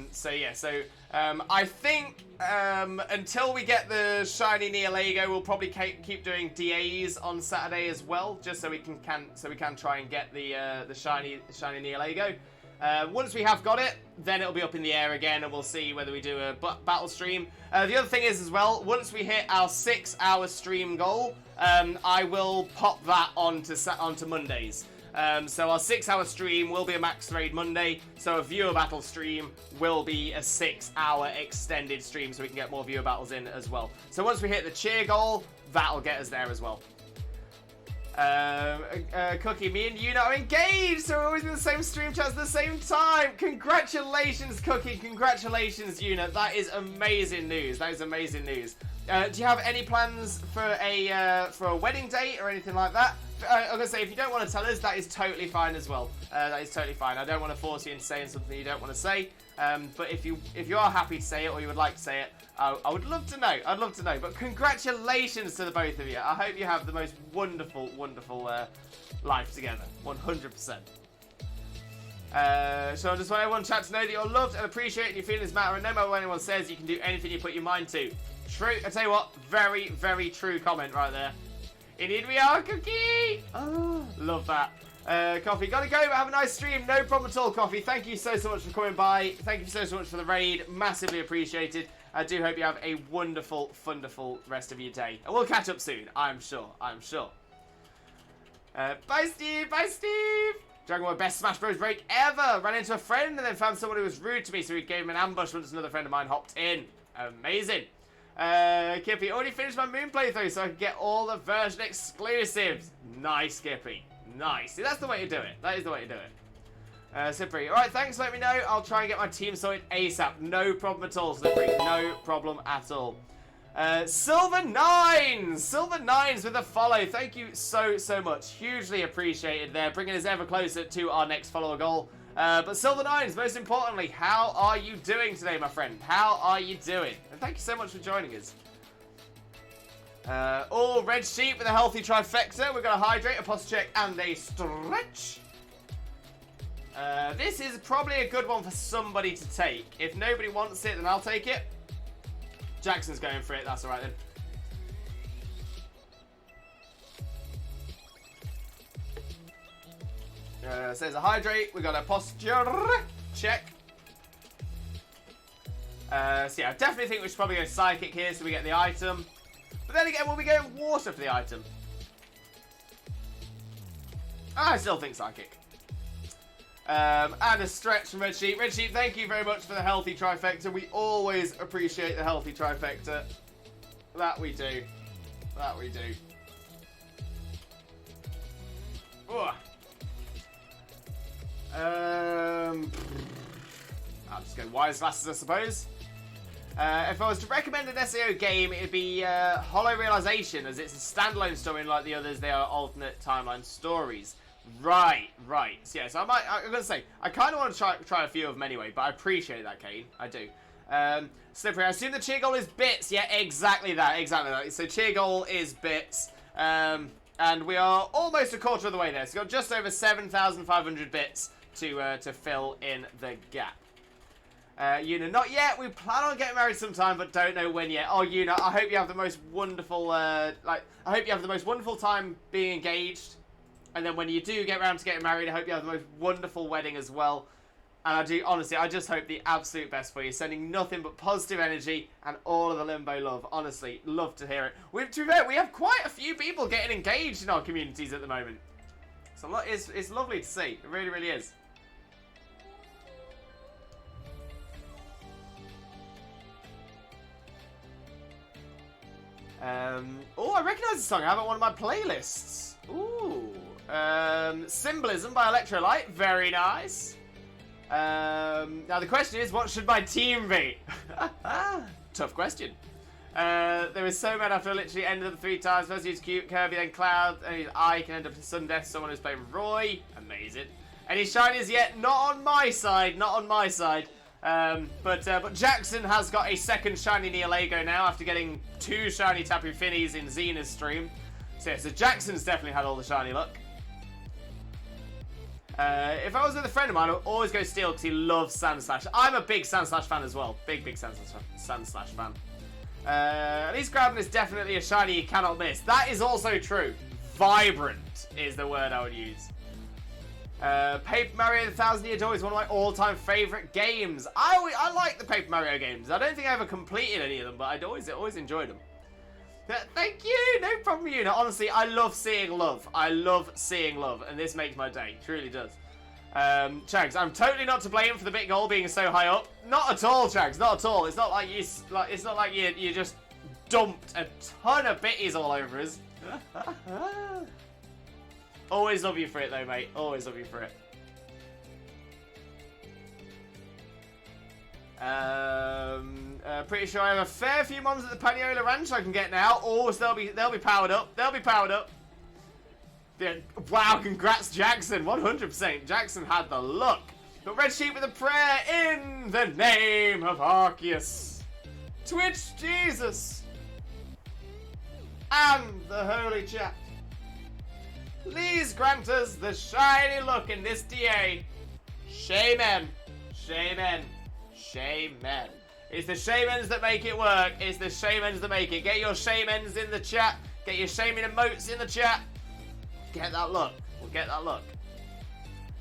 think until we get the shiny Nihilego, we'll probably keep doing DAs on Saturday as well, just so we can try and get the shiny Nihilego. Once we have got it, then it'll be up in the air again, and we'll see whether we do a battle stream. The other thing is as well, once we hit our 6-hour stream goal, I will pop that onto Mondays. So our 6-hour stream will be a Max Raid Monday, so a viewer battle stream will be a 6-hour extended stream, so we can get more viewer battles in as well. So once we hit the cheer goal, that'll get us there as well. Cookie, me and you are engaged, so we're always in the same stream chats at the same time. Congratulations, Cookie. Congratulations, Una. That is amazing news. Do you have any plans for a wedding date or anything like that? I'm gonna say, if you don't want to tell us, that is totally fine as well. That is totally fine. I don't want to force you into saying something you don't want to say. But if you are happy to say it, or you would like to say it, I would love to know. I'd love to know. But congratulations to the both of you. I hope you have the most wonderful life together. 100%. So I just want everyone in chat to know that you're loved and appreciated, your feelings matter, and no matter what anyone says, you can do anything you put your mind to. True. I tell you what, very, very true comment right there. Indeed we are, Cookie! Oh, love that. Coffee, gotta go, but have a nice stream. No problem at all, Coffee. Thank you so much for coming by. Thank you so much for the raid. Massively appreciated. I do hope you have a wonderful, wonderful rest of your day. And we'll catch up soon, I'm sure. I'm sure. Bye, Steve. Bye, Steve. Dragon Ball best Smash Bros break ever. Ran into a friend and then found someone who was rude to me, so he gave him an ambush once another friend of mine hopped in. Amazing. Kippy, already finished my Moon playthrough so I can get all the version exclusives. Nice, Kippy. Nice. See, that's the way to do it. That is the way to do it. Slippery. Alright, thanks. Let me know. I'll try and get my team sorted ASAP. No problem at all, Slippery. No problem at all. Silver Nines! Silver Nines with a follow. Thank you so much. Hugely appreciated there. Bringing us ever closer to our next follower goal. But Silver Nines, most importantly, how are you doing today, my friend? How are you doing? And thank you so much for joining us. All red sheep with a healthy trifecta. We've got a hydrate, a posture check, and a stretch. This is probably a good one for somebody to take. If nobody wants it, then I'll take it. Jackson's going for it. That's all right then. Says a hydrate. We got a posture check. So yeah, I definitely think we should probably go psychic here so we get the item. But then again, will we go water for the item? I still think psychic. And a stretch from Red Sheep. Red Sheep, thank you very much for the healthy trifecta. We always appreciate the healthy trifecta. That we do. That we do. Ugh. I'll just go wise glasses, I suppose. If I was to recommend an SAO game, it'd be Hollow Realization, as it's a standalone story, and like the others, they are alternate timeline stories. Right. So yeah, so I'm gonna say I kind of want to try a few of them anyway, but I appreciate that, Kane. I do. Slippery. I assume the cheer goal is bits. Yeah, exactly that. So cheer goal is bits. And we are almost a quarter of the way there. So we've got just over 7,500 bits to fill in the gap. Una, not yet. We plan on getting married sometime, but don't know when yet. Oh, Una, I hope you have the most wonderful I hope you have the most wonderful time being engaged. And then when you do get around to getting married, I hope you have the most wonderful wedding as well. And I do, honestly, I just hope the absolute best for you. Sending nothing but positive energy and all of the Limbo love. Honestly, love to hear it. To be fair, we have quite a few people getting engaged in our communities at the moment. So it's lovely to see. It really, really is. Oh, I recognise the song. I have it on one of my playlists. Ooh. Symbolism by Electrolyte. Very nice. Now the question is, what should my team be? Tough question. There is so mad after I literally ended them 3 times. First he's cute, Kirby, then Cloud, and his eye can end up in sudden death. Someone who's playing Roy. Amazing. Any shinies yet? Not on my side. Not on my side. But Jackson has got a second shiny Nihilego now after getting 2 shiny Tapu Finis in Xena's stream. So yeah, so Jackson's definitely had all the shiny luck. If I was with a friend of mine, I would always go Steel because he loves Sandslash. I'm a big Sandslash fan as well. Big Sandslash fan. At least Graben is definitely a shiny you cannot miss. That is also true. Vibrant is the word I would use. Paper Mario The 1,000 Year Door is one of my all-time favourite games. I like the Paper Mario games. I don't think I ever completed any of them, but I'd always enjoyed them. Thank you! No problem, Una. Honestly, I love seeing love. I love seeing love, and this makes my day. It truly does. Chags, I'm totally not to blame for the big goal being so high up. Not at all, Chags. Not at all. It's not like you just dumped a ton of bitties all over us. Always love you for it, though, mate. Always love you for it. Pretty sure I have a fair few moms at the Paniola Ranch I can get now. Oh, so they'll be powered up. They'll be powered up. Yeah, wow, congrats, Jackson. 100%. Jackson had the luck. But Red Sheep with a prayer in the name of Arceus, Twitch Jesus, and the Holy Chat. Please grant us the shiny look in this DA. Shaman. Shaman. Shaman. It's the shamans that make it work. It's the shamans that make it. Get your shamans in the chat. Get your shaman emotes in the chat. Get that look. We'll get that look.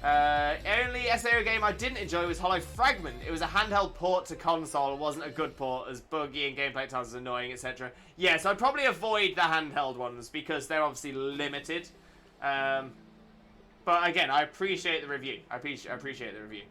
Only SAO game I didn't enjoy was Hollow Fragment. It was a handheld port to console. It wasn't a good port, as buggy and gameplay at times was annoying, etc. Yes, I'd probably avoid the handheld ones because they're obviously limited. But again, I appreciate the review. I appreciate the review.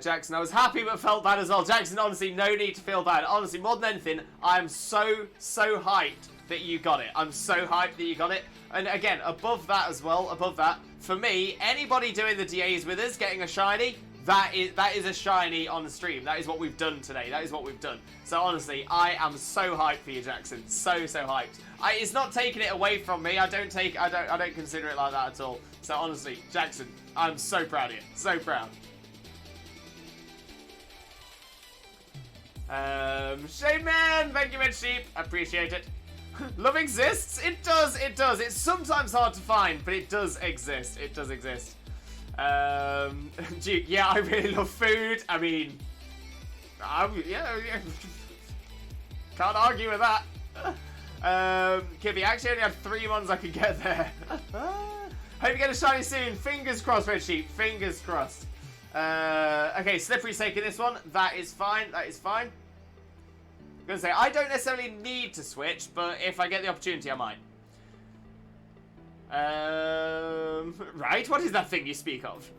Jackson, I was happy but felt bad as well. Jackson, honestly, no need to feel bad. Honestly, more than anything, I am so hyped that you got it. I'm so hyped that you got it. And again, above that as well, above that, for me, anybody doing the DAs with us, getting a shiny, that is a shiny on the stream. That is what we've done today. That is what we've done. So honestly, I am so hyped for you, Jackson. So hyped. It's not taking it away from me. I don't consider it like that at all. So honestly, Jackson, I'm so proud of you. So proud. Shaman, thank you, Red Sheep. Appreciate it. Love exists? It does, it does. It's sometimes hard to find, but it does exist. It does exist. Duke, yeah, I really love food. I mean, yeah. Can't argue with that. Kibby, I actually only had 3 months I could get there. Hope you get a shiny soon. Fingers crossed, Red Sheep. Fingers crossed. Okay, Slippery sake in this one. That is fine. That is fine. I'm going to say, I don't necessarily need to switch, but if I get the opportunity, I might. Right, what is that thing you speak of?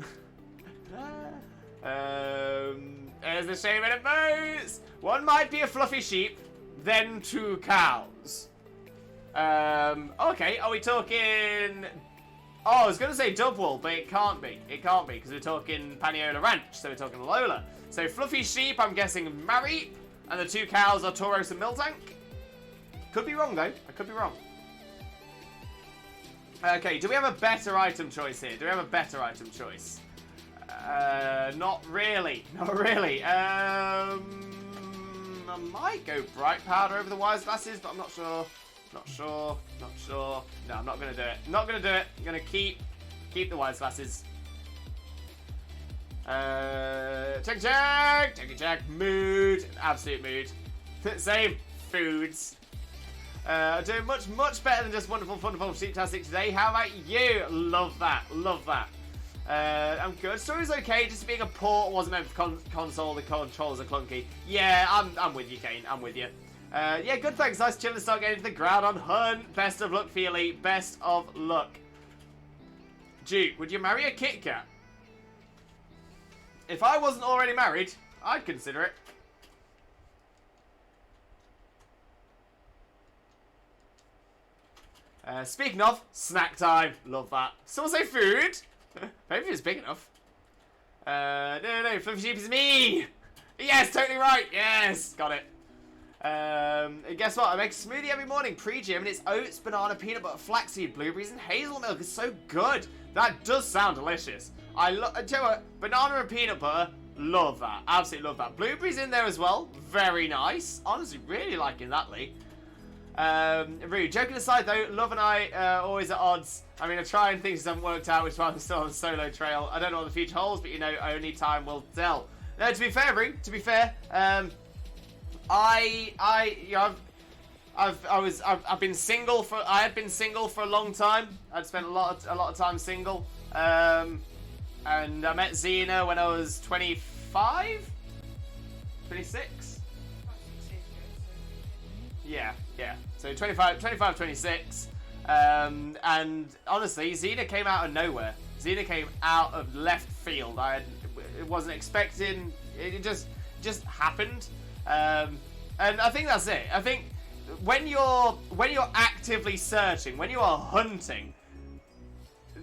There's the shaman of moose. One might be a fluffy sheep, then 2 cows. Okay, are we talking... Oh, I was going to say Dubwool, but it can't be. It can't be, because we're talking Paniola Ranch, so we're talking Lola. So fluffy sheep, I'm guessing Marry, and the 2 cows are Tauros and Miltank. Could be wrong, though. I could be wrong. Okay, do we have a better item choice here? Do we have a better item choice? Not really. Not really. I might go Bright Powder over the Wise Glasses, but I'm not sure. Not sure. Not sure. No, I'm not going to do it. Not going to do it. I'm going to keep the Wise Glasses. Check. Mood. Absolute mood. Same. Foods. Doing much better than just wonderful, sheeptastic today. How about you? Love that. Love that. I'm good. Story's okay. Just being a port wasn't meant for console. The controls are clunky. Yeah, I'm with you, Kane. I'm with you. Yeah, good, thanks. Nice chilling to start getting to the ground on Hunt. Best of luck, Feely. Best of luck. Duke, would you marry a Kit Kat? If I wasn't already married, I'd consider it. Speaking of, snack time. Love that. Someone say food? Maybe it's big enough. No, Fluffy Sheep is me! Yes, totally right. Yes, got it. Guess what? I make a smoothie every morning pre-gym, and it's oats, banana, peanut butter, flaxseed, blueberries, and hazelnut. It's so good. That does sound delicious. Tell you what, banana and peanut butter, love that. Absolutely love that. Blueberries in there as well. Very nice. Honestly, really liking that, Lee. Rude. Joking aside, though, Love and I always at odds. I mean, I try and things haven't worked out, which is why I'm still on the solo trail. I don't know what the future holds, but you know, only time will tell. No, to be fair, Rude. To be fair, I've been single for a long time. I'd spent a lot of time single. And I met Xena when I was 25, 26. Yeah. So 25, 26. And honestly, Xena came out of nowhere. Xena came out of left field. I wasn't expecting. It just happened. And I think that's it. I think when you're actively searching, when you are hunting,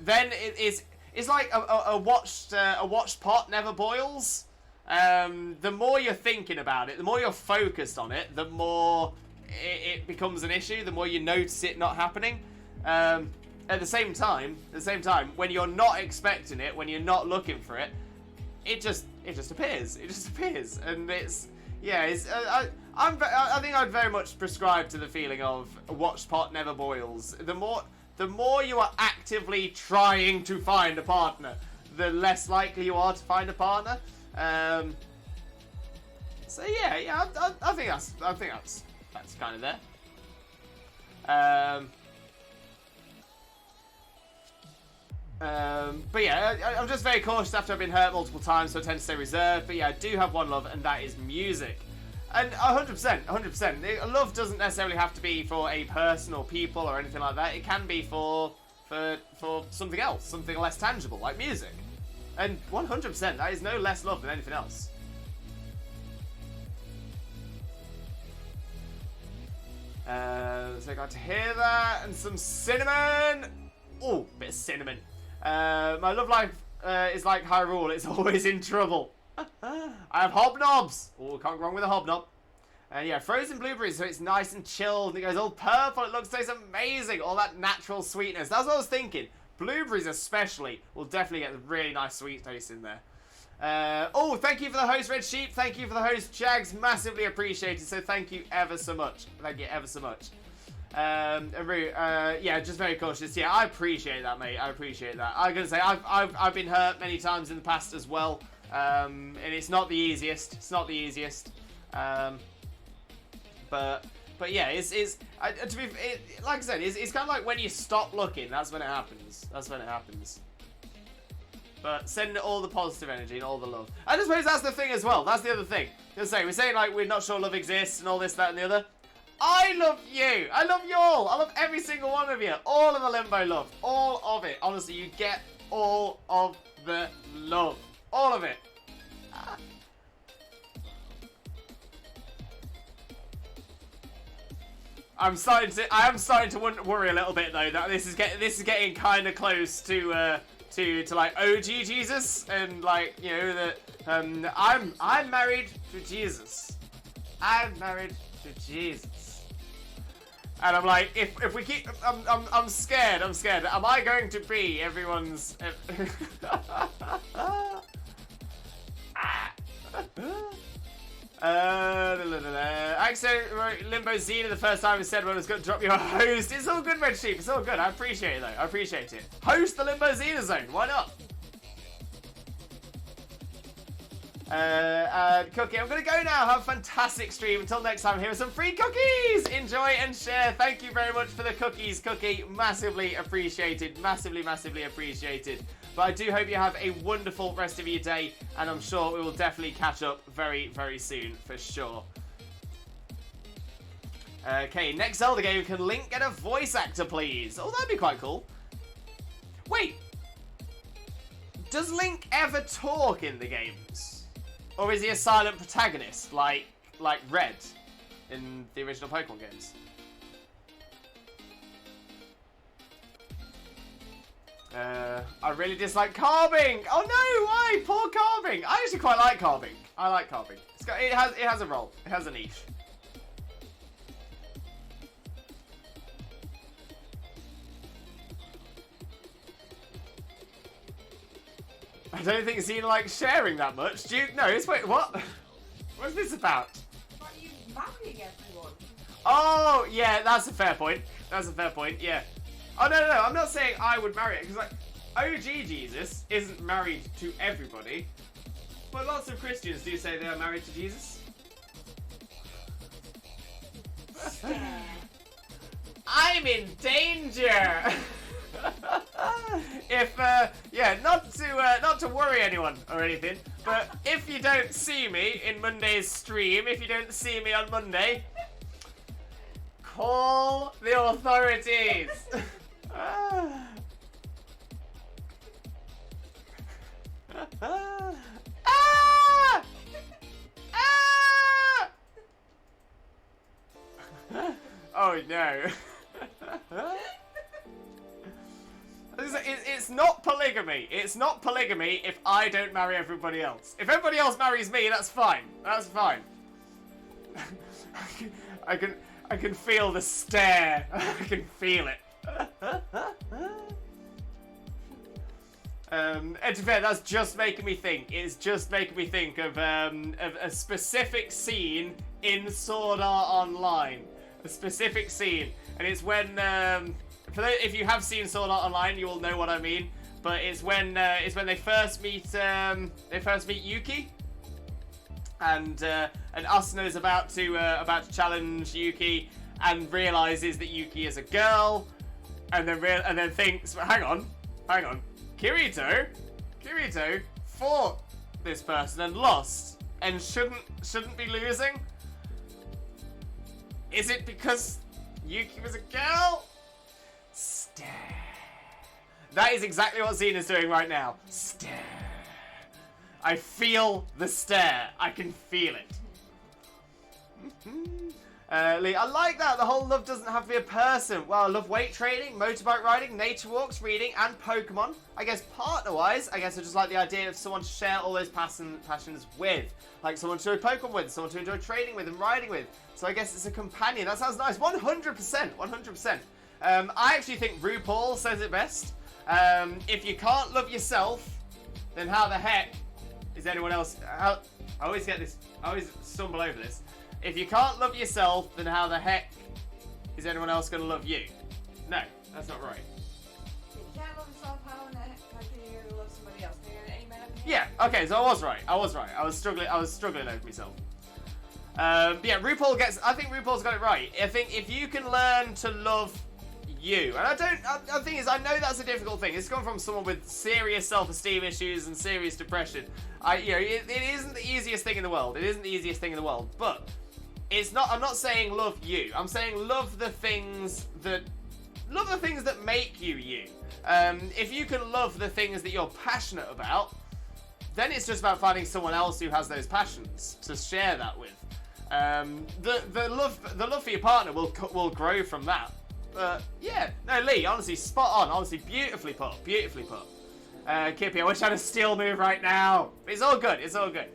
then it's like a watched pot never boils. The more you're thinking about it, the more you're focused on it, the more it becomes an issue. The more you notice it not happening. At the same time, when you're not expecting it, when you're not looking for it, it just appears. It just appears, and it's. I think I'd very much prescribe to the feeling of watched pot never boils. The more you are actively trying to find a partner, the less likely you are to find a partner. So yeah, I think that's kind of there. But yeah, I'm just very cautious after I've been hurt multiple times, so I tend to stay reserved. But yeah, I do have one love, and that is music. And 100%. Love doesn't necessarily have to be for a person or people or anything like that. It can be for something else, something less tangible, like music. And 100%, that is no less love than anything else. So I got to hear that, and some cinnamon. Oh, bit of cinnamon. My love life is like Hyrule, it's always in trouble. I have hobnobs. Oh, can't go wrong with a hobnob. And yeah, frozen blueberries, so it's nice and chilled. And it goes all purple, it tastes amazing. All that natural sweetness. That's what I was thinking. Blueberries especially will definitely get a really nice sweet taste in there. Oh, thank you for the host, Red Sheep. Thank you for the host, Jags. Massively appreciated. So thank you ever so much. Thank you ever so much. Yeah, just very cautious. Yeah, I appreciate that, mate. I appreciate that. I'm gonna say I've been hurt many times in the past as well, and it's not the easiest. It's not the easiest. But yeah, like I said, it's kind of like when you stop looking. That's when it happens. That's when it happens. But send all the positive energy and all the love. I suppose that's the thing as well. That's the other thing. We're saying like we're not sure love exists and all this, that, and the other. I love you. I love you all. I love every single one of you. All of the Limbo love. All of it. Honestly, you get all of the love. All of it. I am starting to worry a little bit though that this is getting kind of close to like OG Jesus, and like, you know, that I'm married to Jesus. I'm married to Jesus. And I'm like, if we keep, I'm scared. Am I going to be everyone's? I accidentally wrote Limbo Xena the first time and said when I was going to drop you a host. It's all good, Red Sheep. It's all good. I appreciate it, though. I appreciate it. Host the Limbo Xena zone. Why not? Cookie, I'm going to go now. Have a fantastic stream. Until next time, here are some free cookies. Enjoy and share. Thank you very much for the cookies, Cookie. Massively appreciated. Massively, massively appreciated. But I do hope you have a wonderful rest of your day, and I'm sure we will definitely catch up very, very soon, for sure. Okay, next Zelda game, can Link get a voice actor, please? Oh, that'd be quite cool. Wait. Does Link ever talk in the games? Or is he a silent protagonist, like Red in the original Pokemon games? I really dislike carving. Oh no, why? Poor carving. I actually quite like carving. I like carving. It has a role. It has a niche. I don't think Xena likes sharing that much. Do you? No, wait, what? What's this about?
Are you marrying everyone?
Oh, yeah, that's a fair point. That's a fair point, yeah. Oh, no, I'm not saying I would marry it, because, like, OG Jesus isn't married to everybody, but lots of Christians do say they are married to Jesus. I'm in danger! Yeah, not to worry anyone or anything, but if you don't see me in Monday's stream, if you don't see me on Monday, call the authorities! Oh no. It's not polygamy. It's not polygamy if I don't marry everybody else. If everybody else marries me, that's fine. That's fine. I can feel the stare. I can feel it. And to be fair, that's just making me think. It's just making me think of a specific scene in Sword Art Online. A specific scene, and it's when if you have seen Sword Art Online, you will know what I mean. but it's when they first meet Yuki, and Asuna is about to challenge Yuki, and realizes that Yuki is a girl, and then thinks, hang on, Kirito fought this person and lost, and shouldn't be losing. Is it because Yuki was a girl? Stare. That is exactly what Xena's doing right now. Stare. I feel the stare. I can feel it. Lee, I like that. The whole love doesn't have to be a person. Well, I love weight training, motorbike riding, nature walks, reading, and Pokemon. I guess partner-wise, I just like the idea of someone to share all those passions with. Like someone to enjoy Pokemon with, someone to enjoy training with and riding with. So I guess it's a companion. That sounds nice. 100%. 100%. I actually think RuPaul says it best. If you can't love yourself, then how the heck is anyone else? I always stumble over this. If you can't love yourself, then how the heck is anyone else going to love you? No, that's not right.
If you can't love yourself, how in the heck are you going to love somebody else? Can you get an amen up in
Yeah, okay, so I was right. I was struggling over myself. But yeah, I think RuPaul's got it right. I think if you can learn to love you, and the thing is, I know that's a difficult thing. It's come from someone with serious self-esteem issues and serious depression. It isn't the easiest thing in the world. It isn't the easiest thing in the world, but I'm not saying love you. I'm saying love the things that make you you. If you can love the things that you're passionate about, then it's just about finding someone else who has those passions to share that with. The love for your partner will grow from that. Yeah, no, Lee, honestly, spot on. Honestly, beautifully put. Kippy, I wish I had a steel move right now. It's all good.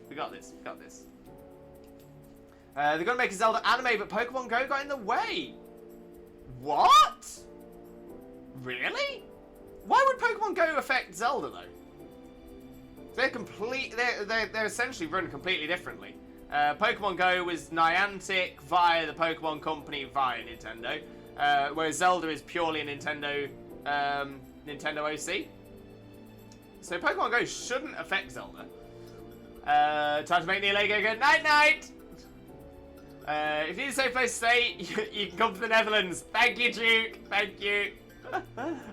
We got this. They're going to make a Zelda anime, but Pokemon Go got in the way. What? Really? Why would Pokemon Go affect Zelda, though? They're essentially run completely differently. Pokemon Go was Niantic via the Pokemon Company via Nintendo, whereas Zelda is purely a Nintendo OC. So Pokemon Go shouldn't affect Zelda. Time to make Nihilego go night-night! If you need a safe place to stay, you can come to the Netherlands. Thank you, Duke. Thank you.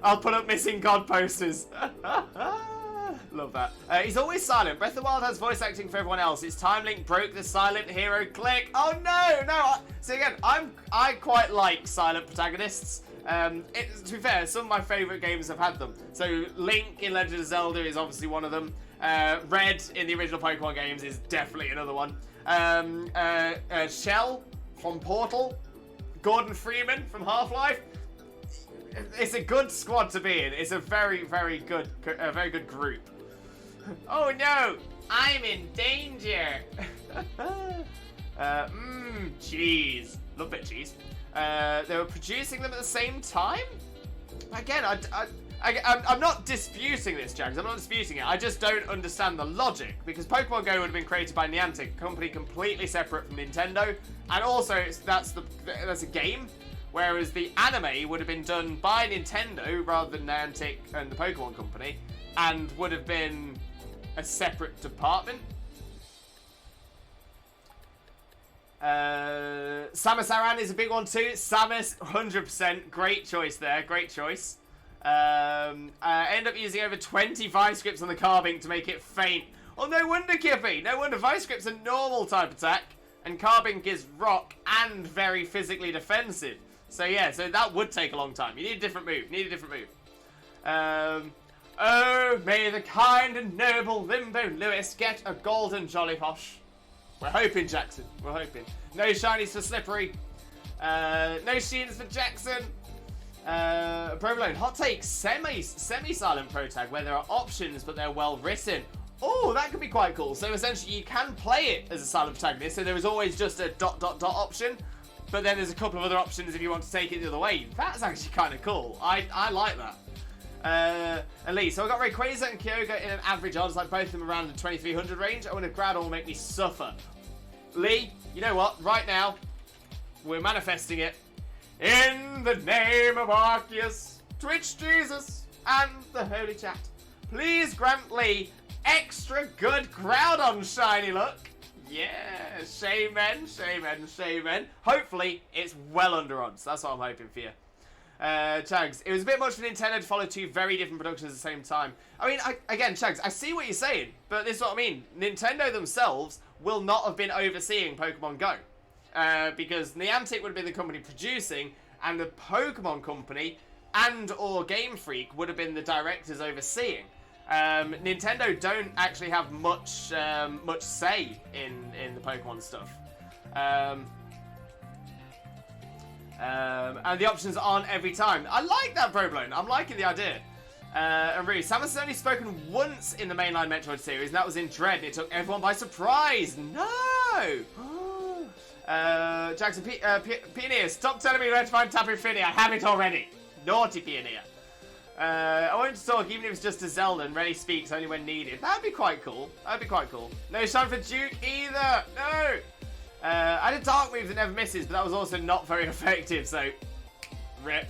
I'll put up missing God posters. Love that. He's always silent. Breath of the Wild has voice acting for everyone else. Its time link broke the silent hero click. Oh no. So again, I quite like silent protagonists. To be fair, some of my favourite games have had them. So Link in Legend of Zelda is obviously one of them. Red in the original Pokemon games is definitely another one. Shell from Portal, Gordon Freeman from Half-Life. It's a good squad to be in. It's a very good group. Oh no, I'm in danger. Cheese. Love bit of cheese. They were producing them at the same time. Again, I'm not disputing this, Jags. I'm not disputing it. I just don't understand the logic, because Pokemon Go would have been created by Niantic, a company completely separate from Nintendo, and also that's a game, whereas the anime would have been done by Nintendo rather than Niantic and the Pokemon Company, and would have been a separate department. Samus Aran is a big one too. Samus, 100%. Great choice there. Great choice. End up using over 20 Vice Grips on the Carbink to make it faint. Oh, no wonder, Kippy. No wonder. Vice Grip's a normal type attack, and Carbink is rock and very physically defensive. So yeah, so that would take a long time. You need a different move. Oh, may the kind and noble Limbo Lewis get a golden Jolly Hosh. We're hoping, Jackson. We're hoping. No shinies for Slippery. No shields for Jackson. Provolone. Hot take. Semi-silent pro tag where there are options but they're well written. Oh, that could be quite cool. So essentially you can play it as a silent protagonist. So there is always just a ... option. But then there's a couple of other options if you want to take it the other way. That's actually kind of cool. I like that. Elite. So I've got Rayquaza and Kyogre in an average odds, like both of them around the 2300 range. I wonder if Groudon will make me suffer. Lee, you know what? Right now, we're manifesting it. In the name of Arceus, Twitch Jesus, and the Holy Chat. Please grant Lee extra good Groudon shiny look. Yeah, shaman. Hopefully, it's well under odds. That's what I'm hoping for you. Chags, it was a bit much for Nintendo to follow two very different productions at the same time. I mean, again, Chags, I see what you're saying, but this is what I mean. Nintendo themselves will not have been overseeing Pokemon Go. Because Niantic would have been the company producing, and the Pokemon Company and or Game Freak would have been the directors overseeing. Nintendo don't actually have much say in the Pokemon stuff. And the options aren't every time. I like that, Problown. I'm liking the idea. And really, Samus has only spoken once in the mainline Metroid series, and that was in Dread. It took everyone by surprise. No! Jackson, Pioneer, stop telling me where to find Tapu Fini. I have it already. Naughty Pioneer. I want to talk, even if it's just to Zelda, and Rennie speaks only when needed. That'd be quite cool. No shine for Duke either. No! I had a dark move that never misses, but that was also not very effective, so rip.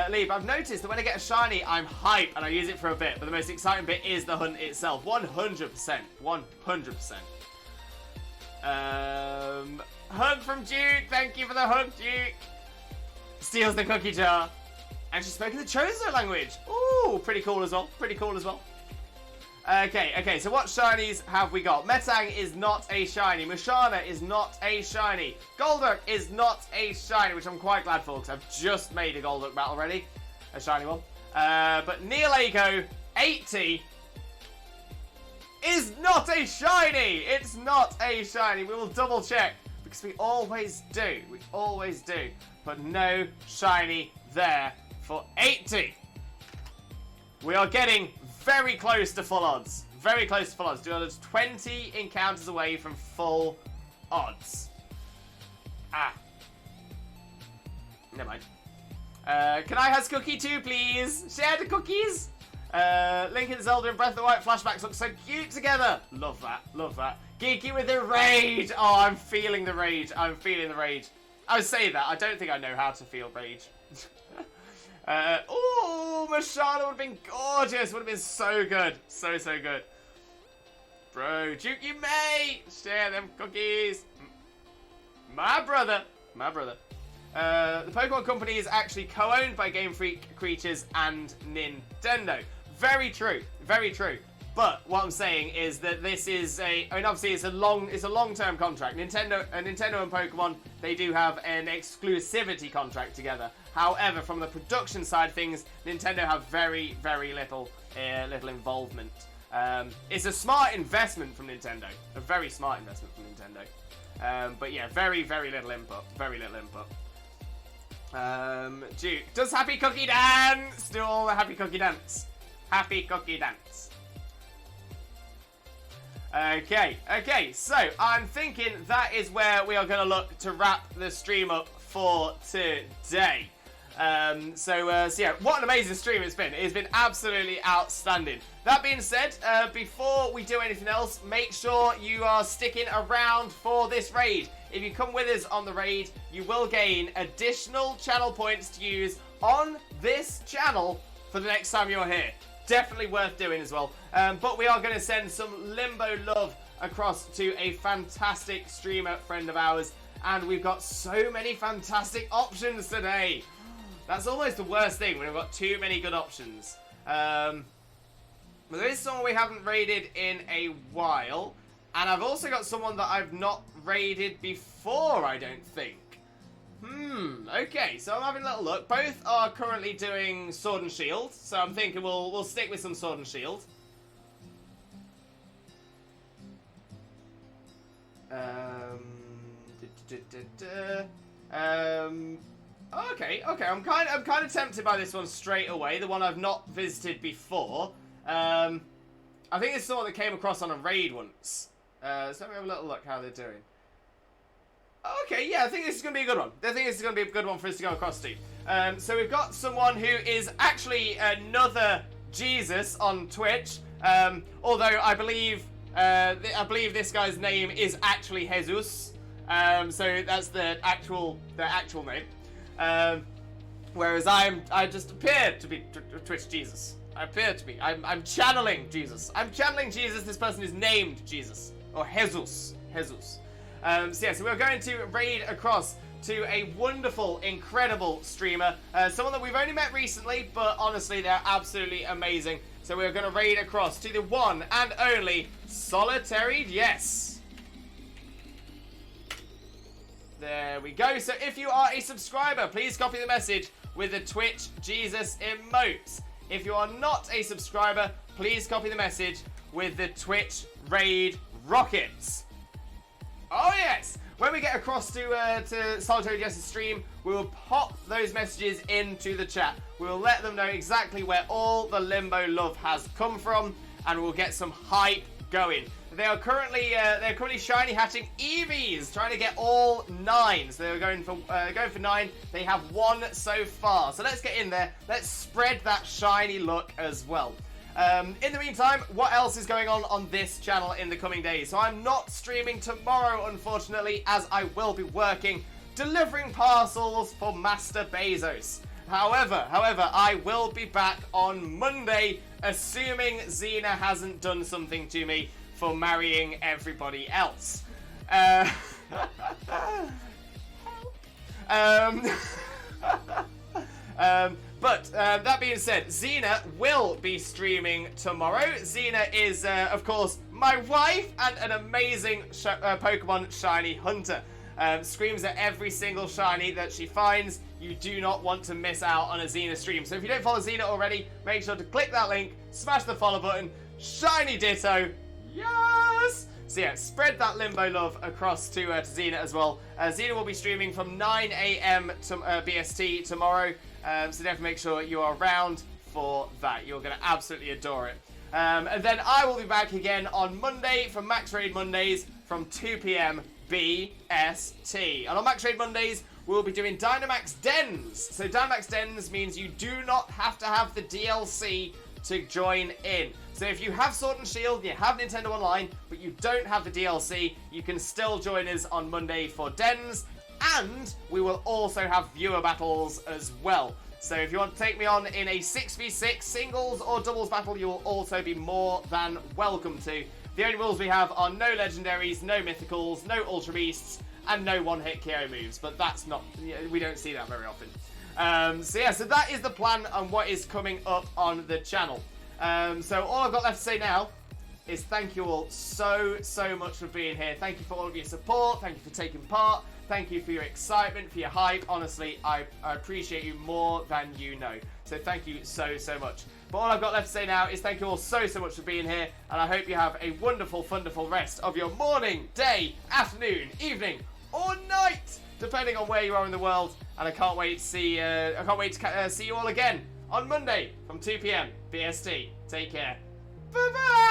Leap, I've noticed that when I get a shiny, I'm hype, and I use it for a bit, but the most exciting bit is the hunt itself. 100%. 100%. Hug from Duke. Thank you for the hug, Duke. Steals the cookie jar. And she's spoken the Chozo language. Ooh, pretty cool as well. Okay, so what shinies have we got? Metang is not a shiny. Musharna is not a shiny. Golduck is not a shiny, which I'm quite glad for, because I've just made a Golduck battle ready. A shiny one. But Nihilego 80 is not a shiny! It's not a shiny. We will double check, because we always do. But no shiny there for 80. We are getting very close to full odds. 220 encounters away from full odds. Never mind. Can I has cookie too, please? Share the cookies. Link and Zelda and Breath of the Wild flashbacks look so cute together. Love that. Geeky with the rage. Oh, I'm feeling the rage. I would say that. I don't think I know how to feel rage. Oh, Musharna would have been gorgeous. Would have been so good. So good. Bro, Duke, you may share them cookies. My brother. The Pokemon Company is actually co-owned by Game Freak, Creatures, and Nintendo. Very true. But what I'm saying is that this is obviously it's a long-term contract. Nintendo and Pokemon, they do have an exclusivity contract together. However, from the production side of things, Nintendo have very little involvement. It's a smart investment from Nintendo. A very smart investment from Nintendo. But yeah, very little input. Duke does Happy Cookie Dance. Do all the Happy Cookie Dance. Okay, so I'm thinking that is where we are going to look to wrap the stream up for today. So yeah, what an amazing stream it's been. It's been absolutely outstanding. That being said, before we do anything else, make sure you are sticking around for this raid. If you come with us on the raid, you will gain additional channel points to use on this channel for the next time you're here. Definitely worth doing as well. But we are going to send some Limbo love across to a fantastic streamer friend of ours. And we've got so many fantastic options today. That's almost the worst thing when we've got too many good options. But there is someone we haven't raided in a while. And I've also got someone that I've not raided before, I don't think. Okay, so I'm having a little look. Both are currently doing Sword and Shield, so I'm thinking we'll stick with some Sword and Shield. Okay. I'm kind of tempted by this one straight away. The one I've not visited before. I think it's someone that came across on a raid once. So let me have a little look how they're doing. Okay, yeah, I think this is going to be a good one. I think this is going to be a good one for us to go across to. So we've got someone who is actually another Jesus on Twitch. Although I believe this guy's name is actually Jesus. So that's the actual name. Whereas I just appear to be Twitch Jesus. I appear to be. I'm channeling Jesus. I'm channeling Jesus. This person is named Jesus. Or Jesus. Jesus. So we're going to raid across to a wonderful, incredible streamer. Someone that we've only met recently, but honestly, they're absolutely amazing. So we're going to raid across to the one and only Solitary Yes. There we go. So if you are a subscriber, please copy the message with the Twitch Jesus emotes. If you are not a subscriber, please copy the message with the Twitch raid rockets. Oh yes! When we get across to Solitary Jess's stream, we will pop those messages into the chat. We will let them know exactly where all the Limbo love has come from, and we'll get some hype going. They are currently shiny hatching EVs, trying to get all 9s. They're going for 9. They have 1 so far. So let's get in there. Let's spread that shiny look as well. In the meantime, what else is going on this channel in the coming days? So I'm not streaming tomorrow, unfortunately, as I will be working, delivering parcels for Master Bezos. However, I will be back on Monday, assuming Xena hasn't done something to me for marrying everybody else. But that being said, Xena will be streaming tomorrow. Xena is, of course, my wife and an amazing Pokemon shiny hunter. Screams at every single shiny that she finds. You do not want to miss out on a Xena stream. So if you don't follow Xena already, make sure to click that link, smash the follow button, shiny ditto, yes! So yeah, spread that Limbo love across to Xena as well. Xena will be streaming from 9 AM to BST tomorrow. So definitely make sure you are around for that. You're going to absolutely adore it. And then I will be back again on Monday for Max Raid Mondays from 2 PM BST. And on Max Raid Mondays, we'll be doing Dynamax Dens. So Dynamax Dens means you do not have to have the DLC to join in. So if you have Sword and Shield, you have Nintendo Online, but you don't have the DLC, you can still join us on Monday for Dens. And we will also have viewer battles as well. So if you want to take me on in a 6v6 singles or doubles battle, you will also be more than welcome to. The only rules we have are no legendaries, no mythicals, no ultra beasts, and no one-hit KO moves. But that's not, we don't see that very often. So that is the plan on what is coming up on the channel. So all I've got left to say now is thank you all so much for being here. Thank you for all of your support. Thank you for taking part. Thank you for your excitement, for your hype. Honestly, I appreciate you more than you know. So thank you so much. But all I've got left to say now is thank you all so much for being here. And I hope you have a wonderful, wonderful rest of your morning, day, afternoon, evening, or night, depending on where you are in the world. And I can't wait to see you all again on Monday from 2 PM BST. Take care. Bye-bye.